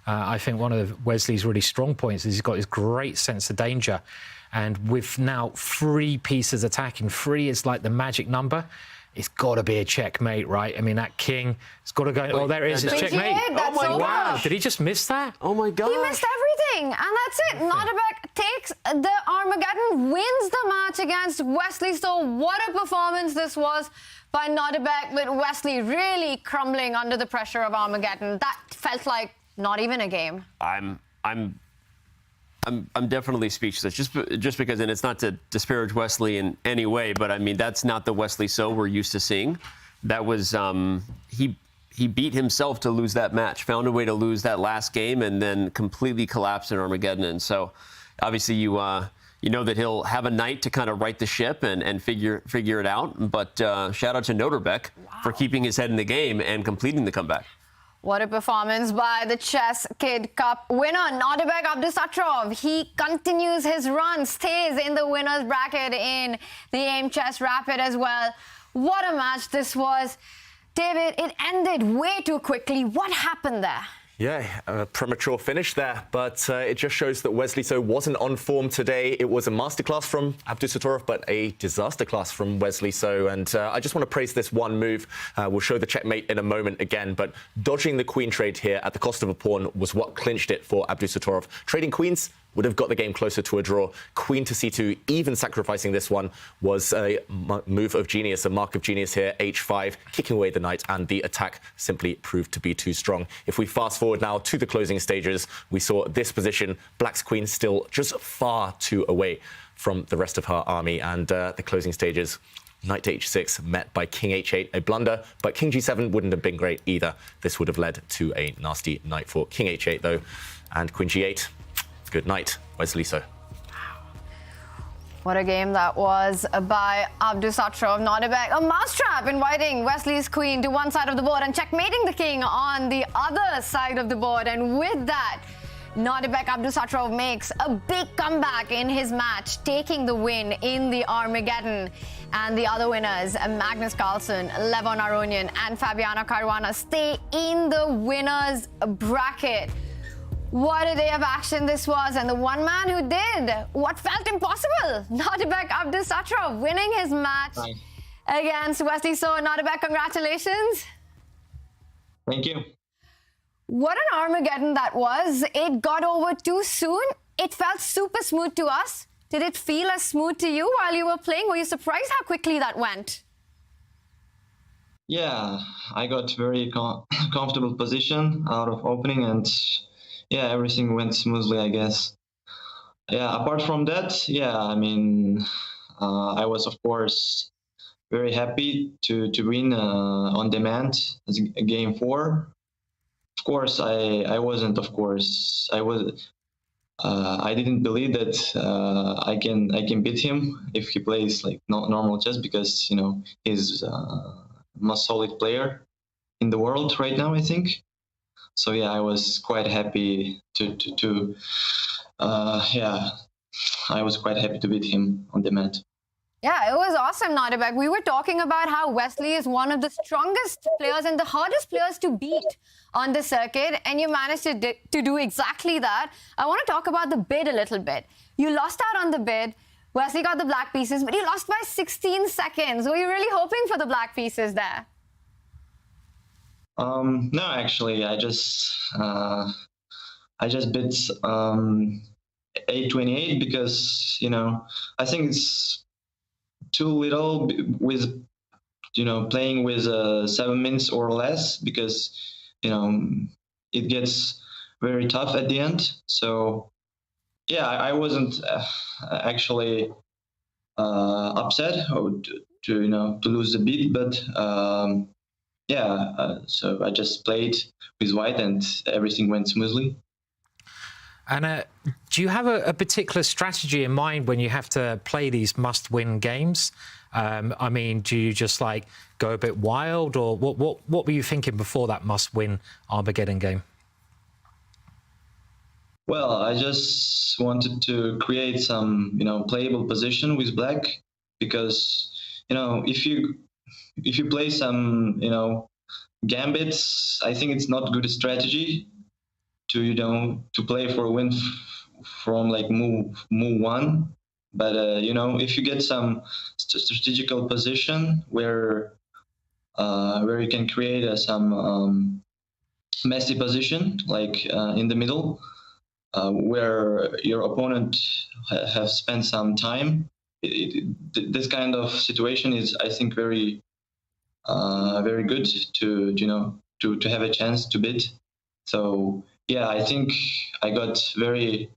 I think one of Wesley's really strong points is he's got this great sense of danger. And with now 3 pieces attacking, 3 is like the magic number. it's got to be a checkmate, right? I mean, that king, it's got to go. Oh, there it is. It's checkmate. That's over. Wow. Did he just miss that? Oh, my God. He missed everything, and that's it. Nodirbek takes the Armageddon, wins the match against Wesley. So what a performance this was by Nodirbek, with Wesley really crumbling under the pressure of Armageddon. That felt like not even a game. I'm definitely speechless, just because, and it's not to disparage Wesley in any way, but I mean, that's not the Wesley So we're used to seeing. That was he beat himself to lose that match, found a way to lose that last game, and then completely collapsed in Armageddon. And so, obviously, you know that he'll have a night to kind of right the ship and figure it out. But shout out to Nodirbek for keeping his head in the game and completing the comeback. What a performance by the Chess Kid Cup winner, Nodirbek Abdusattorov. He continues his run, stays in the winner's bracket in the Aimchess Rapid as well. What a match this was. David, it ended way too quickly. What happened there? Yeah, a premature finish there, but it just shows that Wesley So wasn't on form today. It was a masterclass from Abdusattorov, but a disaster class from Wesley So. And I just want to praise this one move. We'll show the checkmate in a moment again, but dodging the queen trade here at the cost of a pawn was what clinched it for Abdusattorov. Trading queens would have got the game closer to a draw. Queen to c2, even sacrificing this one, was a move of genius, a mark of genius here. h5, kicking away the knight, and the attack simply proved to be too strong. If we fast forward now to the closing stages, we saw this position, Black's queen still just far too away from the rest of her army, and the closing stages, knight to h6 met by king h8, a blunder, but king g7 wouldn't have been great either. This would have led to a nasty knight for king h8 though, and queen g8. Good night, Wesley So. What a game that was by Abdusattorov. Nodirbek, a mousetrap, inviting Wesley's queen to one side of the board and checkmating the king on the other side of the board. And with that, Nodirbek Abdusattorov makes a big comeback in his match, taking the win in the Armageddon. And the other winners, Magnus Carlsen, Levon Aronian, and Fabiano Caruana, stay in the winners' bracket. What a day of action this was, and the one man who did what felt impossible, Nodirbek Abdusattorov, winning his match against Wesley So. Nodirbek, congratulations. Thank you. What an Armageddon that was. It got over too soon. It felt super smooth to us. Did it feel as smooth to you while you were playing? Were you surprised how quickly that went? Yeah, I got very comfortable position out of opening, and yeah, everything went smoothly, I guess. Yeah, apart from that, yeah, I mean, I was, of course, very happy to win on demand as game 4. Of course, I wasn't, of course, I didn't believe that I can beat him if he plays like normal chess, because, you know, he's most solid player in the world right now, I think. So yeah, I was quite happy yeah, I was quite happy to beat him on the mat. Yeah, it was awesome, Nodirbek. We were talking about how Wesley is one of the strongest players and the hardest players to beat on the circuit, and you managed to do exactly that. I want to talk about the bid a little bit. You lost out on the bid. Wesley got the black pieces, but you lost by 16 seconds. Were you really hoping for the black pieces there? No, actually, I just bid 828 because, you know, I think it's too little with, you know, playing with 7 minutes or less, because, you know, it gets very tough at the end. So yeah, I wasn't actually upset to you know, to lose the bid, but yeah, so I just played with white and everything went smoothly. And do you have a particular strategy in mind when you have to play these must-win games? I mean, do you just like go a bit wild, or what were you thinking before that must-win Armageddon game? Well, I just wanted to create some, you know, playable position with black, because, you know, if you play some, you know, gambits, I think it's not good strategy to, you know, to play for a win from like move 1. But you know, if you get some strategical position where where you can create some messy position, like in the middle, where your opponent have spent some time. This kind of situation is, I think, very good to have a chance to beat. So yeah, I think I got very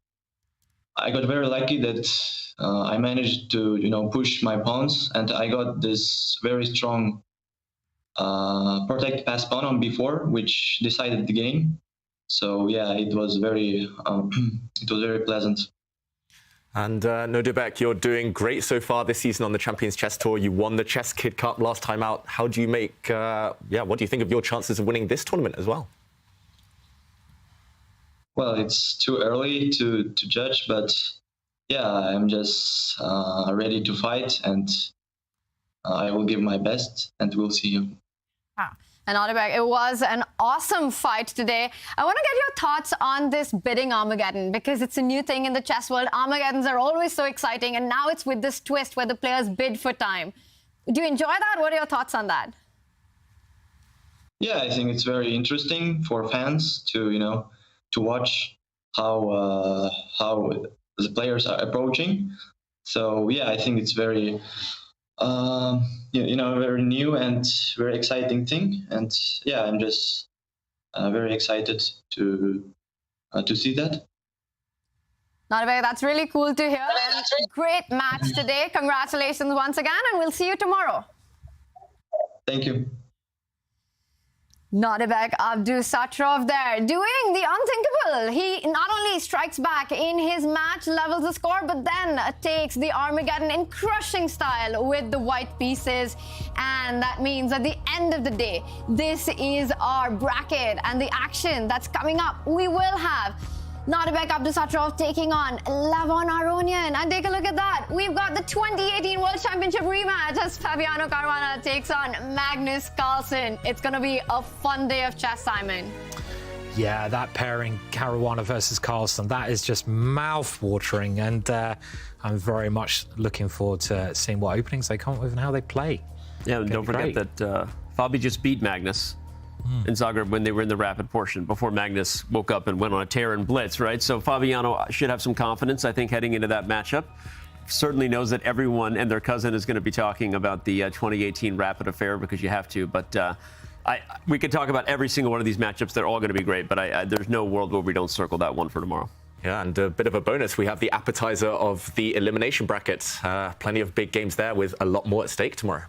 lucky that I managed to push my pawns, and I got this very strong protect pass pawn on b4, which decided the game. So yeah, it was very pleasant. And Nodirbek, you're doing great so far this season on the Champions Chess Tour. You won the Chess Kid Cup last time out. How do you make, what do you think of your chances of winning this tournament as well? Well, it's too early to judge, but yeah, I'm just ready to fight, and I will give my best, and we'll see you. And Nodirbek, it was an awesome fight today. I want to get your thoughts on this bidding Armageddon, because it's a new thing in the chess world. Armageddons are always so exciting, and now it's with this twist where the players bid for time. Do you enjoy that? What are your thoughts on that? Yeah, I think it's very interesting for fans to watch how the players are approaching. So yeah, I think it's very very new and very exciting thing. And yeah, I'm just very excited to see that. Nodirbek, that's really cool to hear. Great match today. Congratulations once again, and we'll see you tomorrow. Thank you. Nodirbek Abdusattorov there, doing the unthinkable. He not only strikes back in his match, levels the score, but then takes the Armageddon in crushing style with the white pieces. And that means at the end of the day, this is our bracket, and the action that's coming up, we will have Nodirbek Abdusattorov taking on Levon Aronian. And take a look at that. We've got the 2018 World Championship rematch as Fabiano Caruana takes on Magnus Carlsen. It's going to be a fun day of chess, Simon. Yeah, that pairing, Caruana versus Carlsen, that is just mouth-watering. And I'm very much looking forward to seeing what openings they come up with and how they play. Yeah, and don't forget that Fabi just beat Magnus in Zagreb when they were in the rapid portion before Magnus woke up and went on a tear in blitz, right? So Fabiano should have some confidence, I think, heading into that matchup. Certainly knows that everyone and their cousin is going to be talking about the 2018 rapid affair, because you have to. But we could talk about every single one of these matchups. They're all going to be great, but there's no world where we don't circle that one for tomorrow. Yeah, and a bit of a bonus, we have the appetizer of the elimination bracket. Plenty of big games there with a lot more at stake tomorrow.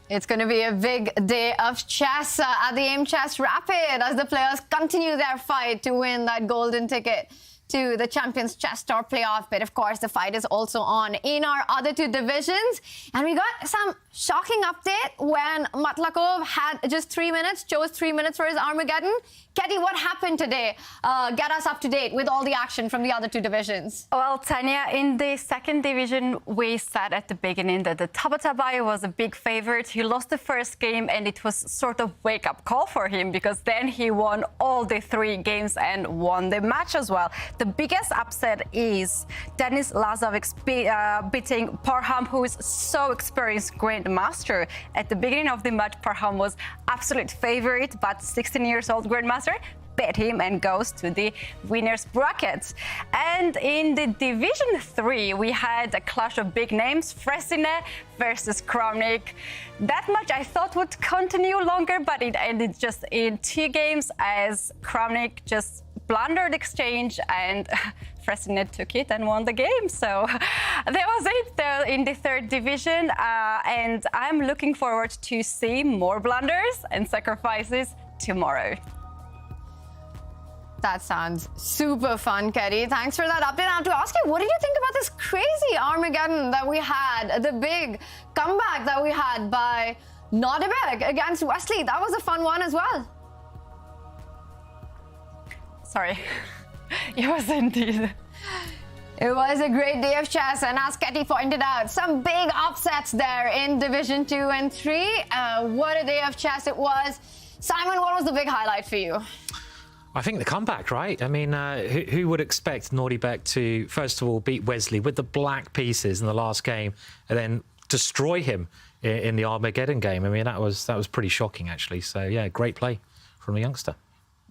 It's going to be a big day of chess at the Aimchess Rapid as the players continue their fight to win that golden ticket to the Champions Chess Tour playoff. But of course, the fight is also on in our other two divisions. And we got some shocking update when Matlakov had just 3 minutes, chose 3 minutes for his Armageddon. Ketty, what happened today? Get us up to date with all the action from the other two divisions. Well, Tanya, in the second division, we said at the beginning that the Tabatabai was a big favorite. He lost the first game, and it was sort of wake-up call for him, because then he won all the 3 games and won the match as well. The biggest upset is Denis Lazovic beating Parham, who is so experienced grandmaster. At the beginning of the match, Parham was absolute favorite, but 16 years old grandmaster beat him and goes to the winners bracket. And in the Division 3, we had a clash of big names, Fedoseev versus Kramnik. That match I thought would continue longer, but it ended just in 2 games as Kramnik just blundered exchange and Fedoseev took it and won the game. So that was it in the third division. And I'm looking forward to see more blunders and sacrifices tomorrow. That sounds super fun, Ketty. Thanks for that update. I have to ask you, what did you think about this crazy Armageddon that we had, the big comeback that we had by Nodirbek against Wesley? That was a fun one as well. Sorry. It was indeed. It was a great day of chess, and as Ketty pointed out, some big upsets there in Division 2 and 3. What a day of chess it was. Simon, what was the big highlight for you? I think the comeback, right? I mean, who would expect Nodirbek to, first of all, beat Wesley with the black pieces in the last game, and then destroy him in the Armageddon game. I mean, that was pretty shocking, actually. So, yeah, great play from the youngster.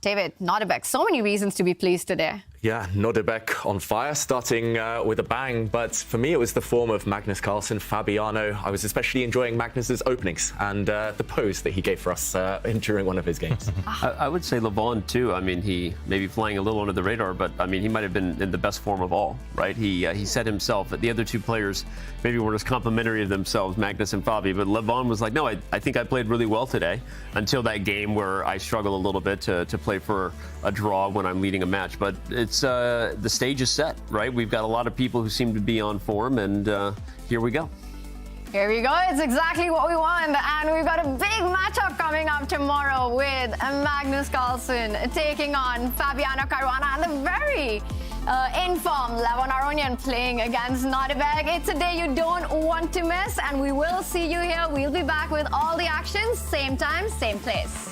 David, Nodirbek, so many reasons to be pleased today. Yeah, Nodirbek on fire, starting with a bang. But for me, it was the form of Magnus Carlsen, Fabiano. I was especially enjoying Magnus's openings and the pose that he gave for us during one of his games. I would say Levon, too. I mean, he may be flying a little under the radar, but, I mean, he might have been in the best form of all, right? He said himself that the other two players maybe weren't as complimentary of themselves, Magnus and Fabi, but Levon was like, no, I think I played really well today until that game where I struggle a little bit to play for a draw when I'm leading a match. But it's the stage is set, right? We've got a lot of people who seem to be on form, and here we go. Here we go. It's exactly what we want. And we've got a big matchup coming up tomorrow with Magnus Carlsen taking on Fabiano Caruana and the very in-form Levon Aronian playing against Nodirbek. It's a day you don't want to miss, and we will see you here. We'll be back with all the action, same time, same place.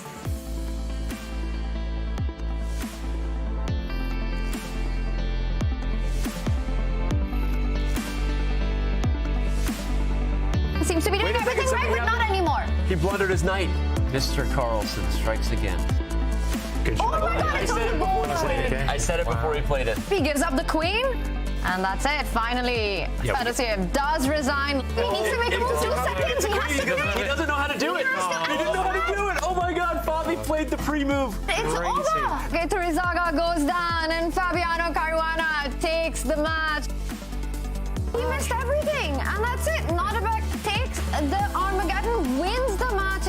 Seems to be doing everything right, but not anymore. He blundered his knight. Mr. Carlsen strikes again. Good job. Oh my God, it's on the board. I said it before he played it. He gives up the queen, and that's it. Finally, Fedoseev does resign. He needs to make a move 2 seconds. He has to do it. He doesn't know how to do it. He didn't know how to do it. Oh my God, Fabi played the pre-move. It's over. Iturrizaga goes down, and Fabiano Caruana takes the match. He missed everything, and that's it. Nodirbek takes the Armageddon, wins the match.